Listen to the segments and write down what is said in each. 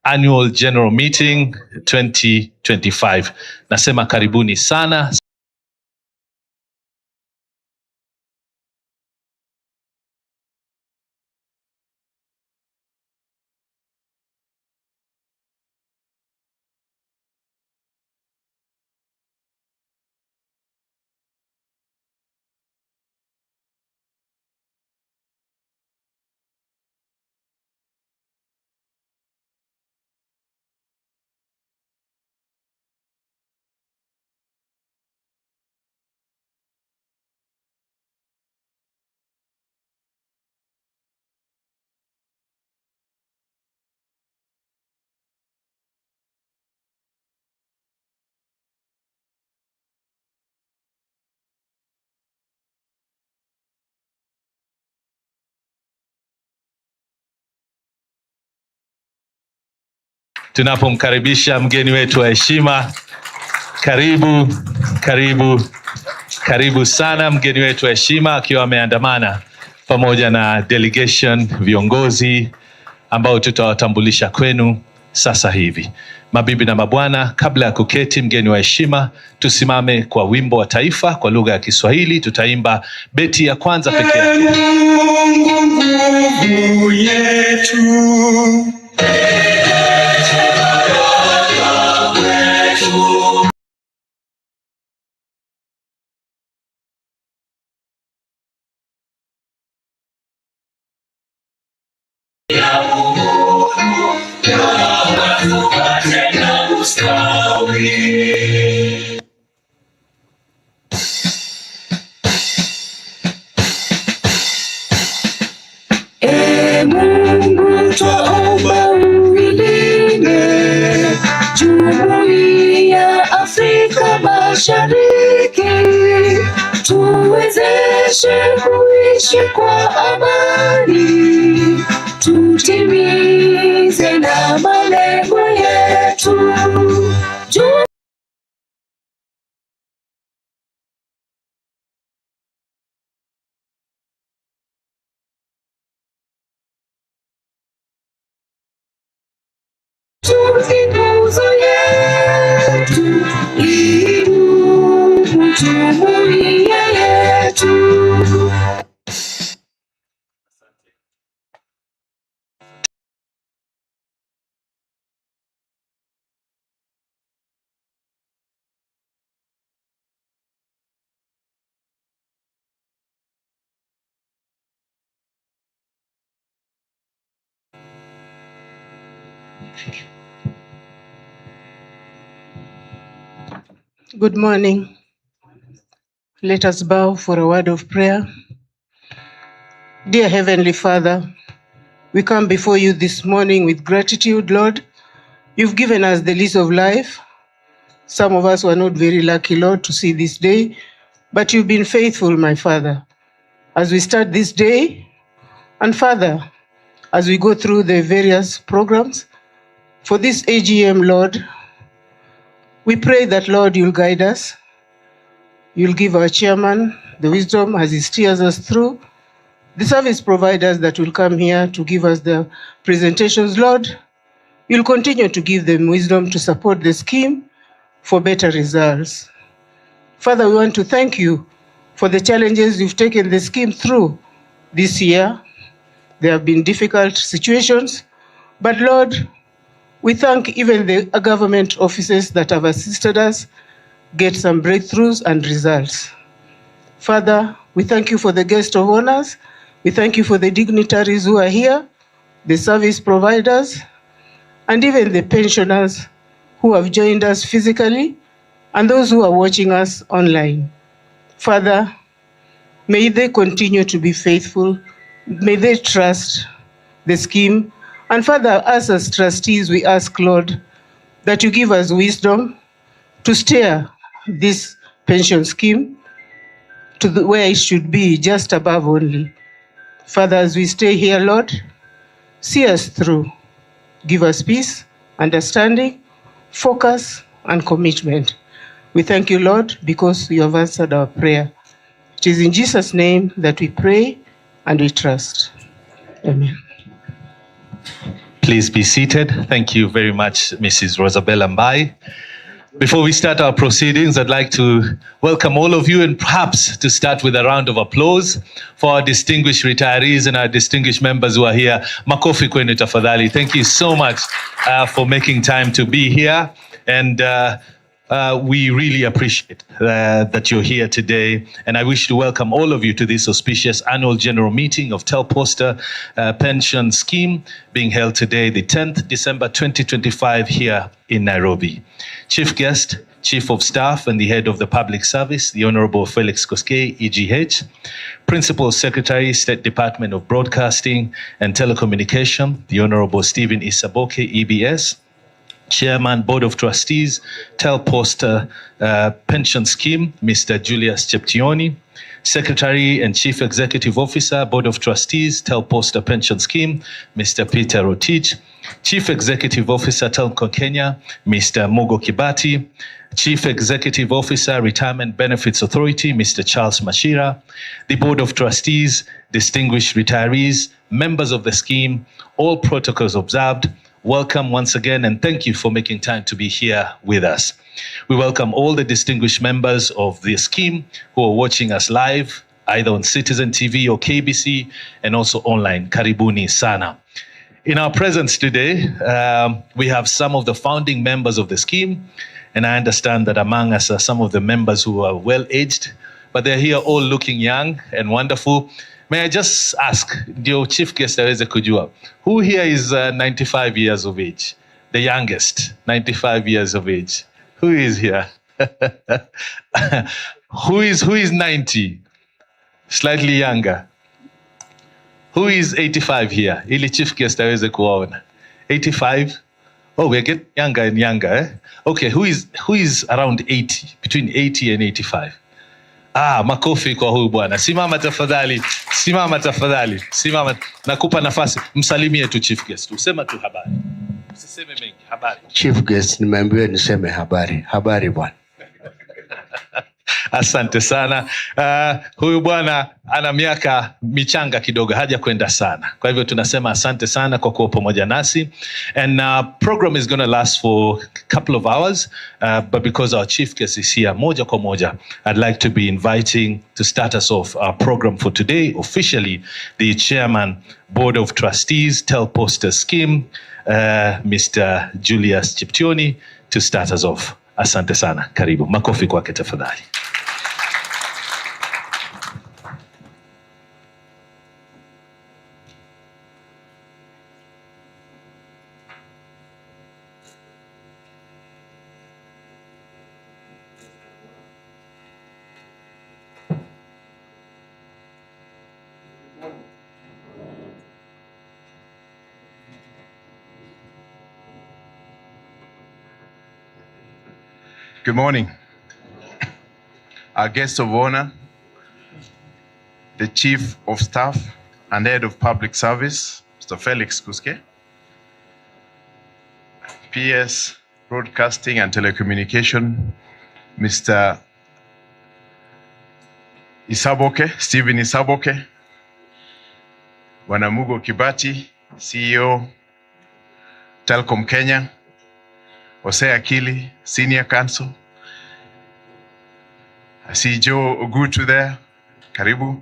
Annual General Meeting 2025. Nasema karibuni sana. Tunapomkaribisha mgeni wetu wa heshima, karibu sana mgeni wetu wa heshima, akiwa ameandamana pamoja na delegation, viongozi ambao tutawatambulisha kwenu sasa hivi. Mabibi na mabwana, kabla ya kuketi mgeni wa heshima, tusimame kwa wimbo wa taifa kwa lugha ya Kiswahili. Tutaimba beti ya kwanza pekee yake. Mungu yetu Mungu twaomba uilinde Jumuiya Afrika Mashariki, tuwezeshe kuishi kwa amani, tutimize na malengo yetu. Nguzo yetu idumu jumuiya yetu. Good morning. Let us bow for a word of prayer. Dear Heavenly Father, we come before you this morning with gratitude, Lord. You've given us the lease of life. Some of us were not very lucky, Lord, to see this day, but you've been faithful, my Father. As we start this day, and Father, as we go through the various programs for this AGM, Lord, we pray that, Lord, you'll guide us. You'll give our chairman the wisdom as he steers us through. The service providers that will come here to give us the presentations, Lord, you'll continue to give them wisdom to support the scheme for better results. Father, we want to thank you for the challenges you've taken the scheme through this year. There have been difficult situations, but Lord, we thank even the government offices that have assisted us get some breakthroughs and results. Father, we thank you for the guest of honors. We thank you for the dignitaries who are here, the service providers, and even the pensioners who have joined us physically, and those who are watching us online. Father, may they continue to be faithful. May they trust the scheme. And Father, us as trustees, we ask, Lord, that you give us wisdom to steer this pension scheme to where it should be, just above only. Father, as we stay here, Lord, see us through. Give us peace, understanding, focus, and commitment. We thank you, Lord, because you have answered our prayer. It is in Jesus' name that we pray and we trust. Amen. Please be seated. Thank you very much, Mrs. Rosabella Mbai. Before we start our proceedings, I'd like to welcome all of you and perhaps to start with a round of applause for our distinguished retirees and our distinguished members who are here. Makofi kwenu tafadhali. Thank you so much for making time to be here. And we really appreciate that you're here today. And I wish to welcome all of you to this auspicious annual general meeting of Telposta Pension Scheme being held today, the 10th December 2025 here in Nairobi. Chief guest, Chief of Staff and the Head of the Public Service, the Honorable Felix Koskei, EGH, Principal Secretary, State Department of Broadcasting and Telecommunication, the Honorable Stephen Isaboke, EBS, Chairman, Board of Trustees, Telposta Pension Scheme, Mr. Julius Cheptioni, Secretary and Chief Executive Officer, Board of Trustees, Telposta Pension Scheme, Mr. Peter Rotich, Chief Executive Officer, Telco Kenya, Mr. Mugo Kibati, Chief Executive Officer, Retirement Benefits Authority, Mr. Charles Mashira, the Board of Trustees, distinguished retirees, members of the scheme, all protocols observed. Welcome once again and thank you for making time to be here with us. We welcome all the distinguished members of the scheme who are watching us live, either on Citizen TV or KBC, and also online. Karibuni sana. In our presence today, we have some of the founding members of the scheme, and I understand that among us are some of the members who are well-aged, but they're here all looking young and wonderful. May I just ask, ndio chief guest aweze kujua, who here is 95 years of age? The youngest, 95 years of age. Who is here? Who is 90? Slightly younger. Who is 85 here? Ili chief guest aweze kuwaona. 85? Oh, we're getting younger and younger, eh? Okay, who is around 80? Between 80 and 85? Makofi kwa huyu bwana. Simama tafadhali. Simama. Nakupa nafasi. Msalimie tu chief guest. Usema tu habari. Usiseme mengi. Habari. Chief guest, nimeambiwa niseme habari. Habari bwana. Asante sana. Huyu bwana ana miaka michanga kidogo, haja kwenda sana. Kwa hivyo tunasema asante sana kwa kuwa pamoja nasi. And program is going to last for a couple of hours, but because our chief guest is here moja kwa moja, I'd like to be inviting to start us off our program for today, officially the Chairman, Board of Trustees, Telposta Scheme, Mr. Julius Cheptioni, to start us off. Asante sana. Karibu. Makofi kwake tafadhali. Good morning. Our guest of honor, the Chief of Staff and Head of Public Service, Mr. Felix Koskei, PS, Broadcasting and Telecommunication, Mr. Isaboke, Stephen Isaboke, Bwana Mugo Kibati, CEO, Telcom Kenya, Jose Akili, Senior Counsel. I see Joe Ogutu there, Karibu.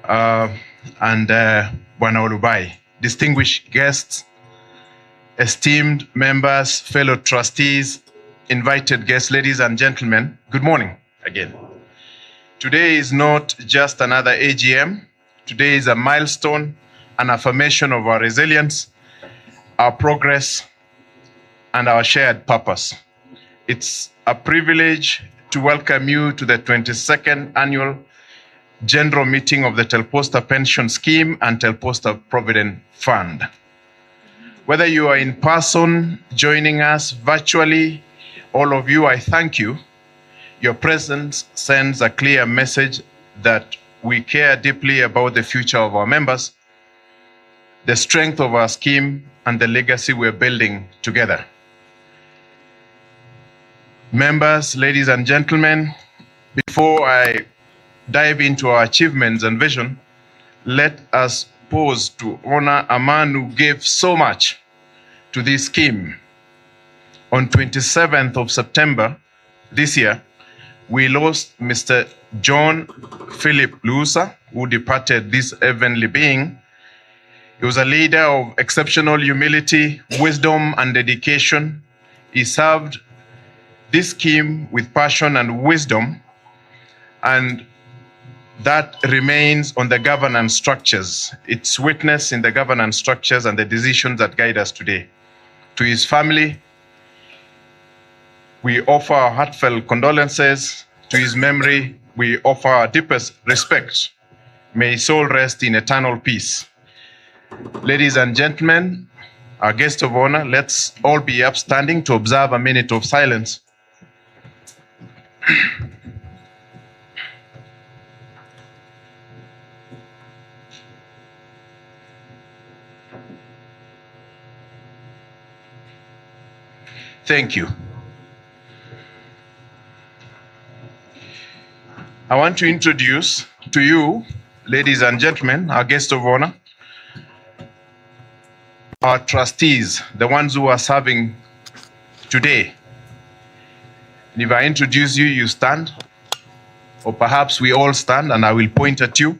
And Bwana Olubai. Distinguished guests, esteemed members, fellow trustees, invited guests, ladies and gentlemen, good morning again. Today is not just another AGM. Today is a milestone, an affirmation of our resilience, our progress, and our shared purpose. It's a privilege to welcome you to the 22nd annual general meeting of the Telposta Pension Scheme and Telposta Provident Fund. Whether you are in person, joining us virtually, all of you, I thank you. Your presence sends a clear message that we care deeply about the future of our members, the strength of our scheme, and the legacy we're building together. Members, ladies and gentlemen, before I dive into our achievements and vision, let us pause to honor a man who gave so much to this scheme. On 27th of September this year, we lost Mr. John Philip Lusa, who departed this heavenly being. He was a leader of exceptional humility, wisdom, and dedication. He served this scheme with passion and wisdom, and that remains on the governance structures. It's witnessed in the governance structures and the decisions that guide us today. To his family, we offer our heartfelt condolences. To his memory, we offer our deepest respect. May his soul rest in eternal peace. Ladies and gentlemen, our guest of honor, let's all be upstanding to observe a minute of silence. Thank you. I want to introduce to you, ladies and gentlemen, our guest of honor, our trustees, the ones who are serving today. And if I introduce you, you stand, or perhaps we all stand and I will point at you.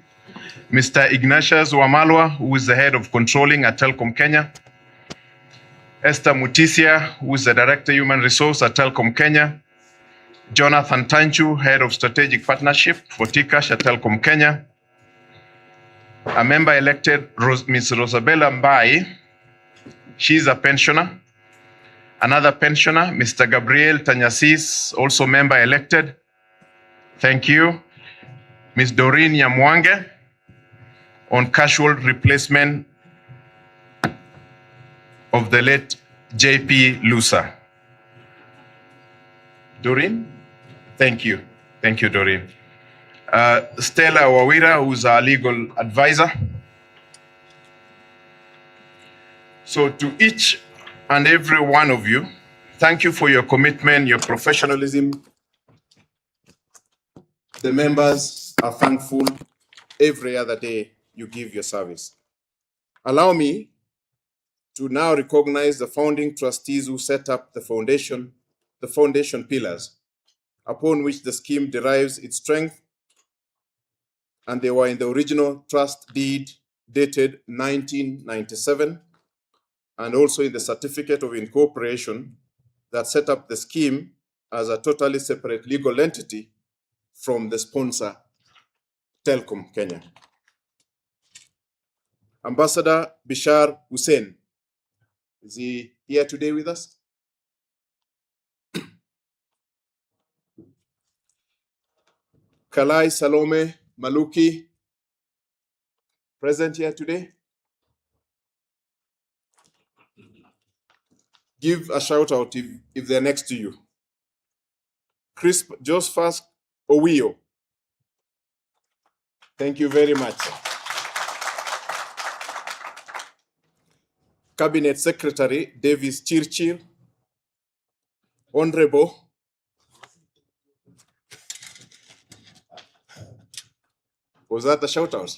Mr. Ignatius Wamalwa, who is the head of controlling at Telkom Kenya. Esther Mutisia, who is the Director Human Resource at Telkom Kenya. Jonathan Tanchu, Head of Strategic Partnership for Tcash at Telkom Kenya. A member elected, Ms. Rosabella Mbai, she's a pensioner. Another pensioner, Mr. Gabriel Tanyasis, also member elected. Thank you. Ms. Doreen Yamwange, on casual replacement of the late J.P. Lusa. Doreen? Thank you. Thank you, Doreen. Stella Wawira, who's our legal advisor. So to each and every one of you, thank you for your commitment, your professionalism. The members are thankful every other day you give your service. Allow me to now recognize the founding trustees who set up the foundation pillars upon which the scheme derives its strength, and they were in the original trust deed dated 1997, and also in the certificate of incorporation that set up the scheme as a totally separate legal entity from the sponsor, Telkom Kenya. Ambassador Bishar Hussein, is he here today with us? Kalai Salome Maluki, present here today? Give a shout out if they're next to you. Crisp Josephus Owio. Thank you very much. Cabinet Secretary Davis Chirchir. Honorable Was that a shout out?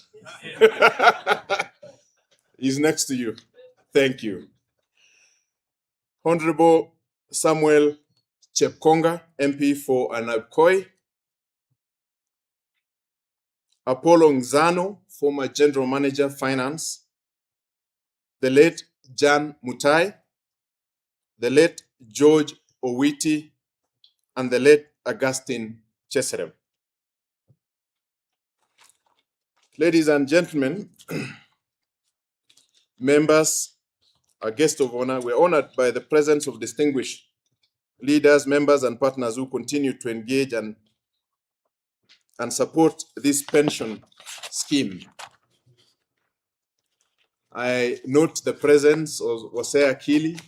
He's next to you. Thank you. Honorable Samuel Chepkonga, MP for Anabkoi. Apollo Ngzano, former General Manager, Finance. The late Jan Mutai. The late George Owiti. And the late Augustine Cheserem. Ladies and gentlemen, members, our guest of honor, we're honored by the presence of distinguished leaders, members, and partners who continue to engage and support this pension scheme. I note the presence of Hosea Akili,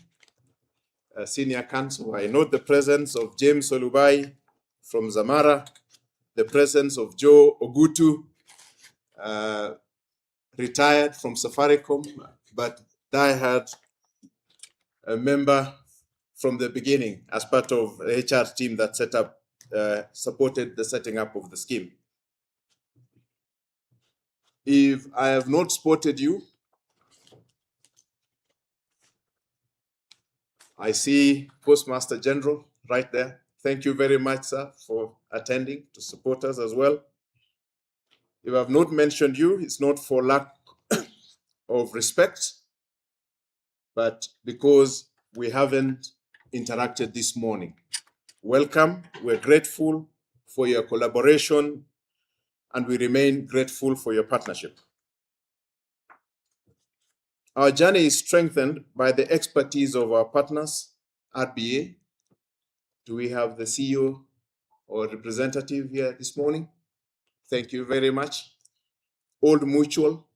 Senior Counsel. I note the presence of James Olubai from Zamara, the presence of Joe Ogutu, retired from Safaricom, but diehard a member from the beginning as part of the HR team that set up, supported the setting up of the scheme. If I have not spotted you, I see Postmaster General right there. Thank you very much, sir, for attending to support us as well. If I have not mentioned you, it's not for lack of respect, but because we haven't interacted this morning. Welcome. We're grateful for your collaboration, and we remain grateful for your partnership. Our journey is strengthened by the expertise of our partners, RBA. Do we have the CEO or representative here this morning? Thank you very much. Old Mutual,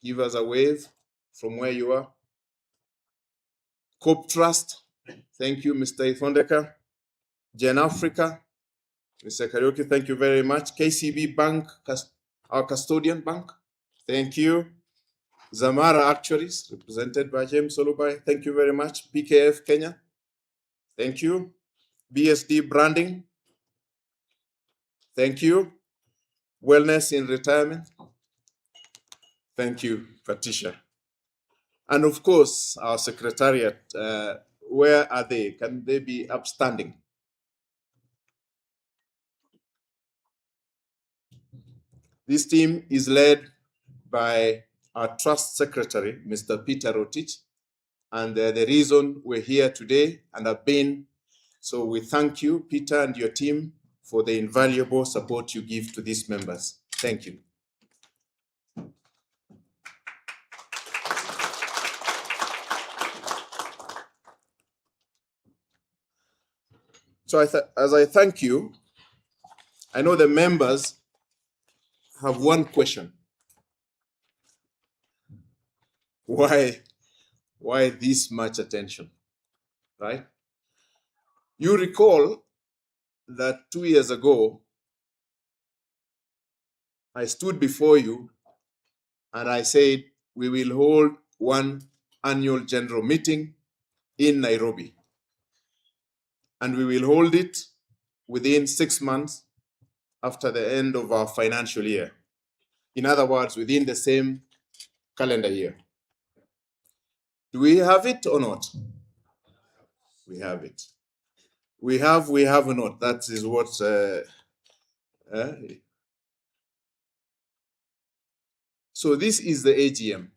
give us a wave from where you are. Cope Trust, thank you, Mr. Ithondeka. Gen Africa, Mr. Karaoke, thank you very much. KCB Bank, our custodian bank, thank you. Zamara Actuaries, represented by James Solubai, thank you very much. PKF Kenya, thank you. BSD Branding, thank you. Wellness in Retirement, thank you, Patricia. And of course, our secretariat, where are they? Can they be upstanding? This team is led by our trust secretary, Mr. Peter Rotich, and the reason we're here today and have been, so we thank you, Peter, and your team for the invaluable support you give to these members. Thank you. So as I thank you, I know the members have one question. Why this much attention, right? You recall that 2 years ago, I stood before you and I said, we will hold one annual general meeting in Nairobi. And we will hold it within 6 months after the end of our financial year. In other words, within the same calendar year. Do we have it or not? We have it. We have not. That is what. So this is the AGM.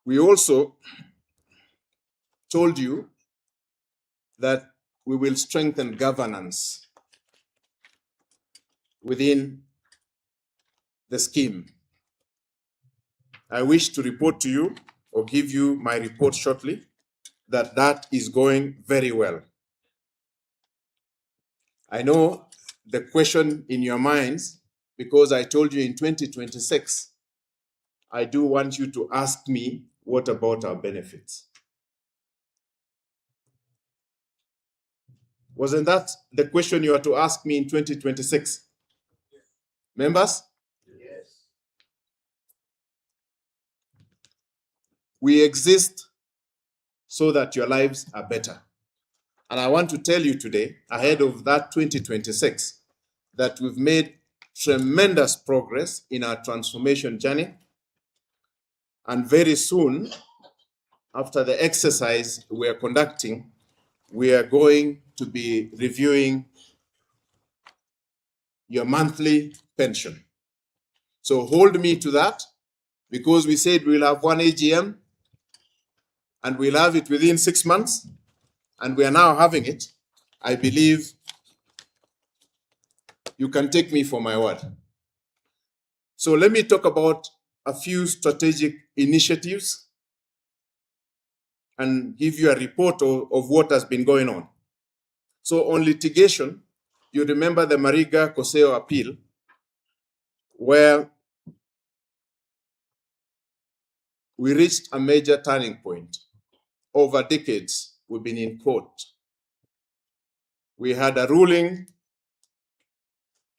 We also told you that we will strengthen governance within the scheme. I wish to report to you or give you my report shortly that is going very well. I know the question in your minds, because I told you in 2026, I do want you to ask me, what about our benefits? Wasn't that the question you are to ask me in 2026? Yes. Members? Yes. We exist so that your lives are better. And I want to tell you today, ahead of that 2026, that we've made tremendous progress in our transformation journey. And very soon, after the exercise we are conducting, we are going to be reviewing your monthly pension. So hold me to that, because we said we'll have one AGM and we'll have it within 6 months, and we are now having it. I believe you can take me for my word. So let me talk about a few strategic initiatives and give you a report of what has been going on. So on litigation, you remember the Mariga Koseo appeal, where we reached a major turning point. Over decades, we've been in court. We had a ruling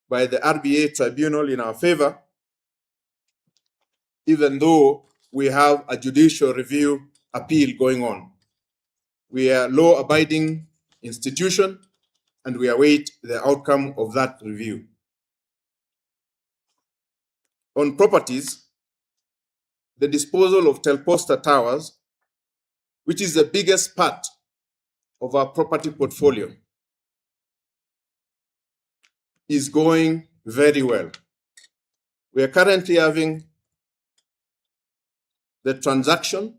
by the RBA tribunal in our favor, even though we have a judicial review appeal going on. We are a law-abiding institution, and we await the outcome of that review. On properties, the disposal of Telposta Towers, which is the biggest part of our property portfolio, is going very well. We are currently having the transaction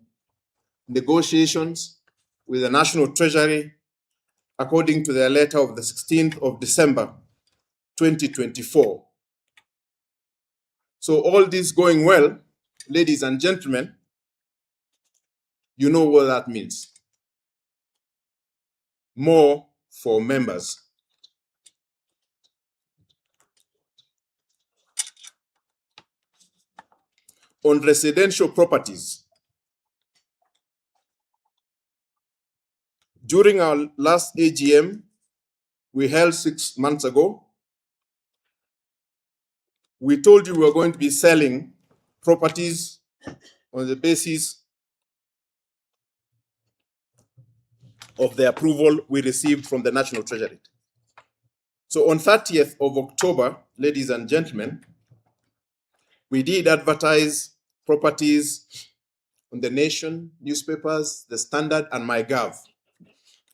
negotiations with the National Treasury according to their letter of the 16th of December 2024. So all this going well, ladies and gentlemen, you know what that means. More for members. On residential properties, during our last AGM we held 6 months ago, we told you we were going to be selling properties on the basis of the approval we received from the National Treasury. So on 30th of October, ladies and gentlemen, we did advertise properties on the Nation, newspapers, the Standard, and MyGov.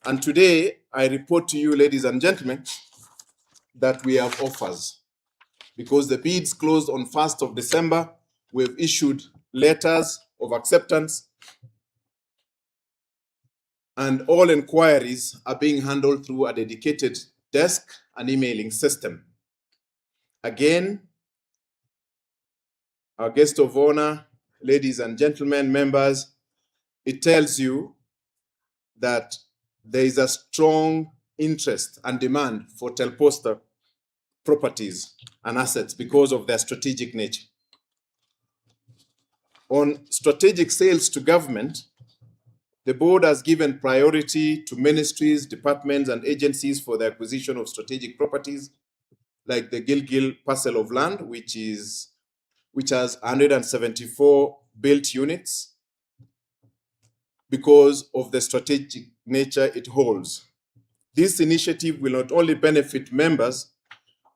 And today, I report to you, ladies and gentlemen, that we have offers. Because the bids closed on 1st of December, we've issued letters of acceptance, and all inquiries are being handled through a dedicated desk and emailing system. Again, our guest of honor, ladies and gentlemen, members, it tells you that there is a strong interest and demand for Telposta properties and assets because of their strategic nature. On strategic sales to government, the board has given priority to ministries, departments, and agencies for the acquisition of strategic properties, like the Gilgil parcel of land, which has 174 built units, because of the strategic nature it holds. This initiative will not only benefit members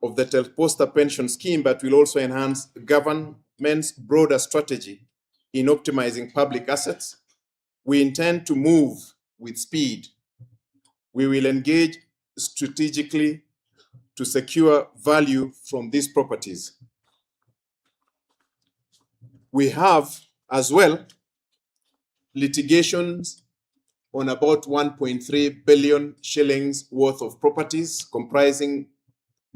of the Telposta pension scheme, but will also enhance government's broader strategy in optimizing public assets. We intend to move with speed. We will engage strategically to secure value from these properties. We have as well litigations on about 1.3 billion shillings worth of properties, comprising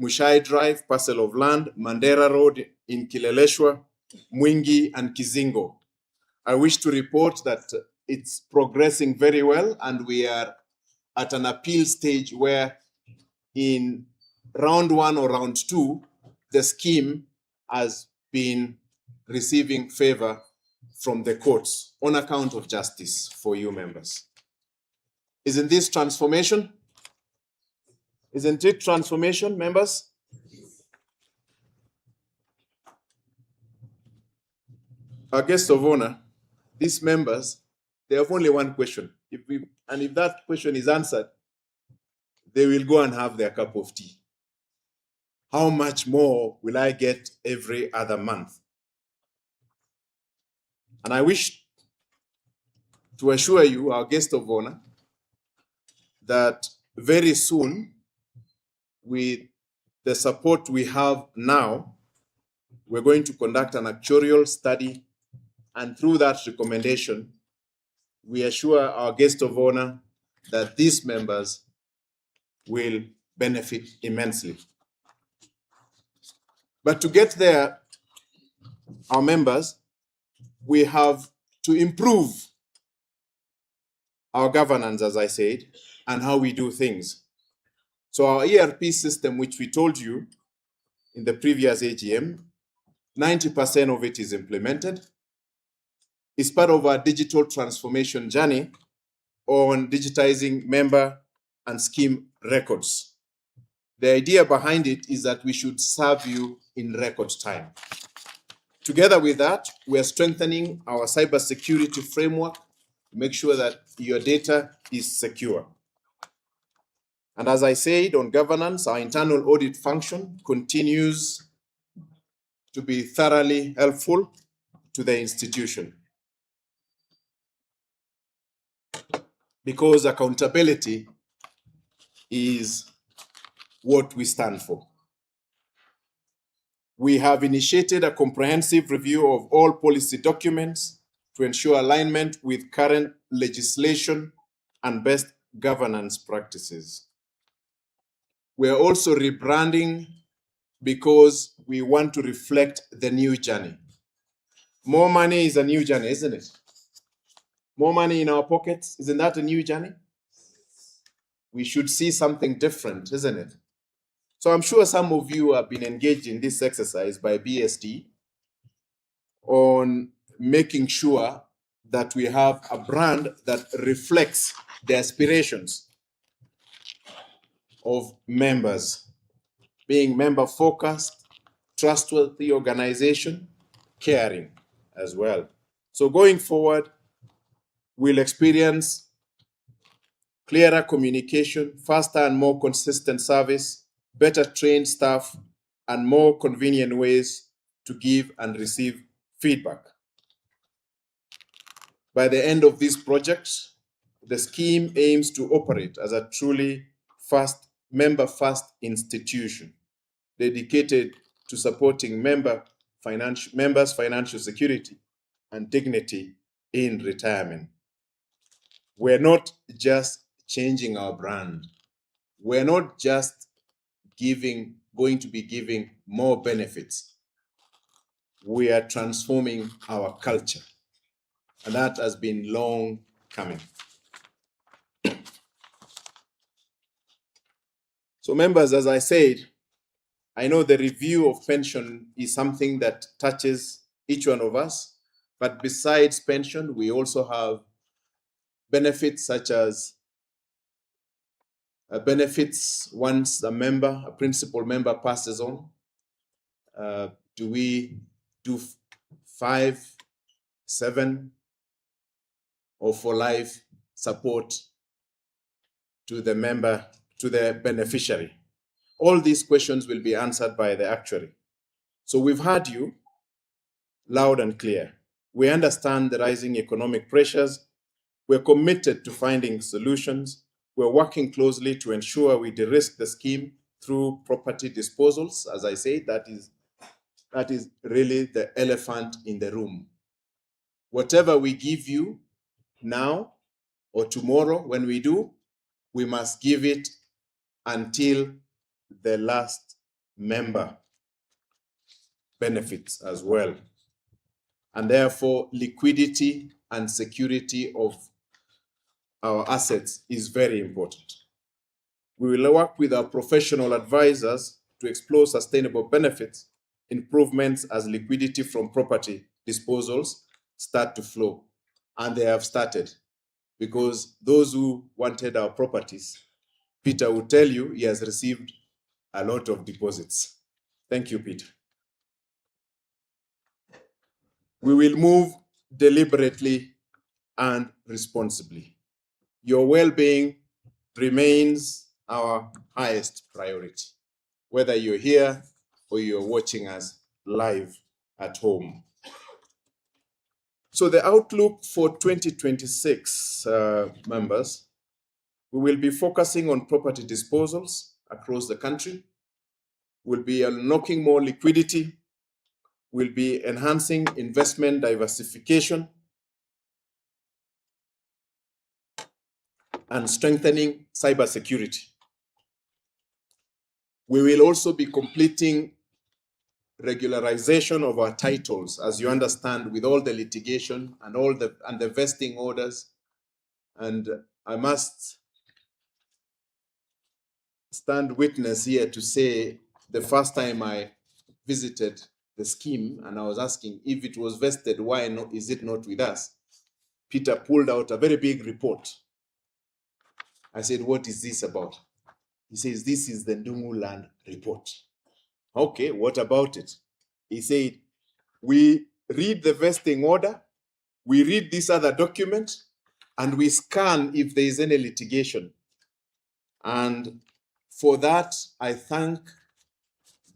Mushai Drive, parcel of land, Mandera Road in Kileleshwa, Mwingi, and Kizingo. I wish to report that it's progressing very well, and we are at an appeal stage where in round 1 or round 2, the scheme has been receiving favor from the courts on account of justice for you members. Isn't this transformation? Isn't it transformation, members? Our guest of honor, these members, they have only one question. If that question is answered, they will go and have their cup of tea. How much more will I get every other month? And I wish to assure you, our guest of honor, that very soon, with the support we have now, we're going to conduct an actuarial study, and through that recommendation, we assure our guest of honor that these members will benefit immensely. But to get there, our members, we have to improve our governance, as I said, and how we do things. So our ERP system, which we told you in the previous AGM, 90% of it is implemented. It's part of our digital transformation journey on digitizing member and scheme records. The idea behind it is that we should serve you in record time. Together with that, we are strengthening our cybersecurity framework to make sure that your data is secure. And as I said, on governance, our internal audit function continues to be thoroughly helpful to the institution. Because accountability is what we stand for. We have initiated a comprehensive review of all policy documents to ensure alignment with current legislation and best governance practices. We are also rebranding because we want to reflect the new journey. More money is a new journey, isn't it? More money in our pockets, isn't that a new journey? We should see something different, isn't it? So I'm sure some of you have been engaged in this exercise by BSD on making sure that we have a brand that reflects the aspirations of members, being member-focused, trustworthy organization, caring as well. So going forward, we'll experience clearer communication, faster and more consistent service, better trained staff, and more convenient ways to give and receive feedback. By the end of this project, the scheme aims to operate as a truly member-first institution dedicated to supporting members' financial security and dignity in retirement. We're not just changing our brand. We're not just going to be giving more benefits. We are transforming our culture. And that has been long coming. So members, as I said, I know the review of pension is something that touches each one of us, but besides pension, we also have benefits such as benefits once a principal member passes on. Do we do 5, 7, or for life support to the beneficiary? All these questions will be answered by the actuary. So we've heard you loud and clear. We understand the rising economic pressures. We're committed to finding solutions. We're working closely to ensure we de-risk the scheme through property disposals. As I say, that is really the elephant in the room. Whatever we give you now or tomorrow when we do, we must give it until the last member benefits as well. And therefore, liquidity and security of our assets is very important. We will work with our professional advisors to explore sustainable benefits, improvements as liquidity from property disposals start to flow. And they have started, because those who wanted our properties, Peter will tell you he has received a lot of deposits. Thank you, Peter. We will move deliberately and responsibly. Your well-being remains our highest priority, whether you're here or you're watching us live at home. So the outlook for 2026, members, we will be focusing on property disposals across the country. We'll be unlocking more liquidity. We'll be enhancing investment diversification and strengthening cybersecurity. We will also be completing regularization of our titles, as you understand, with all the litigation and the vesting orders. And I must stand witness here to say the first time I visited the scheme and I was asking if it was vested, why is it not with us? Peter pulled out a very big report. I said, what is this about? He says, this is the Ndungu land report. Okay, what about it? He said, we read the vesting order, we read this other document, and we scan if there is any litigation. And for that, I thank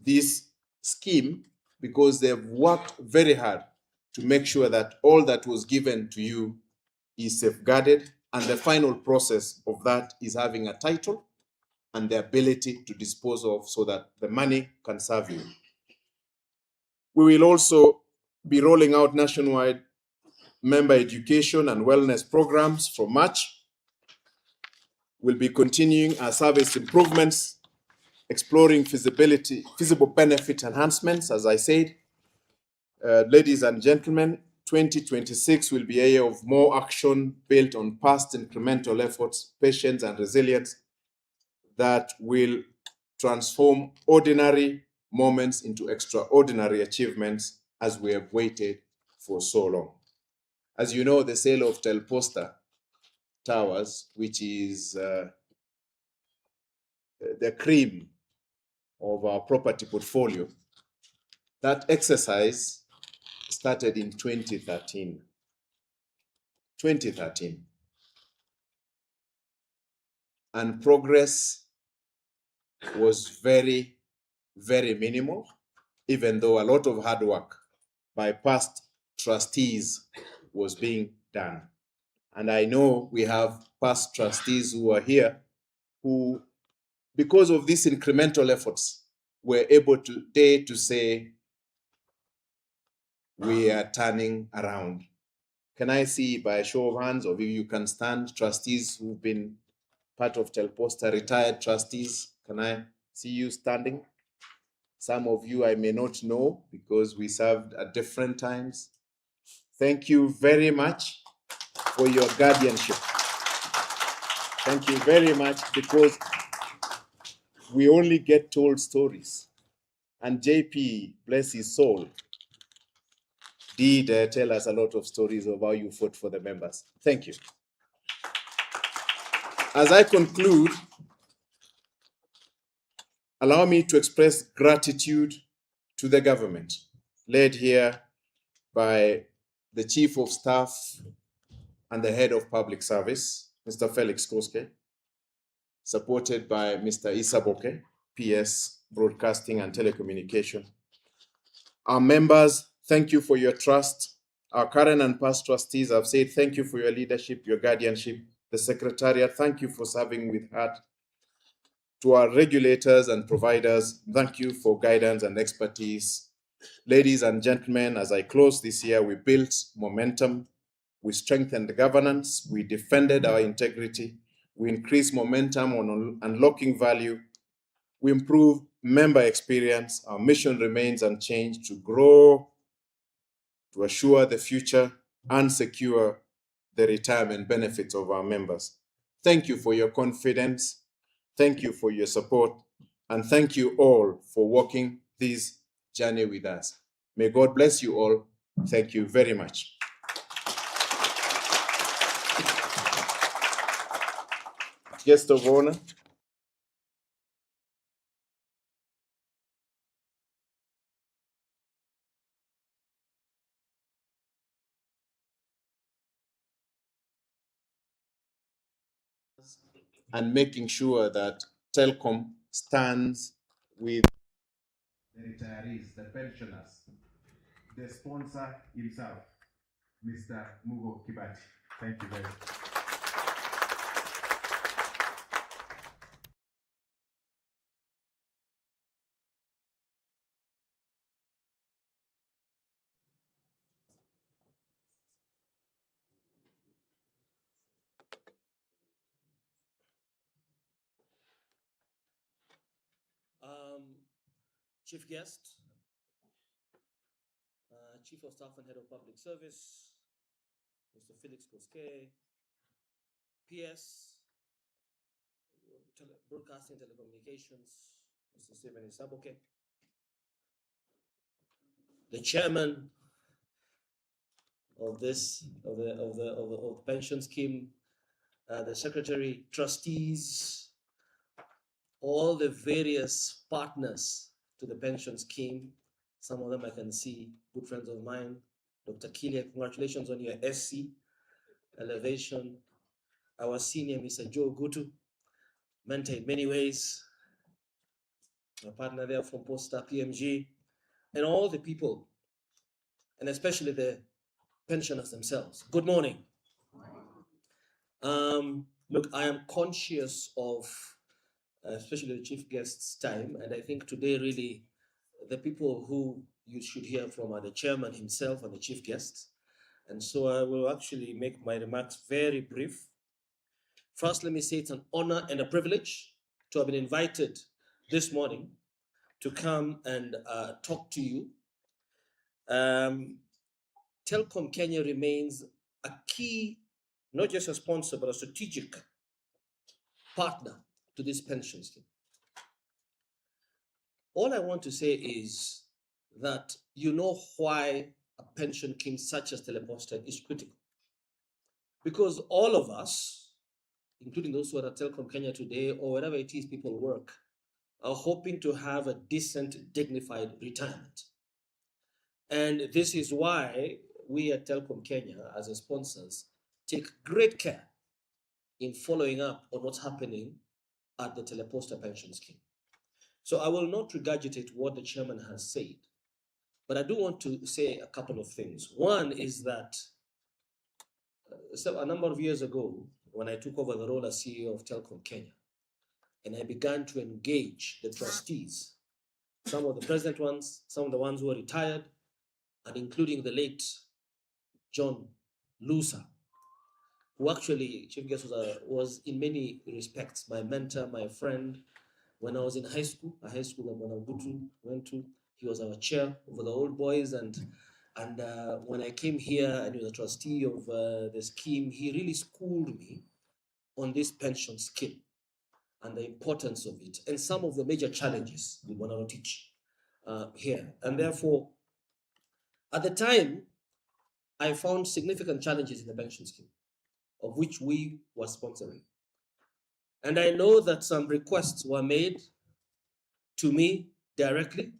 this scheme, because they've worked very hard to make sure that all that was given to you is safeguarded, and the final process of that is having a title and the ability to dispose of so that the money can serve you. We will also be rolling out nationwide member education and wellness programs from March. We'll be continuing our service improvements, exploring feasible benefit enhancements, as I said. Ladies and gentlemen, 2026 will be a year of more action built on past incremental efforts, patience, and resilience that will transform ordinary moments into extraordinary achievements as we have waited for so long. As you know, the sale of Telposta Towers, which is the cream of our property portfolio, that exercise started in 2013. 2013. And progress was very, very minimal, even though a lot of hard work by past trustees was being done. And I know we have past trustees who are here who, because of these incremental efforts, were able today to say, we are turning around. Can I see by a show of hands, or if you can stand, trustees who've been part of Telposta, retired trustees? Can I see you standing? Some of you I may not know because we served at different times. Thank you very much for your guardianship. Thank you very much, because we only get told stories. And JP, bless his soul, did tell us a lot of stories of how you fought for the members. Thank you. As I conclude, allow me to express gratitude to the government, led here by the Chief of Staff and the Head of Public Service, Mr. Felix Koske, supported by Mr. Isaboke, PS, Broadcasting and Telecommunication. Our members, thank you for your trust. Our current and past trustees have said thank you for your leadership, your guardianship. The Secretariat, thank you for serving with heart. To our regulators and providers, thank you for guidance and expertise. Ladies and gentlemen, as I close this year, we built momentum, we strengthened the governance, we defended our integrity, we increased momentum on unlocking value, we improved member experience. Our mission remains unchanged: to grow, to assure the future, and secure the retirement benefits of our members. Thank you for your confidence. Thank you for your support. And thank you all for walking this journey with us. May God bless you all. Thank you very much. Guest of honor. And making sure that Telcom stands with the retirees, the pensioners, the sponsor himself, Mr. Mugo Kibati. Thank you very much. Chief Guest, Chief of Staff and Head of Public Service, Mr. Felix Koske, PS, Broadcasting Telecommunications, Mr. Stephen Isaboke, the Chairman of the pension scheme, the Secretary, trustees, all the various partners to the pension scheme. Some of them I can see, good friends of mine. Dr. Kilia, congratulations on your SC elevation. Our senior, Mr. Joe Gutu, mentor in many ways. My partner there from Posta PMG. and all the people, and especially the pensioners themselves. Good morning. Look, I am conscious of especially the chief guest's time, and I think today really the people who you should hear from are the chairman himself and the chief guests. And so I will actually make my remarks very brief. First, let me say it's an honor and a privilege to have been invited this morning to come and talk to you. Telkom Kenya remains a key, not just a sponsor, but a strategic partner to this pension scheme. All I want to say is that you know why a pension scheme such as Telposta is critical. Because all of us, including those who are at Telkom Kenya today or wherever it is people work, are hoping to have a decent, dignified retirement. And this is why we at Telkom Kenya, as a sponsors, take great care in following up on what's happening at the Telposta pension scheme. So I will not regurgitate what the chairman has said, but I do want to say a couple of things. One is that a number of years ago, when I took over the role as CEO of Telkom Kenya, and I began to engage the trustees, some of the present ones, some of the ones who are retired, and including the late John Lusa, who actually, Chief Guest, was in many respects my mentor, my friend. When I was in high school that Mwanabutu went to, he was our chair over the old boys. And when I came here and he was a trustee of the scheme, he really schooled me on this pension scheme and the importance of it and some of the major challenges we want to teach here. And therefore, at the time, I found significant challenges in the pension scheme, of which we were sponsoring. And I know that some requests were made to me directly,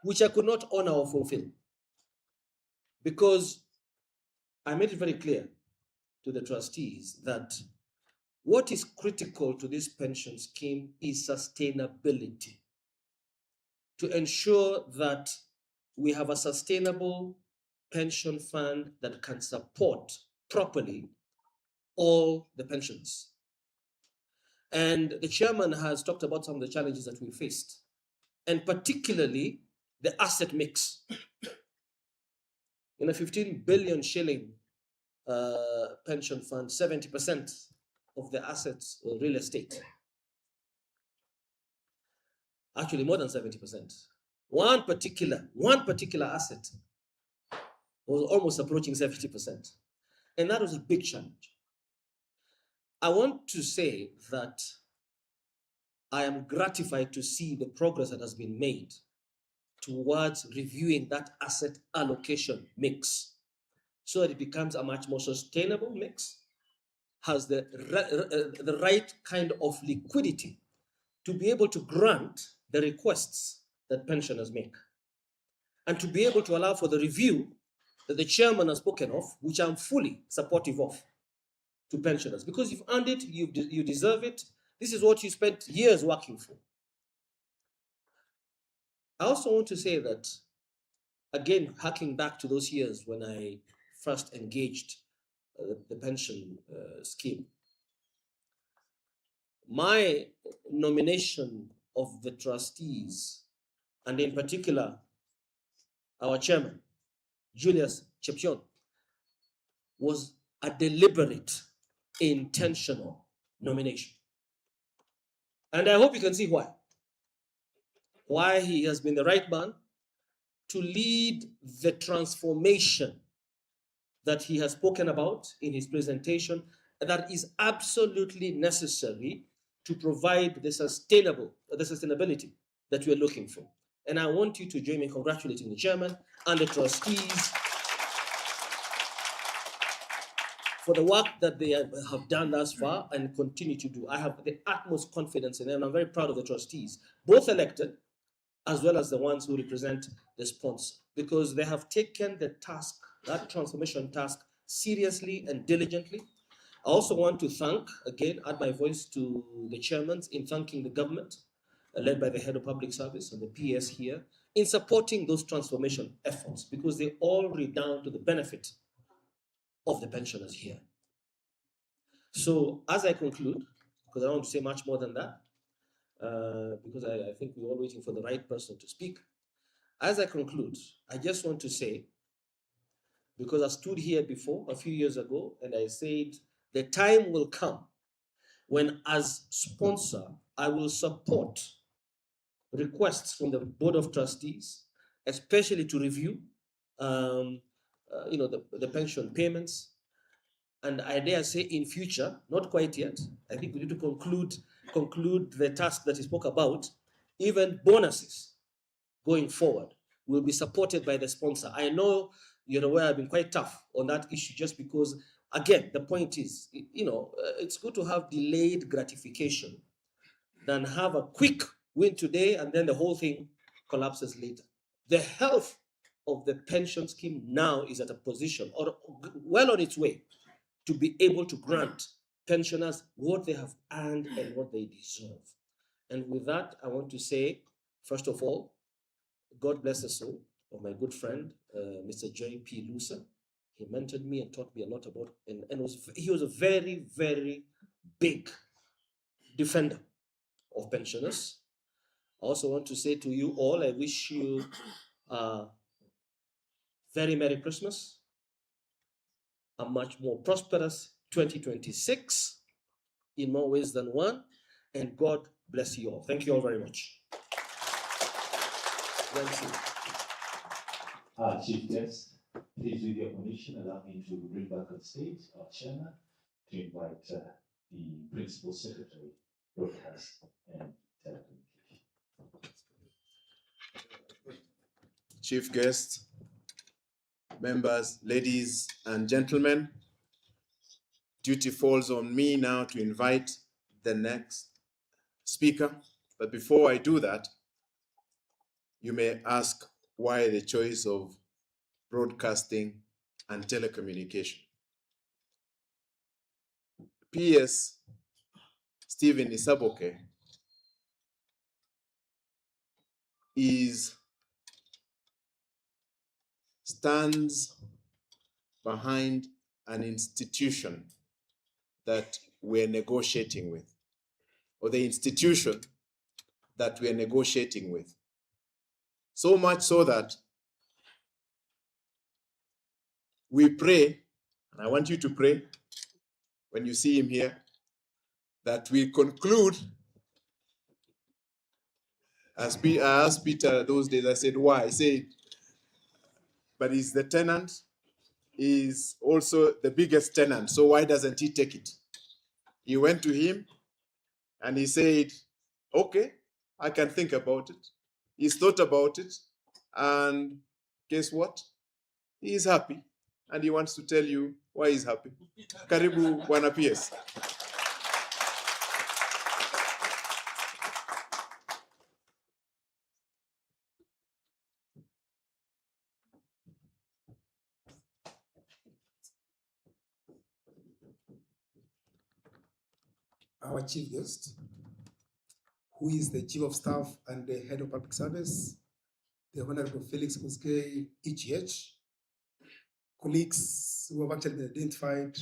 which I could not honor or fulfill, because I made it very clear to the trustees that what is critical to this pension scheme is sustainability, to ensure that we have a sustainable pension fund that can support properly all the pensions. And the chairman has talked about some of the challenges that we faced, and particularly the asset mix. In a 15 billion shilling pension fund, 70% of the assets were real estate. Actually, more than 70%. One particular asset was almost approaching 70%. And that was a big challenge. I want to say that I am gratified to see the progress that has been made towards reviewing that asset allocation mix so that it becomes a much more sustainable mix, has the right kind of liquidity to be able to grant the requests that pensioners make, and to be able to allow for the review that the chairman has spoken of, which I'm fully supportive of, to pensioners, because you've earned it, you deserve it. This is what you spent years working for. I also want to say that, again, harking back to those years when I first engaged the pension scheme, my nomination of the trustees, and in particular our chairman, Julius Chepchion, was a deliberate, intentional nomination. And I hope you can see why he has been the right man to lead the transformation that he has spoken about in his presentation, that is absolutely necessary to provide the sustainability that we're looking for. And I want you to join me in congratulating the chairman and the trustees for the work that they have done thus far and continue to do. I have the utmost confidence in them, and I'm very proud of the trustees, both elected as well as the ones who represent the sponsor, because they have taken the task, that transformation task, seriously and diligently. I also want to thank, again, add my voice to the chairmen in thanking the government, led by the head of public service and the PS here, in supporting those transformation efforts, because they all redound to the benefit of the pensioners here. So as I conclude, because I don't want to say much more than that, because I think we're all waiting for the right person to speak. As I conclude, I just want to say, because I stood here before a few years ago and I said, the time will come when as sponsor, I will support requests from the Board of Trustees, especially to review the pension payments. And I dare say in future, not quite yet, I think we need to conclude the task that he spoke about, even bonuses going forward will be supported by the sponsor. I know you're aware I've been quite tough on that issue, just because, again, the point is, it's good to have delayed gratification than have a quick win today and then the whole thing collapses later. The health of the pension scheme now is at a position, or well on its way, to be able to grant pensioners what they have earned and what they deserve. And with that, I want to say, first of all, God bless the soul of my good friend, Mr. J.P. Lusa. He mentored me and taught me a lot about, and he was a very, very big defender of pensioners. I also want to say to you all, I wish you a very Merry Christmas, a much more prosperous 2026 in more ways than one, and God bless you all. Thank you all very much. Thank you. Chief guest, please, with your permission, allow me to bring back on stage our chairman to invite the principal secretary, broadcast and telecommunication. Chief guest, members, ladies and gentlemen, duty falls on me now to invite the next speaker. But before I do that, you may ask why the choice of broadcasting and telecommunication. PS Stephen Isaboke stands behind an institution that we're negotiating with, or the institution that we're negotiating with. So much so that we pray, and I want you to pray when you see him here, that we conclude, as I asked Peter those days, I said, why? I said, but he's the tenant, is also the biggest tenant, so why doesn't he take it? He went to him and he said, okay, I can think about it. He's thought about it, and guess what? He is happy, and he wants to tell you why he's happy. Karibu Bwana PS. Our chief guest, who is the Chief of Staff and the Head of Public Service, the Honorable Felix Muske, EGH, colleagues who have actually been identified.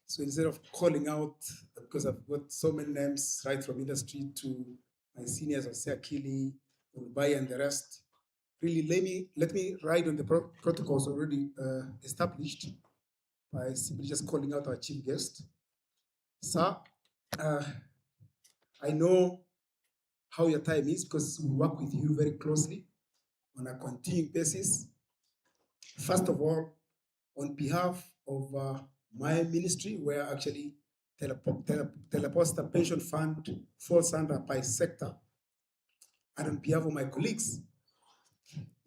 So instead of calling out, because I've got so many names right from industry to my seniors, Jose Akili, Ulubai, and the rest, really let me ride on the protocols already established by simply just calling out our chief guest. Sir, I know how your time is because we work with you very closely on a continuing basis. First of all, on behalf of my ministry, where actually Telposta Pension Fund falls under by sector, and on behalf of my colleagues,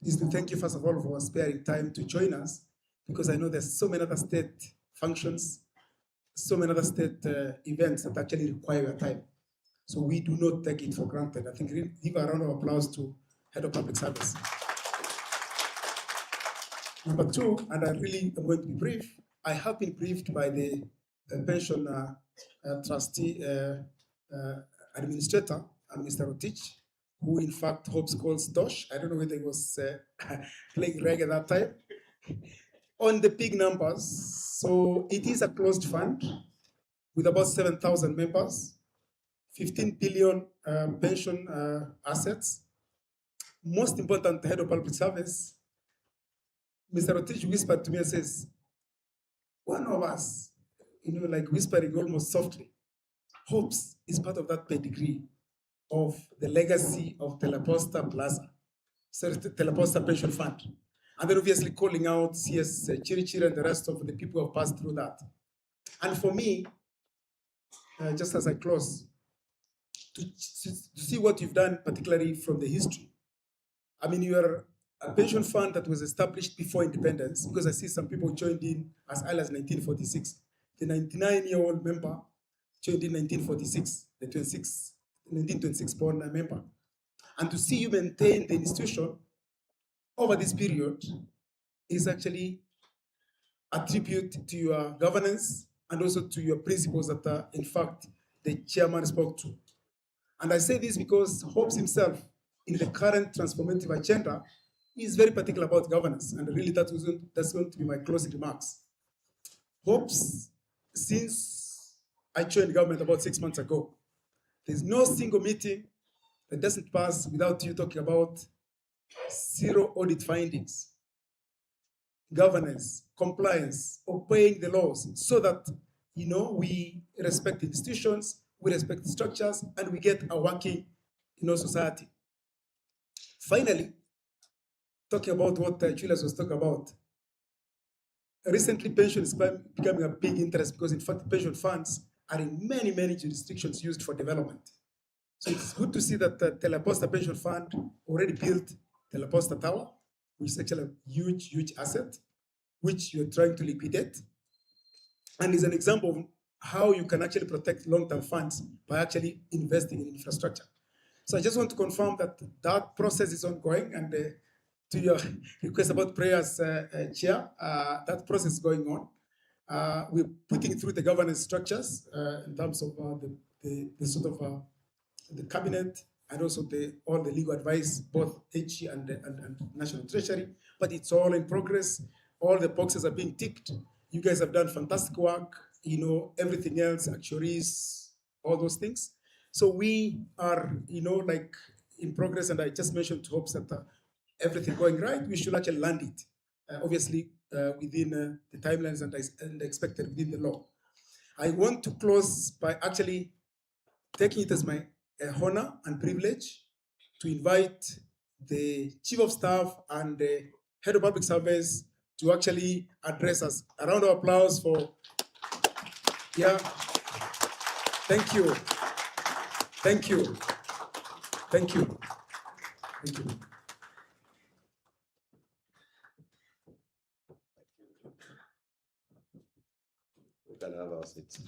is to thank you first of all for sparing time to join us, because I know there's so many other state functions, so many other state events that actually require your time. So we do not take it for granted. I think give a round of applause to Head of Public Service. Number two, and I really am going to be brief, I have been briefed by the pension trustee administrator, Mr. Rotich, who in fact hopes calls Dosh. I don't know whether he was playing reggae at that time. On the big numbers, so it is a closed fund with about 7,000 members, 15 billion pension assets. Most important, the head of public service, Mr. Rotich whispered to me and says, one of us, like whispering almost softly, hopes is part of that pedigree of the legacy of Telposta Plaza, sorry, Telposta Pension Fund. And then obviously calling out CS Chirichiri and the rest of the people who have passed through that. And for me, just as I close, to see what you've done, particularly from the history. I mean, you are a pension fund that was established before independence, because I see some people joined in as early as 1946. The 99-year-old member joined in 1946, the 1926 born member. And to see you maintain the institution over this period is actually a tribute to your governance and also to your principles that, in fact, the chairman spoke to. And I say this because Hobbes himself, in the current transformative agenda, is very particular about governance. And really, that's going to be my closing remarks. Hobbes, since I joined government about 6 months ago, there's no single meeting that doesn't pass without you talking about zero audit findings, governance, compliance, obeying the laws, so that we respect institutions, we respect structures, and we get a working society. Finally, talking about what Julius was talking about, recently pension is becoming a big interest because in fact pension funds are in many, many jurisdictions used for development. So it's good to see that the Telposta Pension Fund already built Telposta Tower, which is actually a huge, huge asset, which you're trying to liquidate. And is an example of how you can actually protect long-term funds by actually investing in infrastructure. So I just want to confirm that that process is ongoing, and to your request about prayers, Chair, that process is going on. We're putting through the governance structures in terms of the sort of the cabinet and also all the legal advice, both HE and National Treasury, but it's all in progress. All the boxes are being ticked. You guys have done fantastic work, everything else, actuaries, all those things. So we are, like in progress, and I just mentioned to hopes that everything going right, we should actually land it, obviously within the timelines and expected within the law. I want to close by actually taking it as my honor and privilege to invite the Chief of Staff and the Head of Public Service to actually address us. A round of applause for, yeah, thank you. Thank you. Thank you. Thank you. We can have our seats.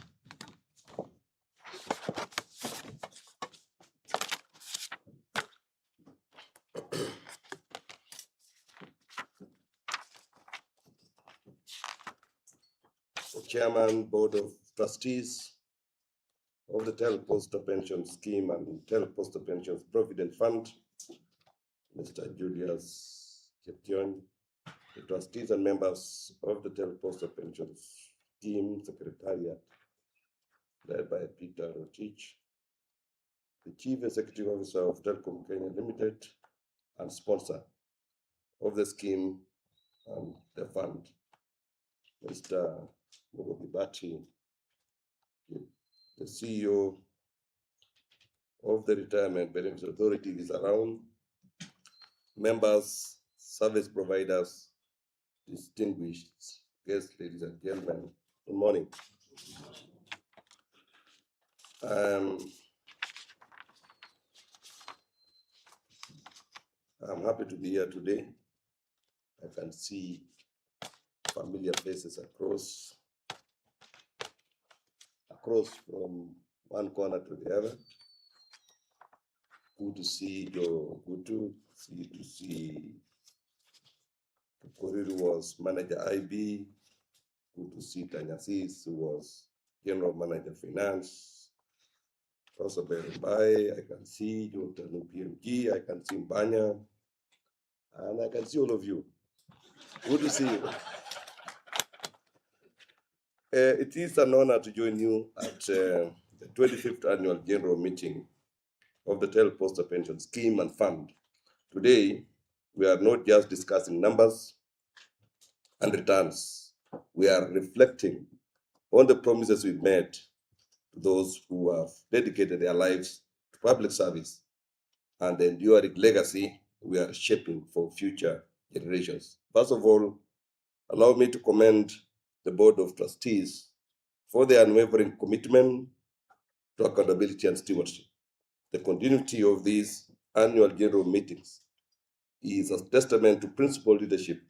The Chairman, Board of Trustees of the Telposta Pension Scheme and Telposta Pensions Provident Fund, Mr. Julius Cheption, the trustees and members of the Telposta Pension Scheme Secretariat, led by Peter Rotich, the Chief Executive Officer of Telcom Kenya Limited and sponsor of the scheme and the fund, Mr. Mugobibati, the CEO of the Retirement Benefits Authority is around, members, service providers, distinguished guests, ladies and gentlemen, good morning. I'm happy to be here today. I can see familiar faces across from one corner to the other. Good to see Joe Gutu, to see Koriru was manager IB, good to see Tanyasis, who was general manager finance, Professor Berubai, I can see Dr. PMG, I can see Mbanya, and I can see all of you. Good to see you. It is an honor to join you at the 25th Annual General Meeting of the Telposta Pension Scheme and Fund. Today, we are not just discussing numbers and returns. We are reflecting on the promises we've made to those who have dedicated their lives to public service and the enduring legacy we are shaping for future generations. First of all, allow me to commend the Board of Trustees for their unwavering commitment to accountability and stewardship. The continuity of these annual general meetings is a testament to principled leadership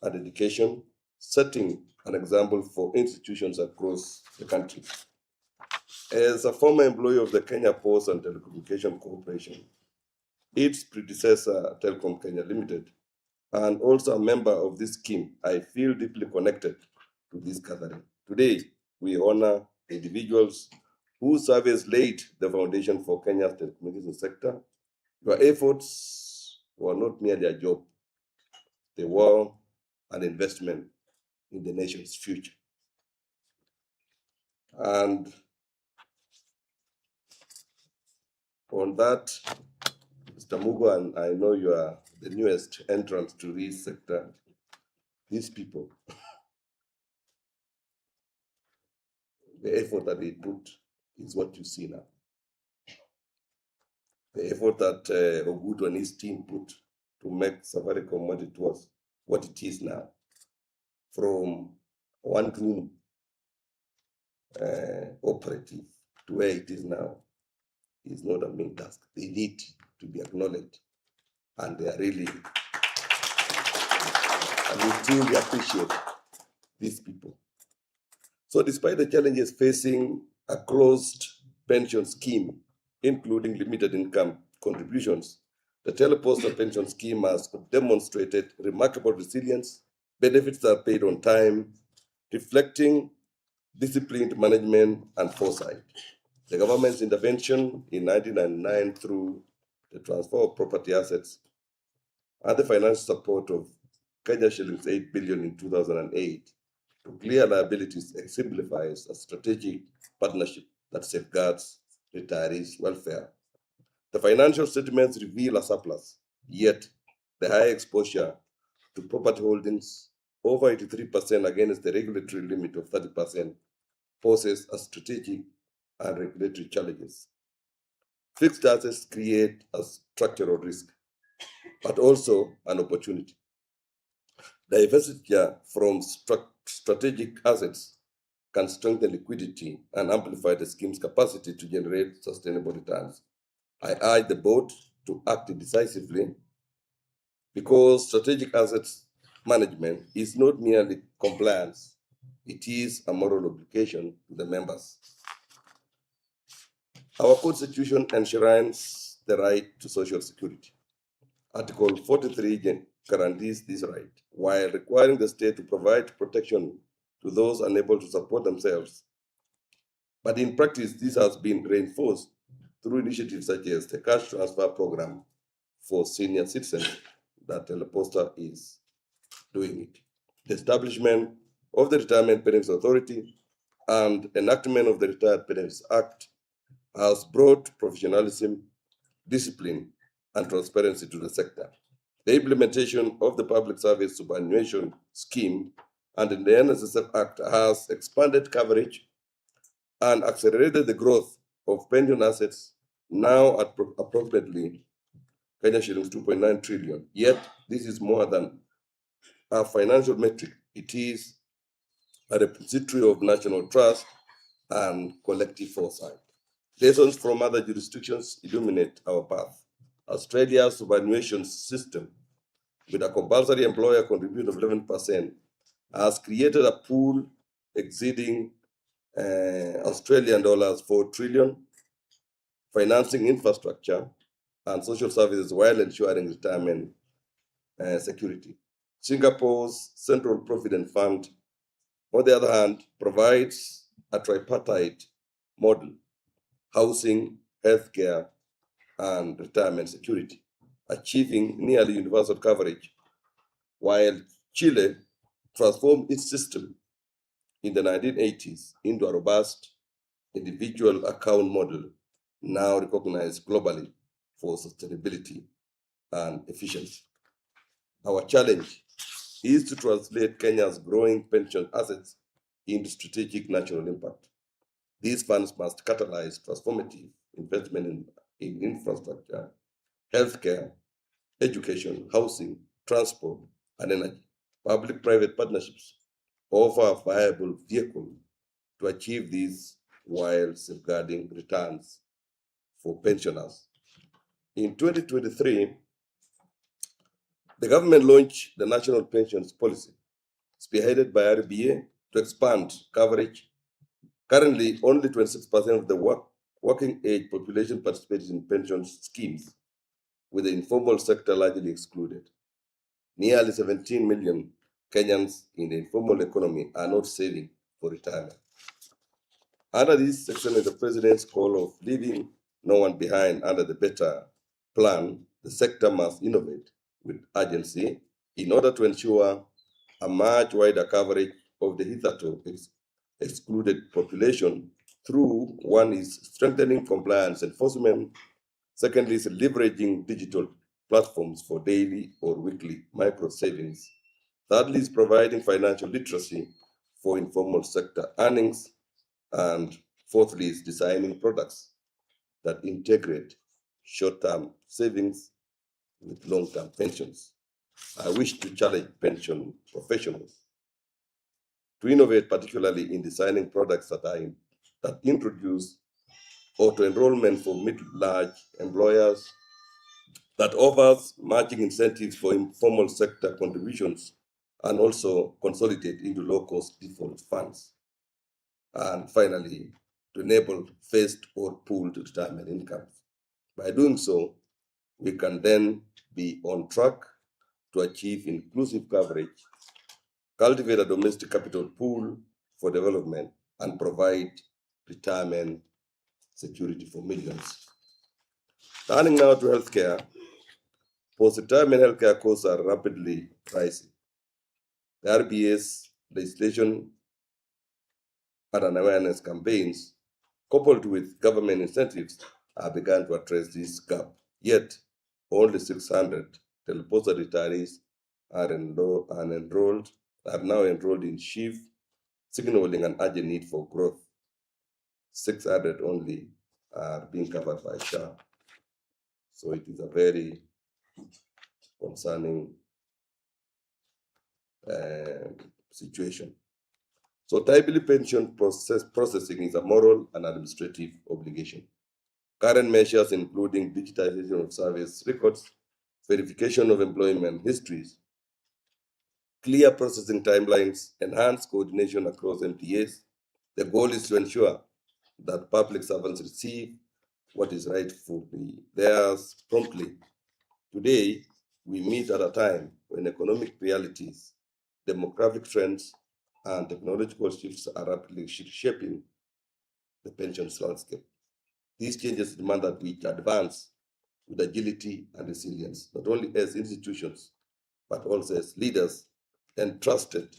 and dedication, setting an example for institutions across the country. As a former employee of the Kenya Post and Telecommunication Corporation, its predecessor, Telcom Kenya Limited, and also a member of this scheme, I feel deeply connected to this gathering. Today, we honor individuals whose service laid the foundation for Kenya's telecommunications sector. Your efforts were not merely a job, they were an investment in the nation's future. And on that, Mr. Mugo, and I know you are the newest entrant to this sector. These people, the effort that they put is what you see now. The effort that Ogutu and his team put to make Safaricom what it was, what it is now, from one room operative to where it is now, is not a mean task. They need to be acknowledged, and they are really, and we truly appreciate these people. So despite the challenges facing a closed pension scheme, including limited income contributions, the Telposta pension scheme has demonstrated remarkable resilience. Benefits are paid on time, reflecting disciplined management and foresight. The government's intervention in 1999 through the transfer of property assets and the financial support of Kenya shillings 8 billion in 2008 to clear liabilities exemplifies a strategic partnership that safeguards retirees' welfare. The financial statements reveal a surplus, yet the high exposure to property holdings, over 83% against the regulatory limit of 30%, poses a strategic and regulatory challenges. Fixed assets create a structural risk, but also an opportunity. Divestiture from strategic assets can strengthen liquidity and amplify the scheme's capacity to generate sustainable returns. I urge the board to act decisively because strategic assets management is not merely compliance, it is a moral obligation to the members. Our Constitution enshrines the right to social security. Article 43 guarantees this right, while requiring the state to provide protection to those unable to support themselves. But in practice, this has been reinforced through initiatives such as the cash transfer program for senior citizens that Telposta is doing it. The establishment of the Retirement Benefits Authority and enactment of the Retired Benefits Act has brought professionalism, discipline, and transparency to the sector. The implementation of the Public Service Superannuation Scheme and the NSSF Act has expanded coverage and accelerated the growth of pension assets, now at approximately Kenya shillings 2.9 trillion. Yet, this is more than a financial metric. It is a repository of national trust and collective foresight. Lessons from other jurisdictions illuminate our path. Australia's superannuation system, with a compulsory employer contribution of 11%, has created a pool exceeding Australian dollars 4 trillion, financing infrastructure and social services while ensuring retirement security. Singapore's Central Provident Fund, on the other hand, provides a tripartite model: housing, healthcare, and retirement security, achieving nearly universal coverage, while Chile transformed its system in the 1980s into a robust individual account model now recognized globally for sustainability and efficiency. Our challenge is to translate Kenya's growing pension assets into strategic national impact. These funds must catalyze transformative investment in infrastructure, healthcare, education, housing, transport, and energy. Public-private partnerships offer a viable vehicle to achieve these while safeguarding returns for pensioners. In 2023, the government launched the National Pensions Policy, spearheaded by RBA, to expand coverage. Currently, only 26% of the working age population participates in pension schemes, with the informal sector largely excluded. Nearly 17 million Kenyans in the informal economy are not saving for retirement. Under this section of the President's call of leaving no one behind under the better plan, the sector must innovate with urgency in order to ensure a much wider coverage of the hitherto excluded population through one is strengthening compliance enforcement, secondly is leveraging digital platforms for daily or weekly micro savings, thirdly is providing financial literacy for informal sector earnings, and fourthly is designing products that integrate short-term savings with long-term pensions. I wish to challenge pension professionals to innovate, particularly in designing products that introduce auto-enrollment for mid-large employers, that offers matching incentives for informal sector contributions, and also consolidate into low-cost default funds. And finally, to enable phased or pooled retirement incomes. By doing so, we can then be on track to achieve inclusive coverage, cultivate a domestic capital pool for development, and provide retirement security for millions. Turning now to healthcare, post-retirement healthcare costs are rapidly rising. The RBA's legislation and awareness campaigns, coupled with government incentives, have begun to address this gap. Yet, only 600 Telposta retirees are now enrolled in SHIF, signaling an urgent need for growth. 600 only are being covered by SHA. So it is a very concerning situation. So timely pension processing is a moral and administrative obligation. Current measures, including digitization of service records, verification of employment histories, clear processing timelines, enhanced coordination across MTAs. The goal is to ensure that public servants receive what is rightfully theirs promptly. Today, we meet at a time when economic realities, demographic trends, and technological shifts are rapidly shaping the pensions landscape. These changes demand that we advance with agility and resilience, not only as institutions, but also as leaders entrusted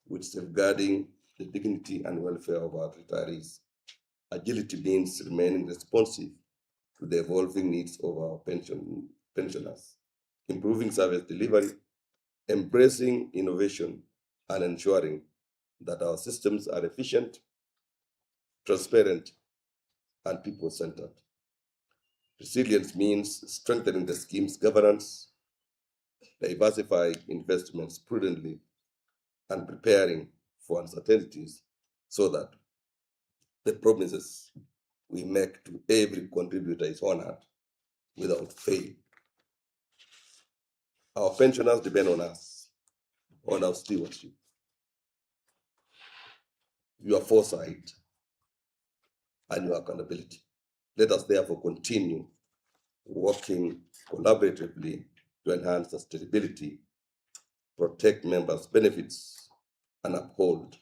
with safeguarding the dignity and welfare of our retirees. Agility means remaining responsive to the evolving needs of our pensioners, improving service delivery, embracing innovation, and ensuring that our systems are efficient, transparent, and people-centered. Resilience means strengthening the scheme's governance, diversifying investments prudently, and preparing for uncertainties so that the promises we make to every contributor is honored without fail. Our pensioners depend on us, on our stewardship, your foresight, and your accountability. Let us therefore continue working collaboratively to enhance sustainability, protect members' benefits, and uphold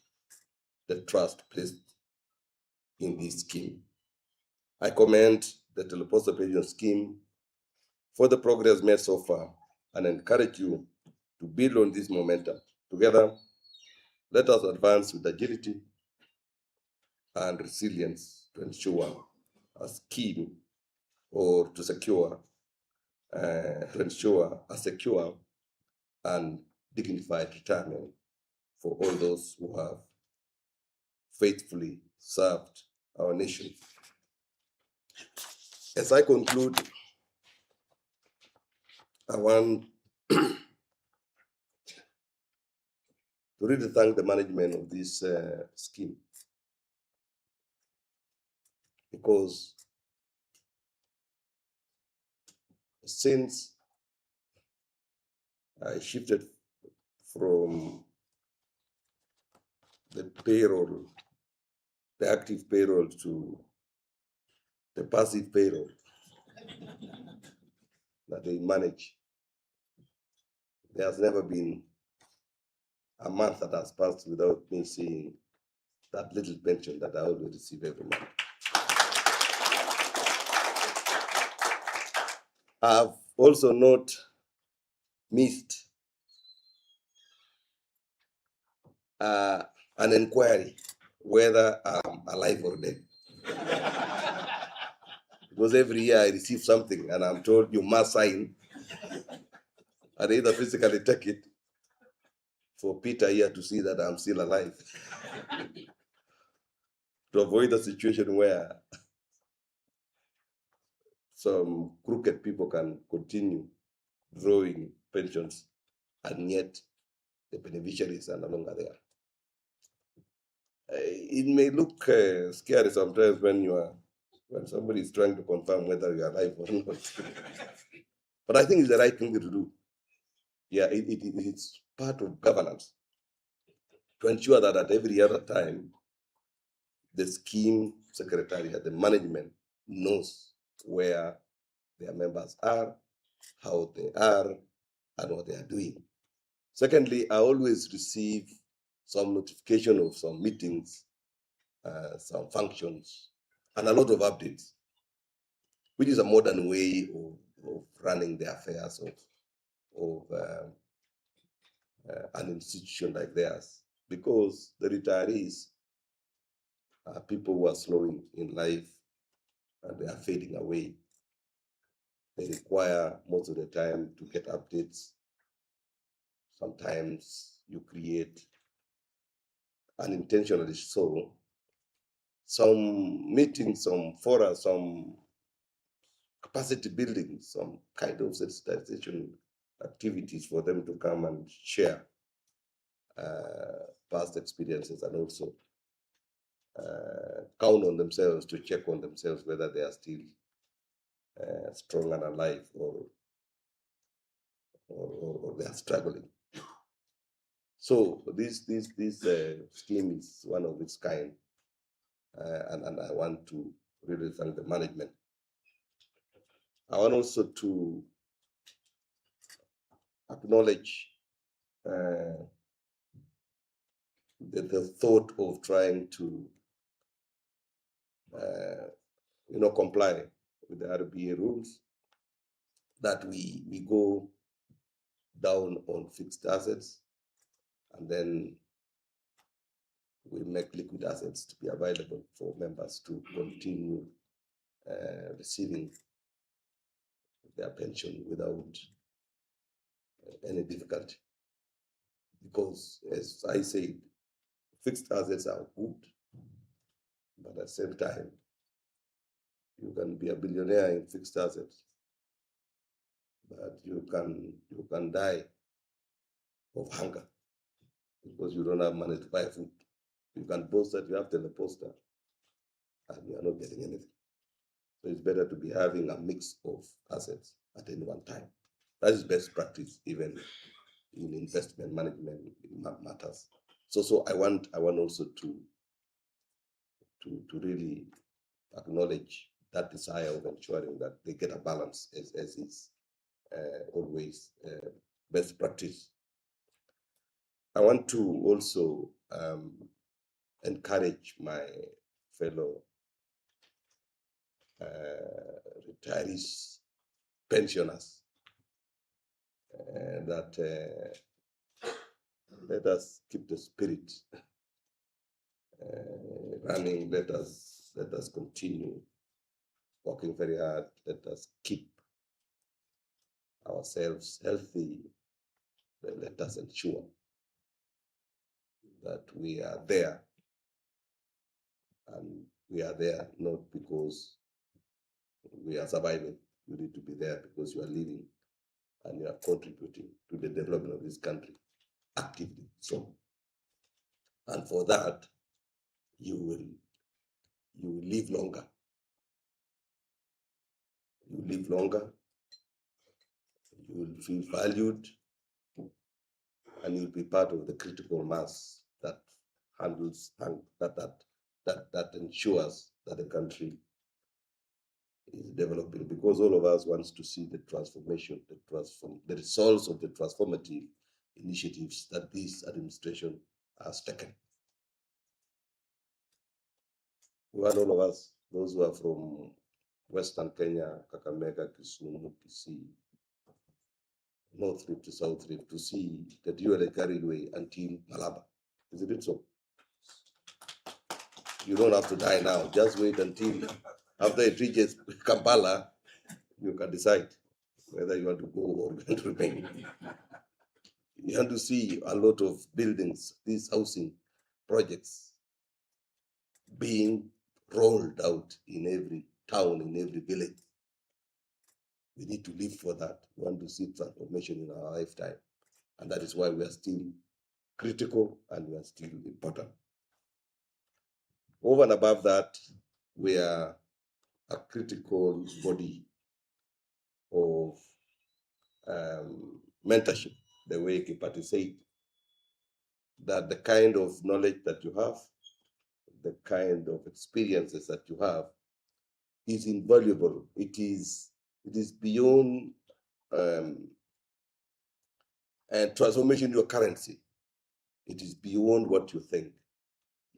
the trust placed in this scheme. I commend the Telposta pension scheme for the progress made so far and encourage you to build on this momentum. Together, let us advance with agility and resilience to ensure a scheme or to ensure a secure and dignified retirement for all those who have faithfully served our nation. As I conclude, I want to really thank the management of this scheme, because since I shifted from the payroll, the active payroll, to the passive payroll that they manage, there has never been a month that has passed without me seeing that little pension that I always receive every month. I've also not missed an inquiry whether I'm alive or dead. Because every year I receive something and I'm told you must sign and either physically take it for Peter here to see that I'm still alive. To avoid a situation where some crooked people can continue drawing pensions and yet the beneficiaries are no longer there. It may look scary sometimes when somebody is trying to confirm whether you are alive or not. But I think it's the right thing to do. Yeah, it's part of governance to ensure that at every other time, the scheme secretariat, the management knows where their members are, how they are, and what they are doing. Secondly, I always receive some notification of some meetings, some functions, and a lot of updates, which is a modern way of running the affairs of an institution like theirs, because the retirees are people who are slowing in life and they are fading away. They require most of the time to get updates. Sometimes you create, unintentionally so, some meetings, some fora, some capacity building, some kind of sensitization activities for them to come and share past experiences, and also count on themselves to check on themselves whether they are still strong and alive or they are struggling. So this scheme is one of its kind, and I want to really thank the management. I want also to acknowledge the thought of trying to comply with the RBA rules, that we go down on fixed assets and then we make liquid assets to be available for members to continue receiving their pension without any difficulty. Because, as I said, fixed assets are good, but at the same time, you can be a billionaire in fixed assets, but you can die of hunger because you don't have money to buy food. You can boast that you have Telposta and you are not getting anything. So it's better to be having a mix of assets at any one time. That is best practice, even in investment management matters. So I want also to really acknowledge that desire of ensuring that they get a balance, as is always best practice. I want to also encourage my fellow retirees, pensioners, that let us keep the spirit running. Let us continue working very hard. Let us keep ourselves healthy. Let us ensure that we are there, and we are there not because we are surviving. You need to be there because you are living and you are contributing to the development of this country actively. So, and for that, you will live longer. You live longer. You will feel valued, and you'll be part of the critical mass that handles that ensures that the country is developing, because all of us wants to see the transformation, the results of the transformative initiatives that this administration has taken. We want all of us, those who are from Western Kenya, Kakamega, Kisumu, Kisii, North Rift to South Rift, to see the dual carriageway until Malaba. Isn't it so? You don't have to die now. Just wait until after it reaches Kampala, you can decide whether you want to go or you want to remain. You want to see a lot of buildings, these housing projects being rolled out in every town, in every village. We need to live for that. We want to see transformation in our lifetime. And that is why we are still critical and we are still important. Over and above that, we are a critical body of mentorship, the way Kipati said, that the kind of knowledge that you have, the kind of experiences that you have is invaluable. It is beyond and transformation your currency. It is beyond what you think.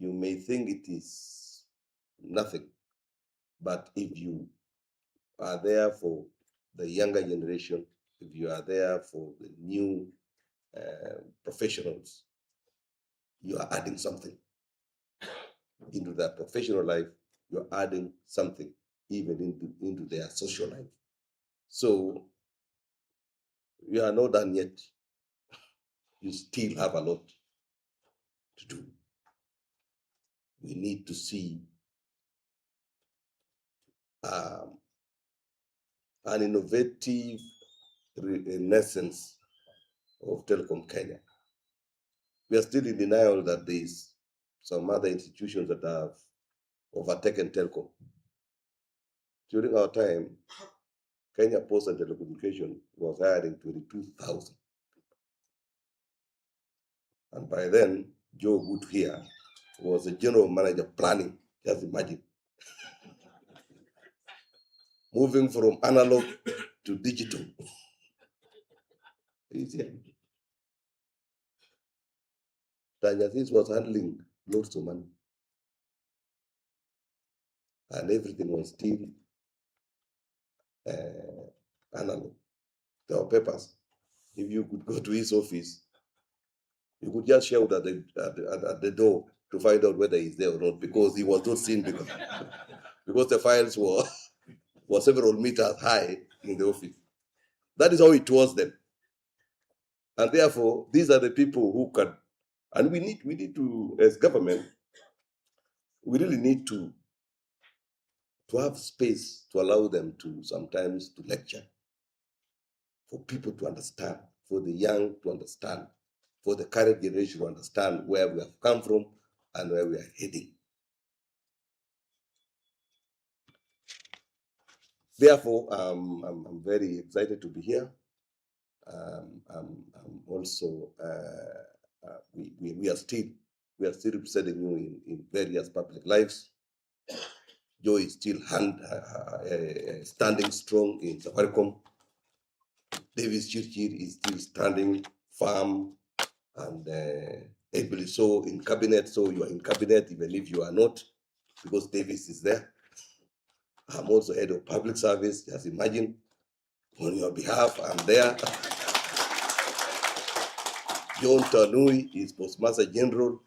You may think it is nothing, but if you are there for the younger generation, if you are there for the new professionals, you are adding something into their professional life. You're adding something even into their social life. So you are not done yet. You still have a lot to do. We need to see an innovative renaissance of Telecom Kenya. We are still in denial that there is some other institutions that have overtaken Telcom. During our time, Kenya Post and Telecommunication was hiring 22,000. And by then, Joe Wood here was the general manager planning. Just imagine. Moving from analog to digital. Tanyasis was handling loads of money. And everything was still analog. There were papers. If you could go to his office, you could just shout at the door to find out whether he's there or not, because he was not seen because the files were several meters high in the office. That is how it was then. And therefore, these are the people who can, and we need to, as government, we really need to have space to allow them to sometimes to lecture, for people to understand, for the young to understand, for the current generation to understand where we have come from and where we are heading. Therefore, I'm very excited to be here. I'm also, we are still representing you in various public lives. Joe is still standing strong in Safaricom. Davis Chirchir is still standing firm and ably so in cabinet. So you are in cabinet even if you are not, because Davis is there. I'm also head of public service. Just imagine, on your behalf, I'm there. John Tanui is Postmaster General,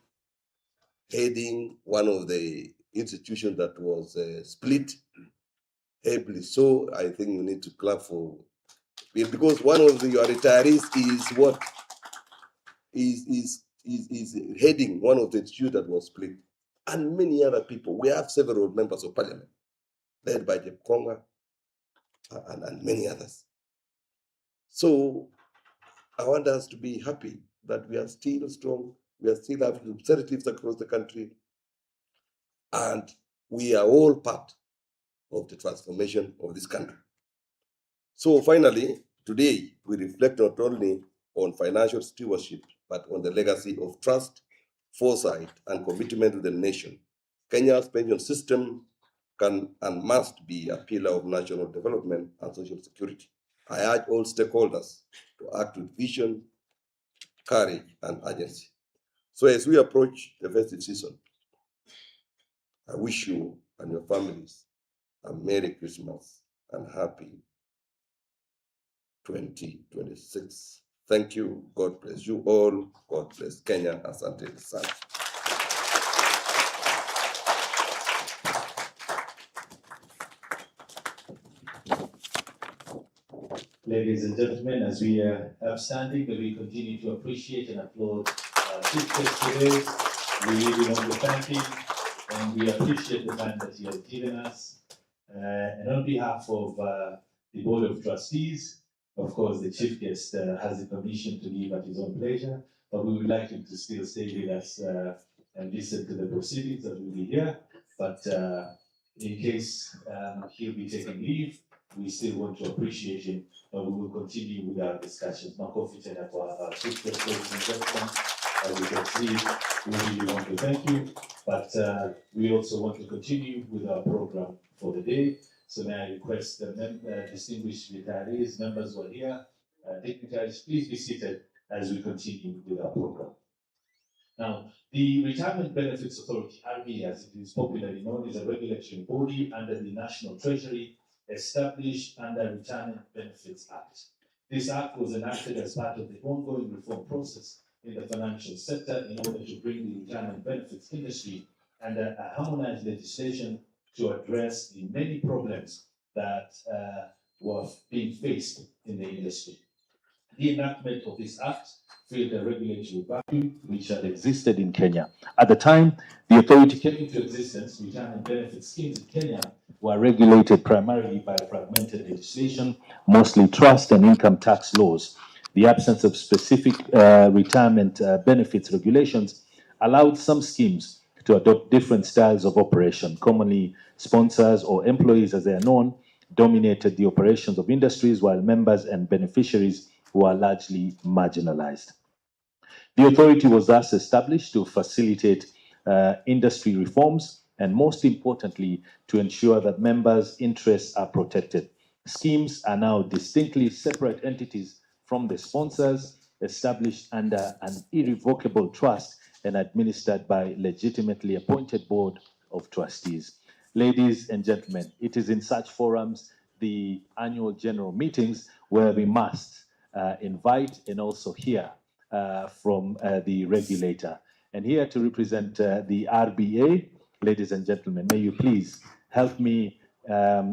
heading one of the institutions that was split heavily. So I think you need to clap for, because one of your retirees is what is heading one of the institutions that was split, and many other people. We have several members of parliament, led by Jeb Konga and many others. So I want us to be happy that we are still strong. We are still having representatives across the country, and we are all part of the transformation of this country. So finally, today we reflect not only on financial stewardship, but on the legacy of trust, foresight, and commitment to the nation. Kenya's pension system can and must be a pillar of national development and social security. I urge all stakeholders to act with vision, courage, and urgency. So as we approach the festive season, I wish you and your families a Merry Christmas and Happy 2026. Thank you. God bless you all. God bless Kenya. Asante sana. Ladies and gentlemen, as we are standing, we continue to appreciate and applaud Chief Guest today. We really want to thank him, and we appreciate the time that he has given us. And on behalf of the Board of Trustees, of course, the Chief Guest has the permission to leave at his own pleasure, but we would like him to still stay with us and listen to the proceedings that will be here. But in case he'll be taking leave, we still want to appreciate him, but we will continue with our discussions. Makofi tena kwa Chief Guest, ladies and gentlemen. As you can see, we really want to thank you, but we also want to continue with our program for the day. So may I request the distinguished retirees, members who are here, dignitaries, please be seated as we continue with our program. Now, the Retirement Benefits Authority, RB as it is popularly known, is a regulatory body under the National Treasury established under Retirement Benefits Act. This act was enacted as part of the ongoing reform process in the financial sector in order to bring the retirement benefits industry under a harmonized legislation to address the many problems that were being faced in the industry. The enactment of this act filled a regulatory vacuum which had existed in Kenya. At the time the authority came into existence, retirement benefit schemes in Kenya were regulated primarily by fragmented legislation, mostly trust and income tax laws. The absence of specific retirement benefits regulations allowed some schemes to adopt different styles of operation. Commonly, sponsors or employees, as they are known, dominated the operations of industries, while members and beneficiaries were largely marginalized. The authority was thus established to facilitate industry reforms and, most importantly, to ensure that members' interests are protected. Schemes are now distinctly separate entities from the sponsors, established under an irrevocable trust and administered by legitimately appointed board of trustees. Ladies and gentlemen, it is in such forums, the annual general meetings, where we must invite and also hear from the regulator. And here to represent the RBA, ladies and gentlemen, may you please help me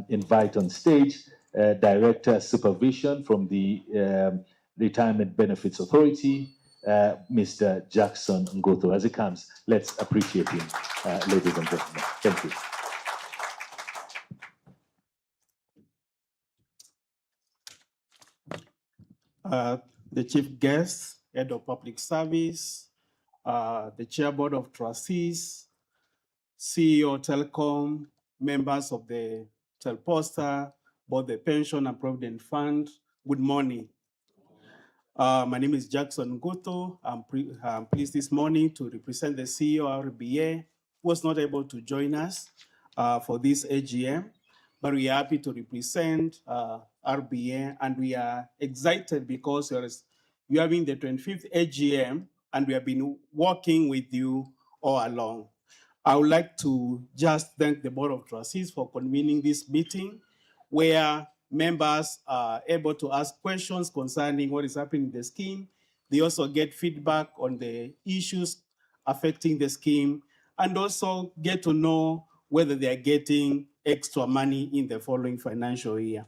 invite on stage Director Supervision from the Retirement Benefits Authority, Mr. Jackson Ngotho. As he comes, let's appreciate him, ladies and gentlemen. Thank you. The chief guest, head of public service, the chair board of trustees, CEO Telecom, members of the Telposta, both the pension and provident fund. Good morning. My name is Jackson Guto. I'm pleased this morning to represent the CEO RBA, who was not able to join us for this AGM, but we are happy to represent RBA, and we are excited because you're having the 25th AGM, and we have been working with you all along. I would like to just thank the Board of Trustees for convening this meeting where members are able to ask questions concerning what is happening in the scheme. They also get feedback on the issues affecting the scheme and also get to know whether they are getting extra money in the following financial year.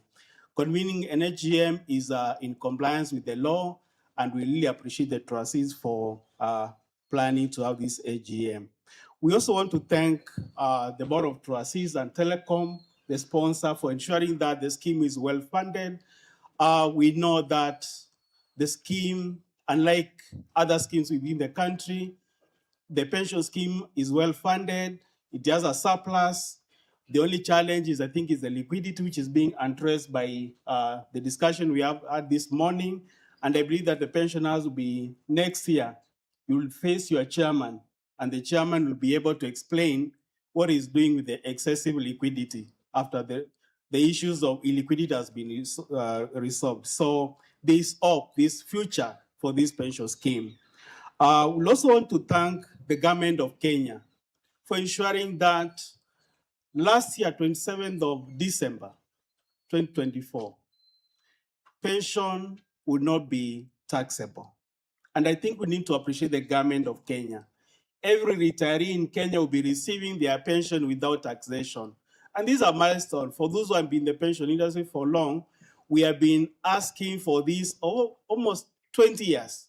Convening an AGM is in compliance with the law, and we really appreciate the trustees for planning to have this AGM. We also want to thank the Board of Trustees and Telecom, the sponsor, for ensuring that the scheme is well funded. We know that the scheme, unlike other schemes within the country, the pension scheme is well funded. It has a surplus. The only challenge is, I think, is the liquidity, which is being addressed by the discussion we have had this morning. And I believe that the pensioners will be next year. You will face your chairman, and the chairman will be able to explain what he's doing with the excessive liquidity after the issues of illiquidity has been resolved. So there's hope, this future for this pension scheme. We also want to thank the government of Kenya for ensuring that last year, 27th of December, 2024, pension would not be taxable. And I think we need to appreciate the government of Kenya. Every retiree in Kenya will be receiving their pension without taxation. And these are milestones. For those who have been in the pension industry for long, we have been asking for this almost 20 years.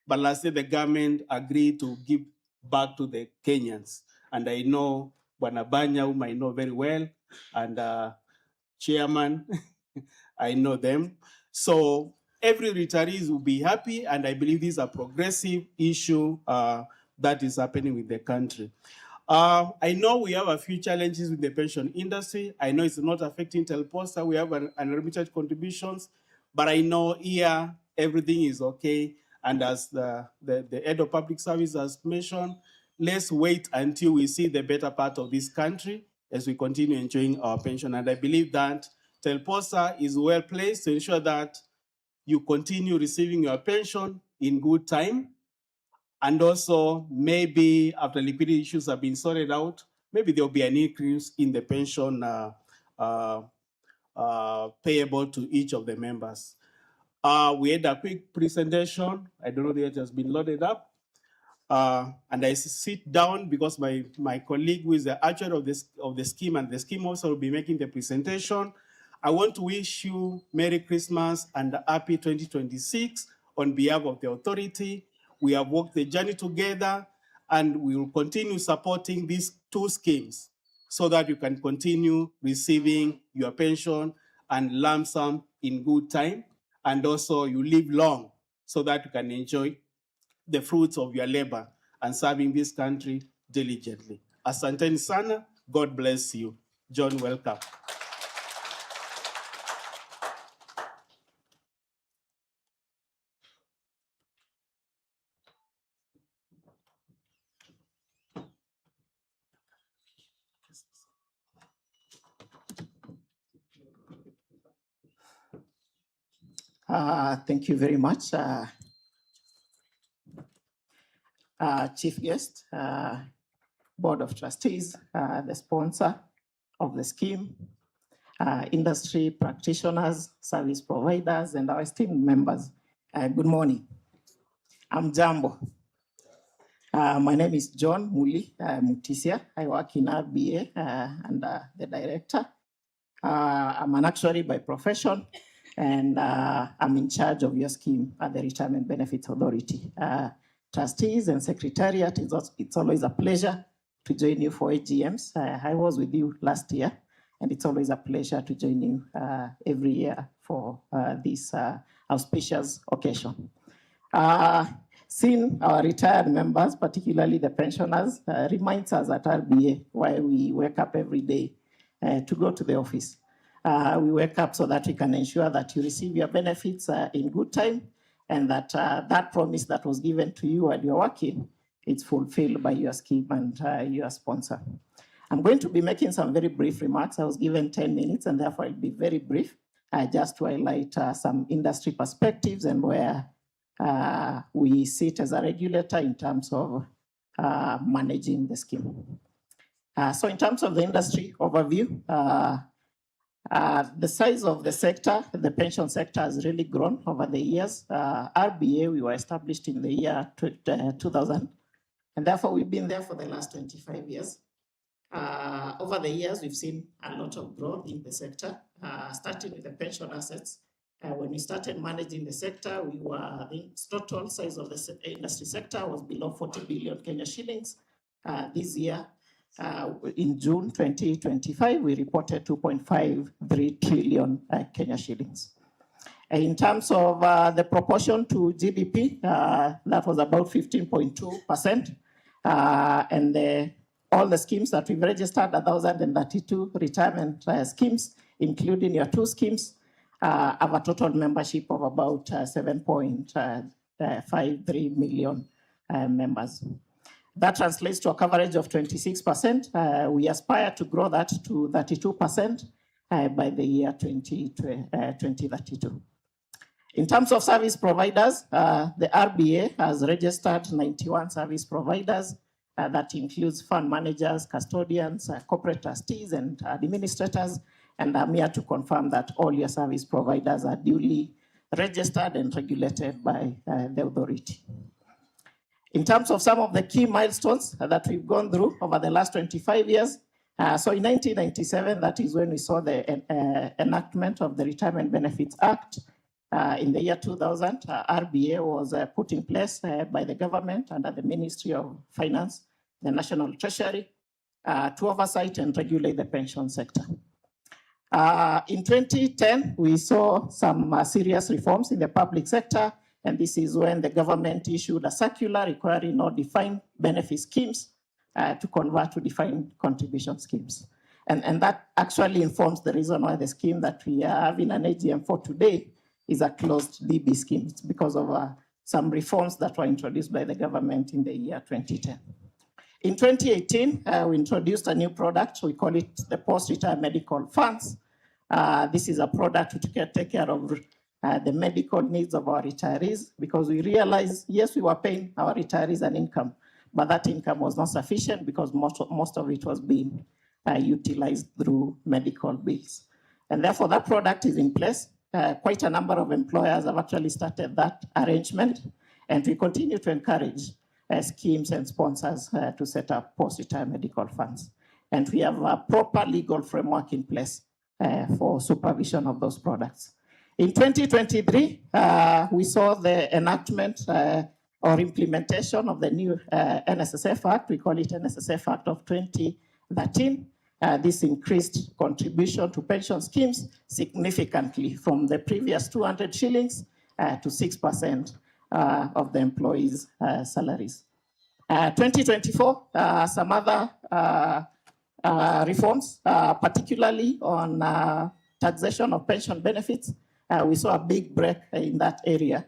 But last year, the government agreed to give back to the Kenyans. And I know Banya, whom I know very well, and Chairman, I know them. So every retiree will be happy, and I believe this is a progressive issue that is happening with the country. I know we have a few challenges with the pension industry. I know it's not affecting Telposta. We have unlimited contributions, but I know here everything is okay. And as the head of public service has mentioned, let's wait until we see the better part of this country as we continue enjoying our pension. And I believe that Telposta is well placed to ensure that you continue receiving your pension in good time. And also, maybe after liquidity issues have been sorted out, maybe there'll be an increase in the pension payable to each of the members. We had a quick presentation. I don't know if it has been loaded up. And I sit down because my colleague who is the actuary of the scheme, and the scheme also will be making the presentation. I want to wish you Merry Christmas and a happy 2026 on behalf of the authority. We have walked the journey together, and we will continue supporting these two schemes so that you can continue receiving your pension and lump sum in good time, and also you live long so that you can enjoy the fruits of your labor and serving this country diligently. Asanteni sana. God bless you. John, welcome. Thank you very much, Chief Guest, Board of Trustees, the sponsor of the scheme, industry practitioners, service providers, and our esteemed members. Good morning. I'm Jambo. My name is John Muli Mutisia. I work in RBA and the director. I'm an actuary by profession, and I'm in charge of your scheme at the Retirement Benefits Authority. Trustees and Secretariat, it's always a pleasure to join you for AGMs. I was with you last year, and it's always a pleasure to join you every year for this auspicious occasion. Seeing our retired members, particularly the pensioners, reminds us at RBA why we wake up every day to go to the office. We wake up so that we can ensure that you receive your benefits in good time, and that that promise that was given to you while you're working, it's fulfilled by your scheme and your sponsor. I'm going to be making some very brief remarks. I was given 10 minutes, and therefore I'll be very brief, just to highlight some industry perspectives and where we sit as a regulator in terms of managing the scheme. So in terms of the industry overview, the size of the sector, the pension sector, has really grown over the years. RBA, we were established in the year 2000, and therefore we've been there for the last 25 years. Over the years, we've seen a lot of growth in the sector, starting with the pension assets. When we started managing the sector, the total size of the industry sector was below 40 billion Kenya shillings. This year, in June 2025, we reported 2.53 trillion Kenya shillings. In terms of the proportion to GDP, that was about 15.2%. And all the schemes that we've registered, 1,032 retirement schemes, including your two schemes, have a total membership of about 7.53 million members. That translates to a coverage of 26%. We aspire to grow that to 32% by the year 2032. In terms of service providers, the RBA has registered 91 service providers. That includes fund managers, custodians, corporate trustees, and administrators. And I'm here to confirm that all your service providers are duly registered and regulated by the authority. In terms of some of the key milestones that we've gone through over the last 25 years, so in 1997, that is when we saw the enactment of the Retirement Benefits Act. In the year 2000, RBA was put in place by the government under the Ministry of Finance, the National Treasury, to oversight and regulate the pension sector. In 2010, we saw some serious reforms in the public sector, and this is when the government issued a circular requiring all defined benefit schemes to convert to defined contribution schemes. And that actually informs the reason why the scheme that we are having an AGM for today is a closed DB scheme. It's because of some reforms that were introduced by the government in the year 2010. In 2018, we introduced a new product. We call it the Post-Retirement Medical Funds. This is a product to take care of the medical needs of our retirees, because we realized, yes, we were paying our retirees an income, but that income was not sufficient because most of it was being utilized through medical bills. And therefore, that product is in place. Quite a number of employers have actually started that arrangement, and we continue to encourage schemes and sponsors to set up post-retirement medical funds. And we have a proper legal framework in place for supervision of those products. In 2023, we saw the enactment or implementation of the new NSSF Act. We call it NSSF Act of 2013. This increased contribution to pension schemes significantly from the previous 200 shillings to 6% of the employees' salaries. 2024, some other reforms, particularly on taxation of pension benefits. We saw a big break in that area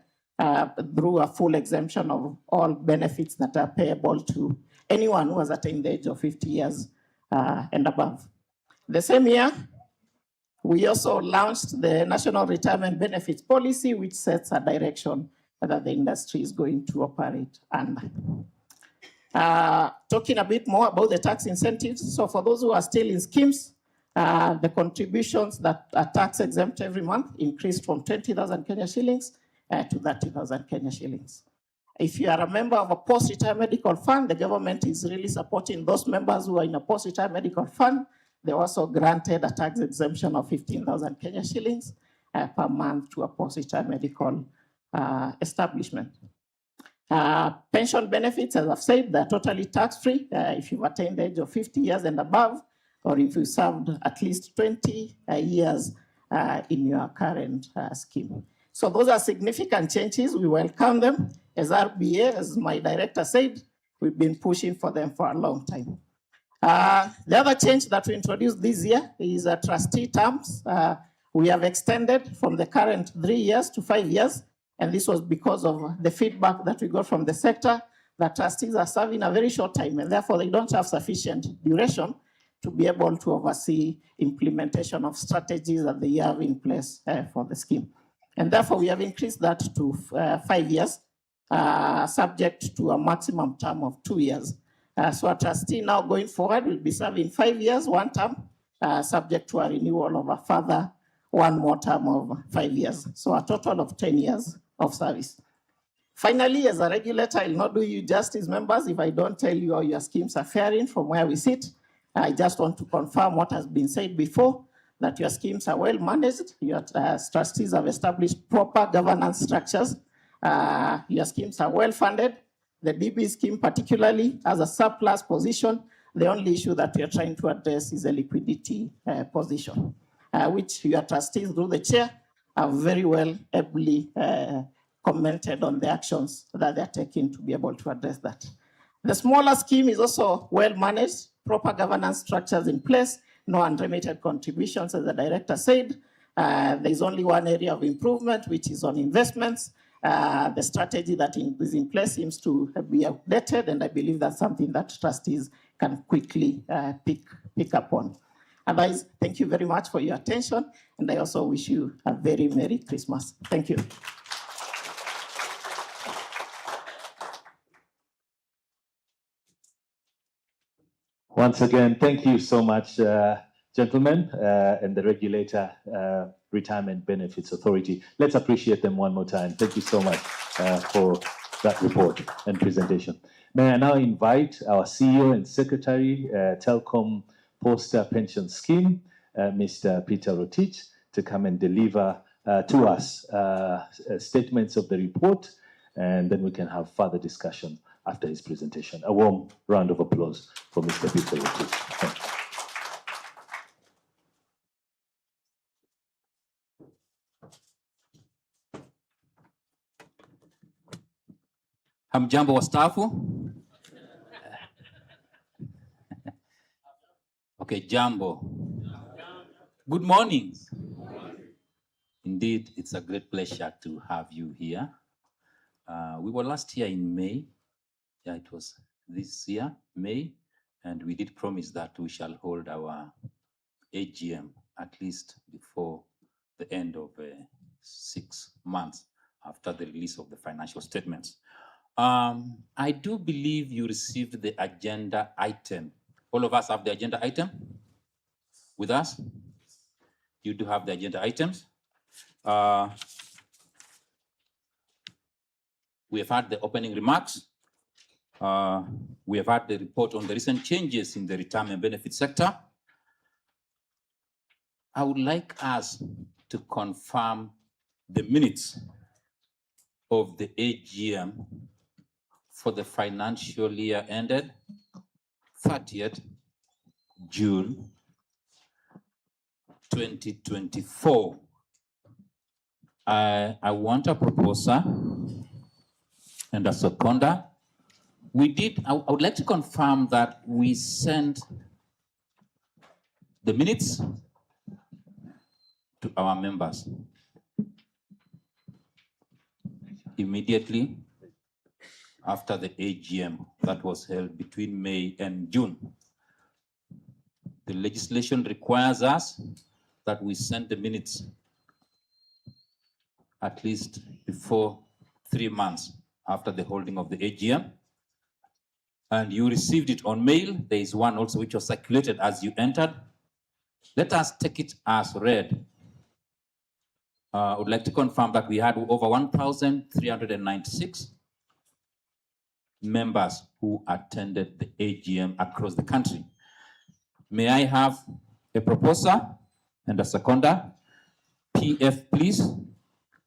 through a full exemption of all benefits that are payable to anyone who has attained the age of 50 years and above. The same year, we also launched the National Retirement Benefits Policy, which sets a direction that the industry is going to operate under. Talking a bit more about the tax incentives. So for those who are still in schemes, the contributions that are tax exempt every month increased from 20,000 Kenya shillings to 30,000 Kenya shillings. If you are a member of a post-retirement medical fund, the government is really supporting those members who are in a post-retirement medical fund. They also granted a tax exemption of 15,000 Kenya shillings per month to a post-retirement medical establishment. Pension benefits, as I've said, they're totally tax-free if you've attained the age of 50 years and above, or if you served at least 20 years in your current scheme. So those are significant changes. We welcome them. As RBA, as my director said, we've been pushing for them for a long time. The other change that we introduced this year is trustee terms. We have extended from the current 3 years to 5 years, and this was because of the feedback that we got from the sector that trustees are serving a very short time, and therefore they don't have sufficient duration to be able to oversee implementation of strategies that they have in place for the scheme. And therefore, we have increased that to 5 years, subject to a maximum term of 2 years So a trustee now going forward will be serving 5 years, one term, subject to a renewal of a further one more term of 5 years. So a total of 10 years of service. Finally, as a regulator, I'll not do you justice, members, if I don't tell you how your schemes are faring from where we sit. I just want to confirm what has been said before, that your schemes are well managed, your trustees have established proper governance structures, your schemes are well funded. The DB scheme particularly has a surplus position. The only issue that we are trying to address is a liquidity position, which your trustees through the chair have very well ably commented on the actions that they're taking to be able to address that. The smaller scheme is also well managed, proper governance structures in place, no unremitted contributions, as the director said. There's only one area of improvement, which is on investments. The strategy that is in place seems to be outdated, and I believe that's something that trustees can quickly pick up on. Otherwise, thank you very much for your attention, and I also wish you a very Merry Christmas. Thank you. Once again, thank you so much, gentlemen, and the Regulator Retirement Benefits Authority. Let's appreciate them one more time. Thank you so much for that report and presentation. May I now invite our CEO and Secretary, Telposta Pension Scheme, Mr. Peter Rotich, to come and deliver to us statements of the report, and then we can have further discussion after his presentation. A warm round of applause for Mr. Peter Rotich. Thank you. Hamjambo wastaafu. Okay, jambo. Good morning. Indeed, it's a great pleasure to have you here. We were last year in May. Yeah, it was this year, May, and we did promise that we shall hold our AGM at least before the end of 6 months after the release of the financial statements. I do believe you received the agenda item. All of us have the agenda item with us? You do have the agenda items. We have had the opening remarks. We have had the report on the recent changes in the retirement benefit sector. I would like us to confirm the minutes of the AGM for the financial year ended 30th June 2024. I want a proposer and a seconder. I would like to confirm that we sent the minutes to our members immediately after the AGM that was held between May and June. The legislation requires us that we send the minutes at least before 3 months after the holding of the AGM. And you received it on mail. There is one also which was circulated as you entered. Let us take it as read. I would like to confirm that we had over 1,396 members who attended the AGM across the country. May I have a proposer and a seconder? PF, please,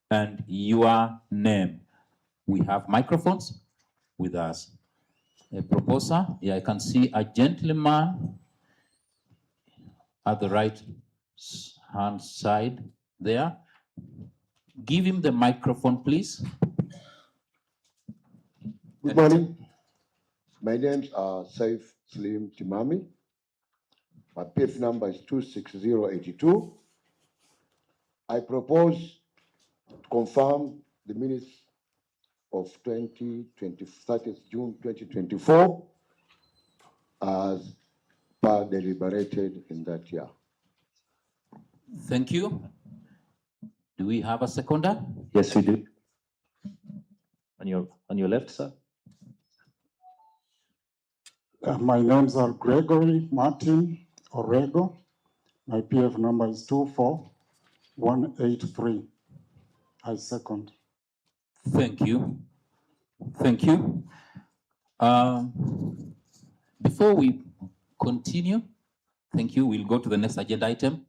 and your name. We have microphones with us. A proposer, yeah, I can see a gentleman at the right hand side there. Give him the microphone, please. Good morning. My name's Saif Slim Timami. My PF number is 26082. I propose to confirm the minutes of 30th June 2024 as per deliberated in that year. Thank you. Do we have a seconder? Yes, we do. On your left, sir. My names are Gregory Martin Orego. My PF number is 24183. I second. Thank you. Thank you. Before we continue, thank you. We'll go to the next agenda item.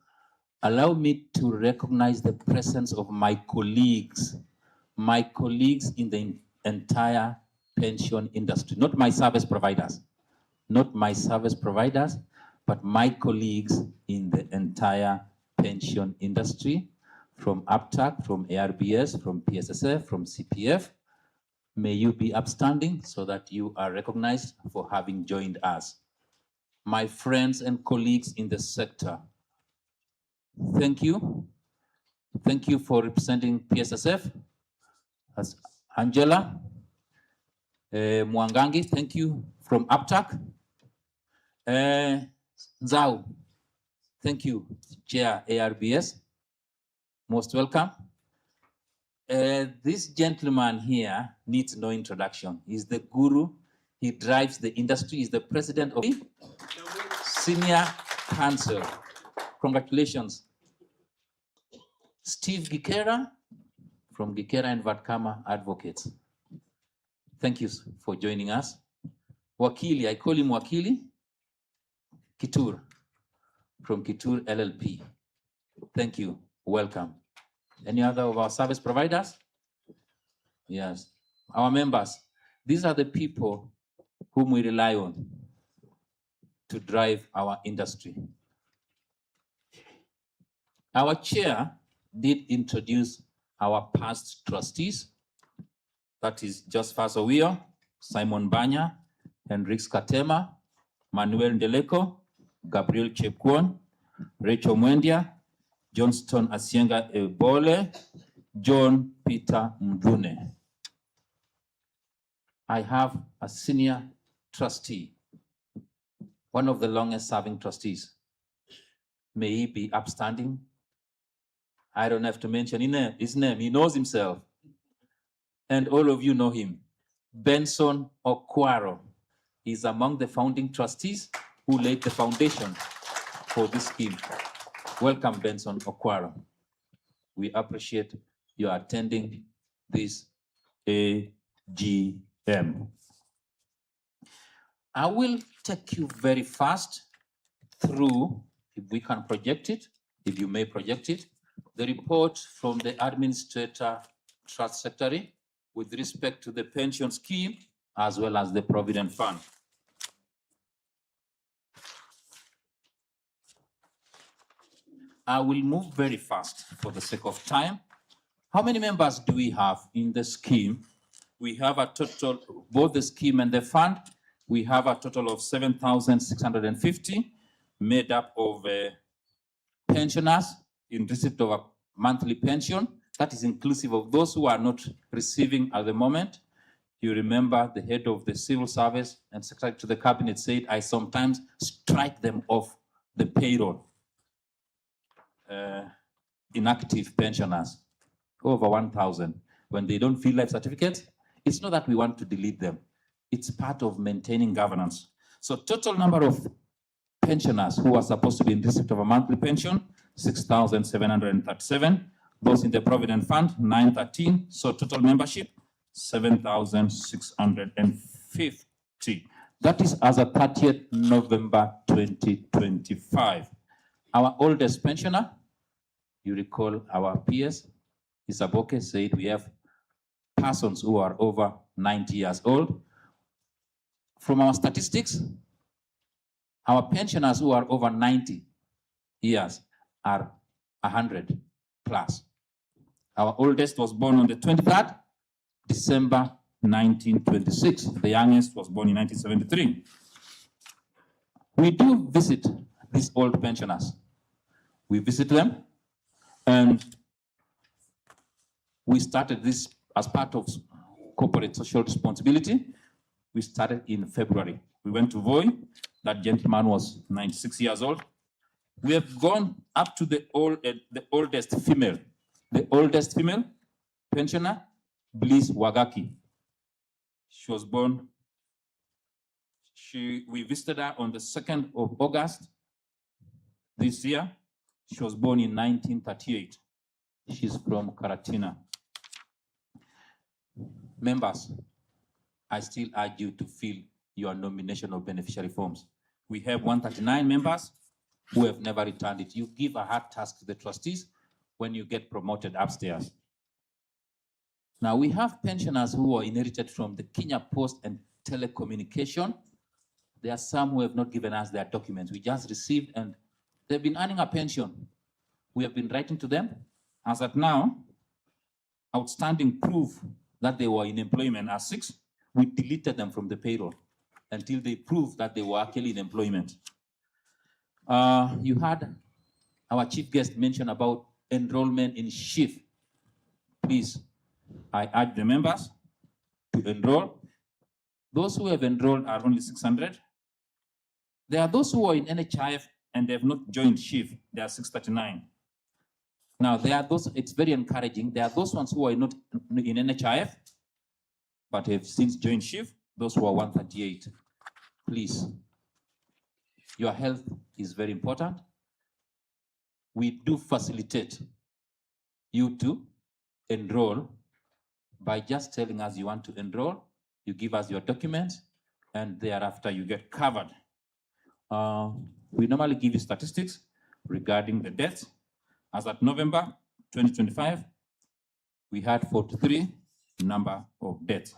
Allow me to recognize the presence of my colleagues in the entire pension industry, not my service providers, but my colleagues in the entire pension industry, from APTAC, from ARBS, from PSSF, from CPF. May you be upstanding so that you are recognized for having joined us. My friends and colleagues in the sector, thank you. Thank you for representing PSSF. As Angela Mwangangi, thank you from APTAC. Nzau, thank you, Chair ARBS. Most welcome. This gentleman here needs no introduction. He's the guru. He drives the industry. He's the president of the Senior Council. Congratulations. Steve Gikera from Gikera and Vatkama Advocates. Thank you for joining us. Wakili, I call him Wakili Kitur from Kitur LLP. Thank you. Welcome. Any other of our service providers? Yes. Our members. These are the people whom we rely on to drive our industry. Our chair did introduce our past trustees. That is Just Fasowio, Simon Banya, Henrix Katema, Manuel Ndeleko, Gabriel Chepkwon, Rachel Mwendia, Johnston Asienga Ebole, John Peter Mdune. I have a senior trustee, one of the longest serving trustees. May he be upstanding. I don't have to mention his name, he knows himself. And all of you know him. Benson Okwaro is among the founding trustees who laid the foundation for this scheme. Welcome, Benson Okwaro. We appreciate your attending this AGM. I will take you very fast through, if we can project it, if you may project it, the report from the Administrator Trust Secretary with respect to the pension scheme as well as the Provident Fund. I will move very fast for the sake of time. How many members do we have in the scheme? We have a total, both the scheme and the fund, we have a total of 7,650 made up of pensioners in receipt of a monthly pension. That is inclusive of those who are not receiving at the moment. You remember the head of the civil service and secretary to the cabinet said, I sometimes strike them off the payroll. Inactive pensioners, over 1,000. When they don't fill life certificates, it's not that we want to delete them. It's part of maintaining governance. So total number of pensioners who are supposed to be in receipt of a monthly pension, 6,737. Those in the Provident Fund, 913. So total membership, 7,650. That is as of 30th November 2025. Our oldest pensioner, you recall our PS, Isaboke said we have persons who are over 90 years old. From our statistics, our pensioners who are over 90 years are 100 plus. Our oldest was born on the 23rd December 1926. The youngest was born in 1973. We do visit these old pensioners. We visit them, and we started this as part of corporate social responsibility. We started in February. We went to Voi. That gentleman was 96 years old. We have gone up to the oldest female. The oldest female pensioner, Bliss Wagaki. She We visited her on the 2nd of August this year. She was born in 1938. She's from Karatina. Members, I still urge you to fill your nomination of beneficiary forms. We have 139 members who have never returned it. You give a hard task to the trustees when you get promoted upstairs. Now, we have pensioners who are inherited from the Kenya Post and Telecommunication. There are some who have not given us their documents. We just received, and they've been earning a pension. We have been writing to them. As at now, outstanding proof that they were in employment are 6. We deleted them from the payroll until they prove that they were actually in employment. You had our chief guest mention about enrollment in SHIF. Please, I urge the members to enroll. Those who have enrolled are only 600. There are those who are in NHIF and they have not joined SHIF. There are 639. Now, there are those, it's very encouraging. There are those ones who are not in NHIF, but have since joined SHIF, those who are 138. Please, your health is very important. We do facilitate you to enroll by just telling us you want to enroll. You give us your documents, and thereafter you get covered. We normally give you statistics regarding the deaths. As at November 2025, we had 43 number of deaths.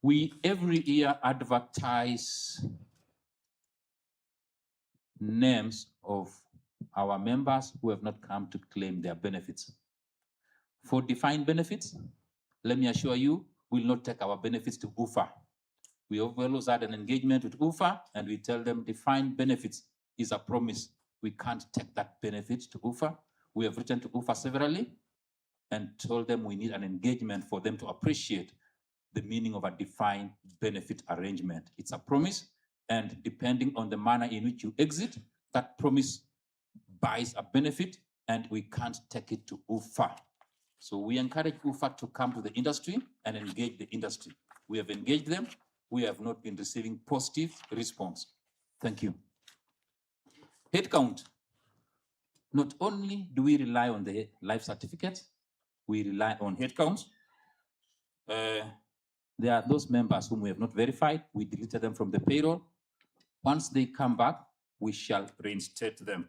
We every year advertise names of our members who have not come to claim their benefits. For defined benefits, let me assure you, we'll not take our benefits to UFA. We always had an engagement with UFA, and we tell them defined benefits is a promise. We can't take that benefit to UFA. We have written to UFA severally and told them we need an engagement for them to appreciate the meaning of a defined benefit arrangement. It's a promise, and depending on the manner in which you exit, that promise buys a benefit, and we can't take it to UFA. So we encourage UFA to come to the industry and engage the industry. We have engaged them. We have not been receiving positive response. Thank you. Headcount. Not only do we rely on the life certificate, we rely on headcounts. There are those members whom we have not verified. We deleted them from the payroll. Once they come back, we shall reinstate them.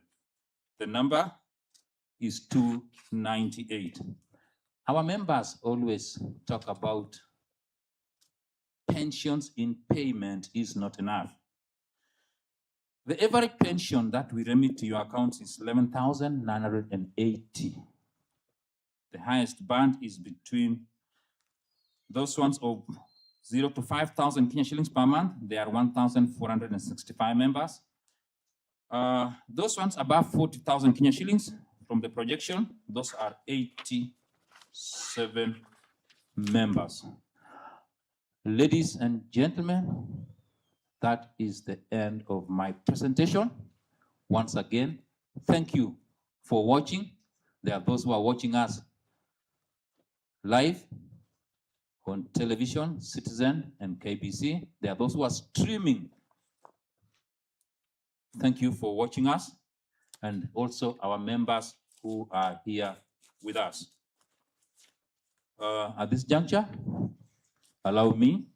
The number is 298. Our members always talk about pensions in payment is not enough. The average pension that we remit to your accounts is 11,980. The highest band is between those ones of 0 to 5,000 Kenya shillings per month. There are 1,465 members. Those ones above 40,000 Kenya shillings from the projection, those are 87 members. Ladies and gentlemen, that is the end of my presentation. Once again, thank you for watching. There are those who are watching us live on television, Citizen and KBC. There are those who are streaming. Thank you for watching us, and also our members who are here with us. At this juncture, allow me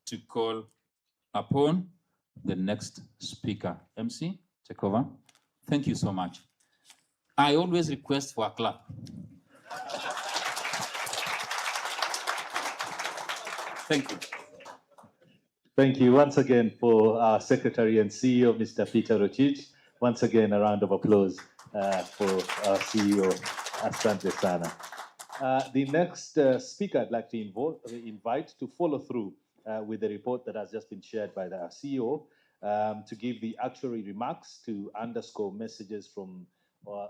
to call upon the next speaker. MC, take over. Thank you so much. I always request for a clap. Thank you. Thank you once again for our Secretary and CEO, Mr. Peter Rotich. Once again, a round of applause for our CEO, Asante Sana. The next speaker I'd like to invite to follow through with the report that has just been shared by the CEO, to give the actuary remarks, to underscore messages from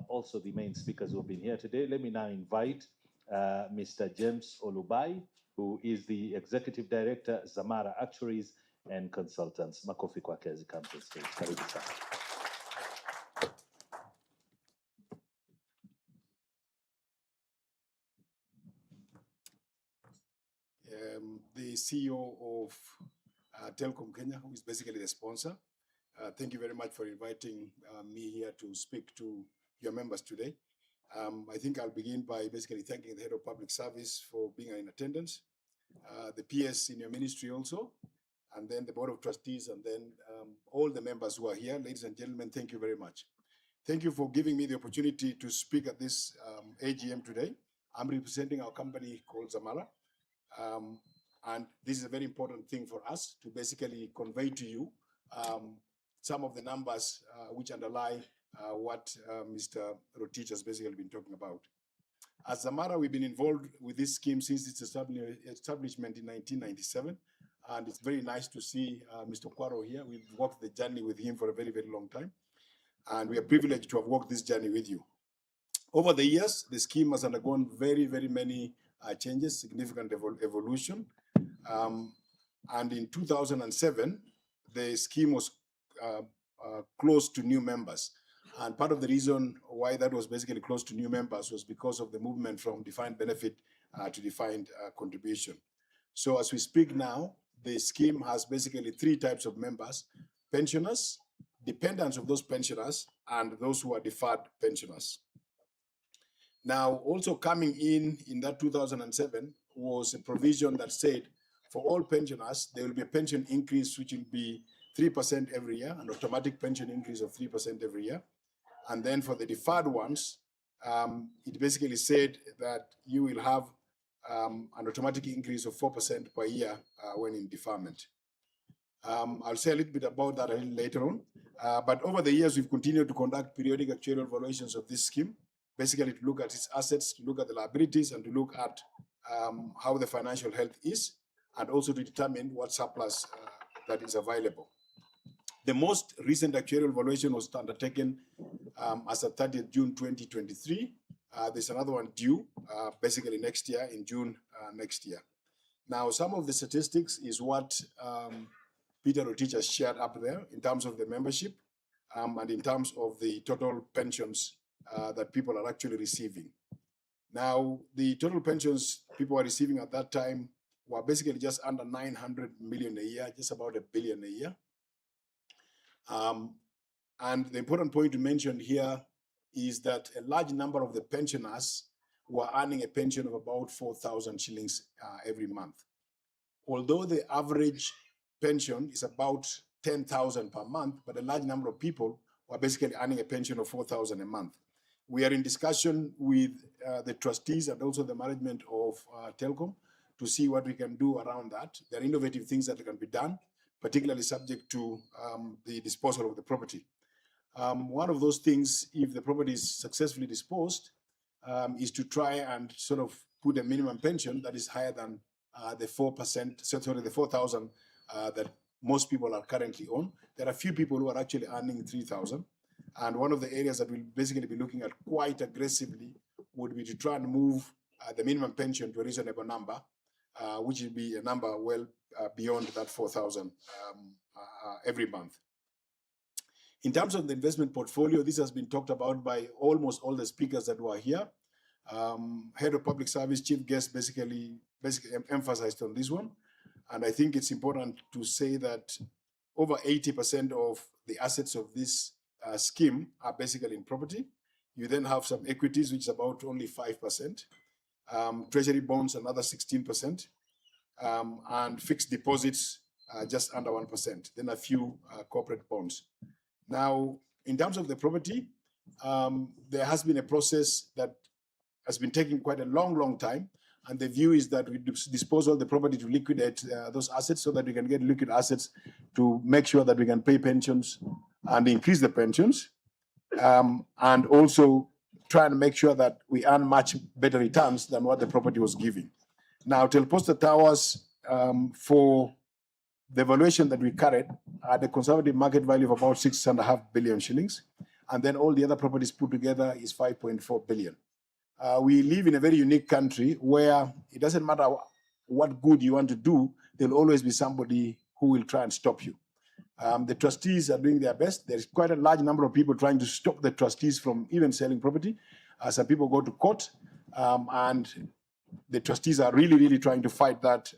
also the main speakers who have been here today. Let me now invite Mr. James Olubai, who is the Executive Director, Zamara Actuaries and Consultants. Makofi kwake as he comes to the stage. Karibu sana. The CEO of Telkom Kenya, who is basically the sponsor. Thank you very much for inviting me here to speak to your members today. I think I'll begin by basically thanking the Head of Public Service for being in attendance, the PS in your ministry also, and then the Board of Trustees, and then all the members who are here. Ladies and gentlemen, thank you very much. Thank you for giving me the opportunity to speak at this AGM today. I'm representing our company called Zamara. And this is a very important thing for us to basically convey to you some of the numbers which underlie what Mr. Rotich has basically been talking about. As Zamara, we've been involved with this scheme since its establishment in 1997. And it's very nice to see Mr. Kwaro here. We've walked the journey with him for a very, very long time. And we are privileged to have walked this journey with you. Over the years, the scheme has undergone very, very many changes, significant evolution. And in 2007, the scheme was closed to new members. And part of the reason why that was basically closed to new members was because of the movement from defined benefit to defined contribution. So as we speak now, the scheme has basically three types of members: pensioners, dependents of those pensioners, and those who are deferred pensioners. Now, also coming in that 2007 was a provision that said for all pensioners, there will be a pension increase which will be 3% every year, an automatic pension increase of 3% every year. And then for the deferred ones, it basically said that you will have an automatic increase of 4% per year when in deferment. I'll say a little bit about that a little later on. But over the years, we've continued to conduct periodic actuarial evaluations of this scheme, basically to look at its assets, to look at the liabilities, and to look at how the financial health is, and also to determine what surplus that is available. The most recent actuarial evaluation was undertaken as of 30th June 2023. There's another one due basically next year, in June next year. Now, some of the statistics is what Peter Rotich has shared up there in terms of the membership and in terms of the total pensions that people are actually receiving. Now, the total pensions people are receiving at that time were basically just under 900 million a year, just about $1 billion a year. And the important point to mention here is that a large number of the pensioners were earning a pension of about 4,000 shillings every month. Although the average pension is about 10,000 per month, but a large number of people were basically earning a pension of 4,000 a month. We are in discussion with the trustees and also the management of Telkom to see what we can do around that. There are innovative things that can be done, particularly subject to the disposal of the property. One of those things, if the property is successfully disposed, is to try and sort of put a minimum pension that is higher than the 4%, sorry, the 4,000 that most people are currently on. There are a few people who are actually earning 3,000. And one of the areas that we'll basically be looking at quite aggressively would be to try and move the minimum pension to a reasonable number, which will be a number well beyond that 4,000 every month. In terms of the investment portfolio, this has been talked about by almost all the speakers that were here. Head of Public Service, Chief Guest basically emphasized on this one. And I think it's important to say that over 80% of the assets of this scheme are basically in property. You then have some equities, which is about only 5%. Treasury bonds, another 16%. And fixed deposits, just under 1%. Then a few corporate bonds. Now, in terms of the property, there has been a process that has been taking quite a long time. And the view is that we dispose of the property to liquidate those assets so that we can get liquid assets to make sure that we can pay pensions and increase the pensions. And also try and make sure that we earn much better returns than what the property was giving. Now, Telposta Towers, for the valuation that we carried, had a conservative market value of about 6.5 billion shillings. And then all the other properties put together is 5.4 billion. We live in a very unique country where it doesn't matter what good you want to do, there'll always be somebody who will try and stop you. The trustees are doing their best. There's quite a large number of people trying to stop the trustees from even selling property. Some people go to court, and the trustees are really, really trying to fight that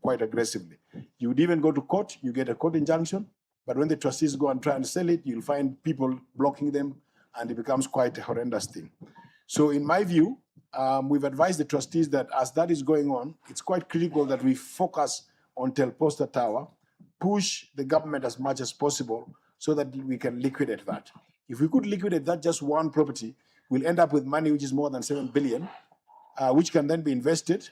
quite aggressively. You would even go to court, you get a court injunction, but when the trustees go and try and sell it, you'll find people blocking them, and it becomes quite a horrendous thing. So in my view, we've advised the trustees that as that is going on, it's quite critical that we focus on Telposta Tower, push the government as much as possible so that we can liquidate that. If we could liquidate that just one property, we'll end up with money which is more than 7 billion, which can then be invested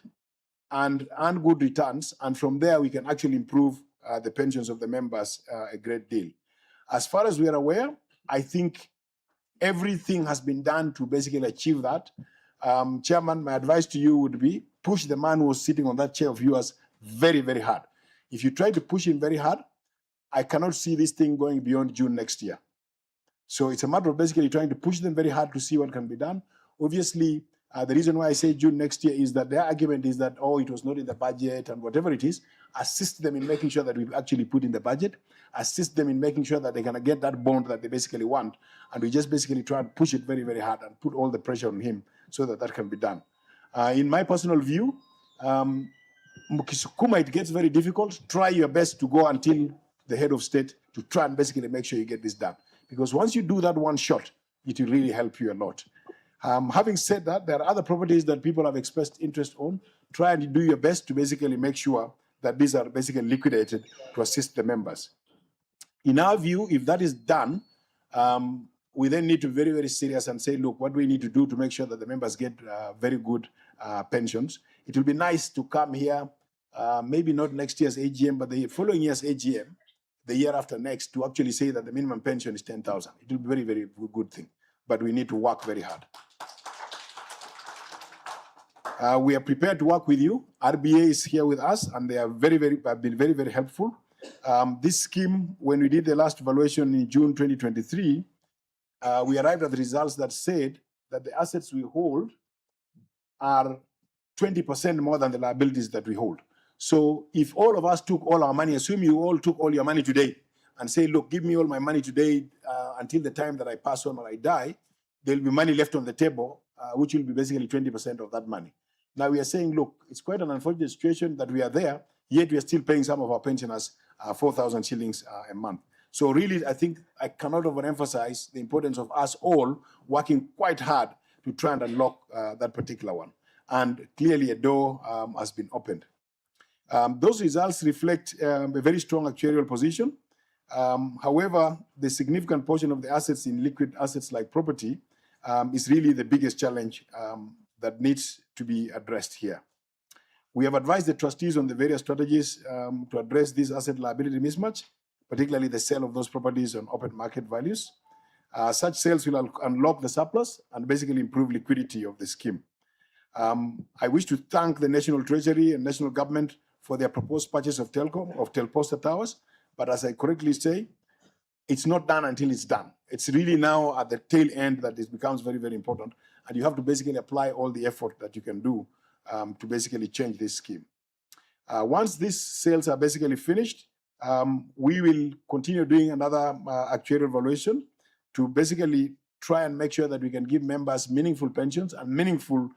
and earn good returns. And from there, we can actually improve the pensions of the members a great deal. As far as we are aware, I think everything has been done to basically achieve that. Chairman, my advice to you would be push the man who was sitting on that chair of yours very, very hard. If you try to push him very hard, I cannot see this thing going beyond June next year. So it's a matter of basically trying to push them very hard to see what can be done. Obviously, the reason why I say June next year is that their argument is that, oh, it was not in the budget and whatever it is, assist them in making sure that we've actually put in the budget, assist them in making sure that they can get that bond that they basically want. And we just basically try and push it very, very hard and put all the pressure on him so that that can be done. In my personal view, Mukisukuma, it gets very difficult. Try your best to go until the head of state to try and basically make sure you get this done. Because once you do that one shot, it will really help you a lot. Having said that, there are other properties that people have expressed interest on. Try and do your best to basically make sure that these are basically liquidated to assist the members. In our view, if that is done, we then need to be very, very serious and say, look, what do we need to do to make sure that the members get very good pensions? It will be nice to come here, maybe not next year's AGM, but the following year's AGM, the year after next, to actually say that the minimum pension is 10,000. It will be a very, very good thing, but we need to work very hard. We are prepared to work with you. RBA is here with us, and they are have been very, very helpful. This scheme, when we did the last evaluation in June 2023, we arrived at the results that said that the assets we hold are 20% more than the liabilities that we hold. So if all of us took all our money, assume you all took all your money today, and say, look, give me all my money today until the time that I pass on or I die, there will be money left on the table, which will be basically 20% of that money. Now we are saying, look, it's quite an unfortunate situation that we are there, yet we are still paying some of our pensioners 4,000 shillings a month. So really, I think I cannot overemphasize the importance of us all working quite hard to try and unlock that particular one. And clearly a door has been opened. Those results reflect a very strong actuarial position. However, the significant portion of the assets in liquid assets like property is really the biggest challenge that needs to be addressed here. We have advised the trustees on the various strategies to address this asset liability mismatch, particularly the sale of those properties on open market values. Such sales will unlock the surplus and basically improve liquidity of the scheme. I wish to thank the National Treasury and National Government for their proposed purchase of Telposta Towers, but as I correctly say, it's not done until it's done. It's really now at the tail end that it becomes very, very important, and you have to basically apply all the effort that you can do to basically change this scheme. Once these sales are basically finished, we will continue doing another actuarial evaluation to basically try and make sure that we can give members meaningful pensions and meaningful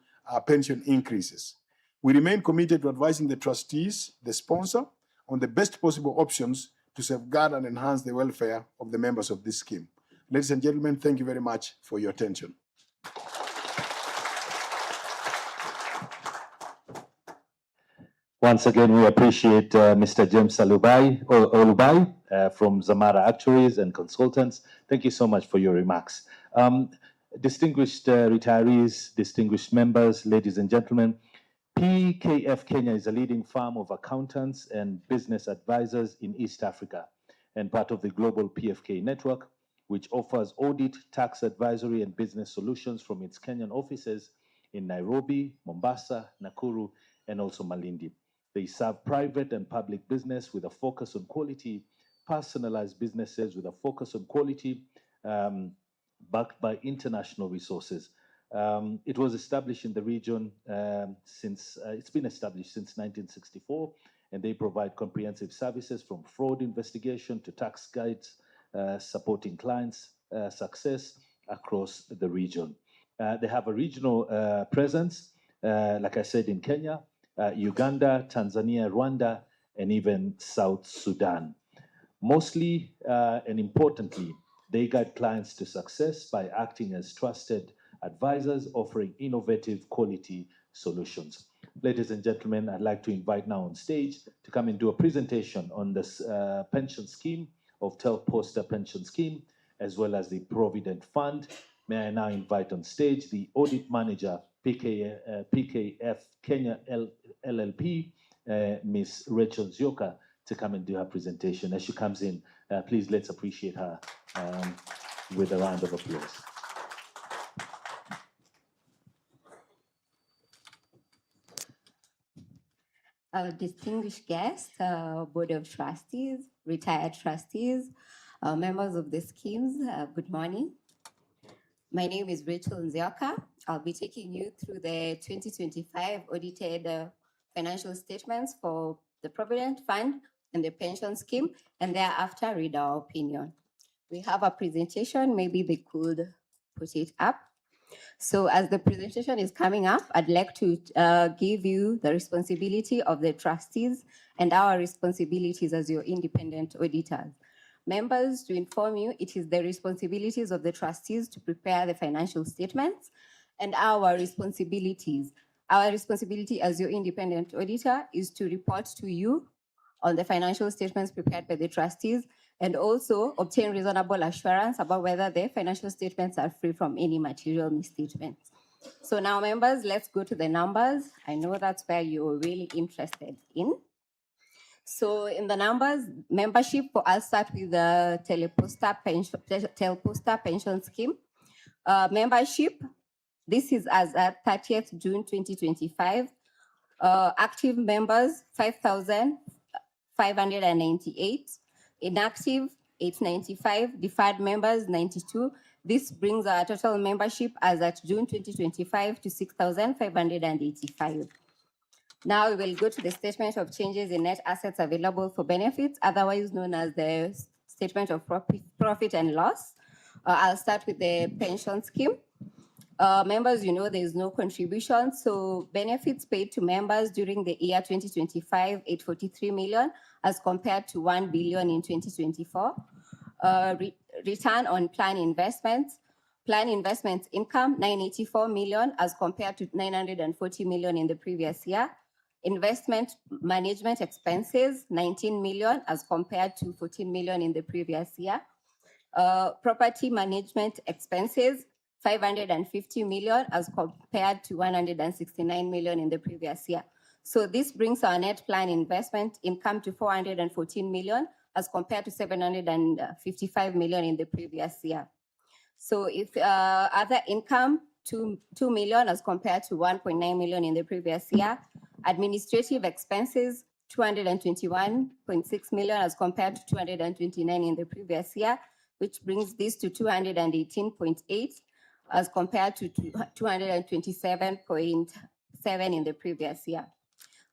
pension increases. We remain committed to advising the trustees, the sponsor, on the best possible options to safeguard and enhance the welfare of the members of this scheme. Ladies and gentlemen, thank you very much for your attention. Once again, we appreciate Mr. James Olubai from Zamara Actuaries and Consultants. Thank you so much for your remarks. Distinguished retirees, distinguished members, ladies and gentlemen, PKF Kenya is a leading firm of accountants and business advisors in East Africa and part of the global PFK network, which offers audit, tax advisory, and business solutions from its Kenyan offices in Nairobi, Mombasa, Nakuru, and also Malindi. They serve private and public business with a focus on quality, personalized businesses with a focus on quality, backed by international resources. It was established in the region it's been established since 1964, and they provide comprehensive services from fraud investigation to tax guides, supporting clients' success across the region. They have a regional presence like I said, in Kenya, Uganda, Tanzania, Rwanda, and even South Sudan. Mostly and importantly, they guide clients to success by acting as trusted advisors, offering innovative quality solutions. Ladies and gentlemen, I'd like to invite now on stage to come and do a presentation on this pension scheme of Telposta pension scheme, as well as the Provident Fund. May I now invite on stage the audit manager, PKF Kenya LLP, Ms. Rachel Zioka, to come and do her presentation. As she comes in, please let's appreciate her with a round of applause. Our distinguished guests, Board of Trustees, retired trustees, members of the schemes, good morning. My name is Rachel Nzioka. I'll be taking you through the 2025 audited financial statements for the Provident Fund and the pension scheme, and thereafter read our opinion. We have a presentation, maybe they could put it up. So as the presentation is coming up, I'd like to give you the responsibility of the trustees and our responsibilities as your independent auditors. Members, to inform you, it is the responsibilities of the trustees to prepare the financial statements and our responsibilities. Our responsibility as your independent auditor is to report to you on the financial statements prepared by the trustees and also obtain reasonable assurance about whether the financial statements are free from any material misstatements. So now, members, let's go to the numbers. I know that's where you're really interested in. So in the numbers, membership, I'll start with the Telposta pension scheme. Membership, this is as at 30th June 2025. Active members, 5,598. Inactive, 895. Deferred members, 92. This brings our total membership as at June 2025 to 6,585. Now we will go to the statement of changes in net assets available for benefits, otherwise known as the statement of profit and loss. I'll start with the pension scheme. Members, you know, there is no contribution. So benefits paid to members during the year 2025, 843 million, as compared to 1 billion in 2024. Return on plan investments. Plan investments income, 984 million, as compared to 940 million in the previous year. Investment management expenses, 19 million, as compared to 14 million in the previous year. Property management expenses, 550 million, as compared to 169 million in the previous year. So this brings our net plan investment income to 414 million, as compared to 755 million in the previous year. So if other income, 2 million, as compared to 1.9 million in the previous year. Administrative expenses, 221.6 million, as compared to 229 in the previous year, which brings this to 218.8, as compared to 227.7 in the previous year.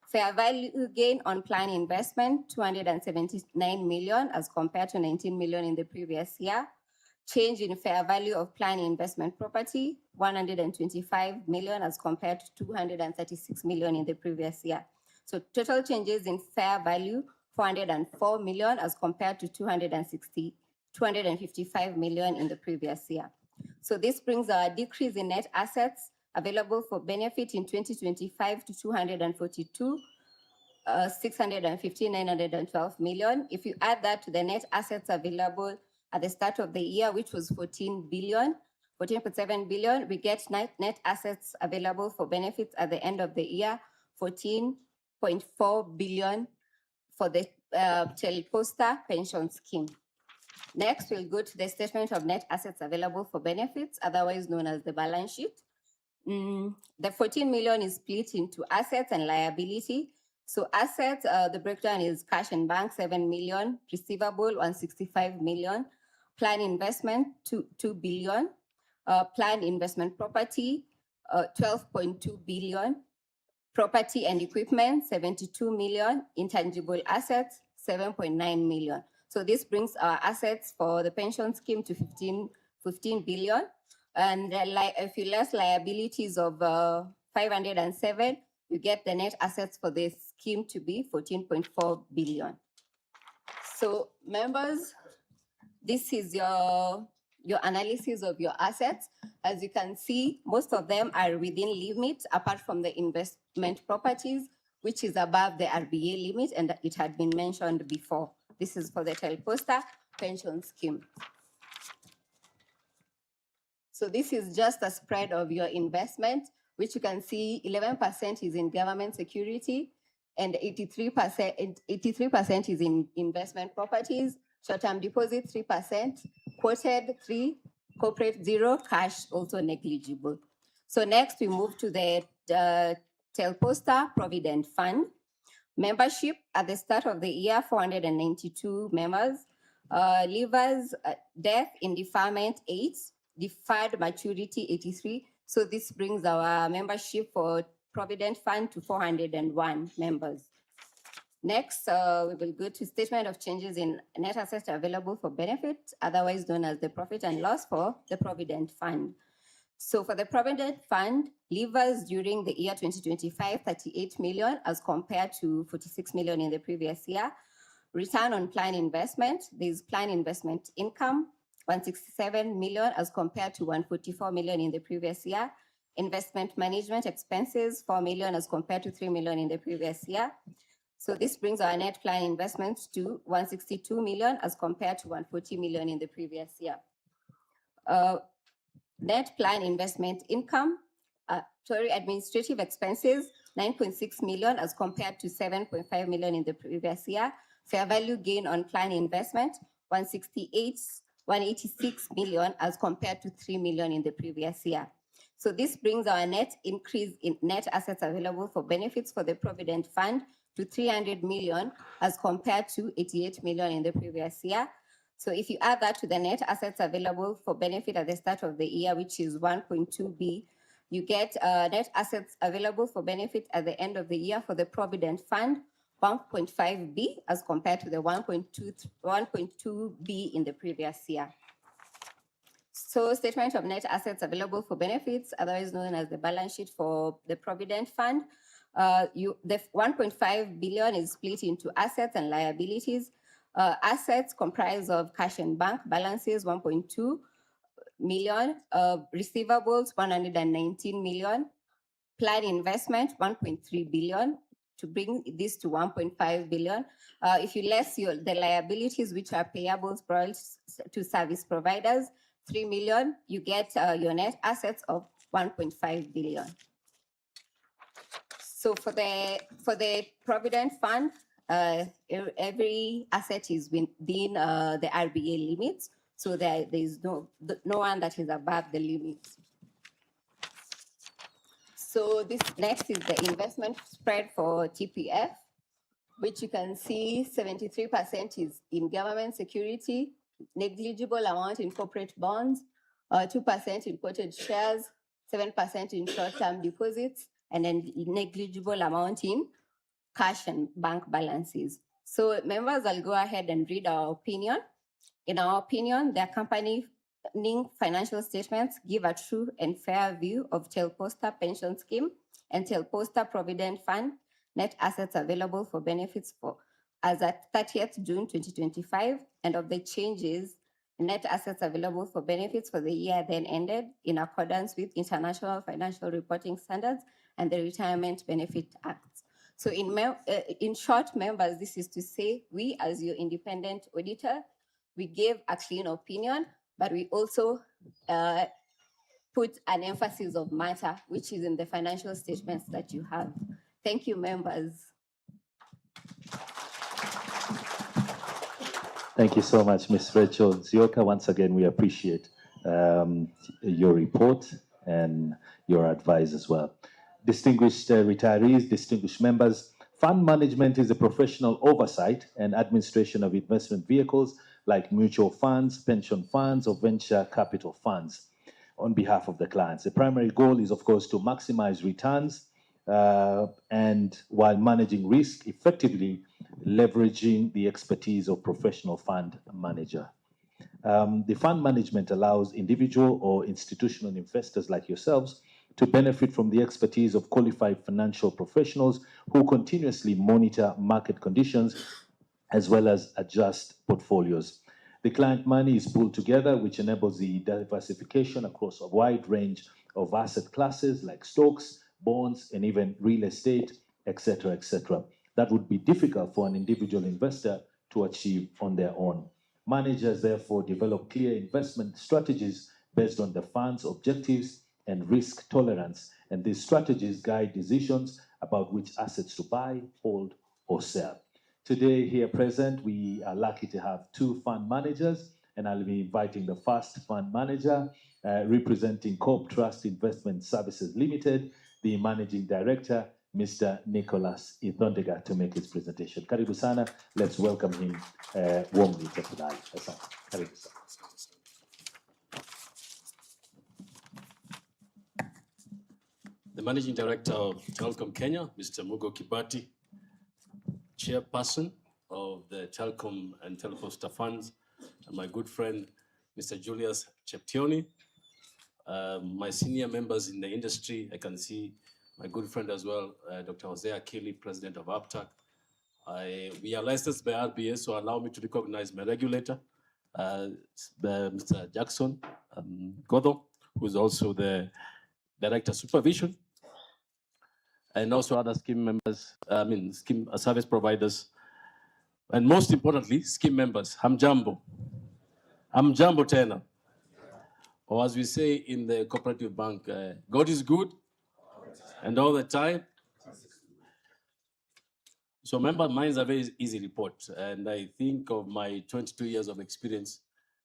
Fair value gain on plan investment, 279 million, as compared to 19 million in the previous year. Change in fair value of plan investment property, 125 million, as compared to 236 million in the previous year. So total changes in fair value, 404 million, as compared to 255 million in the previous year. So this brings our decrease in net assets available for benefit in 2025 to 242, 650, 912 million. If you add that to the net assets available at the start of the year, which was 14 billion, 14.7 billion, we get net assets available for benefits at the end of the year, 14.4 billion for the Telposta pension scheme. Next, we'll go to the statement of net assets available for benefits, otherwise known as the balance sheet. The 14 million is split into assets and liability. So assets, the breakdown is cash and bank, 7 million, receivable, 165 million, plan investment, 2 billion, plan investment property, 12.2 billion, property and equipment, 72 million, intangible assets, 7.9 million. So this brings our assets for the pension scheme to 15 billion. And a few less liabilities of 507, you get the net assets for the scheme to be 14.4 billion. So members, this is your analysis of your assets. As you can see, most of them are within limits, apart from the investment properties, which is above the RBA limit, and it had been mentioned before. This is for the Telposta pension scheme. So this is just a spread of your investment, which you can see 11% is in government security and 83% is in investment properties, short-term deposit 3%, quoted 3%, corporate 0%, cash also negligible. So next we move to the Telposta Provident Fund. Membership at the start of the year, 492 members. Leavers, death in deferment 8, deferred maturity 83. So this brings our membership for Provident Fund to 401 members. Next, we will go to statement of changes in net assets available for benefit, otherwise known as the profit and loss for the Provident Fund. So for the Provident Fund, leavers during the year 2025, 38 million as compared to 46 million in the previous year. Return on plan investment, there's plan investment income, 167 million as compared to 144 million in the previous year. Investment management expenses, 4 million as compared to 3 million in the previous year. So this brings our net plan investments to 162 million as compared to 140 million in the previous year. Net plan investment income, administrative expenses, 9.6 million as compared to 7.5 million in the previous year. Fair value gain on plan investment, 186 million as compared to 3 million in the previous year. So this brings our net increase in net assets available for benefits for the Provident Fund to 300 million as compared to 88 million in the previous year. So if you add that to the net assets available for benefit at the start of the year, which is 1.2B, you get net assets available for benefit at the end of the year for the Provident Fund, 1.5B as compared to the 1.2B in the previous year. So statement of net assets available for benefits, otherwise known as the balance sheet for the Provident Fund. The 1.5 billion is split into assets and liabilities. Assets comprise of cash and bank balances, 1.2 million, receivables, 119 million, plan investment, 1.3 billion, to bring this to 1.5 billion. If you less the liabilities, which are payables to service providers, 3 million, you get your net assets of 1.5 billion. So for the Provident Fund, every asset is within the RBA limits, so there is no one that is above the limits. So this next is the investment spread for TPF, which you can see 73% is in government security, negligible amount in corporate bonds, 2% in quoted shares, 7% in short-term deposits, and then negligible amount in cash and bank balances. So members, I'll go ahead and read our opinion. In our opinion, the accompanying financial statements give a true and fair view of Telposta pension scheme and Telposta Provident Fund net assets available for benefits for as at 30th June 2025, and of the changes in net assets available for benefits for the year then ended in accordance with International Financial Reporting Standards and the Retirement Benefit Act. So in short, members, this is to say we as your independent auditor, we gave a clean opinion, but we also put an emphasis of matter, which is in the financial statements that you have. Thank you, members. Thank you so much, Ms. Rachel Nzioka. Once again, we appreciate your report and your advice as well. Distinguished retirees, distinguished members, fund management is a professional oversight and administration of investment vehicles like mutual funds, pension funds, or venture capital funds on behalf of the clients. The primary goal is, of course, to maximize returns and while managing risk effectively, leveraging the expertise of professional fund manager. The fund management allows individual or institutional investors like yourselves to benefit from the expertise of qualified financial professionals who continuously monitor market conditions as well as adjust portfolios. The client money is pooled together, which enables the diversification across a wide range of asset classes like stocks, bonds, and even real estate, etc., etc. That would be difficult for an individual investor to achieve on their own. Managers therefore develop clear investment strategies based on the fund's objectives and risk tolerance, and these strategies guide decisions about which assets to buy, hold, or sell. Today, here present, we are lucky to have two fund managers, and I'll be inviting the first fund manager representing Corp Trust Investment Services Limited, the managing director, Mr. Nicholas Ithondega, to make his presentation. Karibu sana. Let's welcome him warmly. Tafadhali. Asante. Karibu sana. The Managing Director of Telcom Kenya, Mr. Mugo Kibati, Chairperson of the Telcom and Telposta Funds, and my good friend, Mr. Julius Cheptioni, my senior members in the industry. I can see my good friend as well, Dr. Jose Akili, President of APTAC. We are licensed by RBA, so allow me to recognize my regulator, Mr. Jackson Godo, who is also the Director of Supervision, and also other scheme members, scheme service providers, and most importantly, scheme members. Hamjambo. Hamjambo tena. Or as we say in the cooperative bank, God is good, and all the time. So member minds are very easy report, and I think of my 22 years of experience,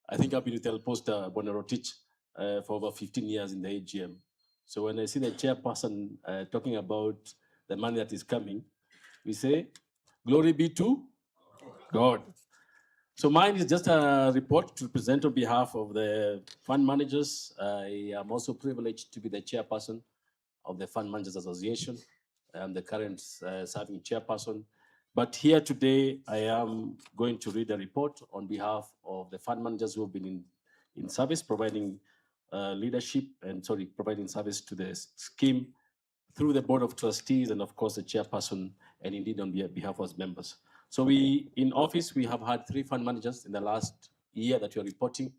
I think I've been with Telposta Bonerotich for over 15 years in the AGM. So when I see the chairperson talking about the money that is coming, we say, glory be to God. So mine is just a report to present on behalf of the fund managers. I am also privileged to be the chairperson of the Fund Managers Association. I'm the current serving chairperson. But here today, I am going to read a report on behalf of the fund managers who have been in service, providing leadership and providing service to the scheme through the Board of Trustees and of course the chairperson, and indeed on behalf of members. So in office, we have had 3 fund managers in the last year that you're reporting,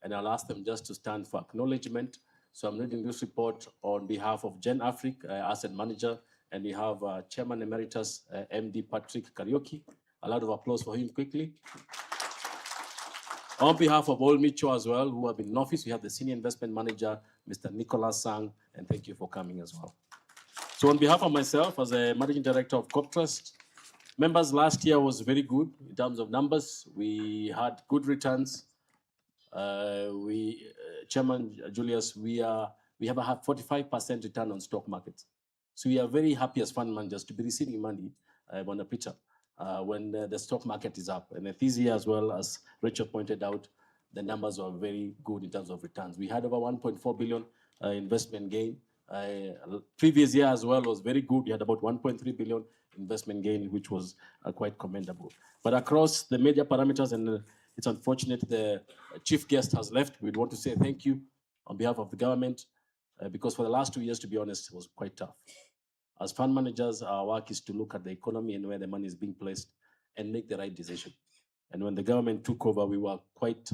and I'll ask them just to stand for acknowledgement. So I'm reading this report on behalf of Gen Afric Asset Manager, and we have Chairman Emeritus MD Patrick Karaoke. A lot of applause for him quickly. On behalf of All Mutual as well, who have been in office, we have the Senior Investment Manager, Mr. Nicholas Sang, and thank you for coming as well. So on behalf of myself, as a Managing Director of Corp Trust, members, last year was very good in terms of numbers. We had good returns. Chairman Julius, we have a 45% return on stock markets. So we are very happy as fund managers to be receiving money on a picture when the stock market is up. And this year as well, as Rachel pointed out, the numbers were very good in terms of returns. We had over 1.4 billion investment gain. Previous year as well was very good. We had about 1.3 billion investment gain, which was quite commendable. But across the major parameters, and it's unfortunate the chief guest has left. We'd want to say thank you on behalf of the government, because for the last 2 years, to be honest, it was quite tough. As fund managers, our work is to look at the economy and where the money is being placed and make the right decision. And when the government took over, we were quite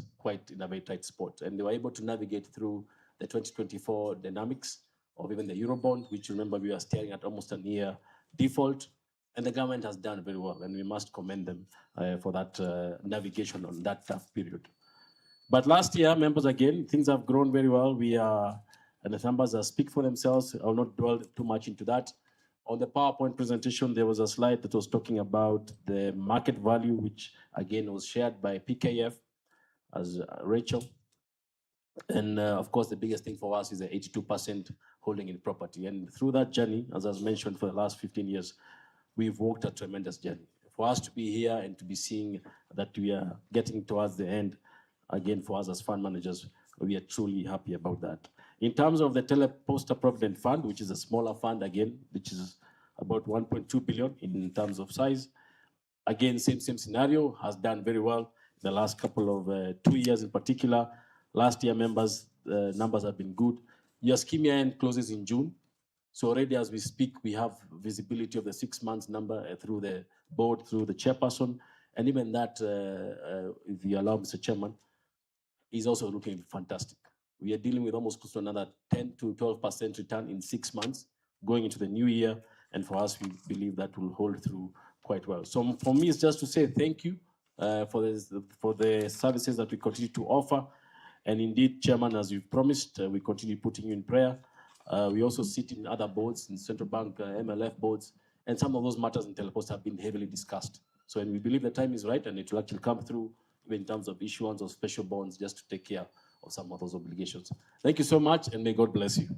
in a very tight spot. And they were able to navigate through the 2024 dynamics of even the Eurobond, which remember we are staring at almost a near default. And the government has done very well, and we must commend them for that navigation on that tough period. But last year, members, again, things have grown very well. And the numbers speak for themselves. I will not dwell too much into that. On the PowerPoint presentation, there was a slide that was talking about the market value, which again was shared by PKF as Rachel. And of course, the biggest thing for us is the 82% holding in property. And through that journey, as I was mentioned, for the last 15 years, we've walked a tremendous journey. For us to be here and to be seeing that we are getting towards the end, again, for us as fund managers, we are truly happy about that. In terms of the Telposta Provident Fund, which is a smaller fund, again, which is about 1.2 billion in terms of size. Again, same scenario, has done very well the last couple of 2 years in particular. Last year, numbers have been good. Your scheme year end closes in June. So already as we speak, we have visibility of the 6 months number through the board, through the chairperson, and even that, if you allow, Mr. Chairman, is also looking fantastic. We are dealing with almost close to another 10 to 12% return in 6 months going into the new year. And for us, we believe that will hold through quite well. So for me, it's just to say thank you for the services that we continue to offer. And indeed, Chairman, as you've promised, we continue putting you in prayer. We also sit in other boards, in central bank, MLF boards, and some of those matters in Telposta have been heavily discussed. So, and we believe the time is right and it will actually come through in terms of issuance of special bonds just to take care of some of those obligations. Thank you so much and may God bless you.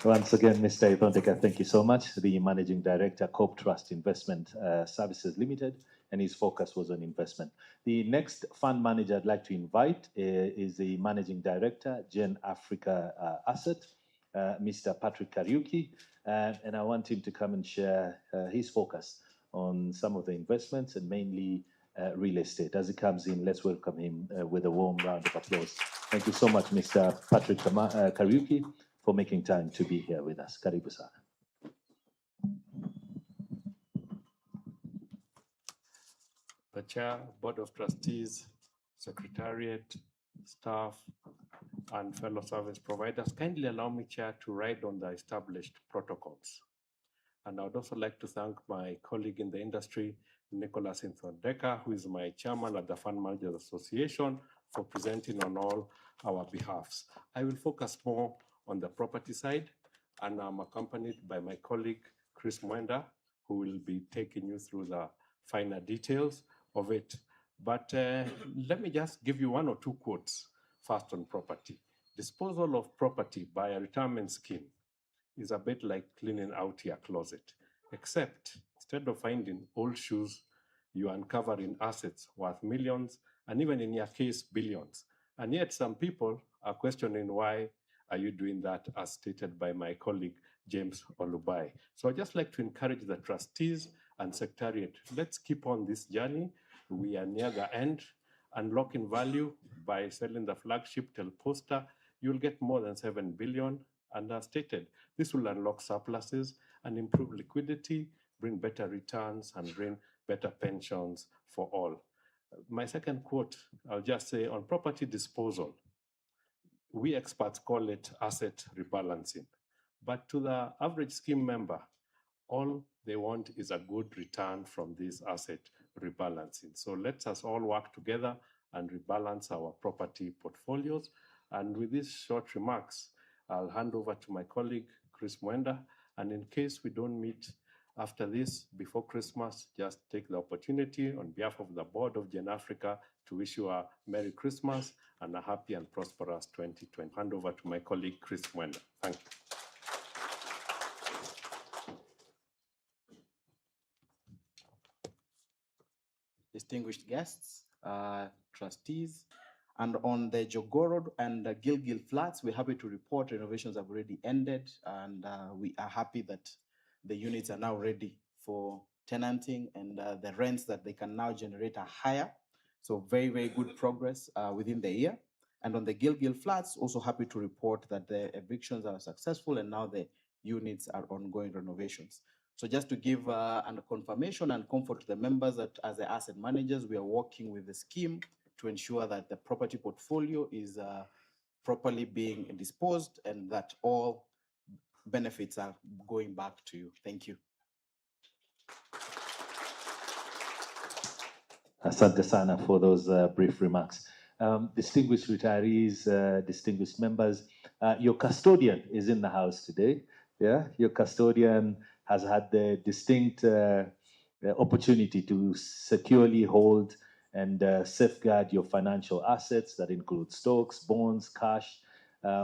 Once again, Mr. Ithondeka, thank you so much. The Managing Director, Cope Trust Investment Services Limited, and his focus was on investment. The next fund manager I'd like to invite is the Managing Director, Gen Africa Asset, Mr. Patrick Kariuki, and I want him to come and share his focus on some of the investments and mainly real estate. As he comes in, let's welcome him with a warm round of applause. Thank you so much, Mr. Patrick Kariuki, for making time to be here with us. Karibu sana. The Chair, Board of Trustees, Secretariat, staff, and fellow service providers, kindly allow me, Chair, to ride on the established protocols. And I would also like to thank my colleague in the industry, Nicholas Ithondeka, who is my chairman at the Fund Managers Association, for presenting on all our behalfs. I will focus more on the property side, and I'm accompanied by my colleague, Chris Mwenda, who will be taking you through the finer details of it. But let me just give you one or two quotes first on property. Disposal of property by a retirement scheme is a bit like cleaning out your closet, except instead of finding old shoes, you are uncovering assets worth millions, and even in your case, billions. And yet some people are questioning why are you doing that, as stated by my colleague, James Olubai. So I'd just like to encourage the trustees and secretariat, let's keep on this journey. We are near the end. Unlocking value by selling the flagship Telposta, you'll get more than 7 billion. And as stated, this will unlock surpluses and improve liquidity, bring better returns, and bring better pensions for all. My second quote, I'll just say on property disposal, we experts call it asset rebalancing. But to the average scheme member, all they want is a good return from this asset rebalancing. So let us all work together and rebalance our property portfolios. And with these short remarks, I'll hand over to my colleague, Chris Mwenda. And in case we don't meet after this, before Christmas, just take the opportunity on behalf of the board of Gen Africa to wish you a Merry Christmas and a happy and prosperous 2020. Hand over to my colleague, Chris Mwenda. Thank you. Distinguished guests, trustees, and on the Jogoo and the Gilgil flats, we're happy to report renovations have already ended, and we are happy that the units are now ready for tenanting, and the rents that they can now generate are higher. So very, very good progress within the year. And on the Gilgil flats, also happy to report that the evictions are successful and now the units are ongoing renovations. So just to give a confirmation and comfort to the members that as the asset managers, we are working with the scheme to ensure that the property portfolio is properly being disposed and that all benefits are going back to you. Thank you. Asante sana for those brief remarks. Distinguished retirees, distinguished members, your custodian is in the house today. Yeah, your custodian has had the distinct opportunity to securely hold and safeguard your financial assets that include stocks, bonds, cash,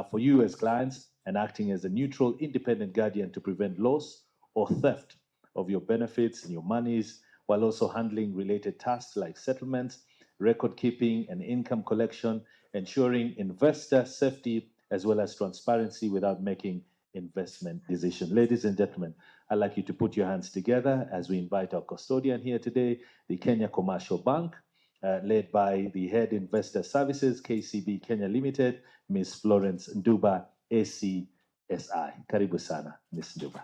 for you as clients, and acting as a neutral, independent guardian to prevent loss or theft of your benefits and your monies, while also handling related tasks like settlements, record keeping, and income collection, ensuring investor safety as well as transparency without making investment decisions. Ladies and gentlemen, I'd like you to put your hands together as we invite our custodian here today, the Kenya Commercial Bank, led by the Head Investor Services, KCB Kenya Limited, Ms. Florence Nduba, ACSI. Karibu sana, Ms. Nduba.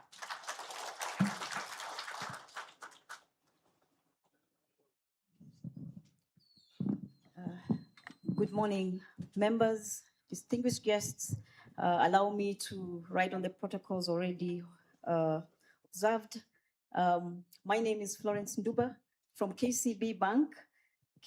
Good morning, members, distinguished guests. Allow me to write on the protocols already observed. My name is Florence Nduba from KCB Bank.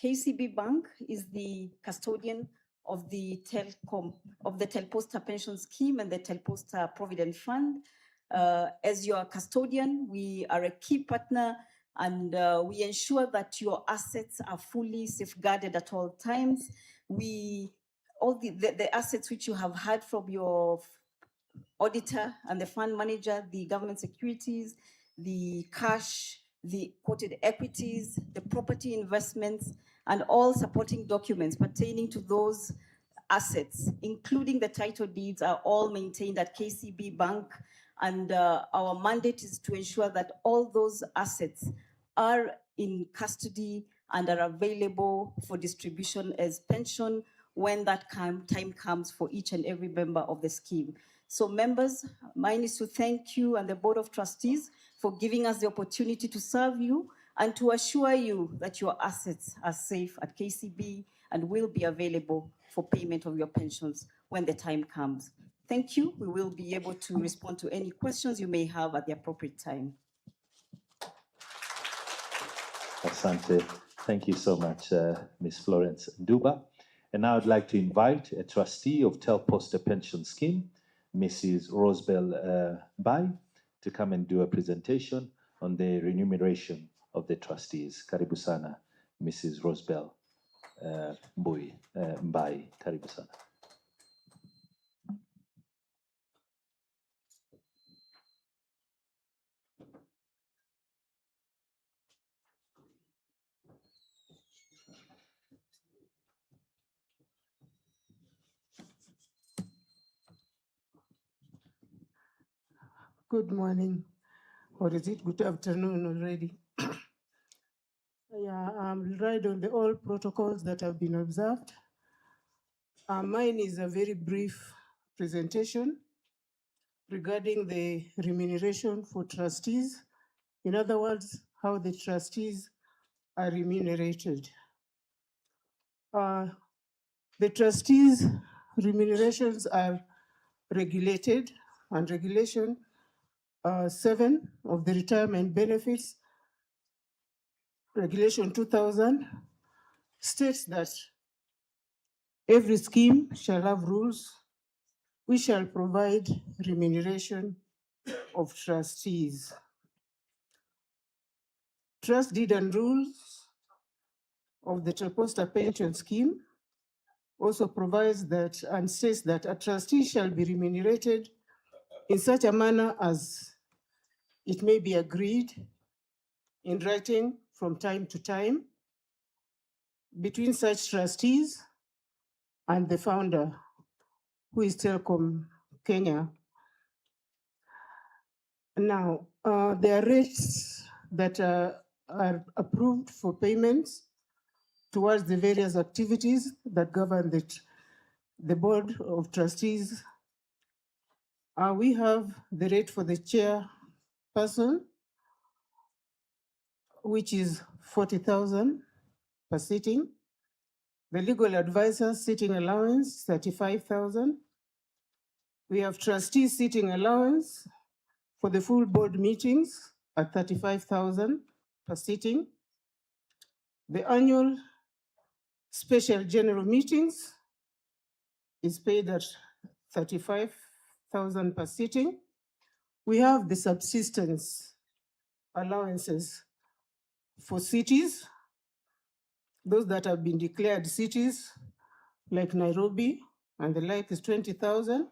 KCB Bank is the custodian of the Telposta Pension Scheme and the Telposta Provident Fund. As your custodian, we are a key partner and we ensure that your assets are fully safeguarded at all times. All the assets which you have had from your auditor and the fund manager, the government securities, the cash, the quoted equities, the property investments, and all supporting documents pertaining to those assets, including the title deeds, are all maintained at KCB Bank. And our mandate is to ensure that all those assets are in custody and are available for distribution as pension when that time comes for each and every member of the scheme. So members, mine is to thank you and the Board of Trustees for giving us the opportunity to serve you and to assure you that your assets are safe at KCB and will be available for payment of your pensions when the time comes. Thank you. We will be able to respond to any questions you may have at the appropriate time. Asante. Thank you so much, Ms. Florence Nduba. And now I'd like to invite a trustee of Telposta Pension Scheme, Mrs. Rosebell Bai, to come and do a presentation on the remuneration of the trustees. Karibu sana, Mrs. Rosebell Bai. Karibu sana. Good morning, or is it good afternoon already? Yeah, I'll ride on the all protocols that have been observed. Mine is a very brief presentation regarding the remuneration for trustees. In other words, how the trustees are remunerated. The trustees' remunerations are regulated, and Regulation 7 of the Retirement Benefits, Regulation 2000, states that every scheme shall have rules which shall provide remuneration of trustees. Trust deed and rules of the Telposta Pension Scheme also provides that and says that a trustee shall be remunerated in such a manner as it may be agreed in writing from time to time between such trustees and the founder, who is Telkom Kenya. Now, there are rates that are approved for payments towards the various activities that govern the Board of Trustees. We have the rate for the chairperson, which is 40,000 per sitting. The legal advisor sitting allowance, 35,000. We have trustee sitting allowance for the full board meetings at 35,000 per sitting. The annual special general meetings is paid at 35,000 per sitting. We have the subsistence allowances for cities, those that have been declared cities, like Nairobi and the like, is 20,000.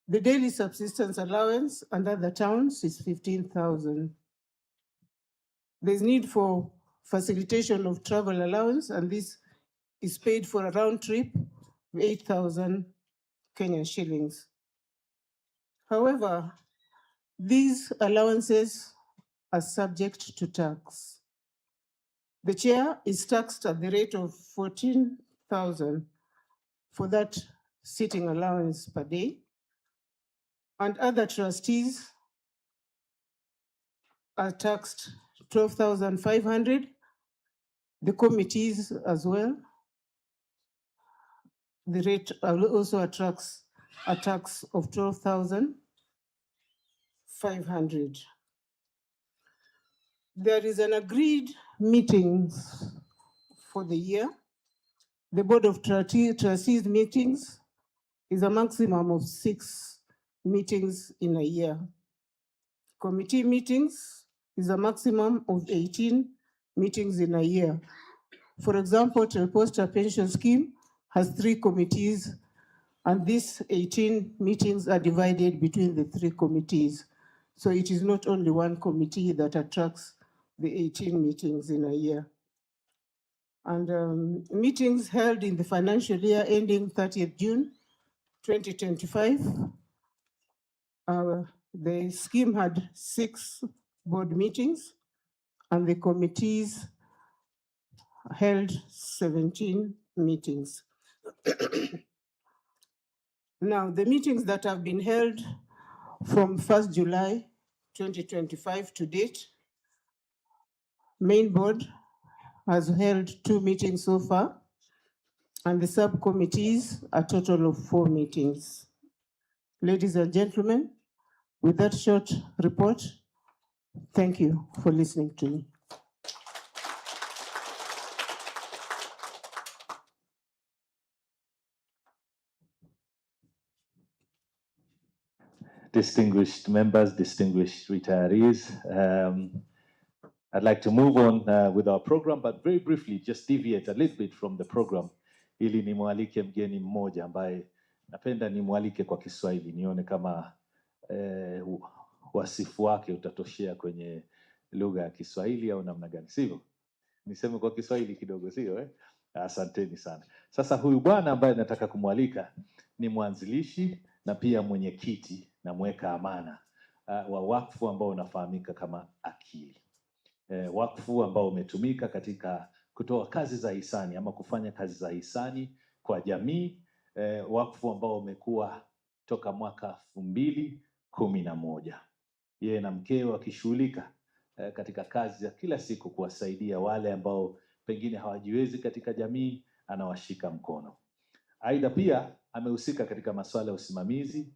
The daily subsistence allowance under the towns is 15,000. There's need for facilitation of travel allowance, and this is paid for a round trip, 8,000 Kenyan shillings. However, these allowances are subject to tax. The chair is taxed at the rate of 14,000 for that sitting allowance per day, and other trustees are taxed 12,500. The committees as well. The rate also attracts a tax of 12,500. There is an agreed meetings for the year. The Board of Trustees meetings is a maximum of 6 meetings in a year. Committee meetings is a maximum of 18 meetings in a year. For example, Telposta Pension Scheme has 3 committees, and these 18 meetings are divided between the 3 committees. So it is not only one committee that attracts the 18 meetings in a year. And meetings held in the financial year ending 30th June 2025, the scheme had 6 board meetings, and the committees held 17 meetings. Now, the meetings that have been held from 1st July 2025 to date, main board has held 2 meetings so far, and the subcommittees a total of 4 meetings. Ladies and gentlemen, with that short report, thank you for listening to me. Distinguished members, distinguished retirees, I'd like to move on with our program, but very briefly, just deviate a little bit from the program ili nimwalike mgeni mmoja ambaye napenda nimwalike kwa Kiswahili nione kama wasifu wake utatoshea kwenye lugha ya Kiswahili au namna gani, sivyo? Niseme kwa Kiswahili kidogo, sio eh? Asanteni sana. Sasa huyu bwana ambaye nataka kumwalika ni mwanzilishi na pia mwenyekiti na mweka amana wa wakfu ambao unafahamika kama Akili. Wakfu ambao umetumika katika kutoa kazi za hisani ama kufanya kazi za hisani kwa jamii. Wakfu ambao umekuwa toka mwaka 2011. Yeye na mkewe wakishughulika katika kazi ya kila siku kuwasaidia wale ambao pengine hawajiwezi katika jamii, anawashika mkono. Aidha pia amehusika katika masuala ya usimamizi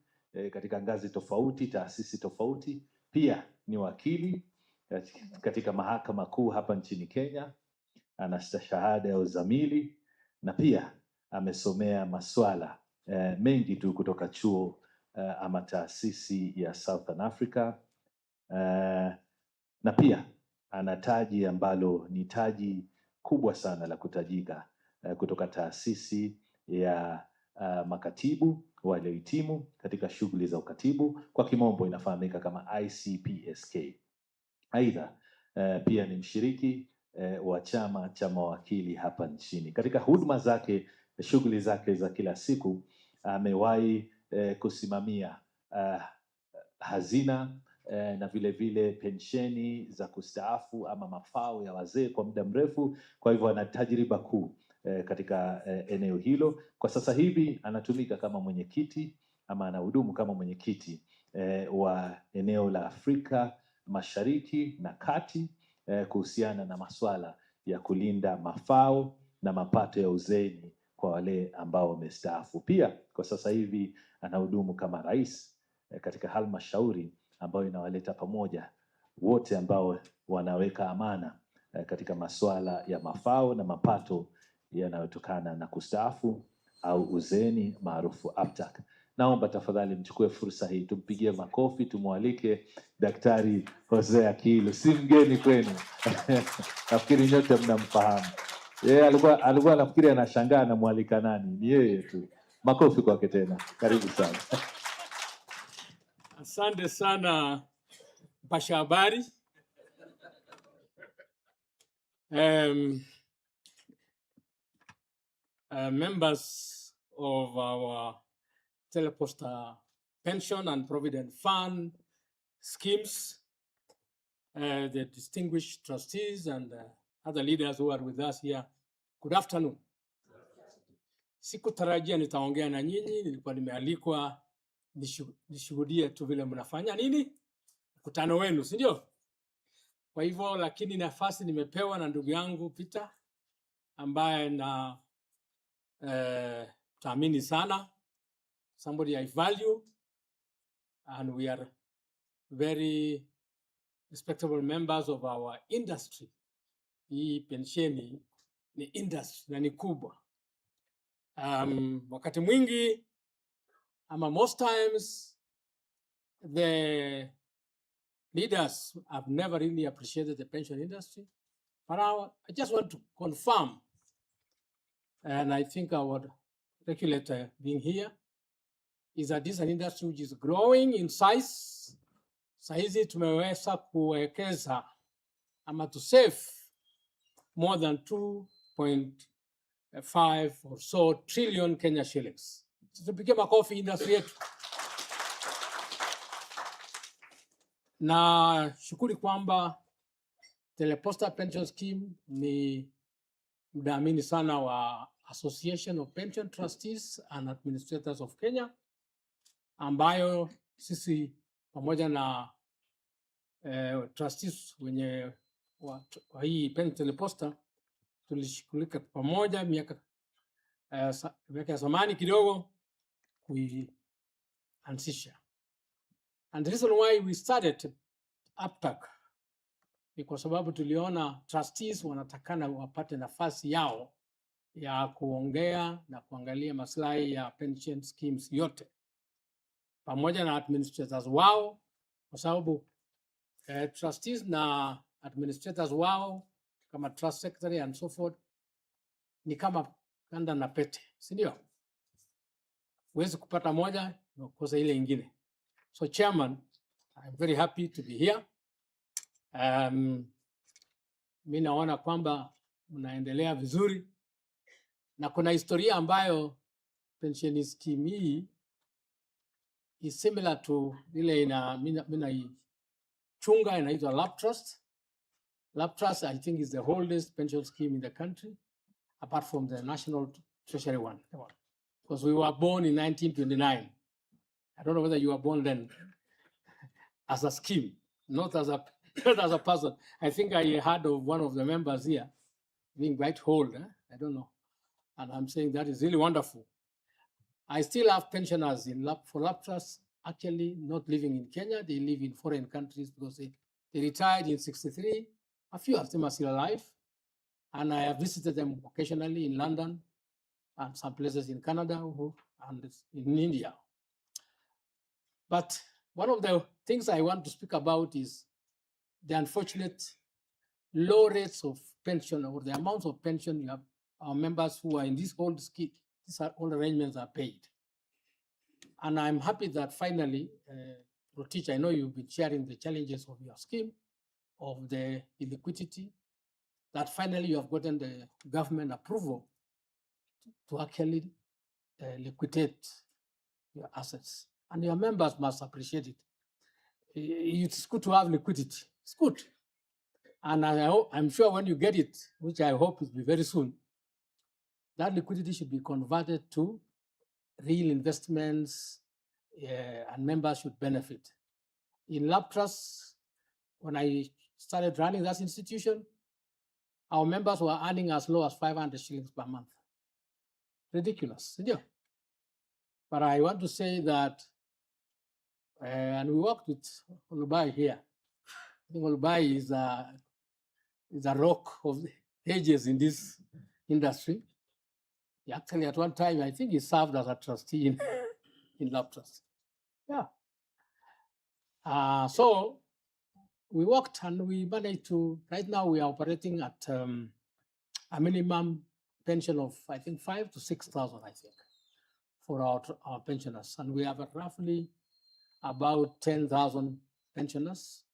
katika ngazi tofauti, taasisi tofauti. Pia ni wakili katika mahakama kuu hapa nchini Kenya, ana shahada ya uzamili na pia amesomea masuala mengi tu kutoka chuo ama taasisi ya Southern Africa, na pia ana taji ambalo ni taji kubwa sana la kutajika kutoka taasisi ya makatibu waliohitimu katika shughuli za ukatibu, kwa kimombo inafahamika kama ICPSK. Aidha pia ni mshiriki wa chama cha mawakili hapa nchini. Katika huduma zake, shughuli zake za kila siku, amewahi kusimamia hazina na vile vile pensheni za kustaafu ama mafao ya wazee kwa muda mrefu. Kwa hivyo ana tajriba kuu katika eneo hilo. Kwa sasa hivi anatumika kama mwenyekiti ama anahudumu kama mwenyekiti wa eneo la Afrika Mashariki na Kati kuhusiana na masuala ya kulinda mafao na mapato ya uzeeni kwa wale ambao wamestaafu. Pia kwa sasa hivi anahudumu kama rais katika halmashauri ambayo inawaleta pamoja wote ambao wanaweka amana katika masuala ya mafao na mapato yanayotokana na kustaafu au uzeeni maarufu APTAC. Naomba tafadhali mchukue fursa hii tumpigie makofi, tumwalike Daktari Jose Akilu. Si mgeni kwenu. Nafikiri nyote mnamfahamu. Yeye alikuwa nafikiri anashangaa anamwalika nani. Ni yeye tu. Makofi kwake tena. Karibu sana. Asante sana mpasha habari. Members of our Telposta pension and provident fund schemes, the distinguished trustees and other leaders who are with us here, good afternoon. Sikutarajia nitaongea na nyinyi, nilikuwa nimealikwa nishuhudie tu vile mnafanya nini mkutano wenu, si ndio? Kwa hivyo lakini nafasi nimepewa na ndugu yangu Peter ambaye na taamini sana, somebody I value, and we are very respectable members of our industry. Hii pensheni ni industry na ni kubwa. Wakati mwingi ama most times the leaders have never really appreciated the pension industry. But I just want to confirm, and I think our regulator being here, is that this is an industry which is growing in size. Saizi tumeweza kuwekeza ama to save more than 2.5 or so trillion Kenya shillings. Tupige makofi industry yetu. Na shukuri kwamba Telposta Pension Scheme ni mdhamini sana wa Association of Pension Trustees and Administrators of Kenya, ambayo sisi pamoja na trustees wenye wa hii Telposta tulishughulika pamoja miaka ya zamani kidogo kuianzisha. And the reason why we started APTAC ni kwa sababu tuliona trustees wanatakana wapate nafasi yao ya kuongea na kuangalia maslahi ya pension schemes yote pamoja na administrators wao, kwa sababu trustees na administrators wao kama trust secretary and so forth ni kama kanda na pete, si ndio? Huwezi kupata moja na kukosa ile ingine. So Chairman, I'm very happy to be here. Mimi naona kwamba mnaendelea vizuri na kuna historia ambayo pension scheme hii is similar to ile mina chunga inaitwa Lab Trust. Lab Trust I think is the oldest pension scheme in the country apart from the National Treasury one. Because we were born in 1929. I don't know whether you were born then as a scheme, not as a person. I think I heard of one of the members here being quite old. I don't know. And I'm saying that is really wonderful. I still have pensioners for Lab Trust actually not living in Kenya. They live in foreign countries because they retired in 63. A few of them are still alive. And I have visited them occasionally in London and some places in Canada and in India. But one of the things I want to speak about is the unfortunate low rates of pension or the amounts of pension you have our members who are in this old scheme, these old arrangements are paid. And I'm happy that finally, Rotich, I know you've been sharing the challenges of your scheme, of the illiquidity, that finally you have gotten the government approval to actually liquidate your assets. And your members must appreciate it. It's good to have liquidity. It's good. And I'm sure when you get it, which I hope will be very soon, that liquidity should be converted to real investments and members should benefit. In Lab Trust, when I started running that institution, our members were earning as low as 500 shillings per month. Ridiculous, yeah. But I want to say that, and we worked with Olubai here. I think Olubai is a rock of the ages in this industry. He actually, at one time, I think he served as a trustee in Lab Trust. Yeah. So we worked and we managed to, right now we are operating at a minimum pension of, I think, 5,000 to 6,000, I think, for our pensioners. And we have roughly about 10,000 pensioners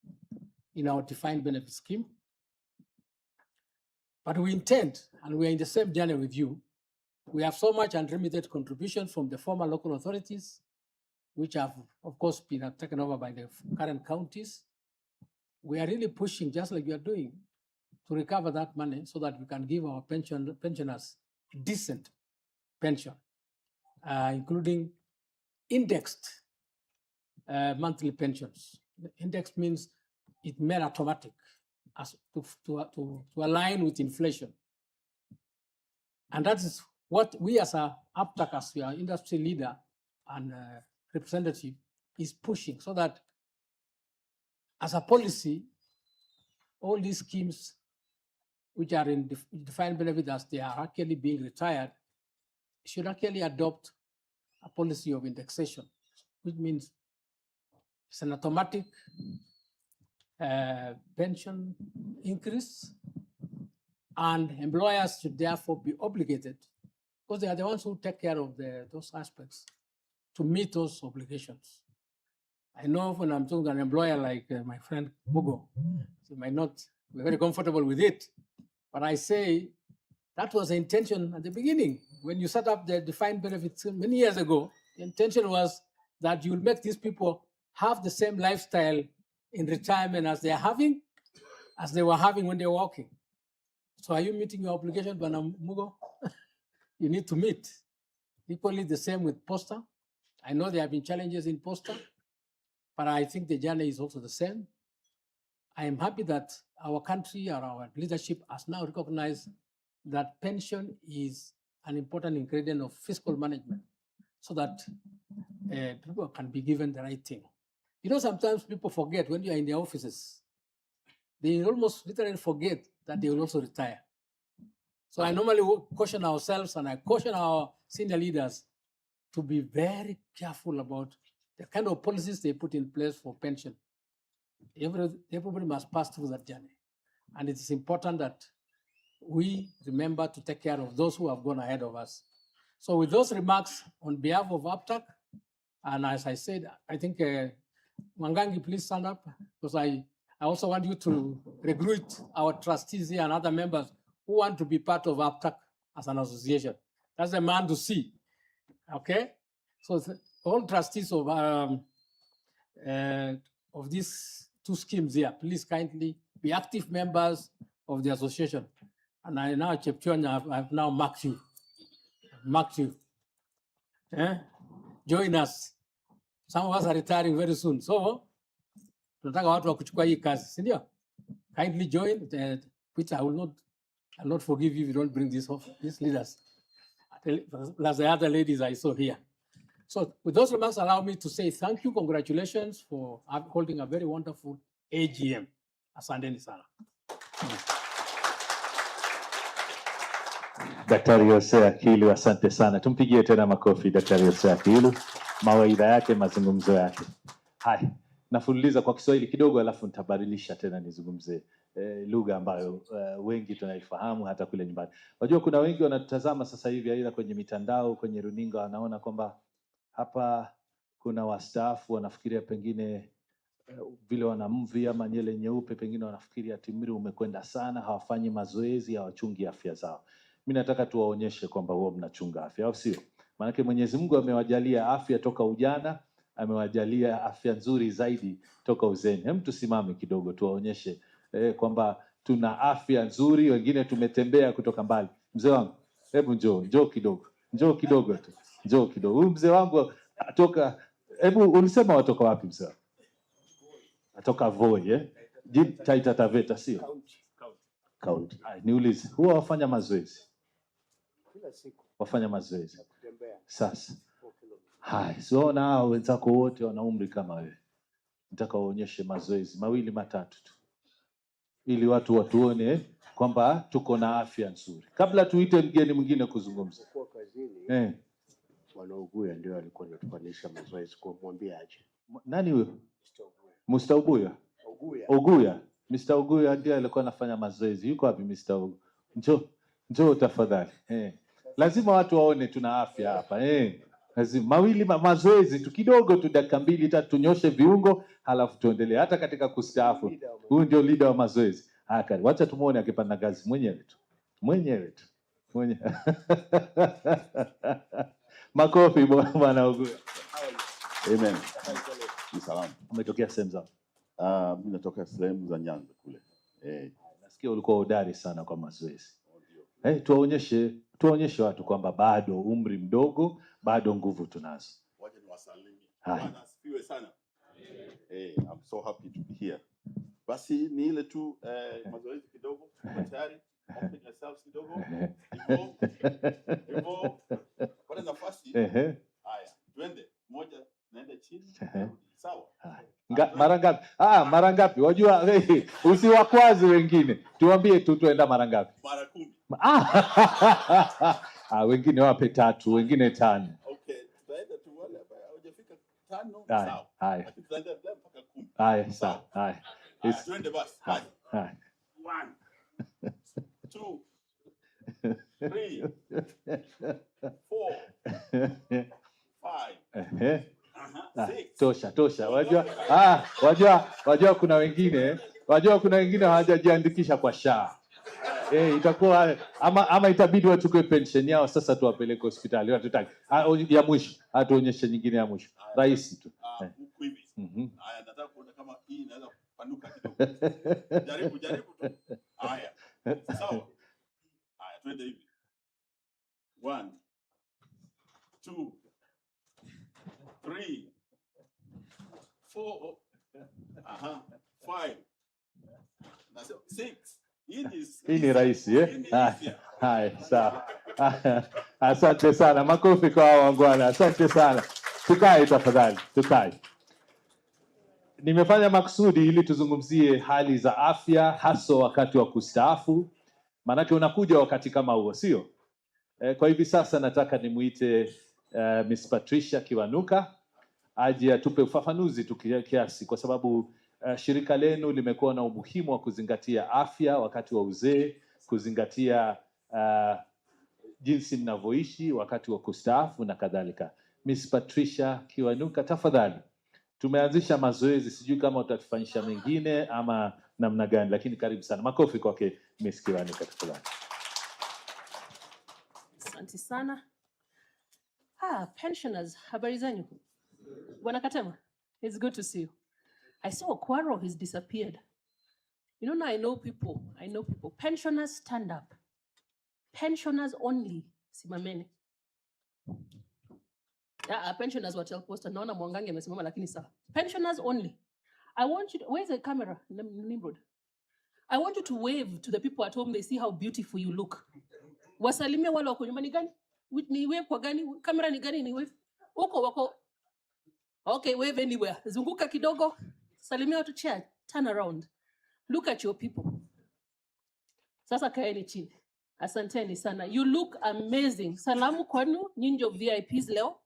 in our defined benefit scheme. But we intend, and we are in the same journey with you, we have so much unlimited contribution from the former local authorities, which have, of course, been taken over by the current counties. We are really pushing, just like you are doing, to recover that money so that we can give our pensioners decent pension, including indexed monthly pensions. The index means it made automatic as to align with inflation. And that is what we as a APTAC, as we are industry leader and representative, is pushing, so that as a policy, all these schemes which are in defined benefit as they are actually being retired should actually adopt a policy of indexation, which means it's an automatic pension increase, and employers should therefore be obligated, because they are the ones who take care of those aspects, to meet those obligations. I know when I'm talking to an employer like my friend Mugo, he might not be very comfortable with it, but I say that was the intention at the beginning. When you set up the defined benefits many years ago, the intention was that you will make these people have the same lifestyle in retirement as they were having when they were working. So are you meeting your obligation, Bwana Mugo? You need to meet. Equally the same with Posta. I know there have been challenges in Posta, but I think the journey is also the same. I am happy that our country or our leadership has now recognized that pension is an important ingredient of fiscal management, so that people can be given the right thing. You know, sometimes people forget when you are in their offices, they almost literally forget that they will also retire. So I normally caution ourselves, and I caution our senior leaders to be very careful about the kind of policies they put in place for pension. Everybody must pass through that journey. And it is important that we remember to take care of those who have gone ahead of us. So with those remarks on behalf of APTAC, and as I said, I think Mwangangi, please stand up, because I also want you to recruit our trustees here and other members who want to be part of APTAC as an association. That's the man to see, okay? So all trustees of these two schemes here, please kindly be active members of the association. And I now, Chepchon, I've now marked you. Join us. Some of us are retiring very soon. So, tunataka watu wa kuchukua hii kazi, si ndio? Kindly join. Which I will not forgive you if you don't bring these leaders, plus the other ladies I saw here. So with those remarks, allow me to say thank you, congratulations for holding a very wonderful AGM. Asanteni sana. Daktari Jose Akilu, asante sana. Tumpigie tena makofi Daktari Jose Akilu, mawaidha yake, mazungumzo yake. Hai, nafululiza kwa Kiswahili kidogo, alafu nitabadilisha tena nizungumze lugha ambayo wengi tunaifahamu hata kule nyumbani. Unajua kuna wengi wanatazama sasa hivi aidha kwenye mitandao, kwenye runinga, wanaona kwamba hapa kuna wastaafu wanafikiria pengine vile wana mvi ama nyele nyeupe, pengine wanafikiria ati umri umekwenda sana, hawafanyi mazoezi, hawachungi afya zao. Mimi nataka tuwaonyeshe kwamba wao mnachunga afya, au sio? Maana Mwenyezi Mungu amewajalia afya toka ujana, amewajalia afya nzuri zaidi toka uzeni. Hem, tusimame kidogo tuwaonyeshe kwamba tuna afya nzuri, wengine tumetembea kutoka mbali. Mzee wangu, hebu njoo kidogo. Njoo kidogo tu. Njoo kidogo. Huyu mzee wangu atoka, hebu ulisema watoka wapi mzee wangu? Atoka Voi, Taita Taveta, sio? County. Niulize, huwa wafanya mazoezi? Kila siku. Wafanya mazoezi. Sasa. Hai, so na hao wenzako wote wana umri kama wewe. Nataka waonyeshe mazoezi mawili matatu tu, ili watu watuone kwamba tuko na afya nzuri. Kabla tuite mgeni mwingine kuzungumza. Kwa kazini. Bwana Uguya ndio alikuwa anatufanyisha mazoezi, kwa mwambie aje. Nani huyo? Mr. Uguya. Uguya. Mr. Uguya ndiye alikuwa anafanya mazoezi. Yuko wapi Mr. Uguya? Njoo tafadhali. Lazima watu waone tuna afya hapa. Lazima mawili mazoezi tu kidogo tu, dakika 2-3 tunyoshe viungo, halafu tuendelee hata katika kustaafu. Huyu ndio leader wa mazoezi. Haya, wacha tumuone akipanda ngazi mwenyewe tu. Mwenyewe. Makofi bwana Uguya. Amen. Ni salamu. Umetokea sehemu za? Mimi natoka sehemu za Nyanza kule. Sikia ulikuwa hodari sana kwa mazoezi. Tuwaonyeshe watu kwamba bado umri mdogo, bado nguvu tunazo. Wacha niwasalimie. Haya. Bwana asifiwe sana. I'm so happy to be here. Basi ni ile tu mazoezi kidogo, kwa tayari. Open yourselves kidogo. Hivyo. Pata nafasi. Haya, twende. Moja naenda chini. Sawa. Mara ngapi? Mara ngapi? Wajua usiwakwaze wengine. Tuambie tu tuenda mara ngapi? Mara 10. Wengine wape 3, wengine 5. Okay, tutaenda tu wale ambao hawajafika 5, sawa. Haya. Lakini tutaenda mpaka 10. Haya, sawa. Haya. Twende basi. Haya. 1 2 3 4 5 Tosha. Wajua kuna wengine hawajajiandikisha kwa SHA. Itakuwa ama itabidi wachukue pension yao sasa tuwapeleke hospitali. Hatutaki. Ya mwisho, atuonyeshe nyingine ya mwisho. Rahisi tu. Huku hivi. Haya, nataka kuona kama hii inaweza kupanuka kidogo. Jaribu tu. Haya. Sawa. Haya, twende hivi. 1 2 3 4 5 6. Hii ni rahisi Haya, sawa. Asante sana. Makofi kwa wangwana. Asante sana. Tukae tafadhali. Tukae. Nimefanya makusudi ili tuzungumzie hali za afya hasa wakati wa kustaafu. Maanake unakuja wakati kama huo, sio? Kwa hivi sasa nataka nimuite Miss Patricia Kiwanuka aje atupe ufafanuzi tu kiasi, kwa sababu shirika lenu limekuwa na umuhimu wa kuzingatia afya wakati wa uzee, kuzingatia jinsi mnavyoishi wakati wa kustaafu na kadhalika. Miss Patricia Kiwanuka, tafadhali. Tumeanzisha mazoezi, sijui kama utatufanyisha mengine ama namna gani, lakini karibu sana. Makofi kwake Miss Kiwanuka tafadhali. Asante sana. Pensioners, habari zenu? Bwana Katema, it's good to see you. I saw Kwaro has disappeared. You know, now I know people. Pensioners, stand up. Pensioners only. Simameni. Pensioners wa Telposta. Naona Mwangangi amesimama lakini sawa. Pensioners only. I want you to, where's the camera? Nimrod. I want you to wave to the people at home. They see how beautiful you look. Wasalimia wale wako nyumbani gani? Ni wave kwa gani? Kamera ni gani? Ni wave. Uko wako. Okay, wave anywhere. Zunguka kidogo. Salimia watu chair. Turn around. Look at your people. Sasa kaeni chini. Asanteni sana. You look amazing. Salamu kwanu, nyinyi VIPs leo.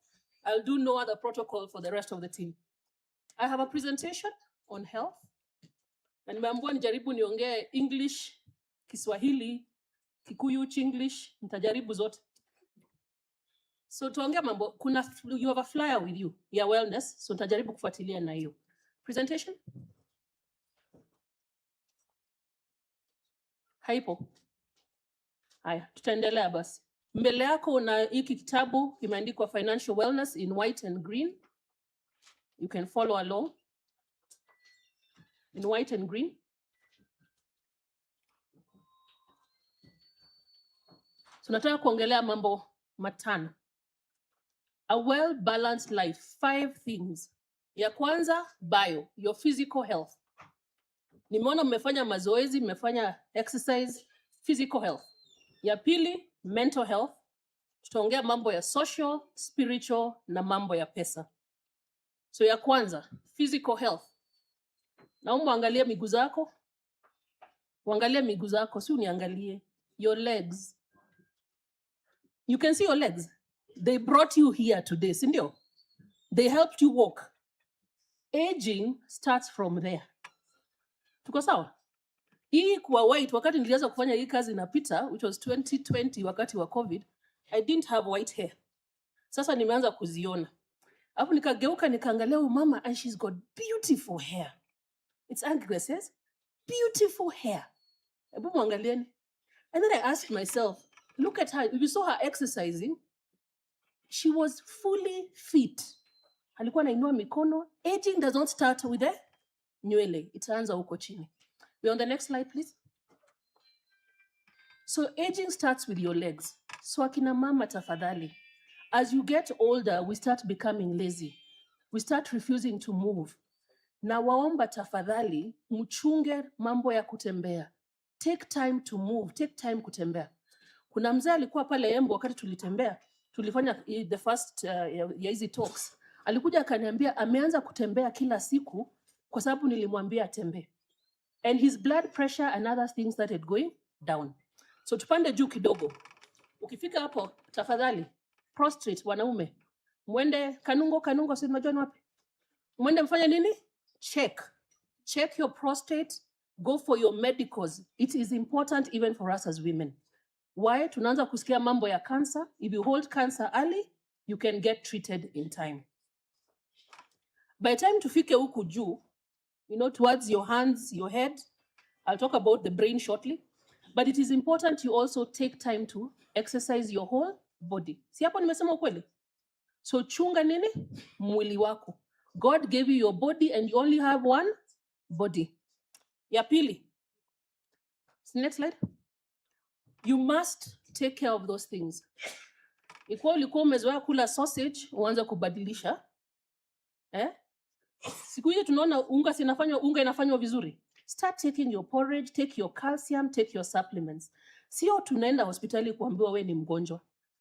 I'll do no other protocol for the rest of the team. I have a presentation on health. Na nimeambiwa nijaribu niongee English, Kiswahili, Kikuyu, Chinglish, nitajaribu zote. So tuongee mambo, you have a flyer with you, ya wellness, so nitajaribu kufuatilia na hiyo. Presentation? Haipo. Haya, tutaendelea basi. Mbele yako una hiki kitabu kimeandikwa Financial Wellness in white and green. You can follow along. In white and green. Tunataka kuongelea mambo matano. A well-balanced life, 5 things. Ya kwanza, bio, your physical health. Nimeona mmefanya mazoezi, mmefanya exercise, physical health. Ya pili, mental health. Tutaongea mambo ya social, spiritual na mambo ya pesa. So ya kwanza, physical health. Naomba angalia miguu zako. Uangalie miguu zako, si uniangalie. Your legs. You can see your legs. They brought you here today, si ndio? They helped you walk. Aging starts from there. Tuko sawa? Hii kuwa white, wakati nilianza kufanya hii kazi na Peter, which was 2020 wakati wa COVID, I didn't have white hair. Sasa nimeanza kuziona. Hapo nikageuka nikaangalia huyu mama and she's got beautiful hair. It's agresses. Beautiful hair. Hebu muangalieni. And then I asked myself, look at her. You saw her exercising. She was fully fit. Alikuwa anainua mikono. Aging does not start with the nywele. Itaanza huko chini. We're on the next slide, please. So aging starts with your legs. So akina mama tafadhali, as you get older, we start becoming lazy. We start refusing to move. Na waomba tafadhali, mchunge mambo ya kutembea. Take time to move, take time kutembea. Kuna mzee alikuwa pale Embu wakati tulitembea, tulifanya the first ya hizi talks. Alikuja akaniambia ameanza kutembea kila siku kwa sababu nilimwambia atembee. And his blood pressure and other things started going down. So tupande juu kidogo. Ukifika hapo tafadhali, prostrate wanaume. Mwende kanungo si unajua ni wapi? Mwende mfanye nini? Check your prostate, go for your medicals. It is important even for us as women. Why? Tunaanza kusikia mambo ya cancer. If you hold cancer early, you can get treated in time. By the time tufike huku juu, towards your hands, your head, I'll talk about the brain shortly, but it is important you also take time to exercise your whole body. Si hapo nimesema ukweli? So chunga nini? Mwili wako. God gave you your body and you only have one body. Ya pili. Next slide. You must take care of those things. Ikuwa ulikuwa umezoea kula sausage, uanze kubadilisha. Siku hizi tunaona unga inafanywa vizuri. Start taking your porridge, take your calcium, take your supplements. Sio tunaenda hospitali kuambiwa we ni mgonjwa.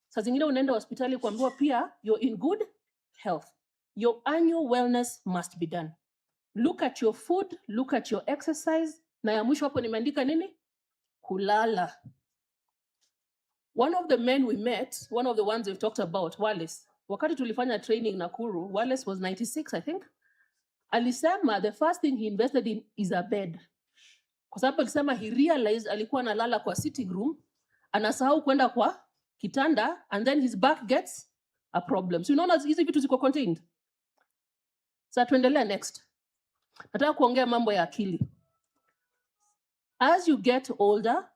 Saa zingine unaenda hospitali kuambiwa pia you're in good health. Your annual wellness must be done. Look at your food, look at your exercise. Na ya mwisho hapo nimeandika nini? Kulala. One of the men we met, one of the ones we've talked about, Wallace. Wakati tulifanya training Nakuru, Wallace was 96, I think. Alisema the first thing he invested in is a bed. Kwa sababu alisema he realized alikuwa analala kwa sitting room, anasahau kwenda kwa kitanda, and then his back gets a problem. So unaona hizi vitu ziko contained. Sasa tuendelea next. Nataka kuongea mambo ya akili. As you get older,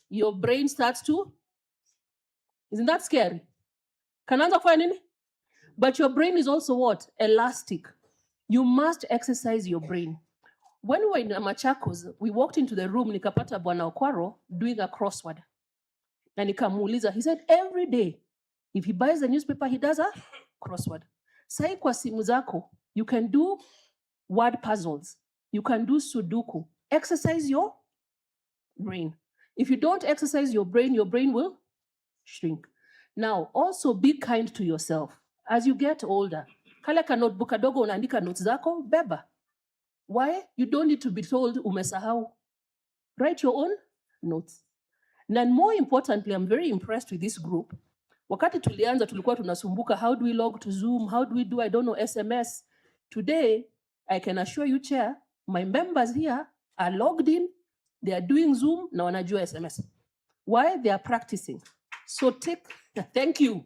your brain starts to, isn't that scary? Kanaanza kufanya nini? But your brain is also what? Elastic. You must exercise your brain. When we were in Machakos, we walked into the room, nikapata Bwana Okwaro doing a crossword. Na nikamuuliza, he said every day, if he buys the newspaper, he does a crossword. Sai kwa simu zako, you can do word puzzles. You can do Sudoku. Exercise your brain. If you don't exercise your brain will shrink. Now, also be kind to yourself. As you get older, kale ka notebook kadogo unaandika notes zako, beba. Why? You don't need to be told umesahau. Write your own notes. And more importantly, I'm very impressed with this group. Wakati tulianza tulikuwa tunasumbuka, how do we log to Zoom? How do we do, SMS? Today, I can assure you, Chair, my members here are logged in, they are doing Zoom, na wanajua SMS. Why? They are practicing. So thank you.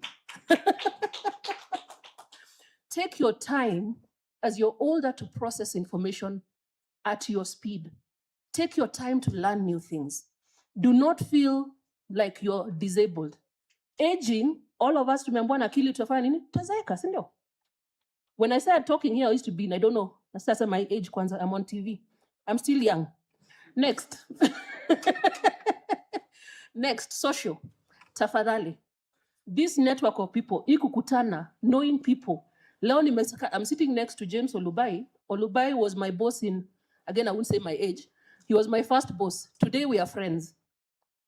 Take your time as you're older to process information at your speed. Take your time to learn new things. Do not feel like you're disabled. Aging, all of us tumeambiwa na akili tutafanya nini? Tutazeeka, si ndio? When I started talking here, I used to be, I don't know, that's my age kwanza, I'm on TV. I'm still young. Next. Next, social. Tafadhali. This network of people, ikukutana, knowing people. Leo I'm sitting next to James Olubai. Olubai was my boss in, again, I won't say my age. He was my first boss. Today we are friends.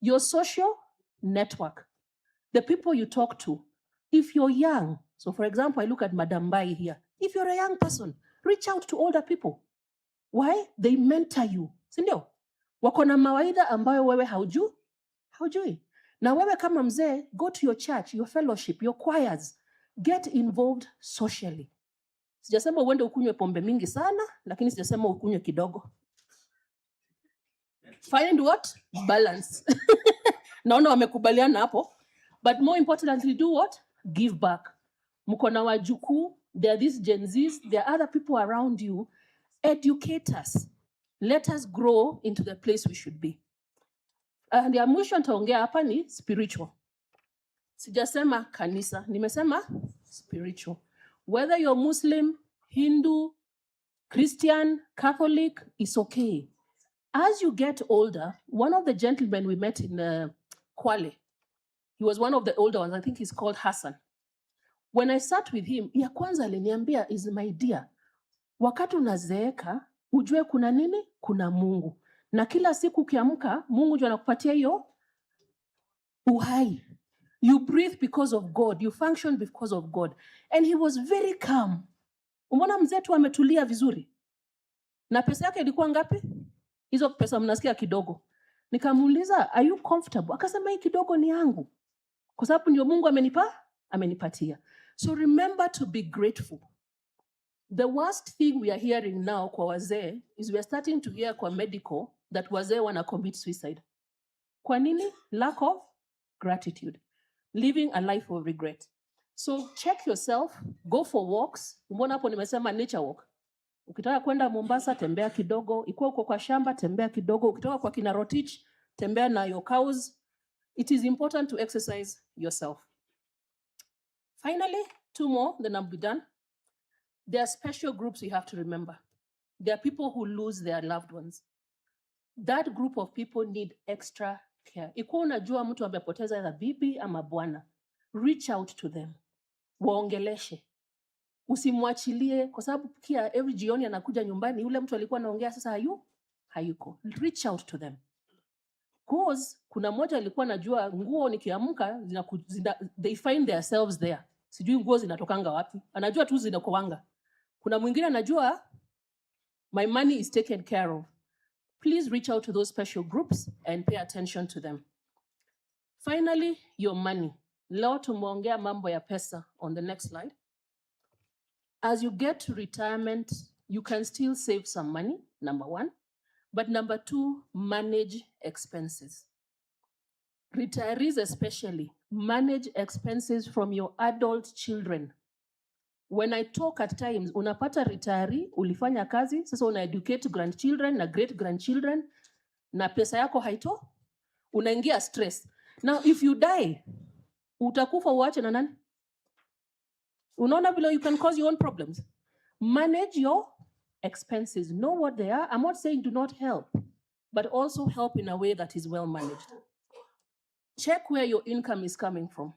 Your social network, the people you talk to, if you're young, so for example, I look at Madam Bai here. If you're a young person, reach out to older people. Why? They mentor you. Sindio? Wako na mawaidha ambayo wewe haujui. Na wewe kama mzee, go to your church, your fellowship, your choirs. Get involved socially. Sijasema uende ukunywe pombe mingi sana, lakini sijasema ukunywe kidogo. Find what? Balance. Naona wamekubaliana hapo. But more importantly, do what? Give back. Mko na wajukuu, there are these Gen Zs, there are other people around you. Educate us. Let us grow into the place we should be. And ya mwisho nitaongea hapa ni spiritual. Sijasema kanisa, nimesema spiritual. Whether you're Muslim, Hindu, Christian, Catholic, it's okay. As you get older, one of the gentlemen we met in Kwale. He was one of the older ones. I think he's called Hassan. When I sat with him, ya kwanza aliniambia is my dear, wakati unazeeka, ujue kuna nini? Kuna Mungu. Na kila siku ukiamka, Mungu ndio anakupatia hiyo uhai. You breathe because of God. You function because of God. And he was very calm. Umeona mzee tu ametulia vizuri. Na pesa yake ilikuwa ngapi? Hizo pesa mnasikia kidogo. Nikamuuliza, are you comfortable? Akasema hii kidogo ni yangu. Kwa sababu ndio Mungu amenipatia. So remember to be grateful. The worst thing we are hearing now kwa wazee is we are starting to hear kwa medical that wazee wana commit suicide. Kwa nini? Lack of gratitude. Living a life of regret. So check yourself, go for walks. Mbona hapo nimesema nature walk. Ukitaka kwenda Mombasa, tembea kidogo. Ikiwa uko kwa shamba, tembea kidogo. Ukitoka kwa kina Rotich, tembea na your cows. It is important to exercise yourself. Finally, 2 more, then I'll be done. There are special groups you have to remember. There are people who lose their loved ones. That group of people need extra care. Ikiwa unajua mtu amepoteza either bibi ama bwana, reach out to them. Waongeleshe. Usimwachilie kwa sababu pia every jioni anakuja nyumbani yule mtu alikuwa anaongea sasa hayuko. Reach out to them. Cause kuna mmoja alikuwa anajua nguo nikiamka they find themselves there. Sijui nguo zinatokanga wapi. Anajua tu zinakoanga. Kuna mwingine anajua my money is taken care of. Please reach out to those special groups and pay attention to them. Finally, your money. Leo tumeongea mambo ya pesa on the next slide. As you get to retirement, you can still save some money, number 1. But number 2, manage expenses. Retirees especially, manage expenses from your adult children. When I talk at times, unapata retiree, ulifanya kazi, sasa una educate grandchildren na great grandchildren, na pesa yako haito, unaingia stress. Now, if you die, utakufa uache na nani? Unaona vile you can cause your own problems. Manage your expenses. Know what they are. I'm not saying do not help, but also help in a way that is well managed. Check where your income is coming from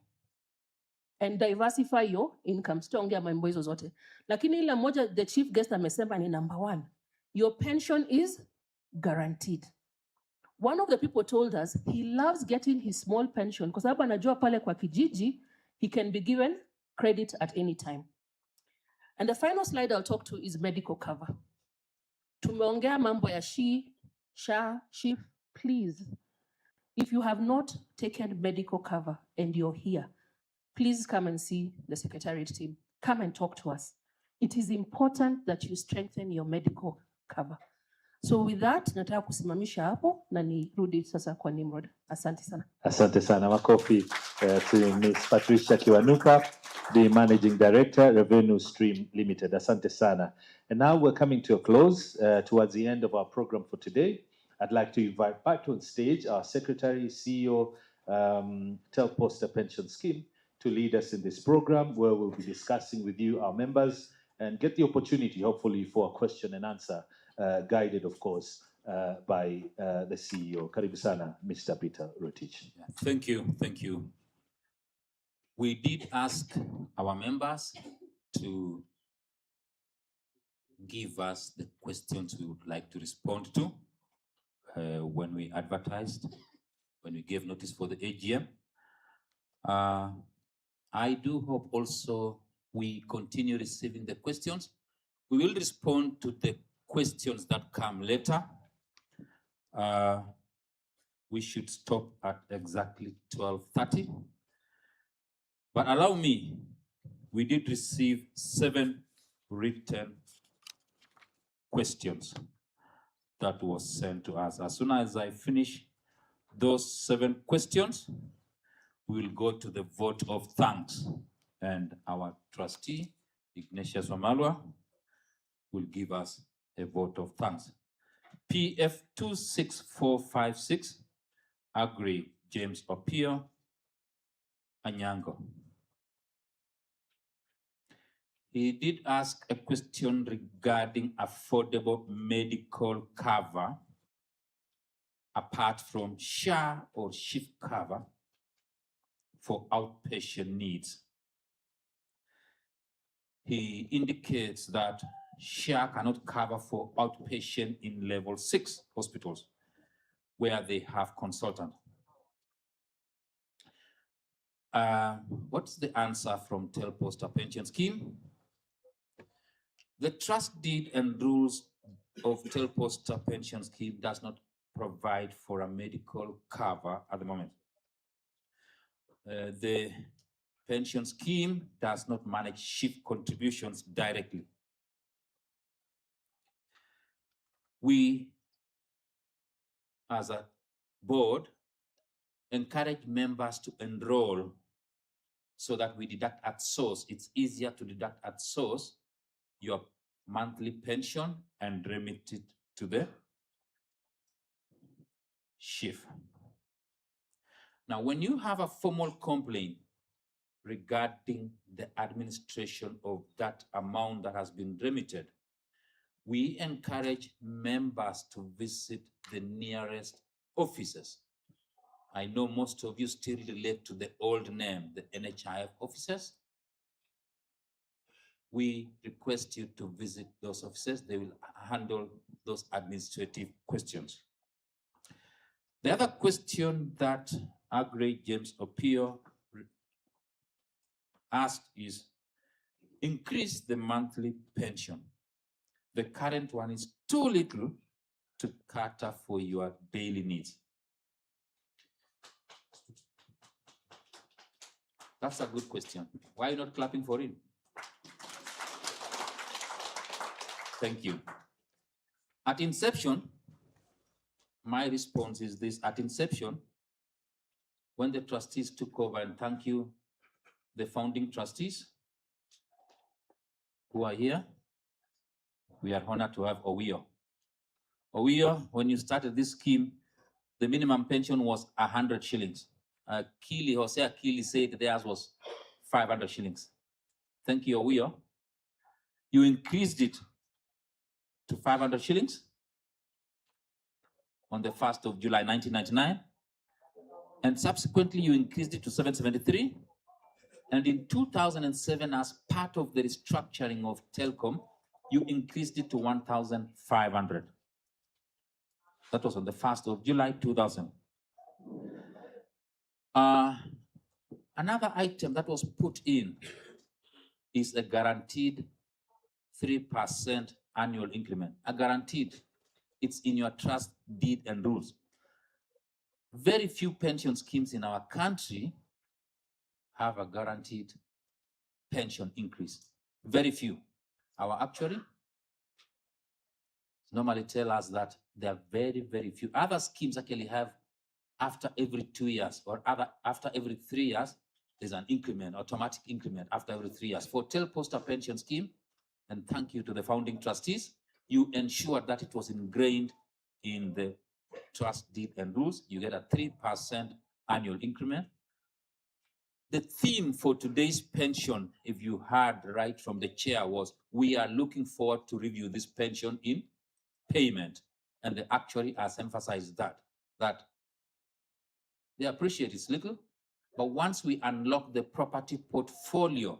and diversify your income. Sitaongea mambo hizo zote. Lakini ile moja the chief guest amesema ni number 1. Your pension is guaranteed. One of the people told us he loves getting his small pension kwa sababu anajua pale kwa kijiji he can be given credit at any time. And the final slide I'll talk to is medical cover. Tumeongea mambo ya SHA, SHIF. Please, if you have not taken medical cover and you're here, please come and see the Secretariat team. Come and talk to us. It is important that you strengthen your medical cover. So with that, nataka kusimamisha hapo na nirudi sasa kwa Nimrod. Asante sana. Asante sana. Makofi to Ms. Patricia Kiwanuka, the Managing Director, Revenue Stream Limited. Asante sana. And now we're coming to a close towards the end of our program for today. I'd like to invite back on stage our Secretary, CEO, Telposta Pension Scheme, to lead us in this program where we'll be discussing with you, our members, and get the opportunity, hopefully, for a question and answer, guided, of course, by the CEO. Karibu sana, Mr. Peter Rotich. Thank you. Thank you. We did ask our members to give us the questions we would like to respond to when we advertised, when we gave notice for the AGM. I do hope also we continue receiving the questions. We will respond to the questions that come later. We should stop at exactly 12:30. But allow me, we did receive 7 written questions that was sent to us. As soon as I finish those 7 questions, we will go to the vote of thanks. And our trustee, Ignatius Wamalwa, will give us a vote of thanks. PF 26456, Agri James Opio Anyango. He did ask a question regarding affordable medical cover apart from SHA or shift cover for outpatient needs. He indicates that SHA cannot cover for outpatient in level 6 hospitals where they have consultant. What's the answer from Telposta pension scheme? The trust deed and rules of Telposta pension scheme does not provide for a medical cover at the moment. The pension scheme does not manage shift contributions directly. We, as a board, encourage members to enroll so that we deduct at source. It's easier to deduct at source your monthly pension and remit it to the shift. Now, when you have a formal complaint regarding the administration of that amount that has been remitted, we encourage members to visit the nearest offices. I know most of you still relate to the old name, the NHIF offices. We request you to visit those offices. They will handle those administrative questions. The other question that Agri James Opio asked is, increase the monthly pension. The current one is too little to cater for your daily needs. That's a good question. Why are you not clapping for him? Thank you. At inception, my response is this. At inception, when the trustees took over, and thank you, the founding trustees who are here, we are honored to have Owio. Owio, when you started this scheme, the minimum pension was 100 shillings. Jose Akili said theirs was 500 shillings. Thank you, Owio. You increased it to 500 shillings on the 1st of July 1999, and subsequently you increased it to 773, and in 2007, as part of the restructuring of Telkom, you increased it to 1,500. That was on the 1st of July 2000. Another item that was put in is a guaranteed 3% annual increment. A guaranteed, it's in your trust deed and rules. Very few pension schemes in our country have a guaranteed pension increase. Very few. Our actuary normally tell us that there are very, very few. Other schemes actually have after every 2 years or after every 3 years, there's an increment, automatic increment after every 3 years. For Telposta pension scheme, and thank you to the founding trustees, you ensured that it was ingrained in the trust deed and rules. You get a 3% annual increment. The theme for today's pension, if you heard right from the chair, was we are looking forward to review this pension in payment. And the actuary has emphasized that they appreciate it's little, but once we unlock the property portfolio,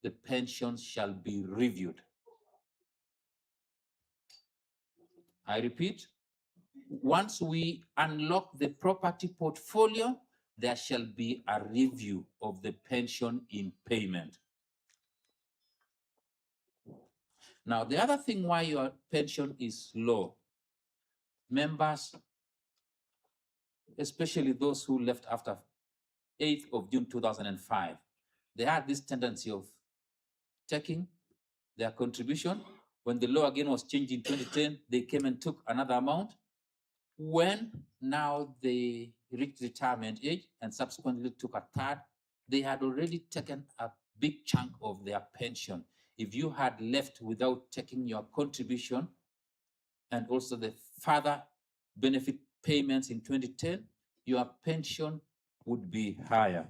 the pensions shall be reviewed. I repeat, once we unlock the property portfolio, there shall be a review of the pension in payment. Now, the other thing why your pension is low, members, especially those who left after 8th of June 2005, they had this tendency of taking their contribution. When the law again was changed in 2010, they came and took another amount. When now they reached retirement age and subsequently took a third, they had already taken a big chunk of their pension. If you had left without taking your contribution and also the further benefit payments in 2010, your pension would be higher.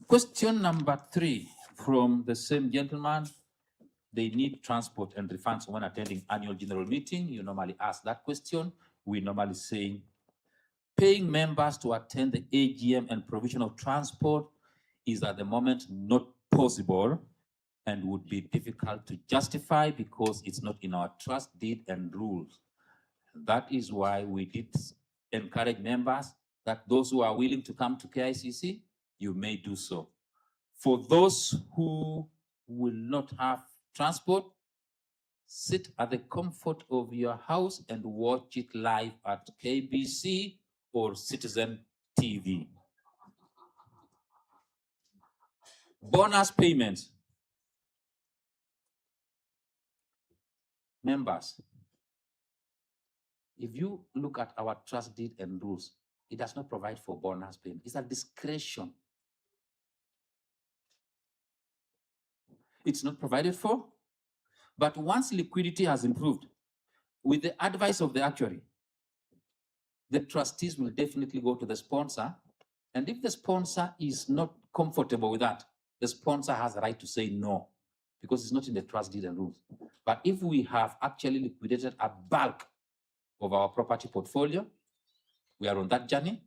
Question number 3 from the same gentleman. they need transport and refunds when attending annual general meeting. You normally ask that question. We normally say paying members to attend the AGM and provision of transport is at the moment not possible and would be difficult to justify because it's not in our trust deed and rules. That is why we did encourage members that those who are willing to come to KICC, you may do so. For those who will not have transport, sit at the comfort of your house and watch it live at KBC or Citizen TV. Bonus payments. Members, if you look at our trust deed and rules, it does not provide for bonus payment. It's a discretion. It's not provided for, but once liquidity has improved, with the advice of the actuary, the trustees will definitely go to the sponsor. And if the sponsor is not comfortable with that, the sponsor has a right to say no, because it's not in the trust deed and rules. But if we have actually liquidated a bulk of our property portfolio, we are on that journey,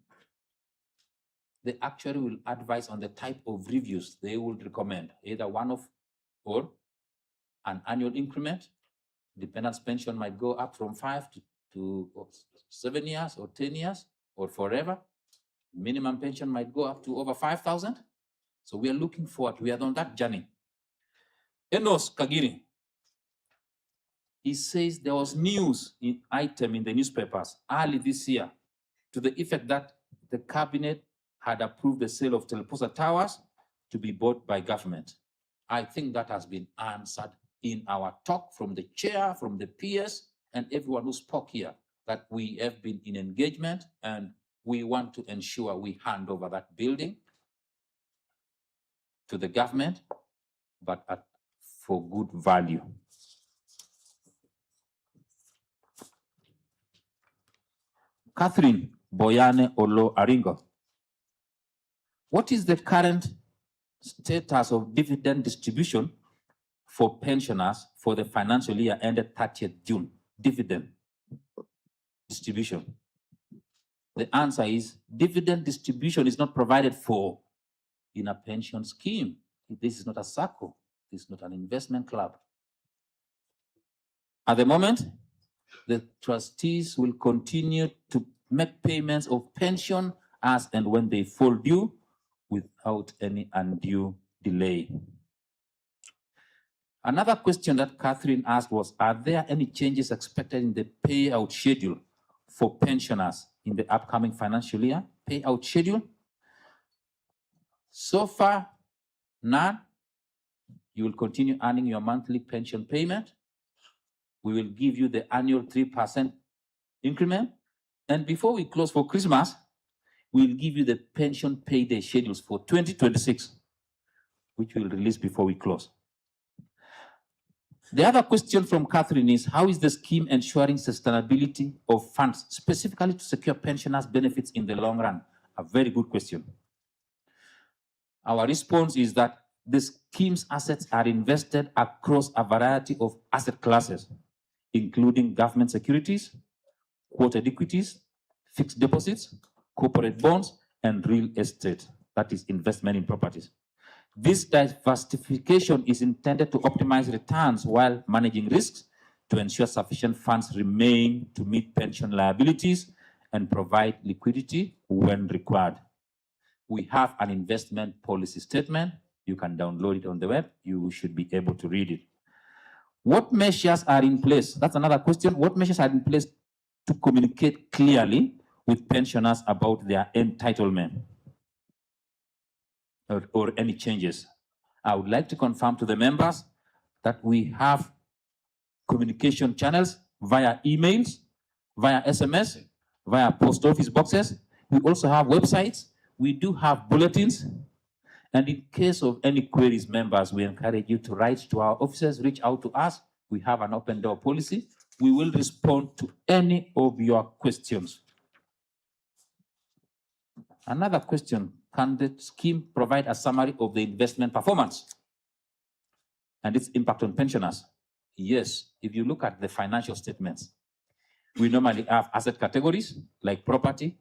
the actuary will advise on the type of reviews they would recommend, either one-off or an annual increment. Dependents pension might go up from 5 to 7 years or 10 years or forever. Minimum pension might go up to over 5,000. So we are looking forward. We are on that journey. Enos Kagiri, he says there was news item in the newspapers early this year to the effect that the cabinet had approved the sale of Telposta Towers to be bought by government. I think that has been answered in our talk from the chair, from the peers, and everyone who spoke here, that we have been in engagement and we want to ensure we hand over that building to the government, but for good value. Catherine Boyane Olo Aringo, what is the current status of dividend distribution for pensioners for the financial year ended 30th June? Dividend distribution. The answer is dividend distribution is not provided for in a pension scheme. This is not a SACCO. This is not an investment club. At the moment, the trustees will continue to make payments of pension as and when they fall due without any undue delay. Another question that Catherine asked was, are there any changes expected in the payout schedule for pensioners in the upcoming financial year? Payout schedule? So far, none. You will continue earning your monthly pension payment. We will give you the annual 3% increment. And before we close for Christmas, we'll give you the pension payday schedules for 2026, which we'll release before we close. The other question from Catherine is, how is the scheme ensuring sustainability of funds, specifically to secure pensioners' benefits in the long run? A very good question. Our response is that the scheme's assets are invested across a variety of asset classes, including government securities, quoted equities, fixed deposits, corporate bonds, and real estate, that is investment in properties. This diversification is intended to optimize returns while managing risks to ensure sufficient funds remain to meet pension liabilities and provide liquidity when required. We have an investment policy statement. You can download it on the web. You should be able to read it. What measures are in place? That's another question. What measures are in place to communicate clearly with pensioners about their entitlement or any changes? I would like to confirm to the members that we have communication channels via emails, via SMS, via post office boxes. We also have websites. We do have bulletins. And in case of any queries, members, we encourage you to write to our officers, reach out to us. We have an open door policy. We will respond to any of your questions. Another question, can the scheme provide a summary of the investment performance? and its impact on pensioners. Yes, if you look at the financial statements, we normally have asset categories like property.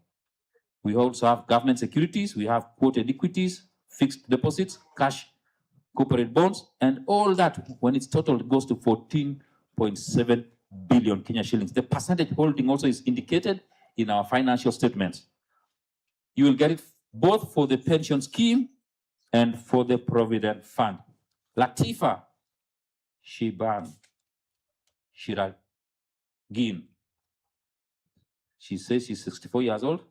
We also have government securities. We have quoted equities, fixed deposits, cash, corporate bonds, and all that, when it's total, it goes to 14.7 billion Kenya shillings. The percentage holding also is indicated in our financial statements. You will get it both for the pension scheme and for the Provident Fund. Latifa Shiban Shiragin. She says she's 64 years old.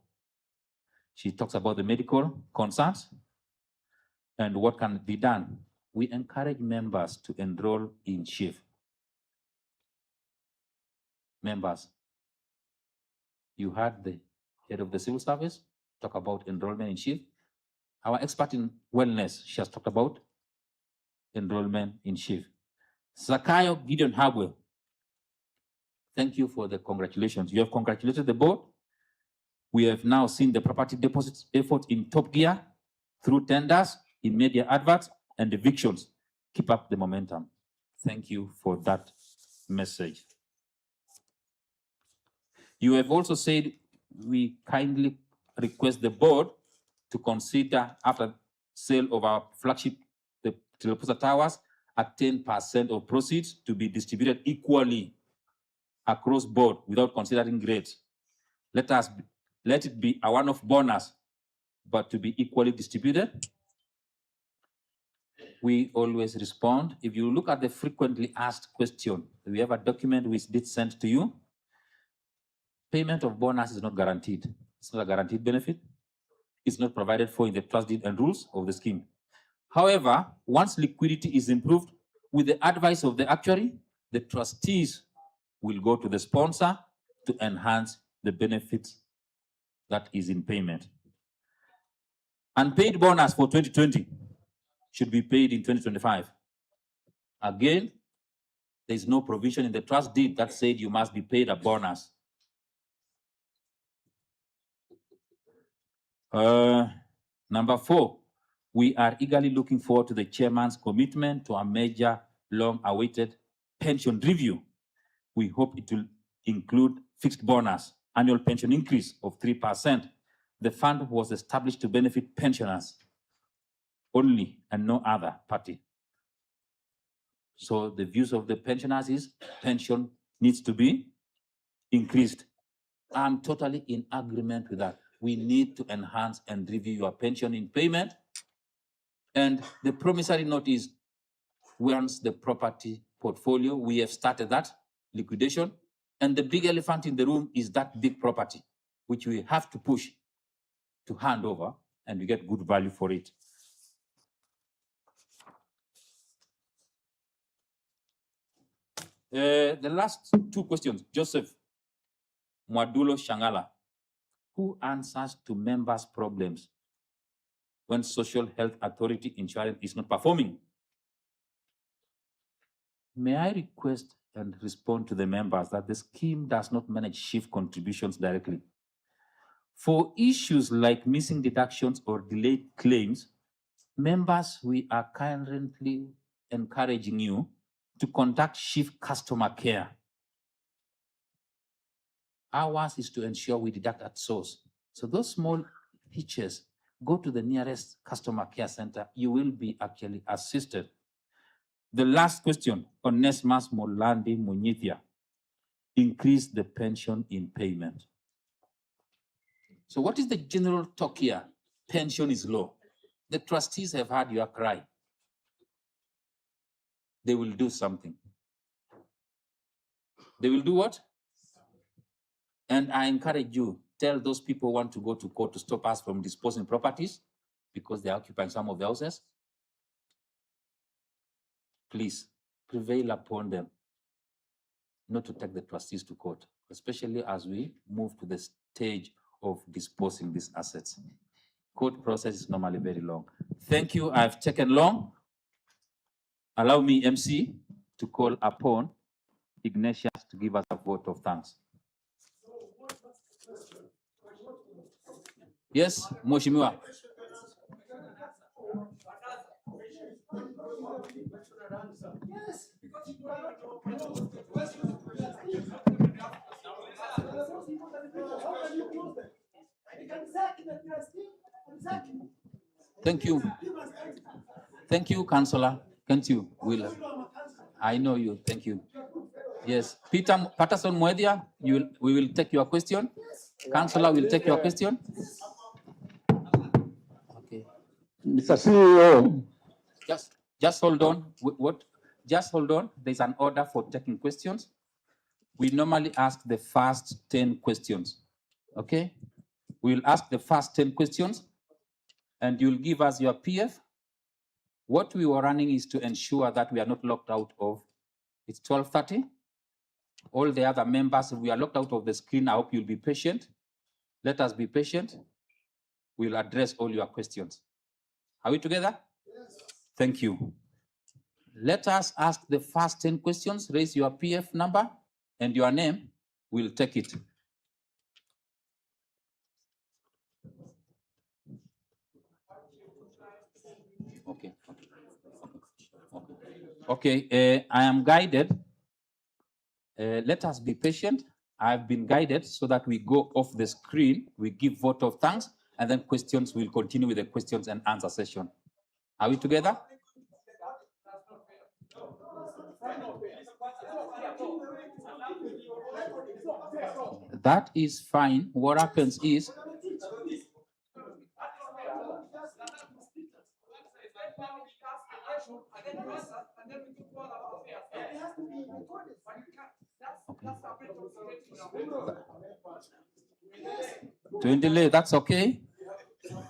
She talks about the medical concerns and what can be done. We encourage members to enroll in SHIF. Members, you heard the head of the civil service talk about enrollment in SHIF. Our expert in wellness, she has talked about enrollment in SHIF. Zakayo Gideon Habwe, thank you for the congratulations. You have congratulated the board. We have now seen the property deposits effort in top gear through tenders, in media adverts, and evictions. Keep up the momentum. Thank you for that message. You have also said we kindly request the board to consider, after sale of our flagship, the Telposta Towers, at 10% of proceeds to be distributed equally across board without considering grades. Let it be a one-off bonus, but to be equally distributed. We always respond. If you look at the frequently asked question, we have a document which did send to you. Payment of bonus is not guaranteed. It's not a guaranteed benefit. It's not provided for in the trust deed and rules of the scheme. However, once liquidity is improved, with the advice of the actuary, the trustees will go to the sponsor to enhance the benefits that is in payment. Unpaid bonus for 2020 should be paid in 2025. Again, there is no provision in the trust deed that said you must be paid a bonus. Number 4, we are eagerly looking forward to the chairman's commitment to a major long-awaited pension review. We hope it will include fixed bonus, annual pension increase of 3%. The fund was established to benefit pensioners only and no other party. So the views of the pensioners is pension needs to be increased. I'm totally in agreement with that. We need to enhance and review your pension in payment. And the promissory note is, once the property portfolio, we have started that liquidation. And the big elephant in the room is that big property, which we have to push to hand over, and we get good value for it. The last 2 questions, Joseph Mwadulo Shangala, who answers to members' problems when Social Health Authority insurance is not performing? May I request and respond to the members that the scheme does not manage SHIF contributions directly. For issues like missing deductions or delayed claims, members, we are currently encouraging you to contact SHIF customer care. Ours is to ensure we deduct at source. So those small hitches, go to the nearest customer care center. You will be actually assisted. The last question, Onesmus Molandi Munyithia, increase the pension in payment. So what is the general talk here? Pension is low. The trustees have heard your cry. They will do something. They will do what? And I encourage you, tell those people who want to go to court to stop us from disposing properties because they're occupying some of the houses. Please prevail upon them not to take the trustees to court, especially as we move to the stage of disposing these assets. Court process is normally very long. Thank you. I've taken long. Allow me, MC, to call upon Ignatius to give us a vote of thanks. Yes, Mheshimiwa. Thank you. Thank you, Councillor. Thank you, Will. I know you. Thank you. Yes, Peter Patterson Mwedia, we will take your question. Councillor will take your question. Okay. Mr. CEO. Just hold on. What? Just hold on. There's an order for taking questions. We normally ask the first 10 questions. Okay? We'll ask the first 10 questions and you'll give us your PF. What we were running is to ensure that we are not locked out of, it's 12:30. All the other members, if we are locked out of the screen, I hope you'll be patient. Let us be patient. We'll address all your questions. Are we together? Yes. Thank you. Let us ask the first 10 questions. Raise your PF number and your name. We'll take it. Okay. Okay. I am guided. Let us be patient. I've been guided so that we go off the screen, we give vote of thanks, and then questions will continue with the questions and answer session. Are we together? That is fine. What happens is, Tuendelee, that's okay.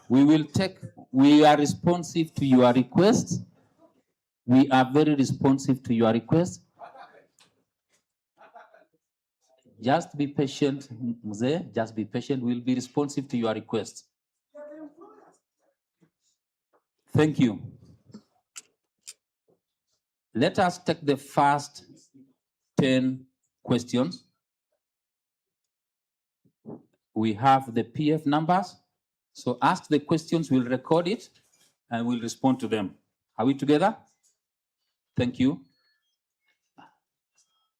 We are responsive to your request. We are very responsive to your request. Just be patient, Mzee. Just be patient. We'll be responsive to your request. Thank you. Let us take the first 10 questions. We have the PF numbers. So ask the questions, we'll record it, and we'll respond to them. Are we together? Thank you.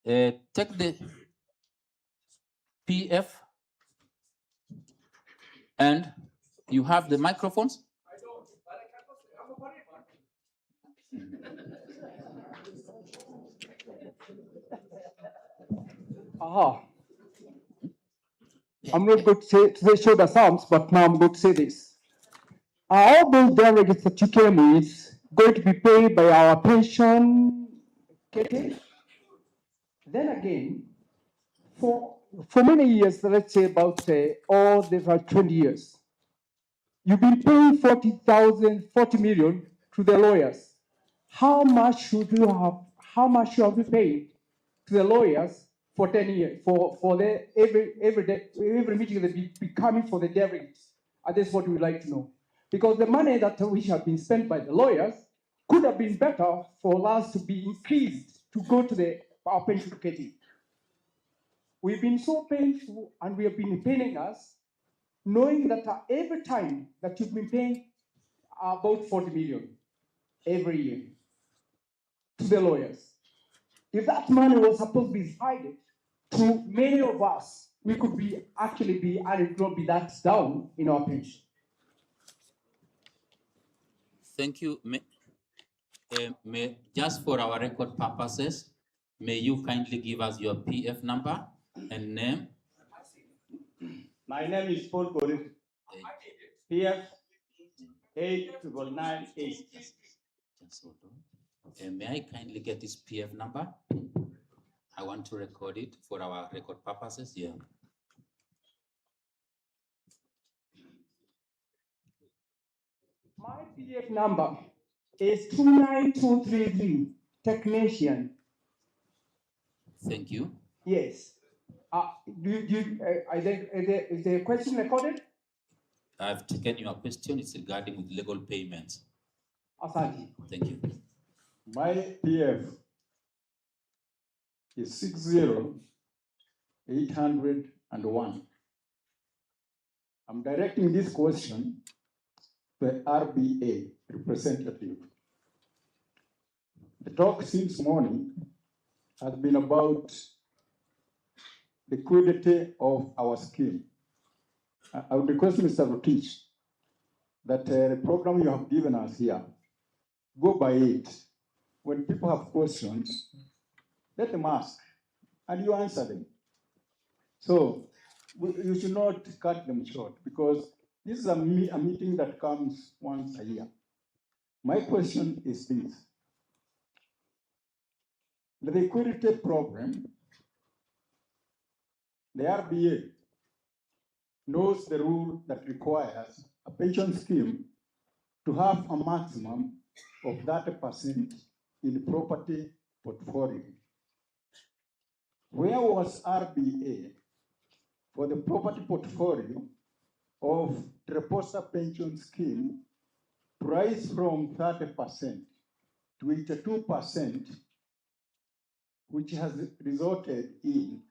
Take the PF, and you have the microphones. Aha. I'm not going to say show the sums, but now I'm going to say this. All those delegates that you came with going to be paid by our pension kitty. Then again, for many years, let's say about all the 20 years, you've been paying 40 million to the lawyers. How much should you have? How much should you pay to the lawyers for 10 years, for the every meeting that be coming for the delegates? And that's what we'd like to know. Because the money that which have been spent by the lawyers could have been better for us to be increased to go to our pension kitty. We've been so painful and we have been paying us, knowing that every time that you've been paying about 40 million every year to the lawyers. If that money was supposed to be divided to many of us, we could actually be, and it will be that down in our pension. Thank you. Just for our record purposes, may you kindly give us your PF number and name? My name is Paul Korir. PF 8998. Just hold on. May I kindly get this PF number? I want to record it for our record purposes. Yeah. My PF number is 29233, technician. Thank you. Yes. Is the question recorded? I've taken your question. It's regarding with legal payments. Asante. Thank you. My PF is 60801. I'm directing this question to the RBA representative. The talk since morning has been about the liquidity of our scheme. I would request Mr. Rotich that the program you have given us here, go by it. When people have questions, let them ask, and you answer them. So you should not cut them short, because this is a meeting that comes once a year. My question is this: the liquidity program, the RBA knows the rule that requires a pension scheme to have a maximum of 30% in property portfolio. Where was RBA for the property portfolio of Telposta pension scheme to rise from 30% to 82%, which has resulted in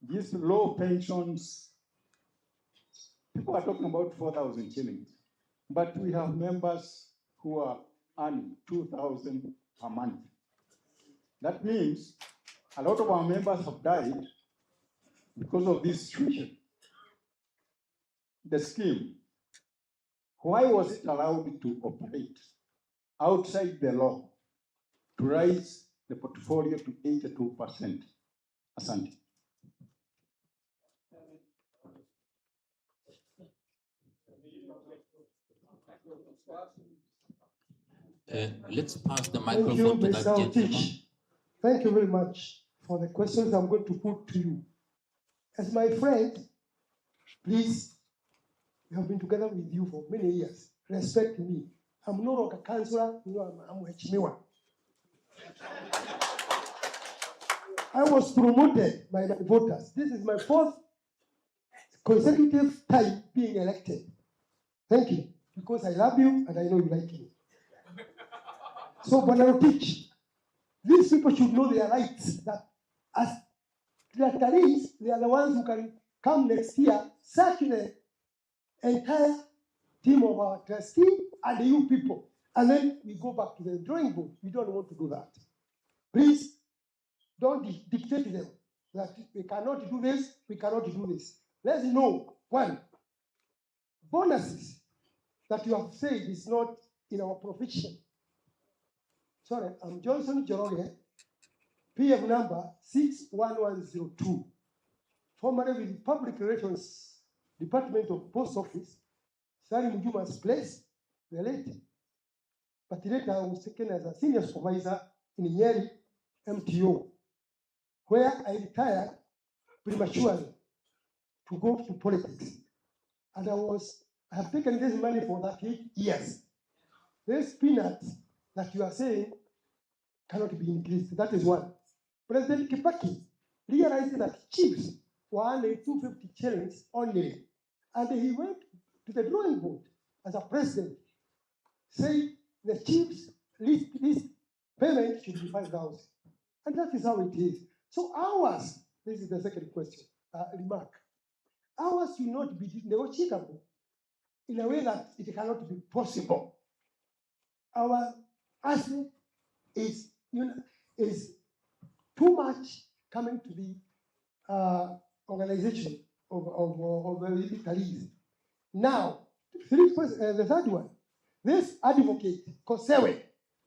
these low pensions? People are talking about 4,000 shillings, but we have members who are earning 2,000 per month. That means a lot of our members have died because of this situation. The scheme, why was it allowed to operate outside the law to raise the portfolio to 82%? Asante. Let's pass the Thank you, microphone to that Mr. gentleman. Otich. Thank you very much for the questions I'm going to put to you. As my friend, please, we have been together with you for many years. Respect me. I'm no longer a counselor, I'm a Chimiwa. I was promoted by my voters. This is my fourth consecutive time being elected. Thank you, because I love you and I know you like me. So, but I'll teach. These people should know their rights, that as retirees, they are the ones who can come next year, search the entire team of our trustees and the you people, and then we go back to the drawing board. We don't want to do that. Please, don't dictate to them that we cannot do this, we cannot do this. Let's know, one, bonuses that you have said is not in our profession. Sorry, I'm Johnson Joroge, PF number 61102, formerly with Public Relations Department of Post Office, Salim Juma's place, the late. But later I was taken as a senior supervisor in Nyeri MTO, where I retired prematurely to go to politics. And I have taken this money for 38 years. This peanuts that you are saying cannot be increased. That is one. President Kibaki realized that chiefs were earning 250 shillings only. And he went to the drawing board as a president, saying the chiefs' least payment should be 5,000. And that is how it is. So ours, this is the second question, remark. Ours will not be negotiable in a way that it cannot be possible. Our asset is too much coming to the organization of the retirees. Now, the third one, this advocate, Kosewe,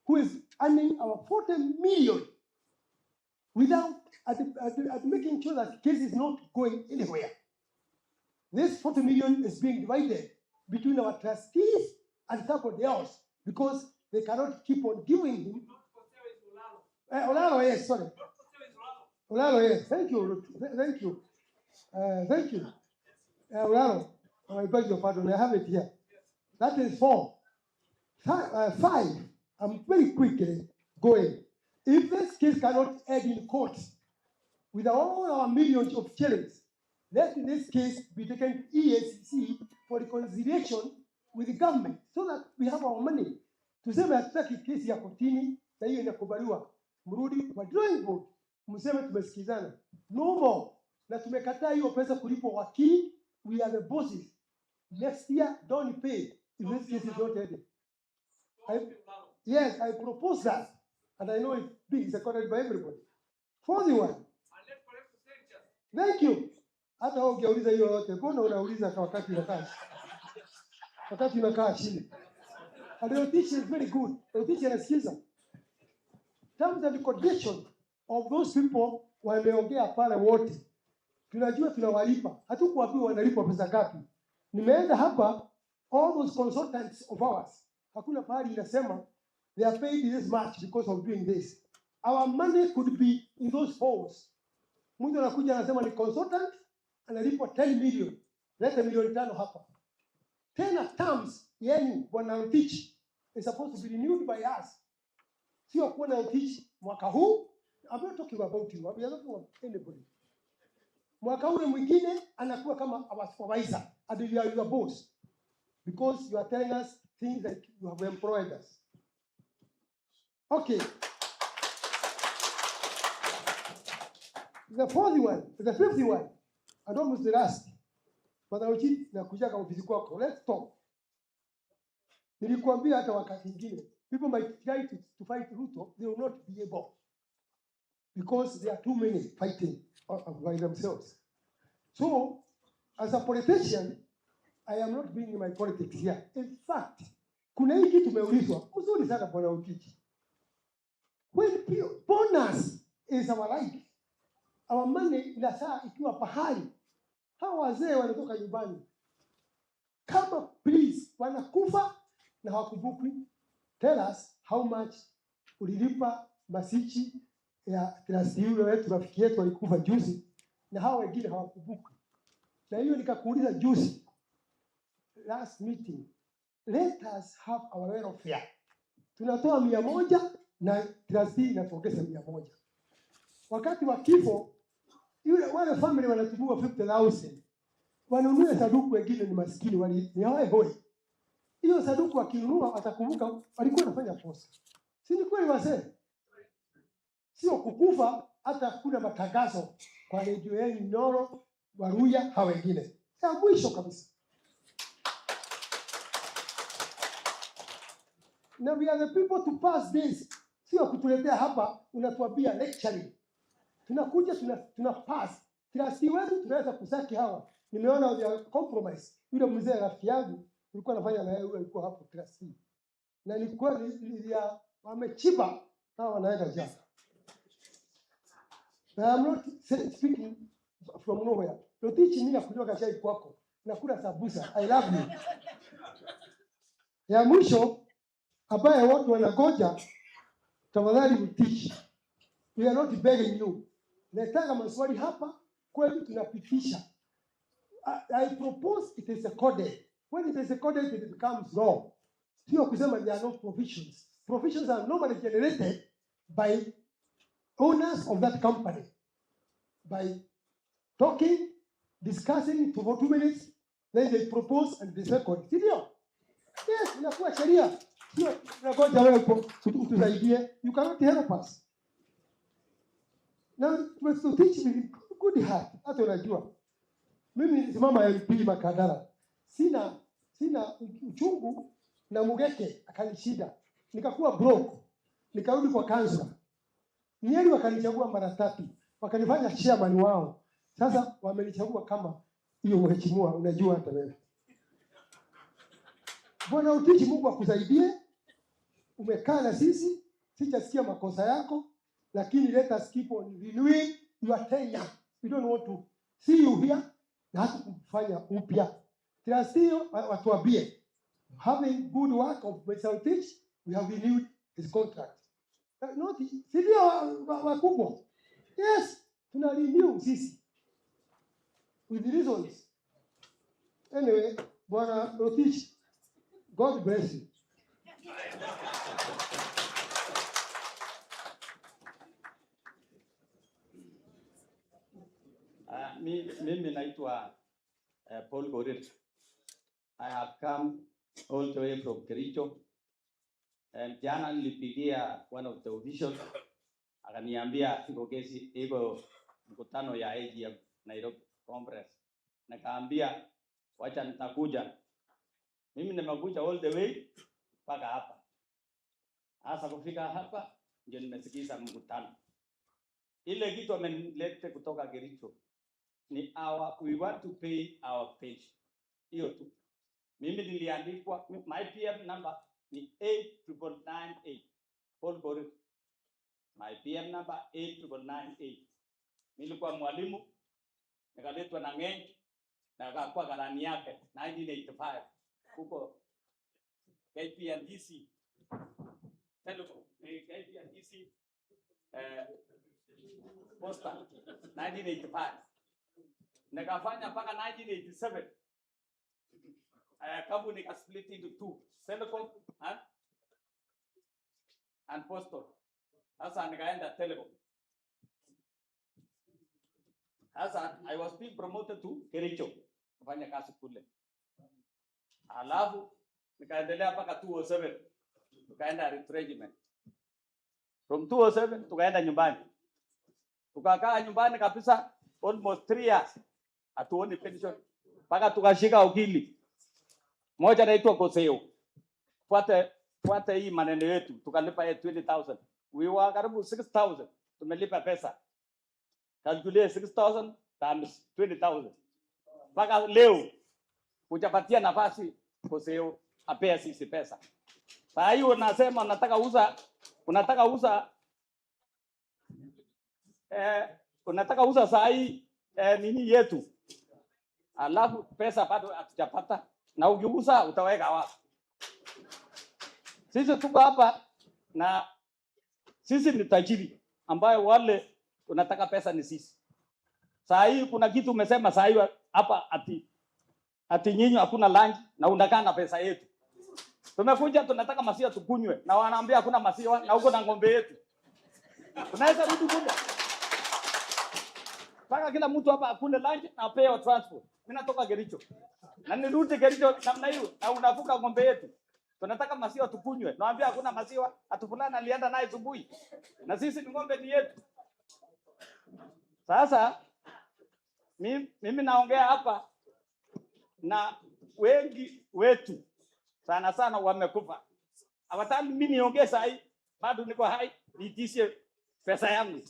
who is earning our 40 million without making sure that case is not going anywhere. This 40 million is being divided between our trustees and somebody else because they cannot keep on giving him. Olaro, yes, sorry. Olaro, yes. Thank you. Thank you. Thank you. Olaro, I beg your pardon. I have it here. That is 4. 5. I'm very quickly going. If this case cannot end in court with all our millions of shillings, let this case be taken to EACC for reconciliation with the government so that we have our money. Tuseme hatutaki kesi ya kotini na hiyo inakubaliwa. Mrudi kwa drawing board, mseme tumesikizana. No more. Na tumekataa hiyo pesa kulipo wakili. We are the bosses. Next year, don't pay if this case is not ended. Yes, I propose that. And I know it's being seconded by everybody. 41. Thank you. Hata wewe ungeuliza hiyo yote, mbona unauliza kwa wakati unakaa chini? And the teacher is very good. The teacher anasikiliza. Terms and conditions of those people wameongea pale wote. Tunajua tunawalipa. Hatukuambiwa wanalipa pesa ngapi. Nimeenda hapa, all those consultants of ours, hakuna pahali inasema they are paid this much because of doing this. Our money could be in those forms. Mtu anakuja anasema ni consultant, analipwa 10 million. Leta milioni 5 hapa. Tena terms, yani bwana teach is supposed to be renewed by us. Sio kuwa na teach mwaka huu. I'm not talking about you. I'm not talking about anybody. Mwaka ule mwingine anakuwa kama our supervisor and you are your boss because you are telling us things like you have employed us. Okay. The fourth one, the fifth one, and almost the last. But I will keep na kuja kama ofisi kwako. Let's talk. Nilikuambia hata wakati mwingine people might try to fight Ruto, they will not be able because there are too many fighting by themselves. So, as a politician, I am not being in my politics here. In fact, kuna hii kitu tumeulizwa, uzuri sana bwana Ukiki. When bonus is our life, our money inasaa ikiwa pahali, hawa wazee wanatoka nyumbani. Kama please, wanakufa na hawakumbukwi. Tell us how much ulilipa masichi ya trustee yule wetu rafiki yetu alikufa juzi na hawa wengine hawakumbukwi. Na hiyo nikakuuliza juzi last meeting, let us have our welfare. Tunatoa 100 na trustee inatuongeza 100. Wakati wa kifo yule wale family wanatumua 50,000. Wanunue saduku, wengine ni maskini ni hawa hoi. Hiyo saduku wakinunua watakumbuka walikuwa wanafanya posa. Si ni kweli wazee? Sio kukufa hata kuna matangazo kwa redio yenu Noro, Waruya, hawa wengine. Ya mwisho kabisa. Now we are the people to pass this. Sio kutuletea hapa unatuambia lecturing. Tunakuja tuna pass. Trustee wetu tunaweza kusaki hawa. Nimeona they compromise. Yule mzee rafiki yangu nilikuwa nafanya na yeye alikuwa hapo trustee. Na nilikuwa ya wamechiba hawa wanaenda jana. I'm not speaking from nowhere. Don't teach me na kutoka chai kwako. Nakula sabusa. I love you. Ya mwisho ambaye watu wanagoja, tafadhali teach. We are not begging you. Nataka maswali hapa kweli tunapitisha. I propose it is a code. When it is a code, it becomes law. Sio kusema there are no provisions. Provisions are normally generated by owners of that company. By talking, discussing for 2 minutes, then they propose and they second. Sindio? Yes, inakuwa sheria. Sio tunagoja wewe tusaidie. You cannot help us. Now, to teach me good heart. Hata unajua. Mimi nisimama MP Makadara. Sina uchungu na Mugeke akanishida. Nikakuwa broke. Nikarudi kwa kansa. Nyeri wakanichagua mara 3. Wakanifanya chairman wao. Sasa wamenichagua kama hiyo mheshimiwa, unajua hata wewe. Bwana Utichi, Mungu akusaidie. Umekaa na sisi, sijasikia makosa yako, lakini let us keep on renewing your tenure. We don't want to see you here na hata kufanya upya. Trustee watuambie, having good work of Mr. Utichi, we have renewed his contract. Not sivyo wakubwa. Yes, tuna renew sisi. With the reasons. Anyway, Bwana Utichi, God bless you. Mimi naitwa Paul Gorir. I have come all the way from Kericho. And jana nilipigia one of the officials akaniambia iko mkutano ya AGM Nairobi Conference. Nikaambia wacha nitakuja. Mimi nimekuja all the way mpaka hapa. Hasa kufika hapa ndio nimesikiza mkutano. Ile kitu amenilete kutoka Kericho ni we want to pay our pension. Hiyo tu. Mimi niliandikwa, my PM number ni 89998. Paul Gorit. My PM number 89998. Nilikuwa mwalimu, nikaletwa na Ng'eny, na akakuwa karani yake 1985 huko KPNDC. KPNDC Posta 1985. Nikafanya mpaka 1987. Company got split into two, Telecom and Postal. Sasa nikaenda Telecom. Sasa I was being promoted to Kericho, kufanya kazi kule. Alafu nikaendelea mpaka 207, tukaenda retrenchment. From 207 tukaenda nyumbani. Tukakaa nyumbani kabisa almost 3 years. Hatuoni pension. Mpaka tukashika ukili. Moja naitwa Koseo. Fuate hii maneno yetu. Tukalipa 20,000. We were karibu 6,000. Tumelipa pesa. Calculate 6,000 times 20,000. Mpaka leo hujapatia nafasi Koseo apea sisi pesa. Saa hiyo unasema unataka uza saa hii nini yetu. Alafu pesa bado hatujapata. Na ukiuza utaweka wapi? Sisi tuko hapa na sisi ni tajiri ambayo wale unataka pesa ni sisi. Saa hii kuna kitu umesema saa hii hapa ati nyinyi hakuna lunch na unakaa na pesa yetu. Tumekuja tunataka maziwa tukunywe na wanaambia hakuna maziwa na uko na ng'ombe yetu. Tunaweza rudi kule. Paka kila mtu hapa akule lunch na apewe transport. Mimi natoka Kericho. Na nirudi Kericho namna hiyo na unavuka ng'ombe yetu. Tunataka maziwa tukunywe. Naambia hakuna maziwa, atufulana alienda naye asubuhi. Na sisi ni ng'ombe ni yetu. Sasa mimi naongea hapa na wengi wetu sana sana wamekufa. Hawataka mimi niongee saa hii, bado niko hai, niitishe pesa yangu.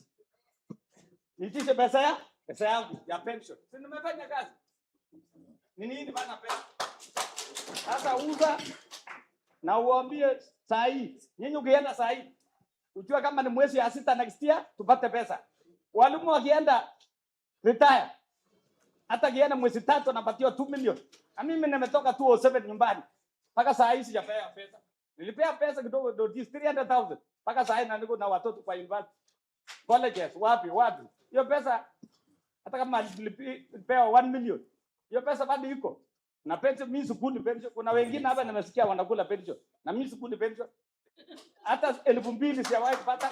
Niitishe pesa yangu ya pension. Si nimefanya kazi. Ni nini bana pesa? Sasa uza na uambie saa hii, nyinyi ukienda saa hii, ujue kama ni mwezi ya 6 next year tupate pesa. Walimu wakienda retire, hata kienda mwezi 3 napatiwa 2 million. Na mimi nimetoka 207 nyumbani. Paka saa hii sijapea pesa. Nilipea pesa kidogo ndio 300,000. Paka saa hii na niko na watoto kwa university. Colleges wapi? Hiyo pesa hata kama nilipewa 1 million. Hiyo pesa bado iko. Na pension mimi sikuli pension. Kuna wengine hapa nimesikia wanakula pension. Na mimi sikuli pension. Hata 2,000 sijawahi kupata.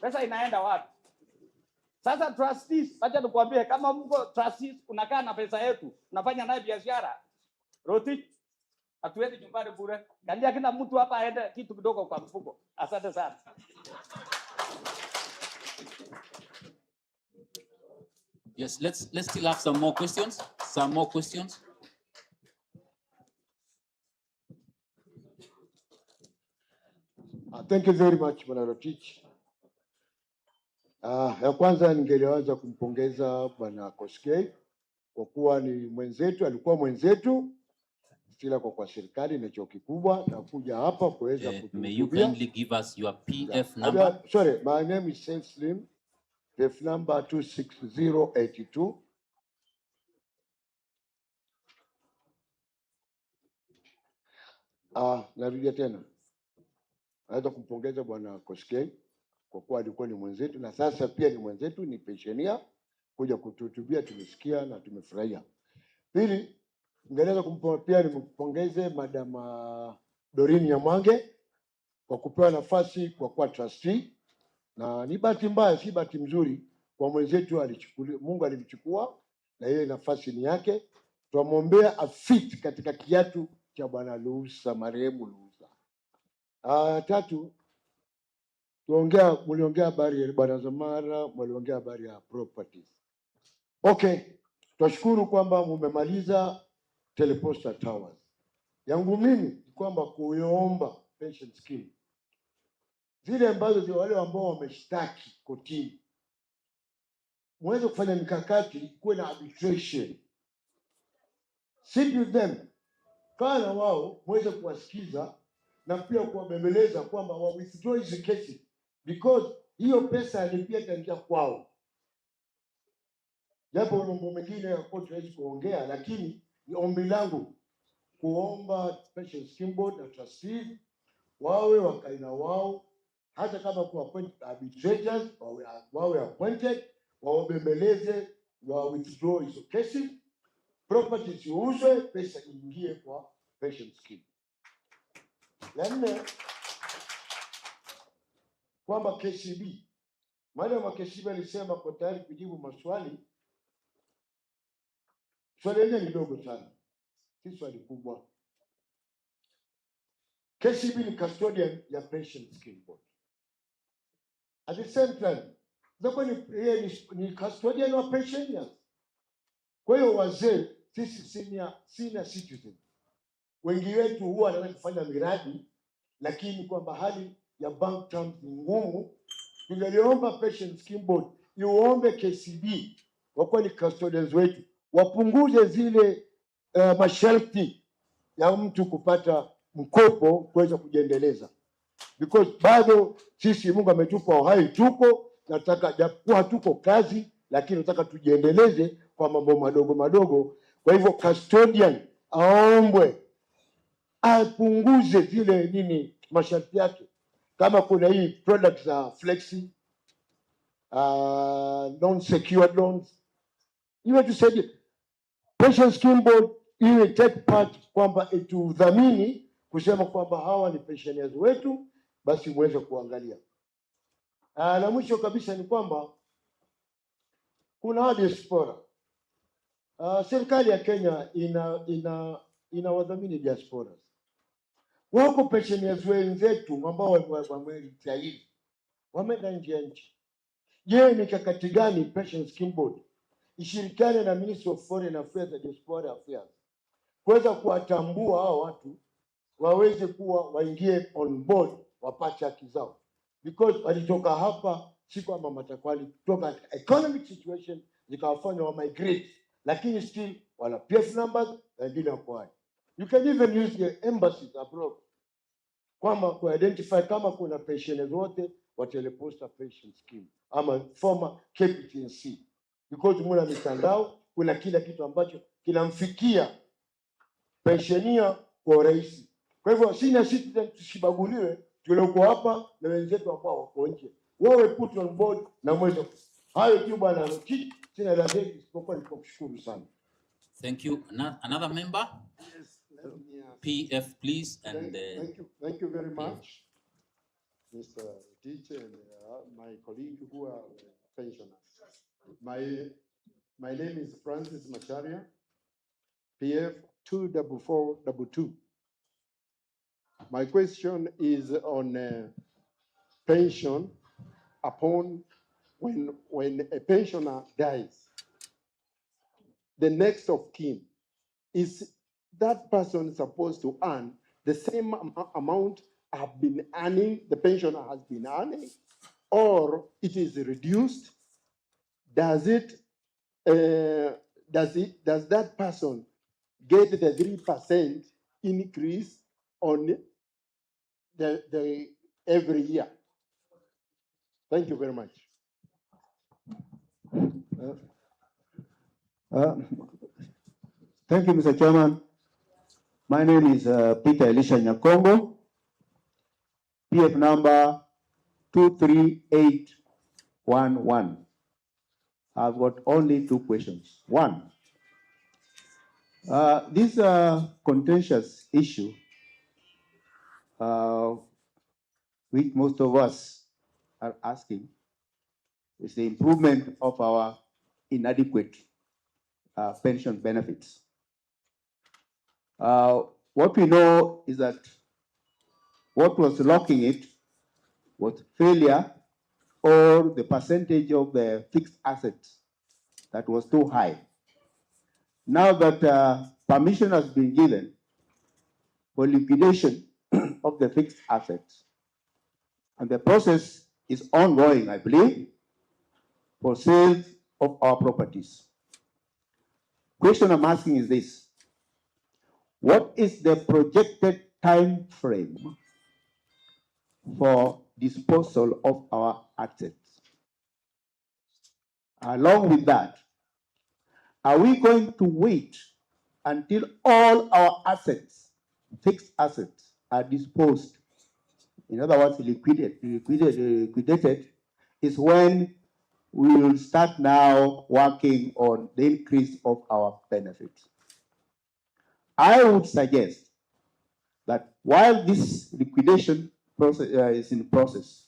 Pesa inaenda wapi? Sasa trustees, acha nikwambie kama mko trustees unakaa na pesa yetu, unafanya naye biashara. Roti hatuendi nyumbani bure. Kalia kila mtu hapa aende kitu kidogo kwa mfuko. Asante sana. Yes, let's still have some more questions. Thank you very much, Bwana Rotich. Ya kwanza ningelianza kumpongeza Bwana Koskei kwa kuwa ni mwenzetu, alikuwa mwenzetu kila kwa serikali na chuo kikubwa na kuja hapa kuweza kutuhutubia. May you kindly give us your PF number? Sorry, my name is Saif Slim. PF number 26082. Narudia tena. Naweza kumpongeza Bwana Koskei kwa kuwa alikuwa ni mwenzetu na sasa pia ni mwenzetu, ni pensionia kuja kutuhutubia, tumesikia na tumefurahia. Pili, ningeweza pia nimpongeze Madam Doreen Nyamange kwa kupewa nafasi kwa kuwa trustee, na ni bahati mbaya, si bahati mzuri kwa mwenzetu alichukuliwa, Mungu alimchukua na yeye nafasi ni yake. Tuamwombea afit katika kiatu cha Bwana Luusa, marehemu Luusa. Tatu, mliongea habari ya Bwana Zamara, mliongea habari ya properties. Okay, tunashukuru kwamba mmemaliza Telposta Towers. Yangu mimi ni kwamba kuiomba pension scheme zile ambazo zi wale ambao wameshtaki kotini, muweze kufanya mikakati, kuwe na arbitration. Sit with them, kaa na wao, muweze kuwasikiza na pia kuwabembeleza kwamba wa withdraw hizi kesi, because hiyo pesa ni pia itaingia kwao. Japo mambo mengine yakuwa tunawezi kuongea, lakini ni ombi langu kuomba Pension Scheme Board na trustees wawe wakaina wao, hata kama ku appoint arbitrators wawe appointed, wawabembeleze, wa withdraw hizo kesi, property ziuzwe, pesa iingie kwa pension scheme. La nne, kwamba KCB, madam wa KCB alisema kwa tayari kujibu maswali. Swali lenyewe ni dogo sana, si swali kubwa. KCB ni custodian ya pension scheme board. At the same time, zakuwa ni custodian wa pensioners. Kwa hiyo wazee, sisi senior citizen, wengi wetu huwa wanataka kufanya miradi, lakini kwamba hali ya bank terms ni ngumu. Tungeliomba pension scheme board iombe KCB, wakuwa ni custodians wetu, wapunguze zile masharti ya mtu kupata mkopo kuweza kujiendeleza, because bado sisi Mungu ametupa uhai, tuko nataka, japokuwa hatuko kazi, lakini nataka tujiendeleze kwa mambo madogo madogo. Kwa hivyo custodian aombwe apunguze zile nini masharti yake, kama kuna hii products za flexi non secured loans, iwe tusaidie. Pension Scheme Board iwe take part kwamba itudhamini kusema kwamba hawa ni pensioners wetu, basi muweze kuangalia. Na mwisho kabisa ni kwamba kuna diaspora. Serikali ya Kenya ina wadhamini diaspora. Wako pensioners wenzetu ambao wameritahiri, wameenda nje ya nchi. Je, mikakati gani Pension Scheme Board ishirikiane na Ministry of Foreign Affairs and Diaspora Affairs kuweza kuwatambua hao watu, waweze kuwa waingie on board, wapate haki zao, because walitoka hapa si kwamba matakwali, kutoka economic situation zikawafanya wa migrate, lakini still wana PF numbers na wengine wako hai. You can even use the embassies abroad kwamba ku identify kama kuna pensioners wote wa Telposta pension scheme ama former KPTNC, because muna mitandao, kuna kila kitu ambacho kinamfikia pensionia kwa urahisi. Kwa hivyo senior citizen tusibaguliwe, tulioko hapa na wenzetu ambao wako nje, wawe put on board na mwezo. Hayo tu bwana, sina la zaidi isipokuwa nikushukuru sana. Thank you. Another member? Yes, let me PF, please. And thank you very much, Mr. Teacher and my colleague who are pensioners. My name is Francis Macharia, PF 24422. My question is on pension upon when a pensioner dies. The next of kin, is that person supposed to earn the same amount have been earning, the pensioner has been earning, or it is reduced? Does that person get the 3% increase on the every year? Thank you very much. Thank you, Mr. Chairman. My name is Peter Elisha Nyakongo, PF number 23811. I've got only two questions. One, this contentious issue, which most of us are asking, is the improvement of our inadequate pension benefits. What we know is that what was locking it was failure or the percentage of the fixed assets that was too high. Now that permission has been given for liquidation of the fixed assets, And the process is ongoing, I believe, for sales of our properties. Question I'm asking is this: what is the projected time frame for disposal of our assets? Along with that, are we going to wait until all our assets, fixed assets, are disposed? In other words, liquidated is when we will start now working on the increase of our benefits. I would suggest that while this liquidation process is in process,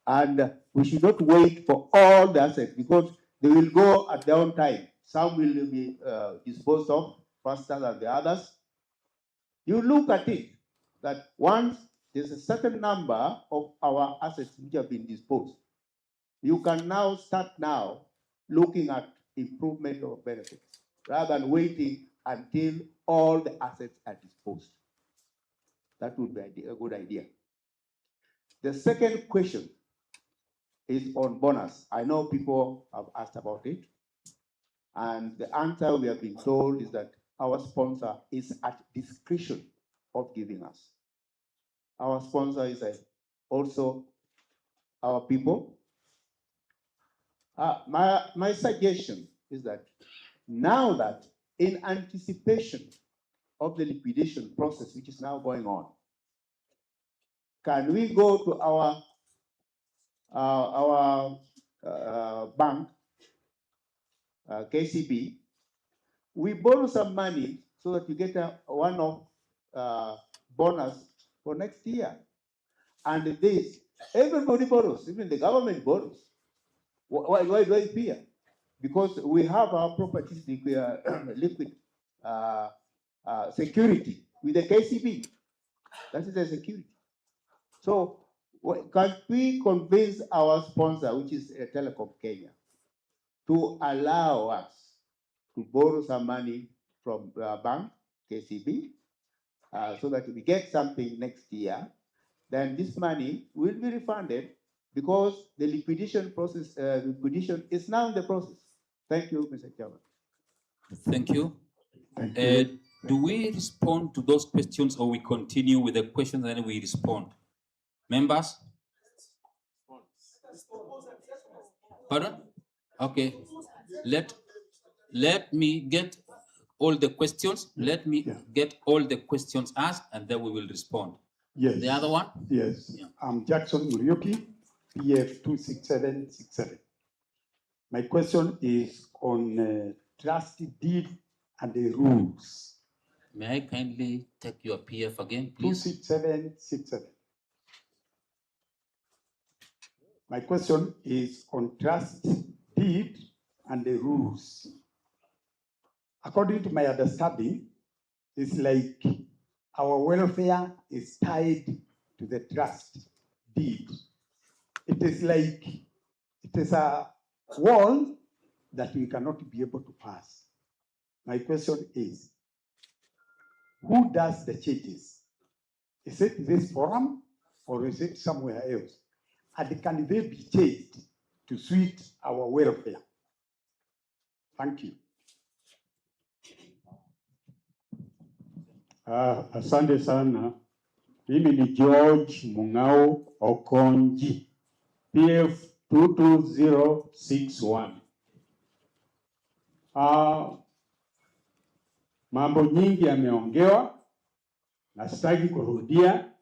and we should not wait for all the assets because they will go at their own time. Some will be disposed of faster than the others. You look at it that once there's a certain number of our assets which have been disposed, you can now start now looking at improvement of benefits rather than waiting until all the assets are disposed. That would be a good idea. The second question is on bonus. I know people have asked about it, and the answer we have been told is that our sponsor is at discretion of giving us. Our sponsor is also our people. My suggestion is that now that in anticipation of the liquidation process, which is now going on, can we go to our bank, KCB, we borrow some money so that you get a one-off bonus for next year. And this, everybody borrows, even the government borrows. Why do I fear? Because we have our properties liquid security with the KCB. That is the security. So can we convince our sponsor, which is Telecom Kenya, to allow us to borrow some money from the bank, KCB, so that we get something next year? Then this money will be refunded because the liquidation process, liquidation is now in the process. Thank you, Mr. Chairman. Thank you. Do we respond to those questions or we continue with the questions and then we respond? Members? Pardon? Okay. Let me get all the questions. Let me get all the questions asked and then we will respond. Yes. The other one? Yes. Yeah. I'm Jackson Murioki, PF 26767. My question is on trust deed and the rules. May I kindly take your PF again, please? 26767. My question is on trust deed and the rules. According to my understanding, it's like our welfare is tied to the trust deed. It is like, it is a wall that we cannot be able to pass. My question is, who does the changes? Is it this forum or is it somewhere else? And can they be changed to suit our welfare? Thank you. Asante sana. Mimi ni George Mungao Okonji, PF 22061. Mambo nyingi yameongewa na sitaki kurudia,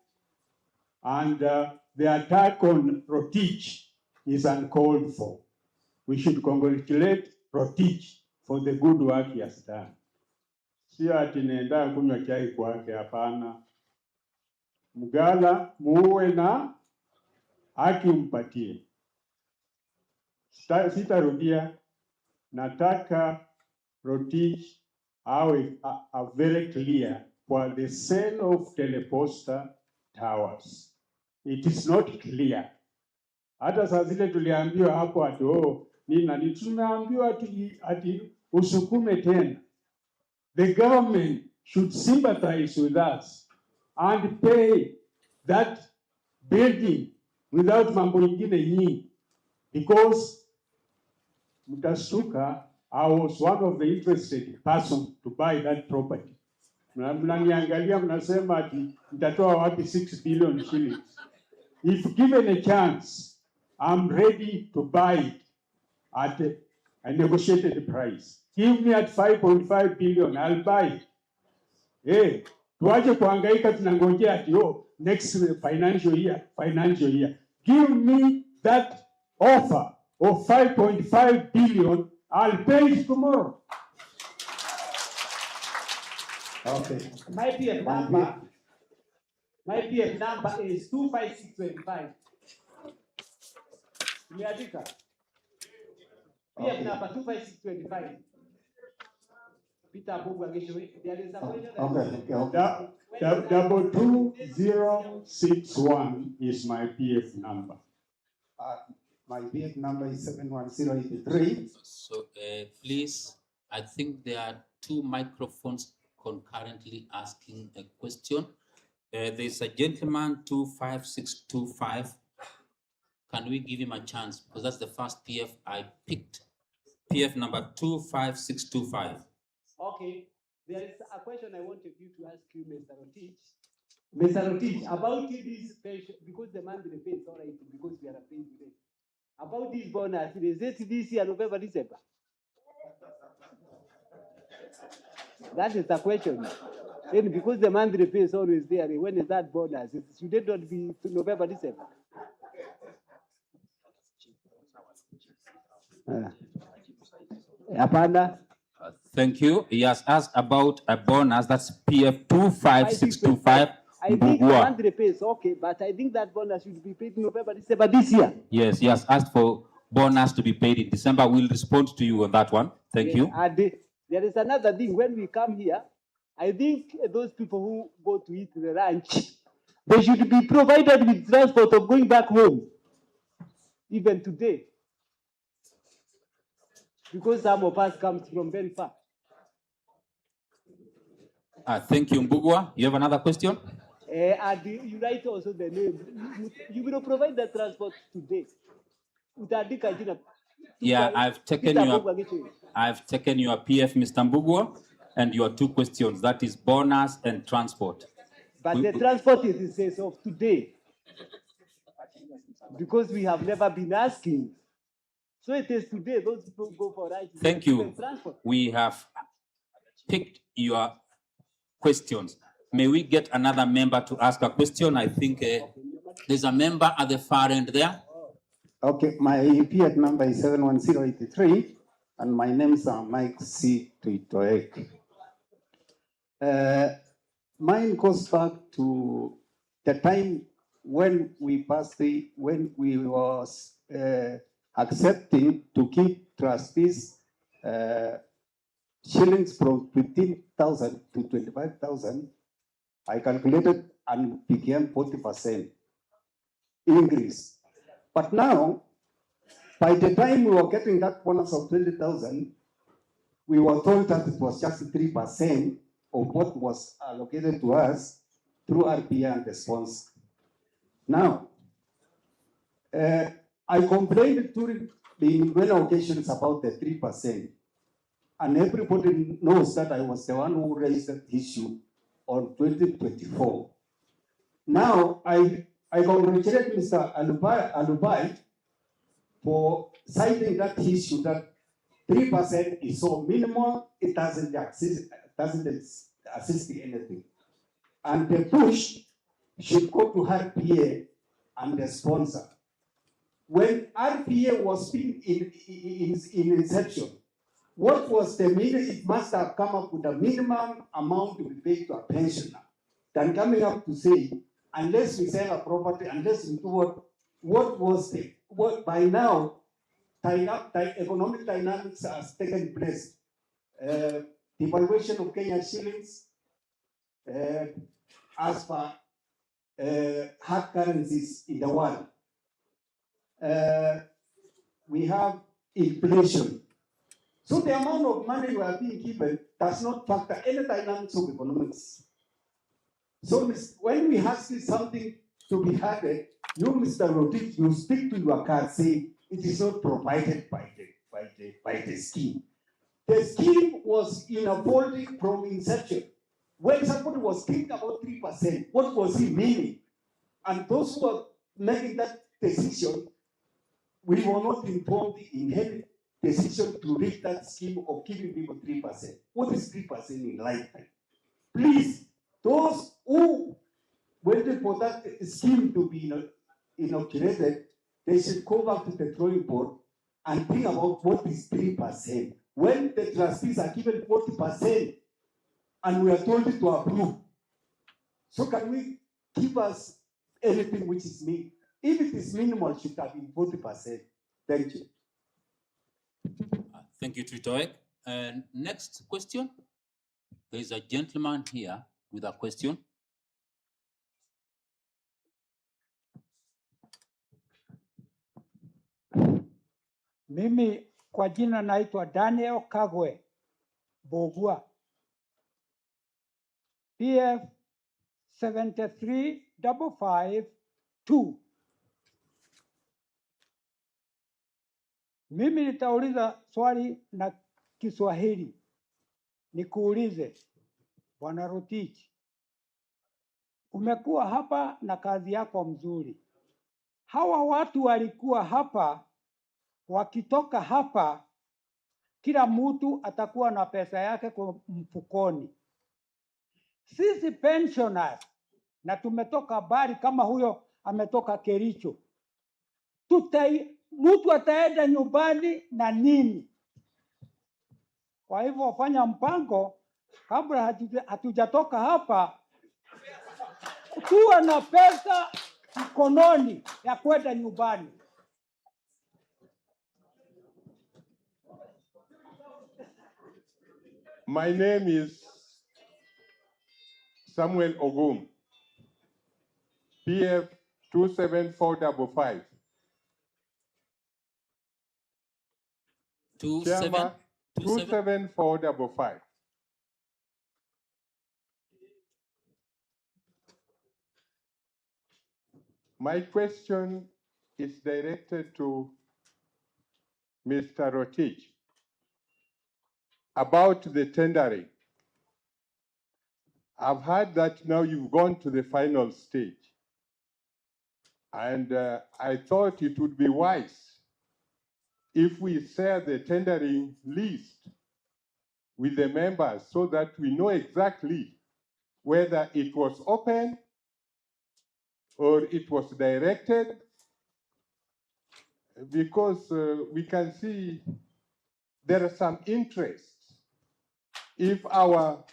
and the attack on Rotich is uncalled for. We should congratulate Rotich for the good work he has done. Sio ati nenda kunywa chai kwake, hapana. Mgala muwe na haki mpatie. Sitarudia, nataka Rotich awe very clear for the sale of Telposta towers. It is not clear. Hata saa zile tuliambiwa hapo ati nini tunaambiwa ati usukume tena. The government should sympathize with us and pay that building without mambo ingine nyingi, because mtashtuka, I was one of the interested persons to buy that property. Mnaniangalia mnasema ati mtatoa wapi 6 billion shillings. If given a chance, I'm ready to buy it at a negotiated price. Give me at 5.5 billion, I'll buy it. Hey, tuache kuhangaika tunangojea ati next financial year. Give me that offer of 5.5 billion, I'll pay it tomorrow. Okay. My PF number is 25625. Umeandika? PF number 25625. Peter Abubu Agisho, there is a question. Okay. 22061 is my PF number. My PF number is 71083. So please, I think there are 2 microphones concurrently asking a question. There's a gentleman 25625. Can we give him a chance? Because that's the first PF I picked. PF number 25625. Okay, there is a question I wanted you to ask you, Mr. Rotich. Mr. Rotich, about this pension, because the monthly pay is all right, because we are paying today. About this bonus, is it this year, November, December? That is the question. And because the monthly pay is always there, when is that bonus? Should it not be November, December? Apanda. Thank you. He has asked about a bonus. That's PF 25625. I think the monthly pay is okay, but I think that bonus should be paid in November, December this year. Yes, he has asked for bonus to be paid in December. We'll respond to you on that one. Thank you. And there is another thing. When we come here, I think those people who go to eat the lunch, they should be provided with transport of going back home, even today. Because some of us come from very far. Thank you, Mbugua. You have another question? And you write also the name. You will provide the transport today. Yeah, I've taken your PF, Mr. Mbugua, and your 2 questions. That is bonus and transport. But the transport is says of today. Because we have never been asking. So it is today. Those people go for rides. Thank you. We have picked your questions. May we get another member to ask a question? I think there's a member at the far end there. Okay, my PF number is 71083, and my name is Mike C. Tuitoek. Mine goes back to the time when we was accepting to keep trustees shillings from 15,000 to 25,000. I calculated and became 40% increase. But now, by the time we were getting that bonus of 20,000, we were told that it was just 3% of what was allocated to us through RPA and the sponsor. Now, I complained during the many occasions about the 3%, and everybody knows that I was the one who raised that issue on 2024. Now, I congratulate Mr. Alubai for citing that issue that 3% is so minimal, it doesn't assist anything. And the push should go to RPA and the sponsor. When RPA was in inception, what was the minimum? It must have come up with a minimum amount to be paid to a pensioner. Then coming up to say, unless we sell a property, unless we do what by now, economic dynamics has taken place. Devaluation of Kenyan shillings, as per hard currencies in the world. We have inflation. So the amount of money we are being given does not factor any dynamics of economics. So when we ask something to be added, you, Mr. Rotich, you speak to your card saying it is not provided by the scheme. The scheme was in a folding from inception. When somebody was thinking about 3%, what was he meaning? And those who are making that decision, we were not informed in any decision to reach that scheme of giving people 3%. What is 3% in lifetime? Please, those who waited for that scheme to be inoculated, they should go back to the drawing board and think about what is 3%. When the trustees are given 40% and we are told to approve, so can we give us anything which is minimal? If it is minimal, it should have been 40%. Thank you. Thank you, Tritoek. And next question. There is a gentleman here with a question. Mimi kwa jina naitwa Daniel Kagwe Bogua. PF 73552. Mimi nitauliza swali na Kiswahili. Nikuulize, Bwana Rotich. Umekuwa hapa na kazi yako mzuri. Hawa watu walikuwa hapa, wakitoka hapa, kila mtu atakuwa na pesa yake kwa mfukoni. Sisi pensioners, na tumetoka bari kama huyo ametoka Kericho. Mtu ataenda nyumbani na nini? Kwa hivyo wafanya mpango, kabla hatujatoka hapa, tuwe na pesa mkononi ya kwenda nyumbani. My name is Samuel Ogum, PF 27455. Chairman, 27455. My question is directed to Mr. Rotich about the tendering. I've heard that now you've gone to the final stage. And I thought it would be wise if we share the tendering list with the members so that we know exactly whether it was open or it was directed, because we can see there are some interests. If our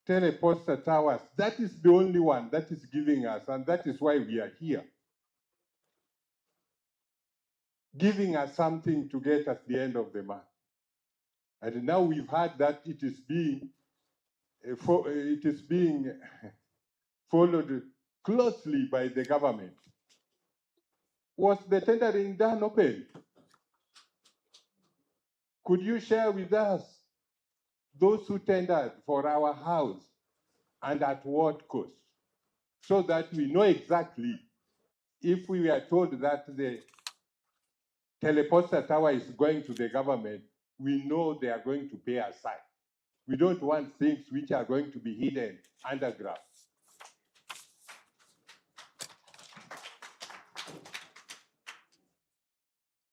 Telposta towers, that is the only one that is giving us, and that is why we are here, giving us something to get at the end of the month. And now we've heard that it is being followed closely by the government. Was the tendering done open? Could you share with us those who tendered for our house and at what cost, so that we know exactly if we were told that the Telposta tower is going to the government, we know they are going to pay aside. We don't want things which are going to be hidden underground.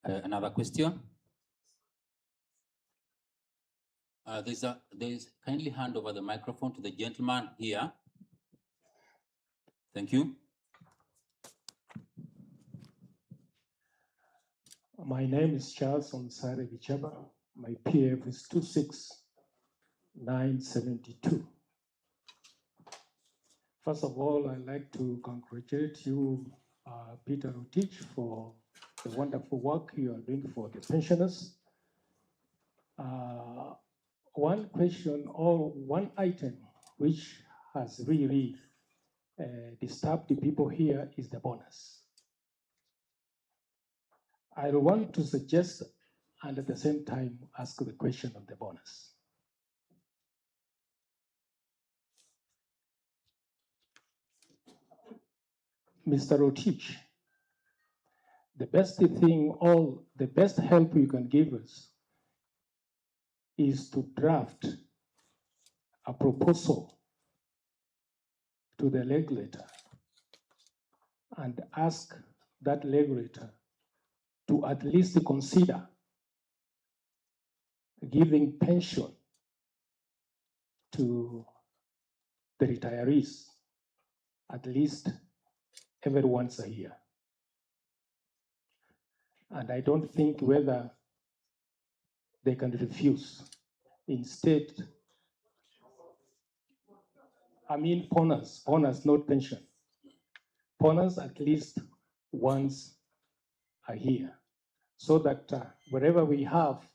Another question? There's kindly hand over the microphone to the gentleman here. Thank you. My name is Charles Onsare Bichaba. My PF is 26972. First of all, I'd like to congratulate you, Peter Rotich, for the wonderful work you are doing for the pensioners. One question or one item which has really disturbed the people here is the bonus. I want to suggest and at the same time ask the question of the bonus. Mr. Rotich, the best help you can give us is to draft a proposal to the regulator and ask that regulator to at least consider giving pension to the retirees at least every once a year. And I don't think whether they can refuse. Instead, I mean bonus, not pension. Bonus at least once a year, so that wherever we have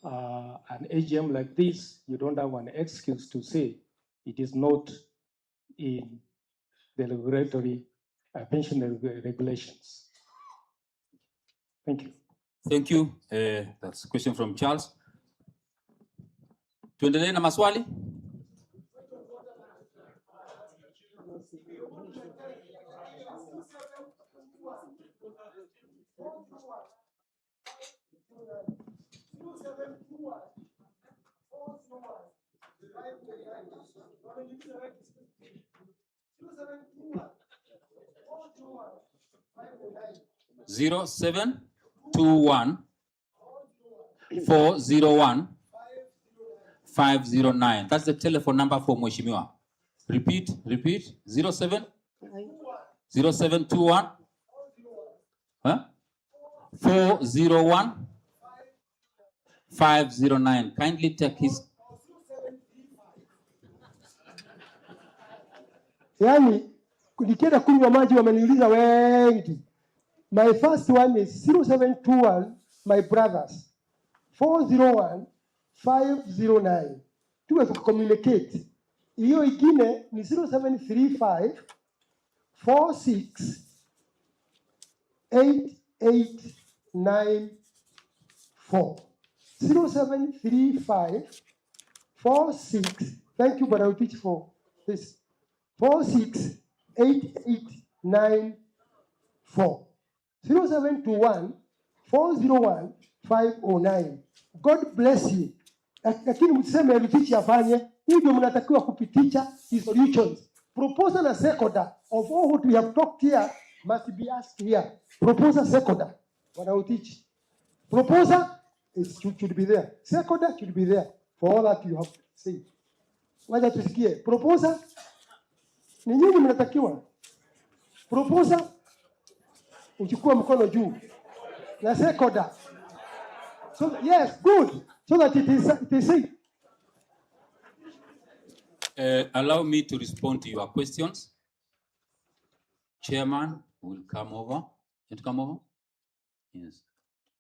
an AGM like this, you don't have an excuse to say it is not in the regulatory pension regulations. Thank you. Thank you. That's a question from Charles. Tuendelee na maswali. Zero 721 401 509. That's the telephone number for Mheshimiwa. Repeat. 0721 401 509. Kindly take his. Yani, nikienda kunywa maji wameniuliza wengi. My first one is 0721, my brothers, 401 509. Tuwe communicate. Hiyo ingine ni 0735 46 8894. 0735 46. Thank you, Brother Utich, for this. 46 8894. 0721 401 509. God bless you. Lakini mseme Utich afanye. Hivyo mnatakiwa kupitisha resolutions. Proposal na sekoda of all what we have talked here must be asked here. Proposal sekoda. Brother Utich. Proposal should be there. Sekoda should be there for all that you have said. Wacha tusikie. Proposal ni nyinyi mnatakiwa. Proposal uchukue mkono juu. Na sekoda. So yes, good. So that it is safe. Allow me to respond to your questions. Chairman will come over. Can you come over? Yes.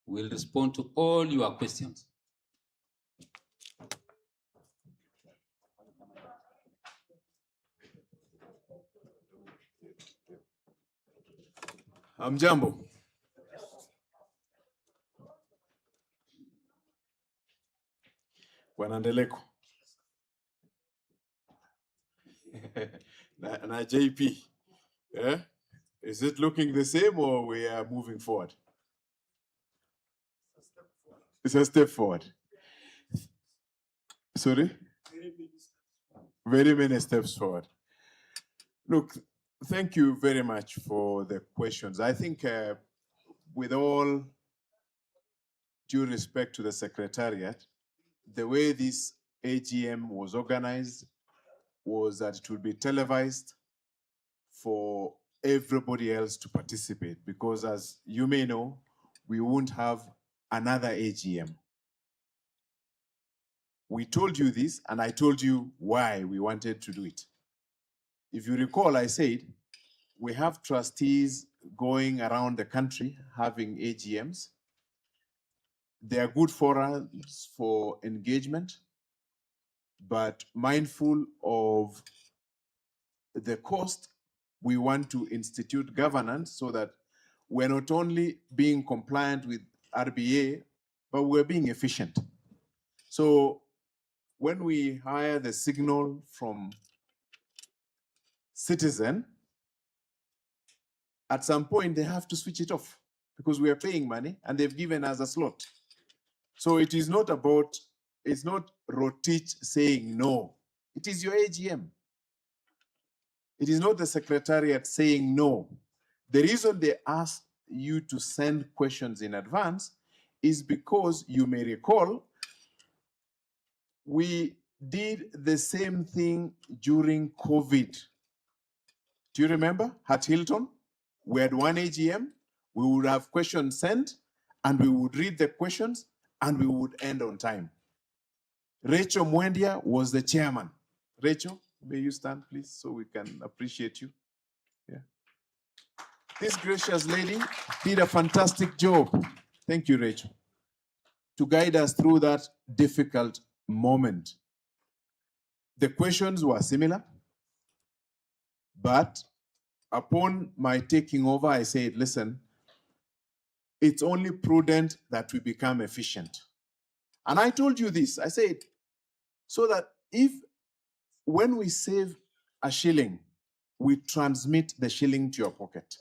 We'll respond to all your questions. Hamjambo. Bwana Ndeleko. na JP. Yeah? Is it looking the same or we are moving forward? It's a step forward. Sorry? Very many steps forward. Look, thank you very much for the questions. I think with all due respect to the Secretariat, the way this AGM was organized was that it would be televised for everybody else to participate, because as you may know, we won't have another AGM. We told you this, and I told you why we wanted to do it. If you recall, I said, we have trustees going around the country having AGMs. They are good forums for engagement, but mindful of the cost, we want to institute governance so that we're not only being compliant with RBA, but we're being efficient. So when we hire the signal from Citizen, At some point, they have to switch it off because we are paying money and they've given us a slot. So it is not about, it's not Rotich saying no. It is your AGM. It is not the secretariat saying no. The reason they ask you to send questions in advance is because you may recall we did the same thing during COVID. Do you remember at Hilton? We had one AGM, we would have questions sent, and we would read the questions, and we would end on time. Rachel Mwendia was the chairman. Rachel, may you stand, please, so we can appreciate you. Yeah. This gracious lady did a fantastic job. Thank you, Rachel, to guide us through that difficult moment. The questions were similar, but upon my taking over, I said, listen, it's only prudent that we become efficient. And I told you this, I said, so that if when we save a shilling, we transmit the shilling to your pocket.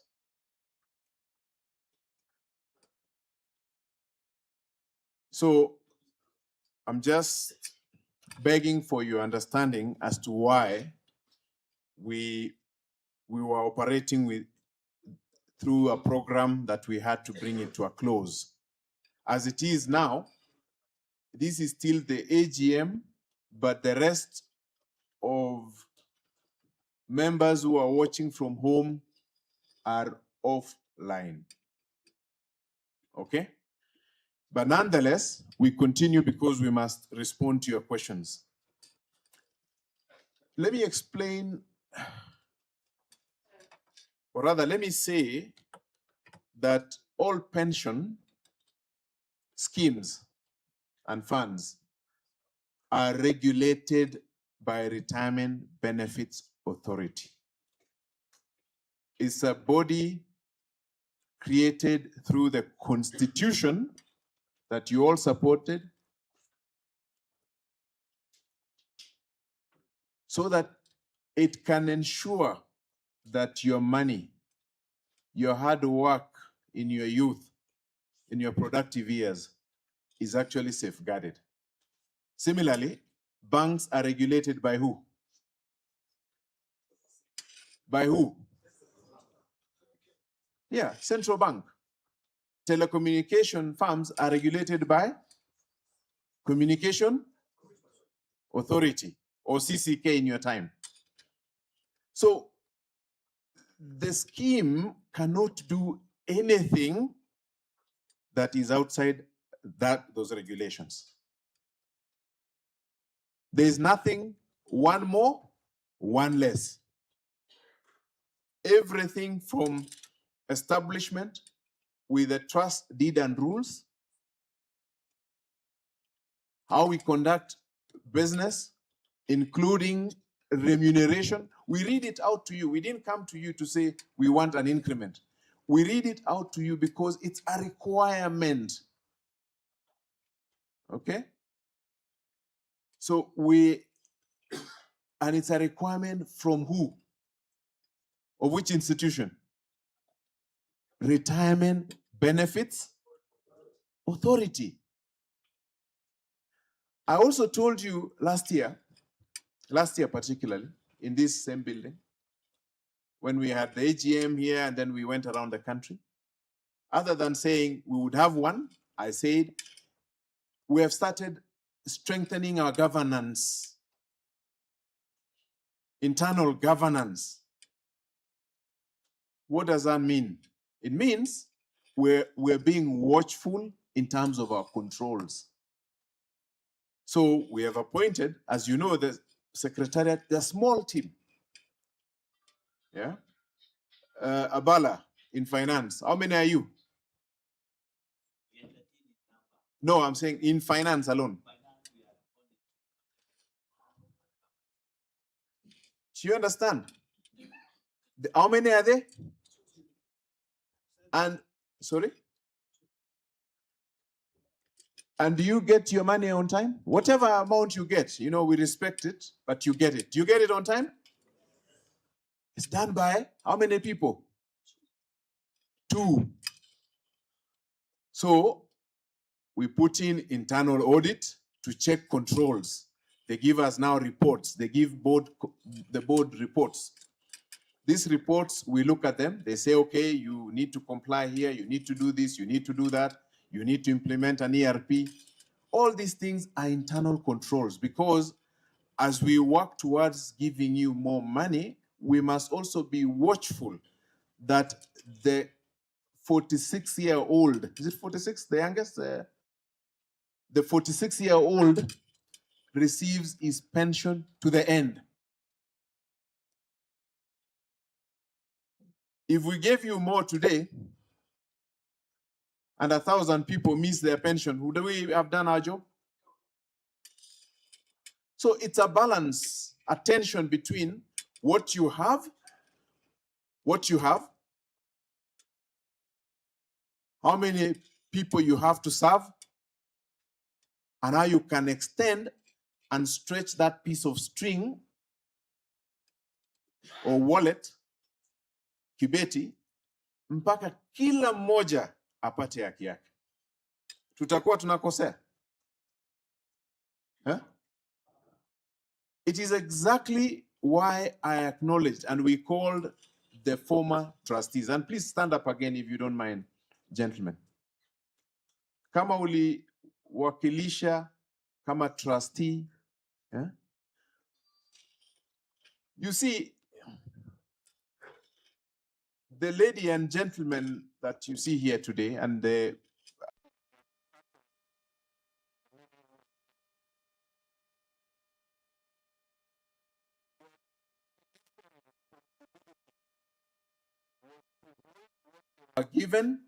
So I'm just begging for your understanding as to why we were operating through a program that we had to bring it to a close. As it is now, this is still the AGM, but the rest of members who are watching from home are offline. Okay? But nonetheless, we continue because we must respond to your questions. Let me explain, or rather, let me say that all pension schemes and funds are regulated by Retirement Benefits Authority. It's a body created through the Constitution that you all supported, so that it can ensure that your money, your hard work in your youth, in your productive years, is actually safeguarded. Similarly, banks are regulated by who? By who? Yeah, central bank. Telecommunication firms are regulated by Communication Authority, or CCK in your time. So the scheme cannot do anything that is outside those regulations. There is nothing, one more, one less. Everything from establishment with the trust deed and rules, how we conduct business, including remuneration. We read it out to you. We didn't come to you to say we want an increment. We read it out to you because it's a requirement. Okay? So and it's a requirement from who? Of which institution? Retirement Benefits Authority. I also told you last year particularly, in this same building, when we had the AGM here and then we went around the country, other than saying we would have one, I said we have started strengthening our governance, internal governance. What does that mean? It means we're being watchful in terms of our controls. So we have appointed, as you know, the secretariat, the small team. Yeah. Abala in finance. How many are you? No, I'm saying in finance alone. Do you understand? How many are there? And, sorry? And do you get your money on time? Whatever amount you get, you know, we respect it, but you get it. Do you get it on time? It's done by how many people? 2. So we put in internal audit to check controls. They give us now reports. They give the board reports. These reports, we look at them. They say, okay, you need to comply here. You need to do this. You need to do that. You need to implement an ERP. All these things are internal controls, because as we work towards giving you more money, we must also be watchful that the 46-year-old, is it 46, the youngest? The 46-year-old receives his pension to the end. If we gave you more today and 1,000 people miss their pension, would we have done our job? So it's a balance, a tension between what you have, how many people you have to serve, and how you can extend and stretch that piece of string or wallet, kibeti, mpaka kila mmoja apate haki yake. Tutakuwa tunakosea? Huh? It is exactly why I acknowledged and we called the former trustees. And please stand up again if you don't mind, gentlemen. Kama uliwakilisha kama trustee, eh? You see, the lady and gentleman that you see here today and the are given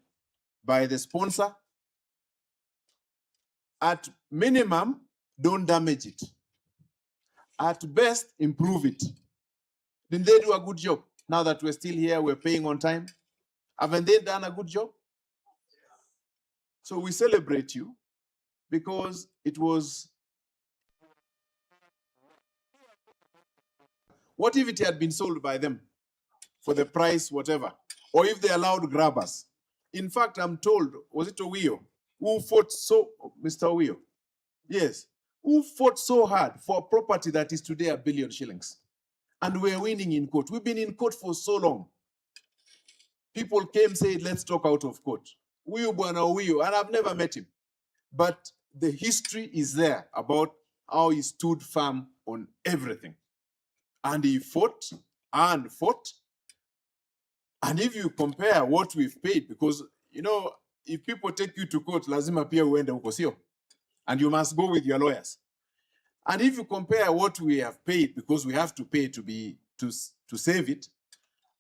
by the sponsor. At minimum, don't damage it. At best, improve it. Didn't they do a good job? Now that we're still here, we're paying on time. Haven't they done a good job? So we celebrate you because it was. What if it had been sold by them for the price, whatever? Or if they allowed grabbers? In fact, I'm told, was it Owio who fought Mr. Owio? Yes. Who fought so hard for a property that is today $1 billion shillings? And we're winning in court. We've been in court for so long. People came, said, let's talk out of court. And I've never met him. But the history is there about how he stood firm on everything. And he fought and fought. And if you compare what we've paid, because, you know, if people take you to court, lazima pia uende huko sio? And you must go with your lawyers. And if you compare what we have paid, because we have to pay to save it,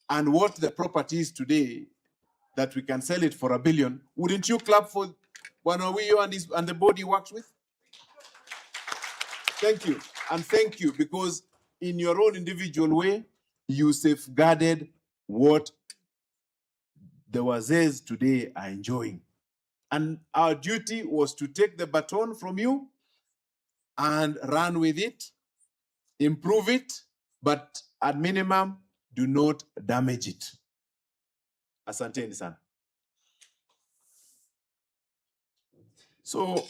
and what the property is today, that we can sell it for $1 billion, wouldn't you clap for Bwana and the board he works with? Thank you. And thank you, because in your own individual way, you safeguarded what the Wazees today are enjoying. And our duty was to take the baton from you and run with it, improve it, but at minimum, do not damage it. Asanteni sana. So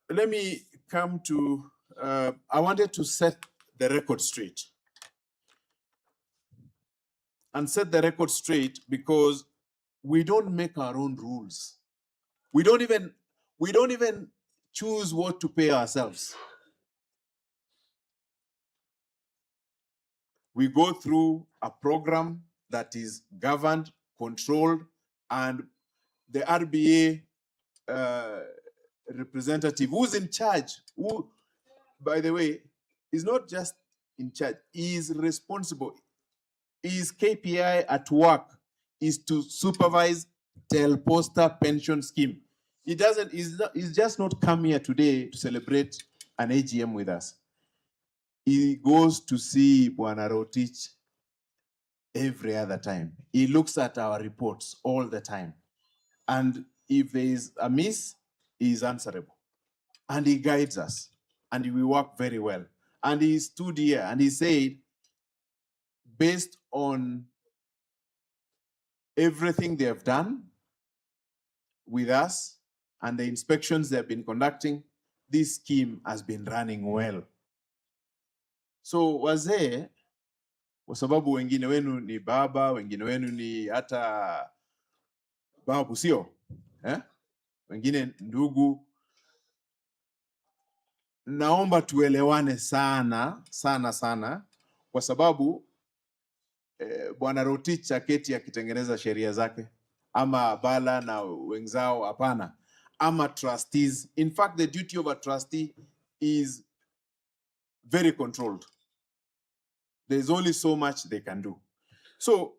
let me come to, I wanted to set the record straight. And set the record straight because we don't make our own rules. We don't even choose what to pay ourselves. We go through a program that is governed, controlled, and the RBA representative who's in charge, who, by the way, is not just in charge, he is responsible. His KPI at work is to supervise Telposta pension scheme. He's just not come here today to celebrate an AGM with us. He goes to see Bwana Rotich every other time. He looks at our reports all the time. And if there is a miss, he is answerable. And he guides us. And we work very well. And he stood here and he said, based on everything they have done with us and the inspections they have been conducting, this scheme has been running well. So wazee, kwa sababu wengine wenu ni baba, wengine wenu ni hata babu, sio? Wengine ndugu, naomba tuelewane sana sana sana, kwa sababu Bwana Rotich aketi akitengeneza sheria zake, ama Bala na wenzao, hapana, ama trustees. In fact, the duty of a trustee is very controlled. There's only so much they can do. So,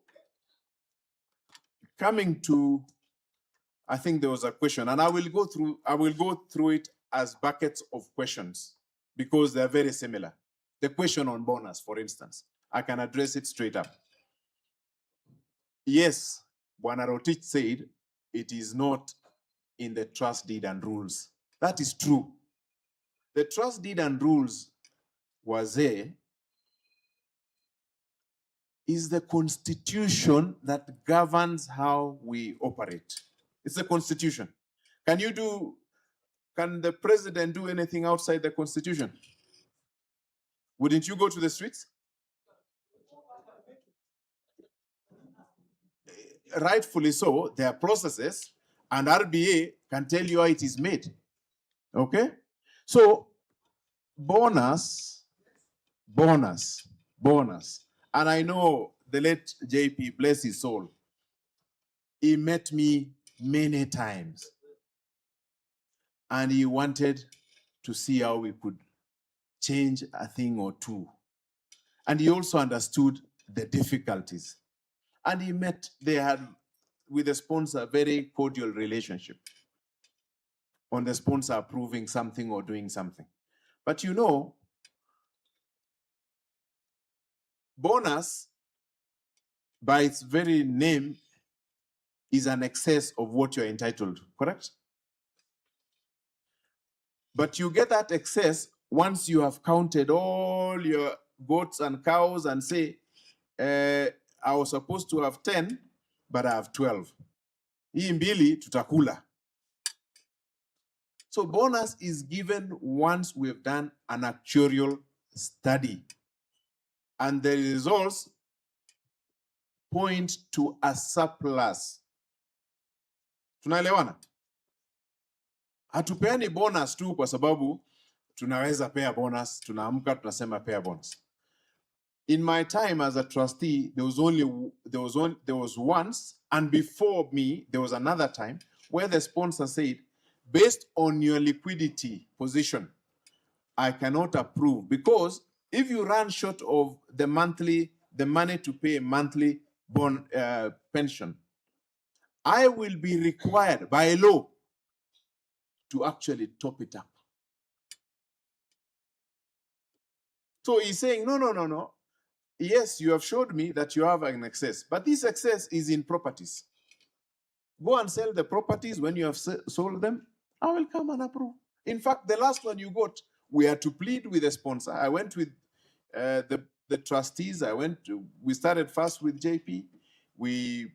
coming to, I think there was a question, and I will go through it as buckets of questions because they're very similar. The question on bonus, for instance, I can address it straight up. Yes, Bwana Rotich said it is not in the trust deed and rules. That is true. The trust deed and rules was there, is the constitution that governs how we operate. It's the constitution. Can the president do anything outside the constitution? Wouldn't you go to the streets? Rightfully so, there are processes, and RBA can tell you how it is made. Okay? So, bonus. And I know the late JP, bless his soul, he met me many times. And he wanted to see how we could change a thing or two. And he also understood the difficulties. And they had, with the sponsor, a very cordial relationship on the sponsor approving something or doing something. But you know, bonus, by its very name, is an excess of what you're entitled, correct? But you get that excess once you have counted all your goats and cows and say, I was supposed to have 10, but I have 12. Hii mbili tutakula. So bonus is given once we've done an actuarial study. And the results point to a surplus. Tunaelewana? Hatupeani bonus tu kwa sababu tunaweza pea bonus, tunaamka tunasema pea bonus. In my time as a trustee, there was once, and before me, there was another time where the sponsor said, based on your liquidity position, I cannot approve, because if you run short of the money to pay monthly pension, I will be required by law to actually top it up. So he's saying, no. Yes, you have showed me that you have an excess, but this excess is in properties. Go and sell the properties. When you have sold them, I will come and approve. In fact, the last one you got, we had to plead with the sponsor. I went with the trustees. We started first with JP. We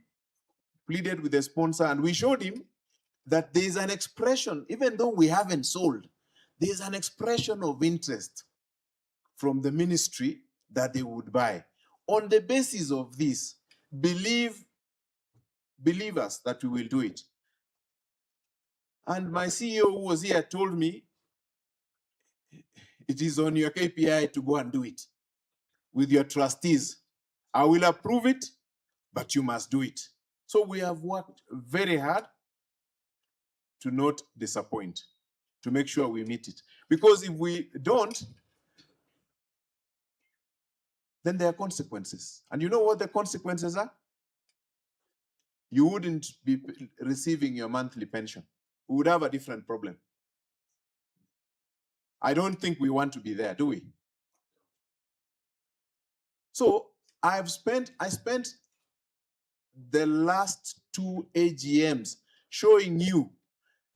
pleaded with the sponsor, and we showed him that there is an expression, even though we haven't sold, there is an expression of interest from the ministry that they would buy. On the basis of this, believe us that we will do it. And my CEO who was here told me, it is on your KPI to go and do it with your trustees. I will approve it, but you must do it. So we have worked very hard to not disappoint, to make sure we meet it. Because if we don't, then there are consequences. And you know what the consequences are? You wouldn't be receiving your monthly pension. We would have a different problem. I don't think we want to be there, do we? So I spent the last 2 AGMs showing you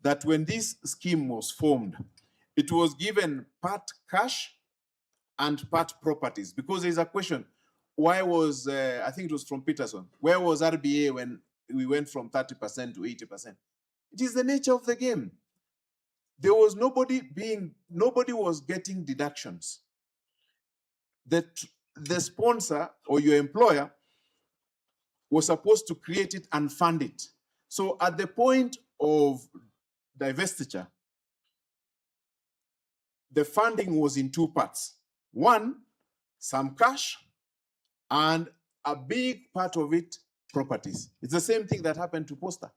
that when this scheme was formed, it was given part cash and part properties. Because there's a question, why was, I think it was from Peterson, where was RBA when we went from 30% to 80%. It is the nature of the game. There was nobody was getting deductions. The sponsor or your employer was supposed to create it and fund it. So at the point of divestiture, the funding was in two parts. One, some cash, and a big part of it, properties. It's the same thing that happened to Posta.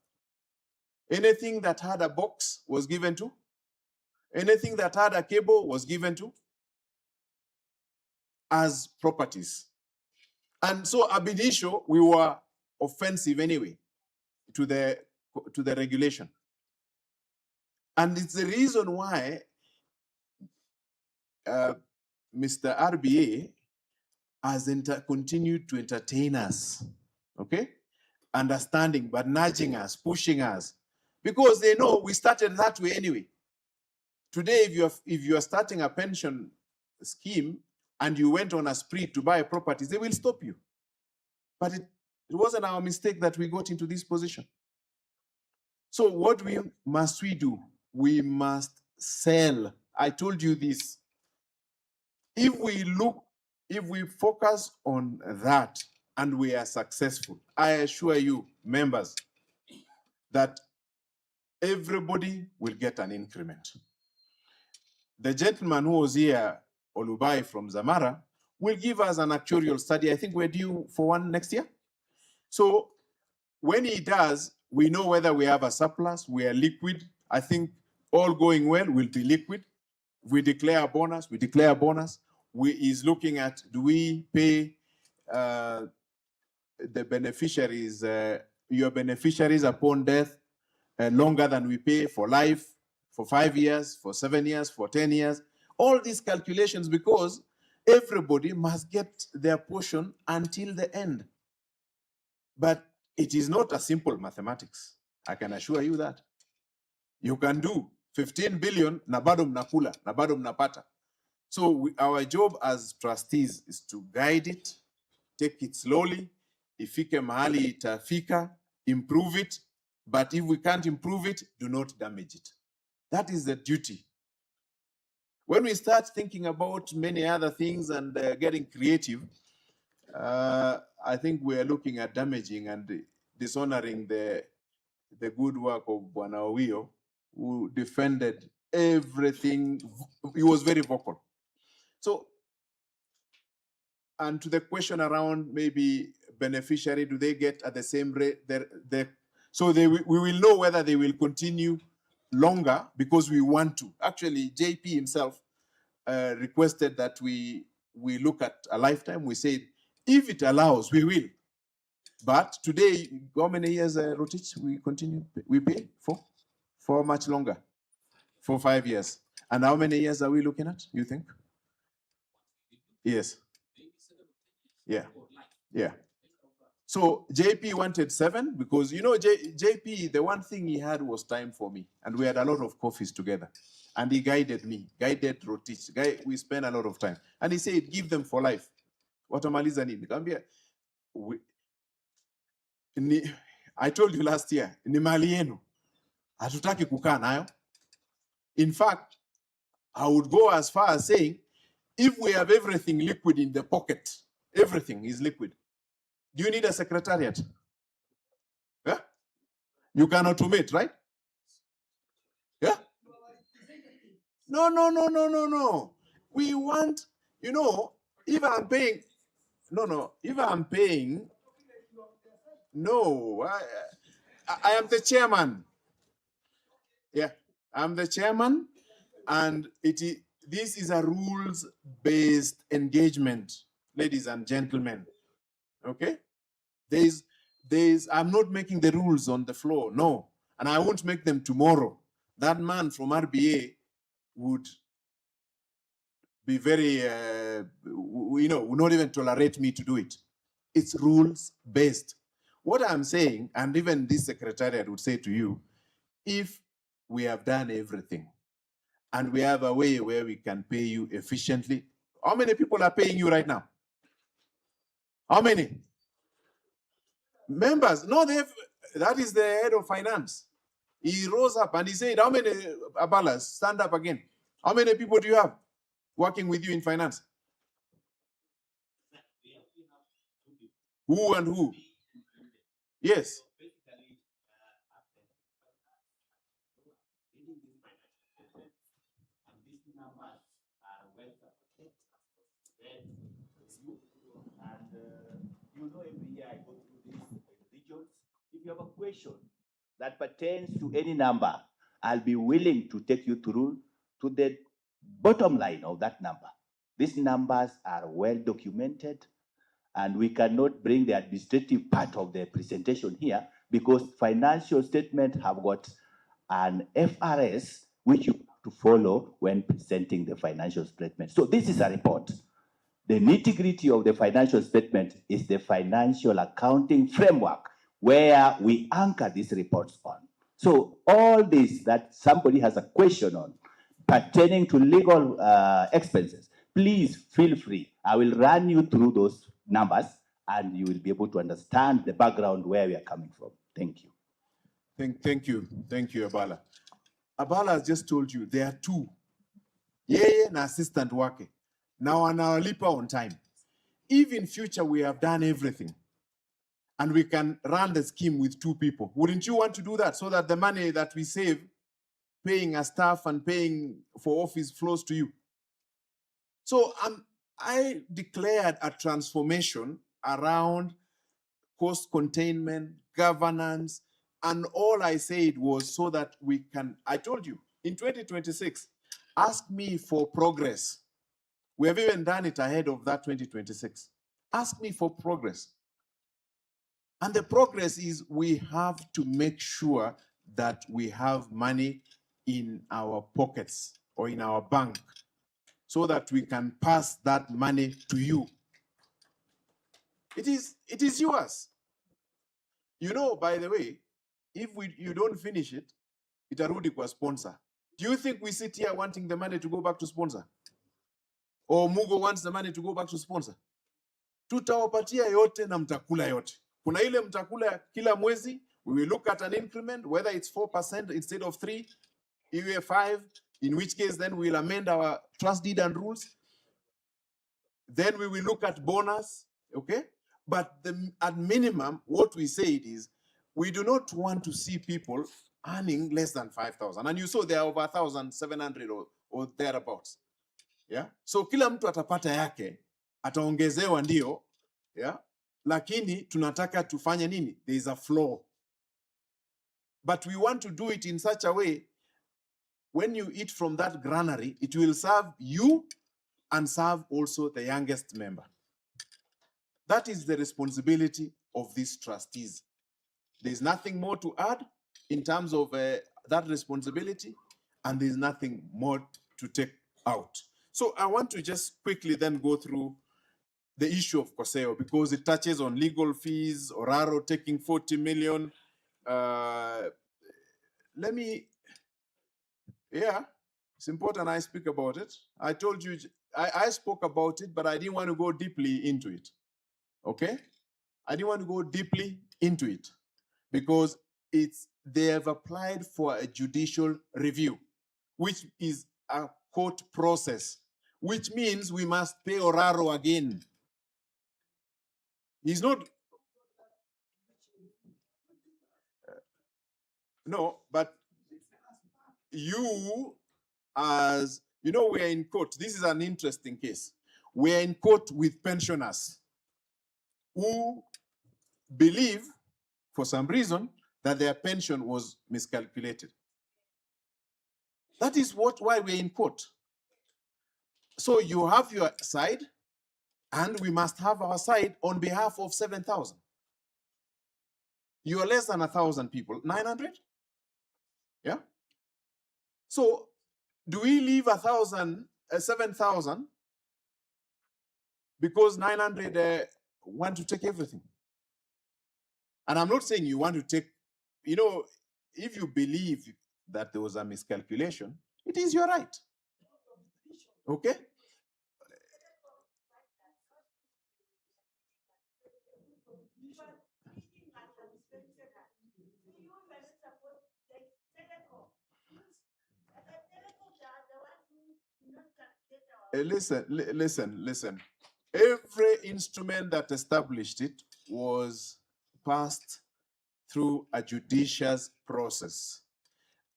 Anything that had a box was given to. Anything that had a cable was given to as properties. And so ab initio, we were offensive anyway to the regulation. And it's the reason why Mr. RBA has continued to entertain us, okay? Understanding, but nudging us, pushing us, because they know we started that way anyway. Today, if you are starting a pension scheme and you went on a spree to buy properties, they will stop you. But it wasn't our mistake that we got into this position. So what must we do? We must sell. I told you this. If we focus on that and we are successful, I assure you, members, that everybody will get an increment. The gentleman who was here, Olubai from Zamara, will give us an actuarial study. I think we're due for one next year. So when he does, we know whether we have a surplus, we are liquid. I think all going well, we'll be liquid. We declare a bonus, we declare a bonus. He's looking at, do we pay the beneficiaries, your beneficiaries upon death longer than we pay for life, for 5 years, for 7 years, for 10 years. All these calculations, because everybody must get their portion until the end. But it is not a simple mathematics. I can assure you that. You can do 15 billion, na bado mnakula, na bado mnapata. So our job as trustees is to guide it, take it slowly, ifike mahali itafika, improve it. But if we can't improve it, do not damage it. That is the duty. When we start thinking about many other things and getting creative, I think we are looking at damaging and dishonoring the good work of Bwana Owio, who defended everything. He was very vocal. So, and to the question around maybe beneficiary, do they get at the same rate? So we will know whether they will continue longer because we want to. Actually, JP himself requested that we look at a lifetime. We said, if it allows, we will. But today, how many years, Rotich, we pay for much longer? For 5 years. And how many years are we looking at, you think? Yes. Yeah. Yeah. So JP wanted 7 because, you know, JP, the one thing he had was time for me. And we had a lot of coffees together. And he guided me, guided Rotich. We spent a lot of time. And he said, give them for life. Watamaliza nini? I told you last year, ni mali yenu. Hatutaki kukaa nayo. In fact, I would go as far as saying, if we have everything liquid in the pocket, everything is liquid, do you need a secretariat? Yeah? You can automate, right? Yeah? No. We want, you know, if I'm paying, I am the chairman. Yeah, I'm the chairman, and this is a rules-based engagement, ladies and gentlemen. Okay? I'm not making the rules on the floor, no. And I won't make them tomorrow. That man from RBA would be very, would not even tolerate me to do it. It's rules-based. What I'm saying, and even this secretariat would say to you, if we have done everything, and we have a way where we can pay you efficiently, how many people are paying you right now? How many? Members, no, That is the head of finance. He rose up and he said, how many Abalas? Stand up again. How many people do you have working with you in finance? Who and who? Yes. You know, every year I go through these regions. If you have a question that pertains to any number, I'll be willing to take you through to the bottom line of that number. These numbers are well documented, and we cannot bring the administrative part of the presentation here because financial statements have got an FRS which you have to follow when presenting the financial statement. So this is a report. The nitty-gritty of the financial statement is the financial accounting framework where we anchor these reports on. So all this that somebody has a question on pertaining to legal expenses, please feel free. I will run you through those numbers and you will be able to understand the background where we are coming from. Thank you. Thank you, Abala. Abala has just told you there are two. Yeye na assistant wake. Now anawalipa on time. If in future we have done everything and we can run the scheme with two people, wouldn't you want to do that so that the money that we save paying a staff and paying for office flows to you? So I declared a transformation around cost containment, governance, and all I said was so that we can, I told you, in 2026, ask me for progress. We have even done it ahead of that 2026. Ask me for progress. And the progress is we have to make sure that we have money in our pockets or in our bank so that we can pass that money to you. It is yours. You know, by the way, if you don't finish it, itarudi kwa sponsor. Do you think we sit here wanting the money to go back to sponsor? Or Mugo wants the money to go back to sponsor? Tutawapatia yote na mtakula yote. Kuna ile mtakula kila mwezi, we will look at an increment, whether it's 4% instead of 3, iwe 5, in which case then we'll amend our trust deed and rules. Then we will look at bonus, okay? But at minimum, what we said is, we do not want to see people earning less than 5,000. And you saw there are over 1,700 or thereabouts. Yeah? So kila mtu atapata yake, ataongezewa ndio, yeah? Lakini tunataka tufanye nini? There is a floor. But we want to do it in such a way, when you eat from that granary, it will serve you and serve also the youngest member. That is the responsibility of these trustees. There's nothing more to add in terms of that responsibility, and there's nothing more to take out. So I want to just quickly then go through the issue of COSEO because it touches on legal fees, Oraro taking 40 million. It's important I speak about it. I told you, I spoke about it, but I didn't want to go deeply into it. Okay? I didn't want to go deeply into it because they have applied for a judicial review, which is a court process, which means we must pay Oraro again. He's not. No, but you, as you know, we are in court. This is an interesting case. We are in court with pensioners who believe, for some reason, that their pension was miscalculated. That is why we're in court. So you have your side, and we must have our side on behalf of 7,000. You are less than 1,000 people, 900? Yeah? So do we leave 7,000 because 900 want to take everything? And I'm not saying you want to take, you know, if you believe that there was a miscalculation, it is your right. Okay? Listen. Every instrument that established it was passed through a judicious process.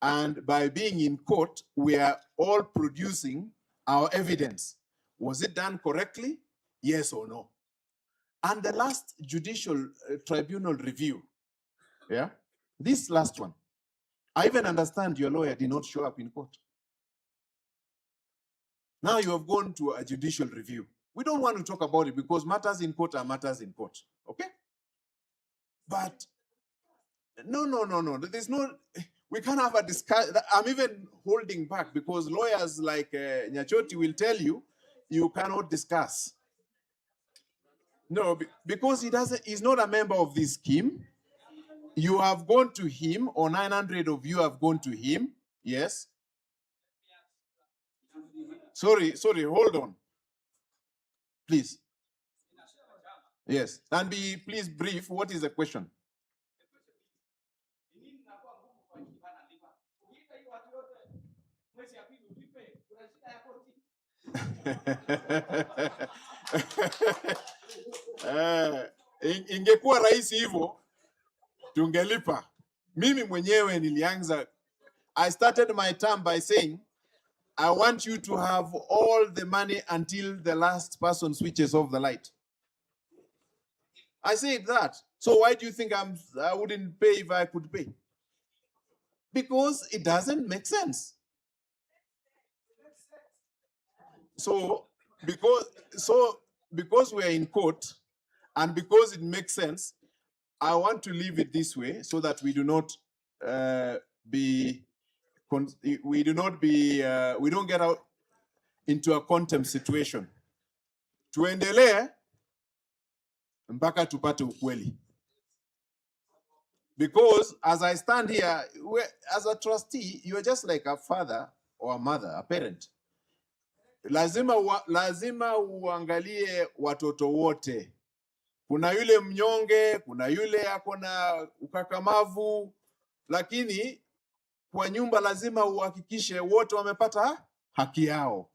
And by being in court, we are all producing our evidence. Was it done correctly? Yes or no? And the last judicial tribunal review, yeah, this last one, I even understand your lawyer did not show up in court. Now you have gone to a judicial review. We don't want to talk about it because matters in court are matters in court, okay? But no. There's no, we can't have a discussion. I'm even holding back because lawyers like Nyachoti will tell you, you cannot discuss. No, because he's not a member of this scheme. You have gone to him, or 900 of you have gone to him. Yes. Sorry, hold on. Please. Yes. And please brief. What is the question? Ingekuwa rahisi hivyo tungelipa. Mimi mwenyewe nilianza. I started my term by saying I want you to have all the money until the last person switches off the light. I said that. So why do you think I wouldn't pay if I could pay? Because it doesn't make sense. So because we are in court and because it makes sense, I want to leave it this way so that we do not we don't get out into a contempt situation. Tuendelee mpaka tupate ukweli. Because as I stand here, as a trustee, you are just like a father or a mother, a parent. Lazima uangalie watoto wote. Kuna yule mnyonge, kuna yule akona ukakamavu, lakini kwa nyumba lazima uhakikishe wote wamepata haki yao.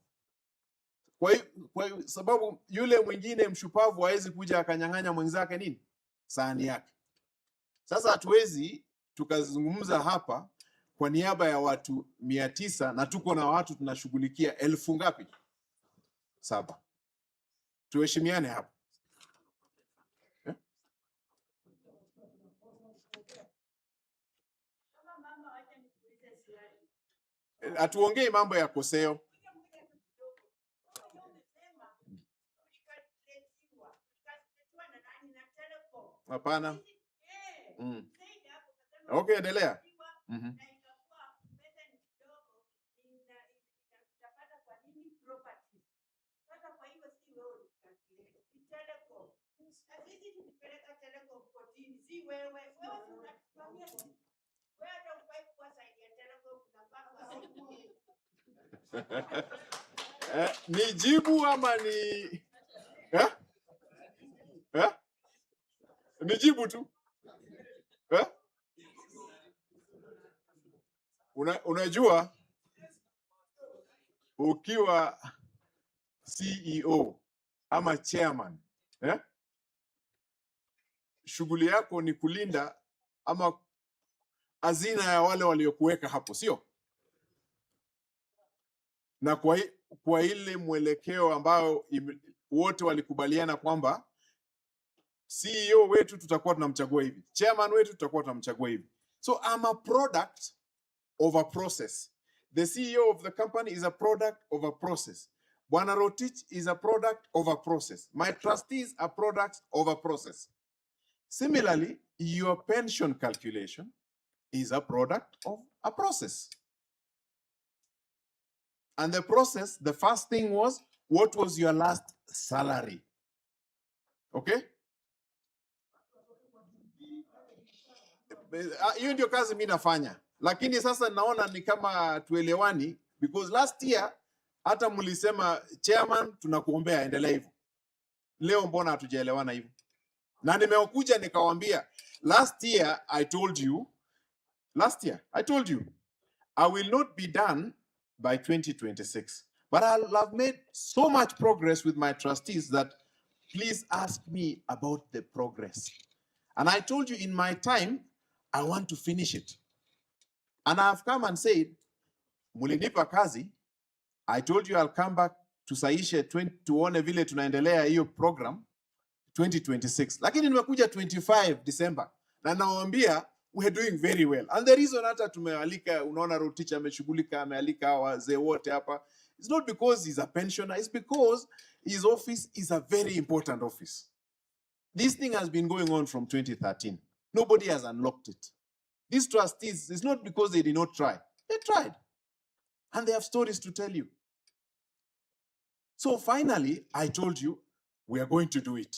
Kwa sababu yule mwingine mshupavu hawezi kuja akanyang'anya mwenzake nini? Sahani yake. Sasa hatuwezi tukazungumza hapa kwa niaba ya watu 900 na tuko na watu tunashughulikia 1000 ngapi? 7. Tuheshimiane hapa. Atuongee mambo ya koseo. Hapana. Okay, endelea. Ni jibu ama ni ni jibu tu? Unajua ukiwa CEO ama chairman, shughuli yako ni kulinda ama hazina ya wale waliokuweka hapo, sio? Na kwa ile mwelekeo ambao wote walikubaliana kwamba CEO wetu tutakuwa tunamchagua hivi, chairman wetu tutakuwa tunamchagua hivi. So I'm a product of a process. The CEO of the company is a product of a process. Bwana Rotich is a product of a process. My trustees are products of a process. Similarly, your pension calculation is a product of a process. And the process, the first thing was, what was your last salary? Okay? Hiyo ndio kazi mimi nafanya. Lakini sasa naona ni kama tuelewani, because last year hata mlisema chairman tunakuombea endelea hivyo. Leo mbona hatujaelewana hivyo? Na nimekuja nikawaambia last year I told you I will not be done by 2026. But I've made so much progress with my trustees that please ask me about the progress. And I told you in my time, I want to finish it. And I've come and said, mulinipa kazi, I told you I'll come back to saishe tuone vile tunaendelea hiyo program 2026. Lakini nimekuja 25 December na nawaambia we're doing very well. And the reason hata tumealika, unaona Rotich ameshughulika, amealika hawa wazee wote hapa, it's not because he's a pensioner, it's because his office is a very important office. This thing has been going on from 2013. Nobody has unlocked it. These trustees, it's not because they did not try. They tried. And they have stories to tell you. So finally, I told you, we are going to do it.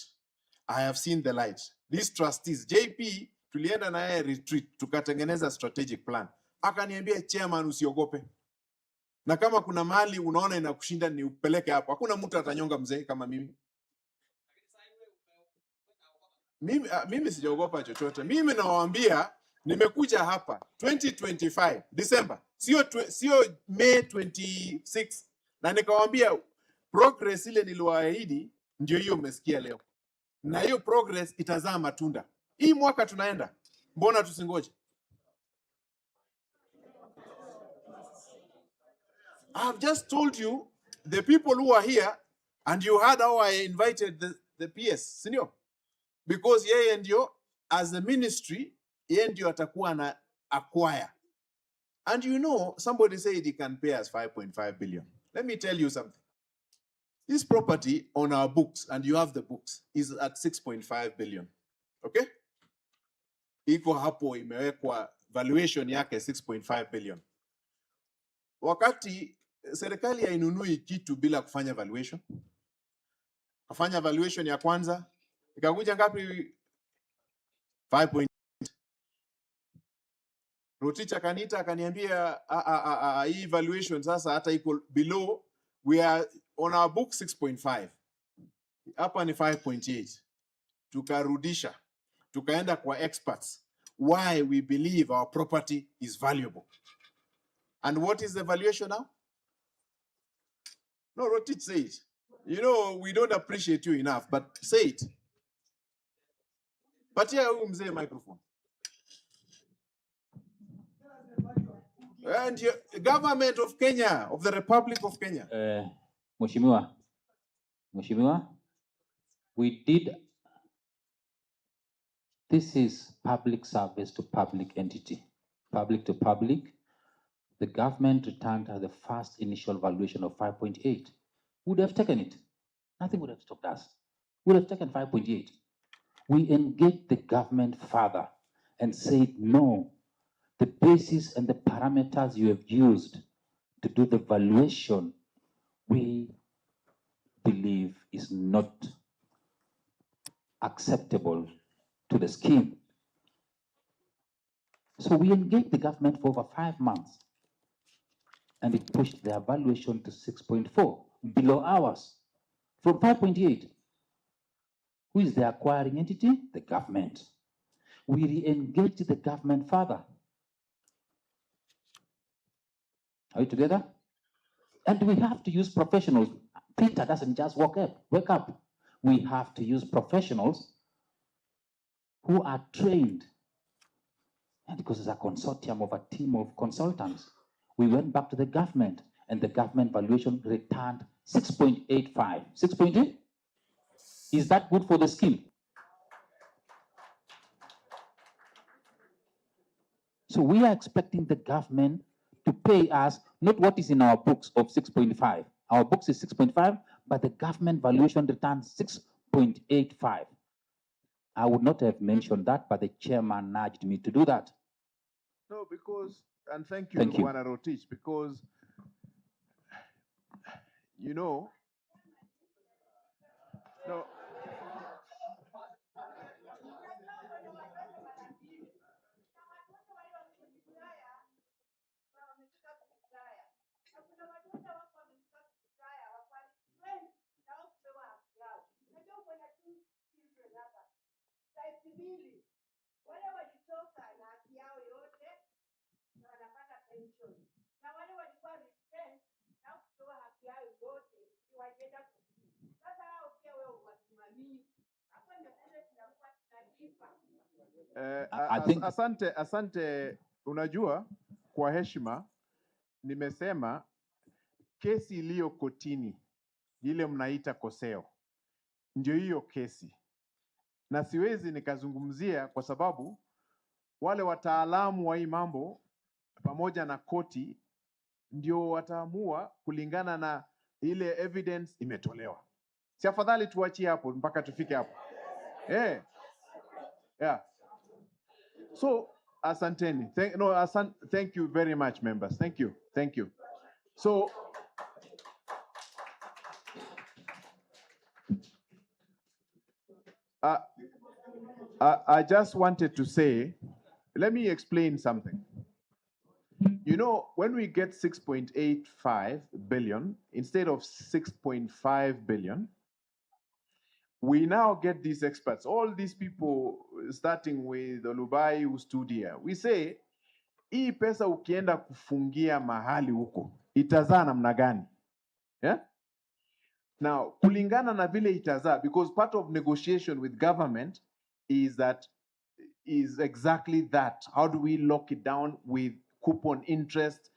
I have seen the light. These trustees, JP, tulienda na yeye retreat, tukatengeneza strategic plan. Akaniambia, chairman, usiogope. Na kama kuna mali unaona inakushinda ni upeleke hapo. Hakuna mtu atanyonga mzee kama mimi. Mimi sijaogopa chochote. Mimi nawaambia nimekuja hapa 2025 December. Sio May 26 na nikawaambia progress ile niliwaahidi ndio hiyo umesikia leo. Na hiyo progress itazaa matunda. Hii mwaka tunaenda. Mbona tusingoje? I've just told you the people who are here and you heard how I invited the PS, senior. Because yeye ndio as a ministry, yeye ndio atakuwa na acquire. And you know, somebody said he can pay us 5.5 billion. Let me tell you something. This property on our books, and you have the books, is at 6.5 billion. Okay? Iko hapo imewekwa valuation yake 6.5 billion. Wakati serikali hainunui kitu bila kufanya valuation. Kafanya valuation ya kwanza, ikakuja ngapi? 5. Rotich akaniita akaniambia hii valuation sasa hata iko below, we are on our book 6.5. Hapa ni 5.8. Tukarudisha. Tukaenda kwa experts. Why we believe our property is valuable. And what is the valuation now? No, Rotich say it. You know, we don't appreciate you enough, but say it. Patia huyu mzee microphone. And the government of Kenya, of the Republic of Kenya. Mheshimiwa, we did, this is public service to public entity, public to public. The government returned the first initial valuation of 5.8. Would have taken it. Nothing would have stopped us. Would have taken 5.8. We engaged the government further and said, no, the basis and the parameters you have used to do the valuation, we believe is not acceptable to the scheme. So we engaged the government for over 5 months, and it pushed their valuation to 6.4, below ours, from 5.8. Who is the acquiring entity? The government. We re-engaged the government further. Are we together? And we have to use professionals. Peter doesn't just wake up. We have to use professionals who are trained. And because it's a consortium of a team of consultants, we went back to the government, and the government valuation returned 6.85. 6.8? Is that good for the scheme? So we are expecting the government to pay us not what is in our books of 6.5. Our books is 6.5, but the government valuation returns 6.85. I would not have mentioned that, but the chairman nudged me to do that. No, because, and thank you, Bwana Rotich, because, you know, no. I think Asante, unajua kwa heshima nimesema kesi iliyo kotini ile mnaita koseo ndio hiyo kesi, na siwezi nikazungumzia kwa sababu wale wataalamu wa hii mambo pamoja na koti ndio wataamua kulingana na ile evidence imetolewa. Si afadhali tuachie hapo mpaka tufike hapo? Yeah. So asanteni. Thank you very much, members. Thank you. So I just wanted to say, let me explain something. You know, when we get 6.85 billion instead of 6.5 billion, we now get these experts, all these people, starting with Olubai who stood here. We say, hii pesa ukienda kufungia mahali huko, itazaa namna gani? Yeah? Now, kulingana na vile itazaa, because part of negotiation with government is exactly that. How do we lock it down with coupon interest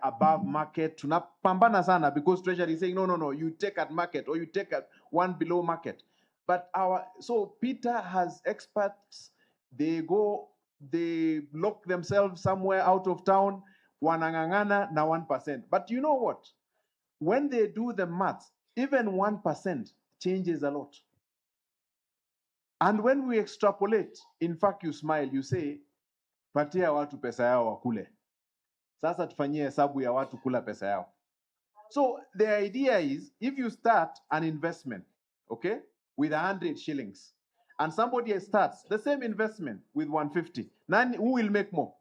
above market? Tunapambana sana because Treasury is saying, no, you take at market or you take at one below market. But so Peter has experts, they lock themselves somewhere out of town, wanangangana na 1%. But you know what? When they do the math, even 1% changes a lot. And when we extrapolate, in fact, you smile, you say, patia watu pesa yao wakule. Sasa tufanyie hesabu ya watu kula pesa yao. So the idea is, if you start an investment, okay, with 100 shillings, and somebody starts the same investment with 150, who will make more?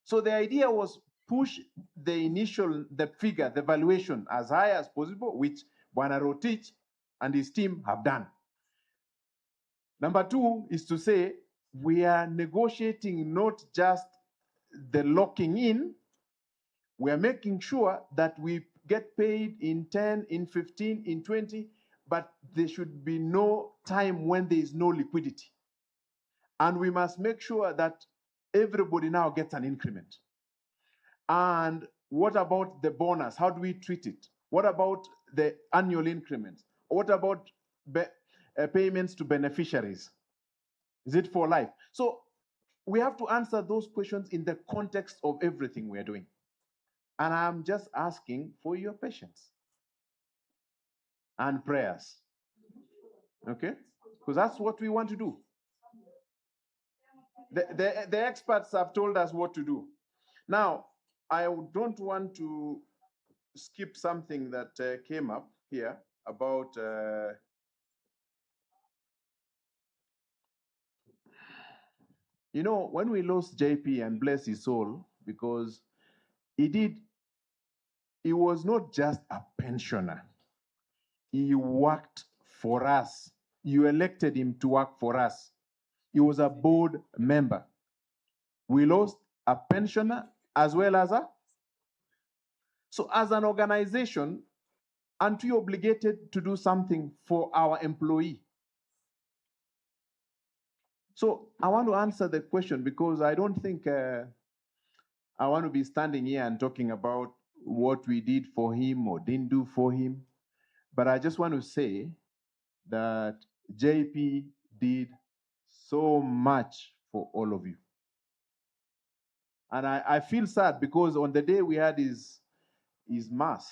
So the idea was push the figure, the valuation as high as possible, which Bwana Rotich and his team have done. Number two is to say, we are negotiating not just the locking in, we are making sure that we get paid in 10, in 15, in 20, but there should be no time when there is no liquidity. And we must make sure that everybody now gets an increment. And what about the bonus? How do we treat it? What about the annual increments? What about payments to beneficiaries? Is it for life? So we have to answer those questions in the context of everything we are doing. And I'm just asking for your patience and prayers. Okay? Because that's what we want to do. The experts have told us what to do. Now, I don't want to skip something that came up here about you know, when we lost JP, and bless his soul, because he was not just a pensioner. He worked for us. You elected him to work for us. He was a board member. We lost a pensioner as well as so as an organization, aren't we obligated to do something for our employee? So I want to answer the question because I don't think I want to be standing here and talking about what we did for him or didn't do for him. But I just want to say that JP did so much for all of you. And I feel sad because on the day we had his mass,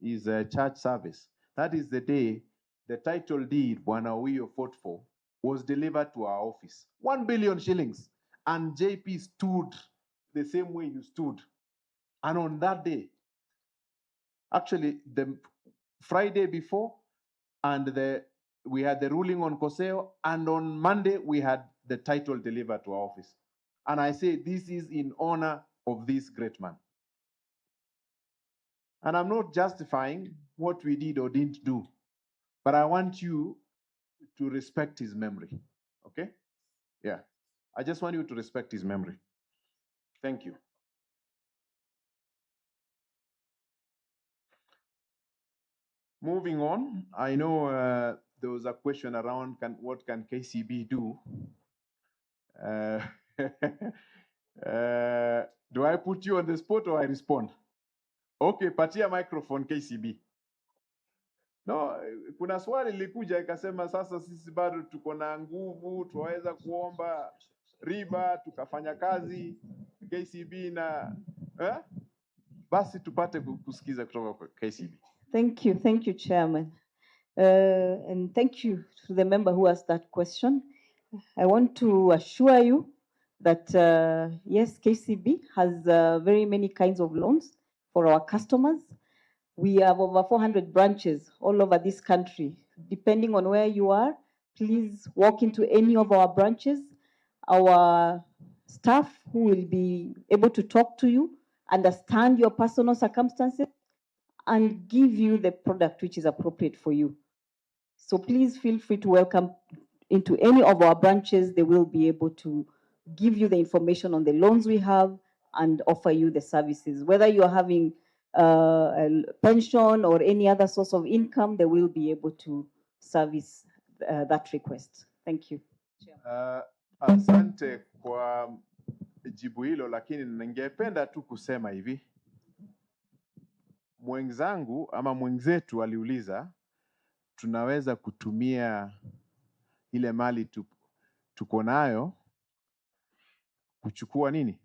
his church service, that is the day the title deed Bwana Owiyo fought for was delivered to our office. 1 billion shillings. And JP stood the same way you stood. And on that day, actually the Friday before, and we had the ruling on Koseo, and on Monday we had the title delivered to our office. And I say this is in honor of this great man. And I'm not justifying what we did or didn't do, but I want you to respect his memory. Okay? Yeah. I just want you to respect his memory. Thank you. Moving on, I know there was a question around what can KCB do? Do I put you on the spot or I respond? Okay, patia microphone KCB. No, kuna swali lilikuja ikasema sasa sisi bado tuko na nguvu, tuwaweza kuomba riba tukafanya kazi KCB na basi tupate kusikiza kutoka kwa KCB. Thank you, Chairman. And thank you to the member who asked that question. I want to assure you that, yes, KCB has very many kinds of loans for our customers. We have over 400 branches all over this country. Depending on where you are, please walk into any of our branches. Our staff who will be able to talk to you, understand your personal circumstances, and give you the product which is appropriate for you. So please feel free to welcome into any of our branches. They will be able to give you the information on the loans we have and offer you the services. Whether you're having a pension or any other source of income, they will be able to service that request. Thank you. Asante kwa jibu hilo, lakini ningependa tu kusema hivi. Mwenzangu ama mwenzetu aliuliza tunaweza kutumia ile mali tuko nayo kuchukua nini?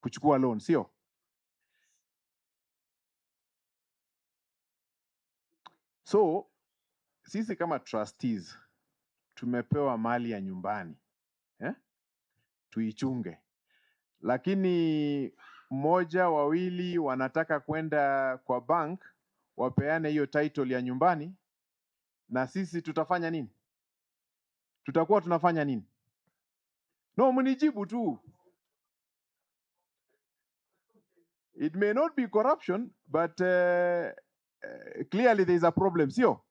Kuchukua loan, sio? So sisi kama trustees tumepewa mali ya nyumbani, tuichunge. Lakini mmoja wawili wanataka kwenda kwa bank wapeane hiyo title ya nyumbani, na sisi tutafanya nini? Tutakuwa tunafanya nini? No, mnijibu tu. It may not be corruption, but clearly there is a problem, sio?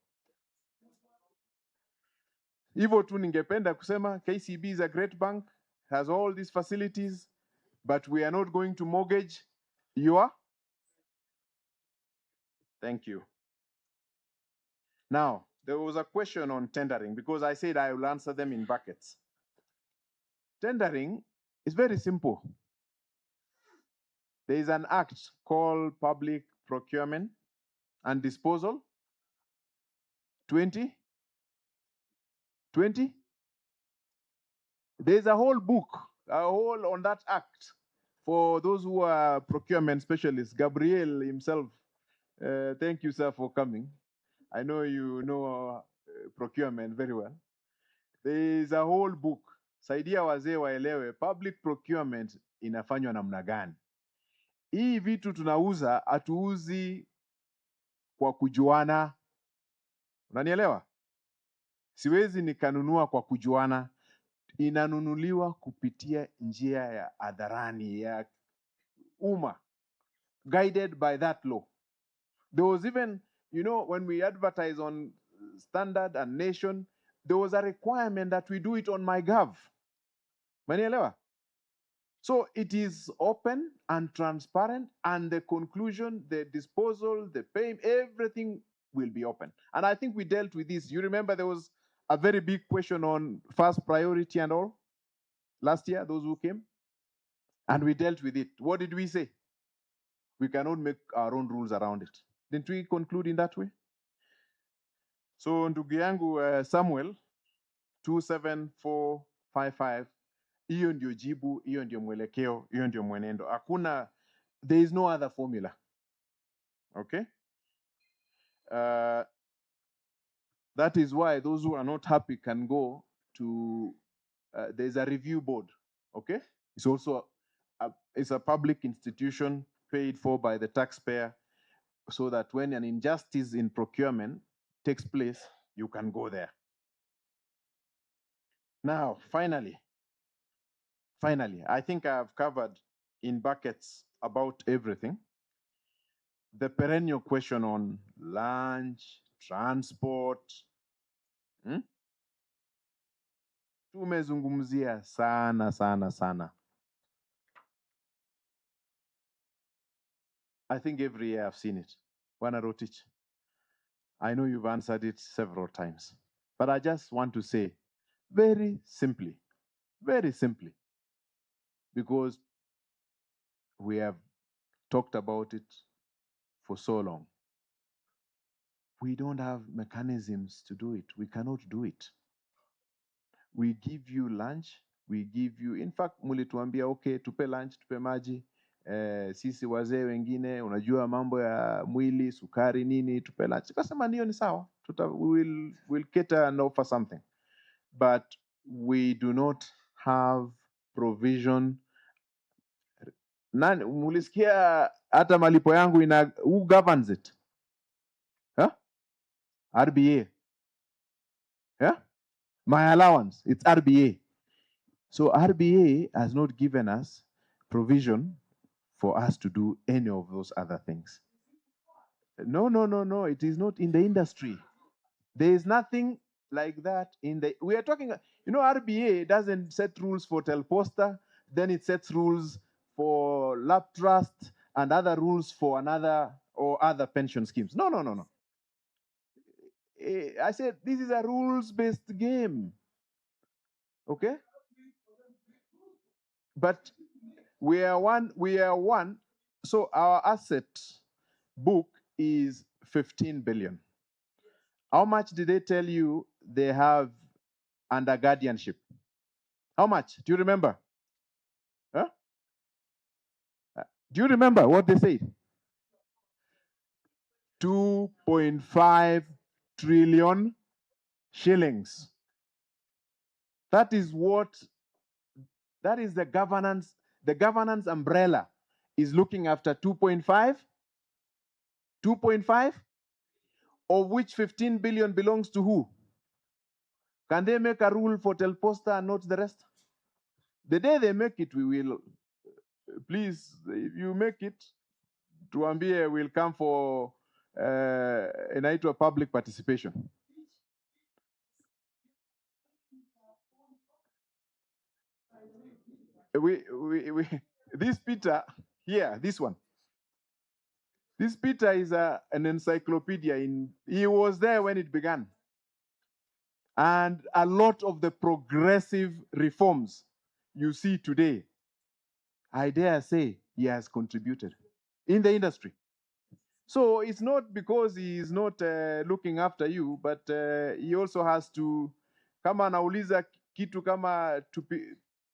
Hivyo tu ningependa kusema KCB is a great bank, has all these facilities, but we are not going to mortgage your. Thank you. Now, there was a question on tendering because I said I will answer them in buckets. Tendering is very simple. There is an act called Public Procurement and Disposal 2020. There's a whole book, on that act for those who are procurement specialists. Gabriel himself, thank you, sir, for coming. I know you know procurement very well. There is a whole book. Saidia wazee waelewe public procurement inafanywa namna gani. Hii vitu tunauza hatuuzi kwa kujuana. Unanielewa? Siwezi nikanunua kwa kujuana. Inanunuliwa kupitia njia ya hadharani ya umma, guided by that law. There was even, when we advertise on Standard and Nation, there was a requirement that we do it on MyGov. Manielewa? So it is open and transparent, and the conclusion, the disposal, the payment, everything will be open. And I think we dealt with this. You remember there was a very big question on first priority and all last year, those who came, and we dealt with it. What did we say? We cannot make our own rules around it. Didn't we conclude in that way? So ndugu yangu Samuel 27455, hiyo ndio jibu, hiyo ndio mwelekeo, hiyo ndio mwenendo. Hakuna, there is no other formula. Okay? That is why those who are not happy can go to, there's a review board. Okay? It's also it's a public institution paid for by the taxpayer, so that when an injustice in procurement takes place, you can go there. Now, finally, I think I've covered in buckets about everything. The perennial question on lunch, transport, tumezungumzia sana. I think every year I've seen it. Bwana Rotich, I know you've answered it several times, but I just want to say very simply, because we have talked about it for so long. We don't have mechanisms to do it. We cannot do it. We give you lunch, we give you, in fact, mulituambia okay, tupe lunch, tupe maji. Sisi wazee wengine unajua mambo ya mwili, sukari nini, tupe lunch. Tukasema niyo ni sawa. We'll cater and offer something. But we do not have provision. Nani mulisikia hata malipo yangu who governs it? Huh? RBA. Yeah? My allowance, it's RBA. So RBA has not given us provision for us to do any of those other things. No. It is not in the industry. There is nothing like that in the. We are talking. RBA doesn't set rules for Telposta. Then it sets rules for Lab Trust and other rules for another or other pension schemes. No. I said this is a rules-based game. Okay. But we are one. So our asset book is 15 billion. How much did they tell you they have under guardianship? How much? Do you remember? Huh? Do you remember what they said? 2.5 trillion shillings. That is the governance. The governance umbrella is looking after 2.5, of which 15 billion belongs to who? Can they make a rule for Telposta and not the rest? The day they make it, we will. Please, if you make it, tuambie will come for inaitwa public participation. This Peter here, this one. This Peter is an encyclopedia. He was there when it began. And a lot of the progressive reforms you see today, I dare say he has contributed in the industry. So it's not because he is not looking after you, but he also has to, kama anauliza kitu kama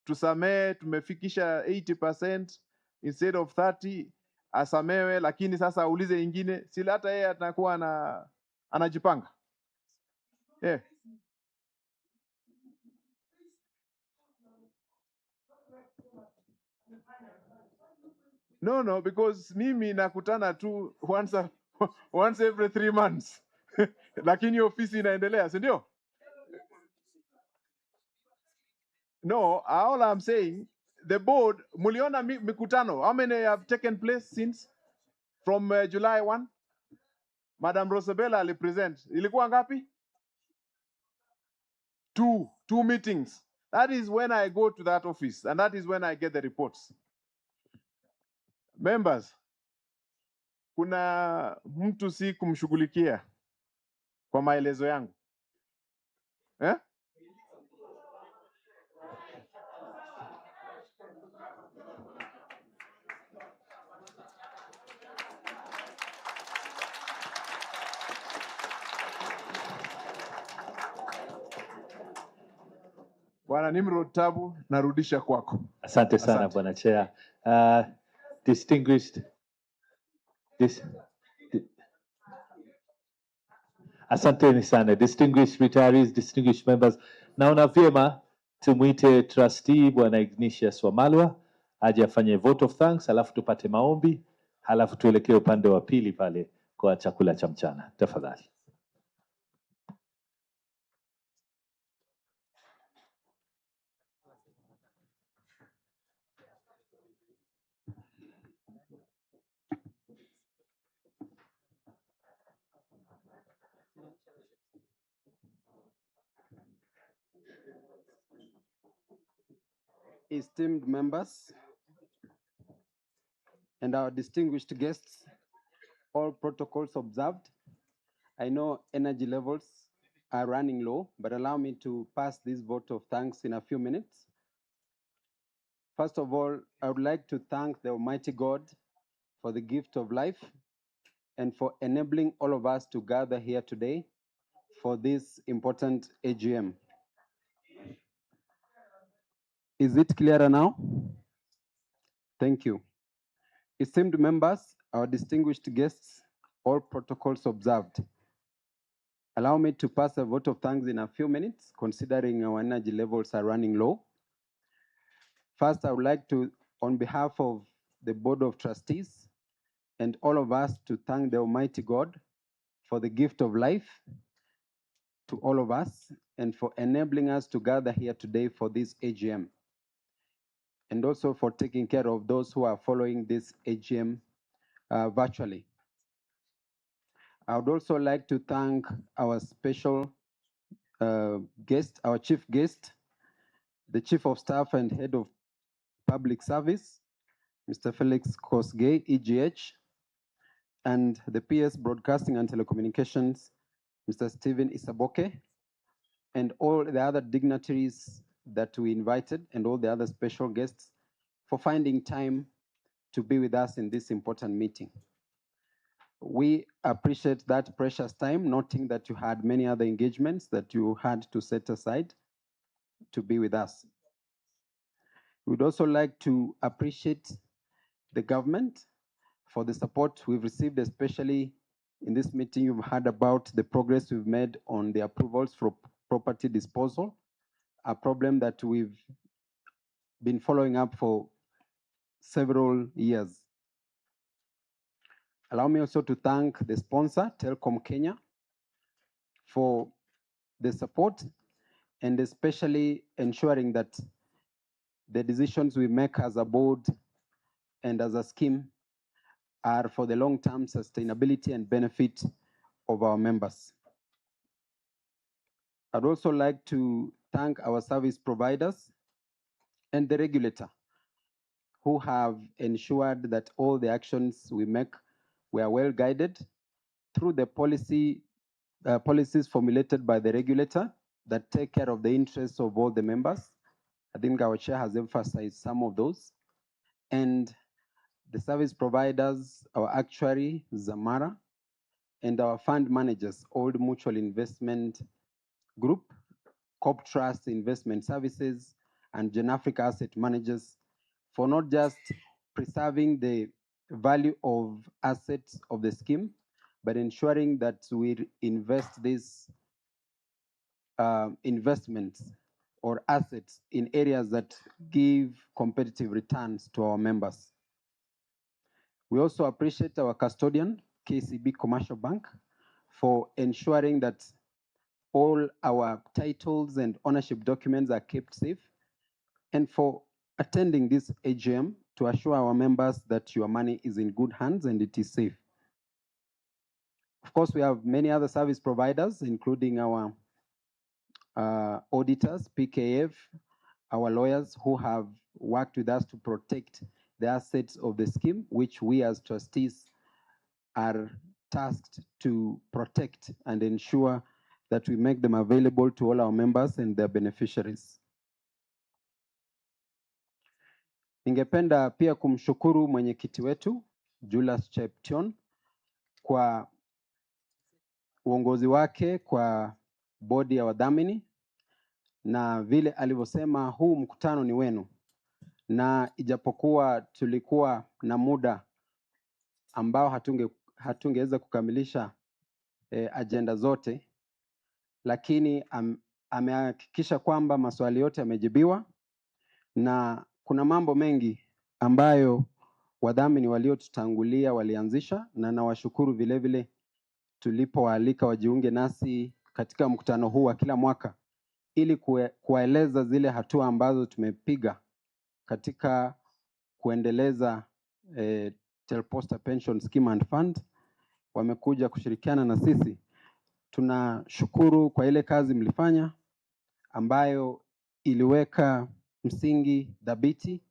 tusamee, tumefikisha 80% instead of 30, asamewe, lakini sasa aulize ingine, sila hata yeye atakuwa anajipanga. Yeah. No, because mimi nakutana tu once every 3 months. Lakini ofisi inaendelea, si ndio? No, all I'm saying, the board, muliona mikutano, how many have taken place since from July 1? Madam Rosabella alipresent. Ilikuwa ngapi? 2 meetings. That is when I go to that office and that is when I get the reports. Members, kuna mtu si kumshughulikia kwa maelezo yangu. Eh? Bwana Nimrod Tabu, narudisha kwako. Asante sana Bwana Chair. Distinguished asanteni sana distinguished retirees, distinguished members. Naona vyema tumwite trustee Bwana Ignatius Wamalwa aje afanye vote of thanks, alafu tupate maombi, halafu tuelekee upande wa pili pale kwa chakula cha mchana. Tafadhali. Esteemed members and our distinguished guests, all protocols observed. I know energy levels are running low, but allow me to pass this vote of thanks in a few minutes. First of all, I would like to thank the Almighty God for the gift of life and for enabling all of us to gather here today for this important AGM. Is it clearer now? Thank you. Esteemed members, our distinguished guests, all protocols observed. Allow me to pass a vote of thanks in a few minutes, considering our energy levels are running low. First, I would like to, on behalf of the Board of Trustees and all of us, to thank the Almighty God for the gift of life to all of us and for enabling us to gather here today for this AGM, and also for taking care of those who are following this AGM virtually. I would also like to thank our special guest, our chief guest, the Chief of Staff and Head of Public Service, Mr. Felix Kosgei, EGH, and the PS Broadcasting and Telecommunications, Mr. Stephen Isaboke, and all the other dignitaries that we invited and all the other special guests for finding time to be with us in this important meeting. We appreciate that precious time, noting that you had many other engagements that you had to set aside to be with us. We'd also like to appreciate the government for the support we've received, especially in this meeting. You've heard about the progress we've made on the approvals for property disposal, a problem that we've been following up for several years. Allow me also to thank the sponsor, Telkom Kenya, for the support and especially ensuring that the decisions we make as a board and as a scheme are for the long-term sustainability and benefit of our members. I'd also like to thank our service providers and the regulator who have ensured that all the actions we make were well guided through the policies formulated by the regulator that take care of the interests of all the members. I think our chair has emphasized some of those. And the service providers, our actuary, Zamara, and our fund managers, Old Mutual Investment Group, Corp Trust Investment Services, and Gen Africa Asset Managers, for not just preserving the value of assets of the scheme, but ensuring that we invest these investments or assets in areas that give competitive returns to our members. We also appreciate our custodian, KCB Commercial Bank, for ensuring that all our titles and ownership documents are kept safe, and for attending this AGM to assure our members that your money is in good hands and it is safe. Of course, we have many other service providers, including our auditors, PKF, our lawyers who have worked with us to protect the assets of the scheme, which we as trustees are tasked to protect and ensure that we make them available to all our members and their beneficiaries. Ningependa pia kumshukuru mwenyekiti wetu Julius Cheption kwa uongozi wake kwa bodi ya wadhamini, na vile alivyosema huu mkutano ni wenu, na ijapokuwa tulikuwa na muda ambao hatungeweza kukamilisha agenda zote, lakini amehakikisha kwamba maswali yote yamejibiwa, na kuna mambo mengi ambayo wadhamini waliotutangulia walianzisha, na nawashukuru vile vile tulipowaalika wajiunge nasi katika mkutano huu wa kila mwaka ili kuwaeleza zile hatua ambazo tumepiga katika kuendeleza Telposta Pension Scheme and Fund. Wamekuja kushirikiana na sisi. Tunashukuru kwa ile kazi mlifanya ambayo iliweka msingi dhabiti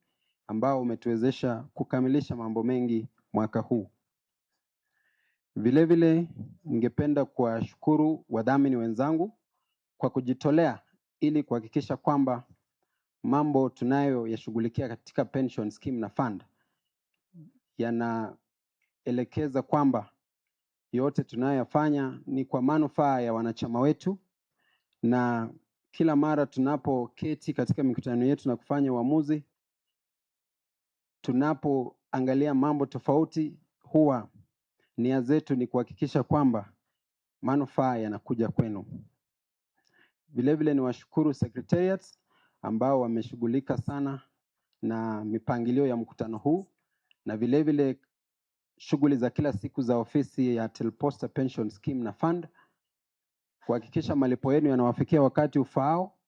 ambao umetuwezesha kukamilisha mambo mengi mwaka huu. Vilevile ningependa kuwashukuru wadhamini wenzangu kwa kujitolea ili kuhakikisha kwamba mambo tunayoyashughulikia katika pension scheme na fund yanaelekeza kwamba yote tunayoyafanya ni kwa manufaa ya wanachama wetu, na kila mara tunapoketi katika mikutano yetu na kufanya uamuzi, tunapoangalia mambo tofauti, huwa nia zetu ni kuhakikisha kwamba manufaa yanakuja kwenu. Vilevile ni washukuru secretariats ambao wameshughulika sana na mipangilio ya mkutano huu, na vilevile shughuli za kila siku za ofisi ya Telposta Pension Scheme na Fund kuhakikisha malipo yenu yanawafikia wakati ufaao,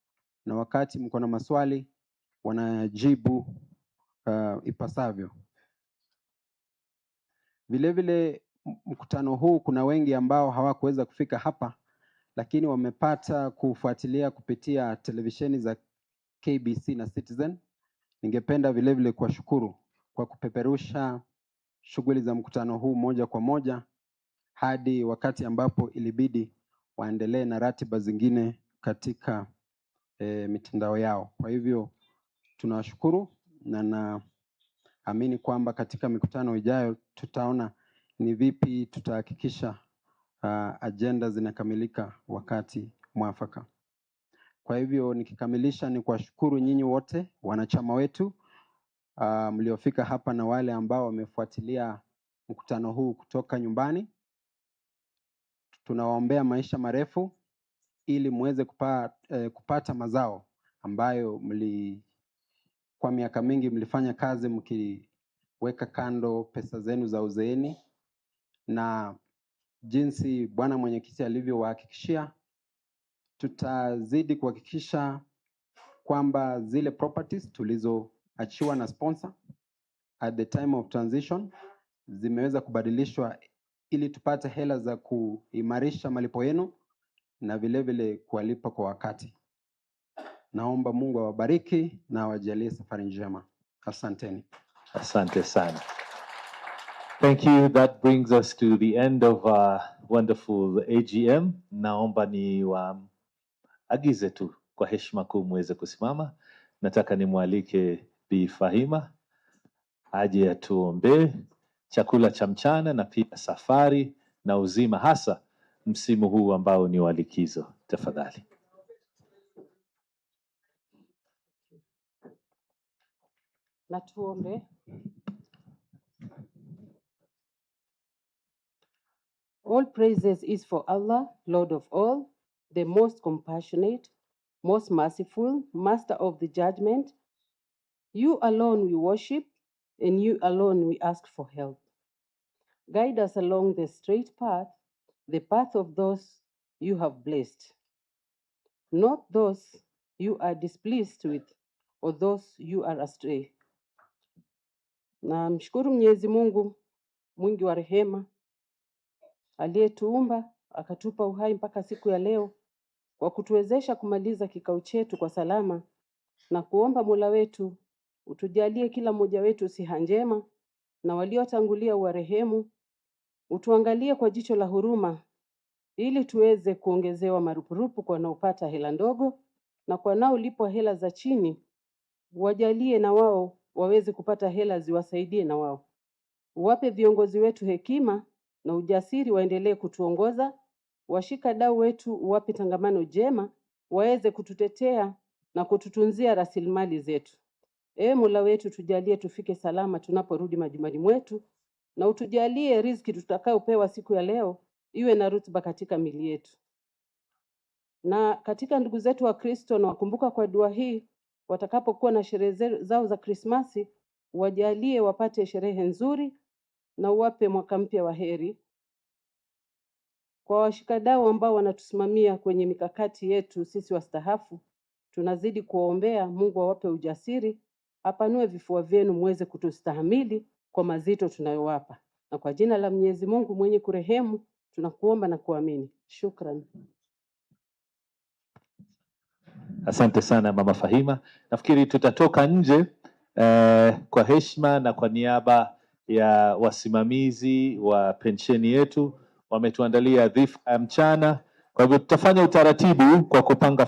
na wakati mko na maswali wanajibu ipasavyo. Vilevile mkutano huu kuna wengi ambao hawakuweza kufika hapa, lakini wamepata kufuatilia kupitia televisheni za KBC na Citizen. Ningependa vilevile kuwashukuru kwa kupeperusha shughuli za mkutano huu moja kwa moja hadi wakati ambapo ilibidi waendelee na ratiba zingine katika mitandao yao. Kwa hivyo tunawashukuru, na naamini kwamba katika mikutano ijayo tutaona ni vipi tutahakikisha agenda zinakamilika wakati mwafaka. Kwa hivyo nikikamilisha ni kuwashukuru nyinyi wote wanachama wetu mliofika hapa na wale ambao wamefuatilia mkutano huu kutoka nyumbani. Tunawaombea maisha marefu ili muweze kupata mazao ambayo kwa miaka mingi mlifanya kazi mkiweka kando pesa zenu za uzeeni, na jinsi Bwana Mwenyekiti alivyowahakikishia, tutazidi kuhakikisha kwamba zile properties tulizoachiwa na sponsor at the time of transition zimeweza kubadilishwa ili tupate hela za kuimarisha malipo yenu na vilevile kuwalipa kwa wakati. Naomba Mungu awabariki na awajalie safari njema. Asanteni. Asante sana. Thank you. That brings us to the end of our wonderful AGM. Naomba ni waagize tu kwa heshima kuu muweze kusimama. Nataka nimwalike Bi Fahima aje atuombee chakula cha mchana na pia safari na uzima, hasa msimu huu ambao ni wa likizo. Tafadhali. Na tuombe. All praises is for Allah, Lord of all, the most compassionate, most merciful, master of the judgment. You alone we worship, and you alone we ask for help. Guide us along the straight path, the path of those you have blessed, not those you are displeased with or those you are astray. Na mshukuru Mwenyezi Mungu mwingi wa rehema aliyetuumba akatupa uhai mpaka siku ya leo, kwa kutuwezesha kumaliza kikao chetu kwa salama, na kuomba Mola wetu utujalie kila mmoja wetu siha njema, na waliotangulia uwarehemu, utuangalie kwa jicho la huruma ili tuweze kuongezewa marupurupu kwa wanaopata hela ndogo, na kwa wanaolipwa hela za chini wajalie na wao waweze kupata hela ziwasaidie na wao. Uwape viongozi wetu hekima na ujasiri waendelee kutuongoza. Washika dau wetu uwape tangamano jema, waweze kututetea na kututunzia rasilimali zetu. Ewe Mola wetu, tujalie tufike salama tunaporudi majumbani mwetu, na utujalie riziki tutakayopewa siku ya leo iwe na rutuba katika mili yetu. Na katika ndugu zetu wa Kristo, na wakumbuka kwa dua hii, watakapokuwa na sherehe zao za Krismasi, wajalie wapate sherehe nzuri na uwape mwaka mpya wa heri. Kwa washikadau ambao wanatusimamia kwenye mikakati yetu sisi wastahafu, tunazidi kuwaombea Mungu awape ujasiri, apanue vifua vyenu muweze kutustahamili kwa mazito tunayowapa. Na kwa jina la Mwenyezi Mungu mwenye kurehemu tunakuomba na kuamini. Shukran. Asante sana Mama Fahima. Nafikiri tutatoka nje kwa heshima na kwa niaba ya wasimamizi wa pensheni yetu wametuandalia dhifa ya mchana. Kwa hivyo tutafanya utaratibu kwa kupanga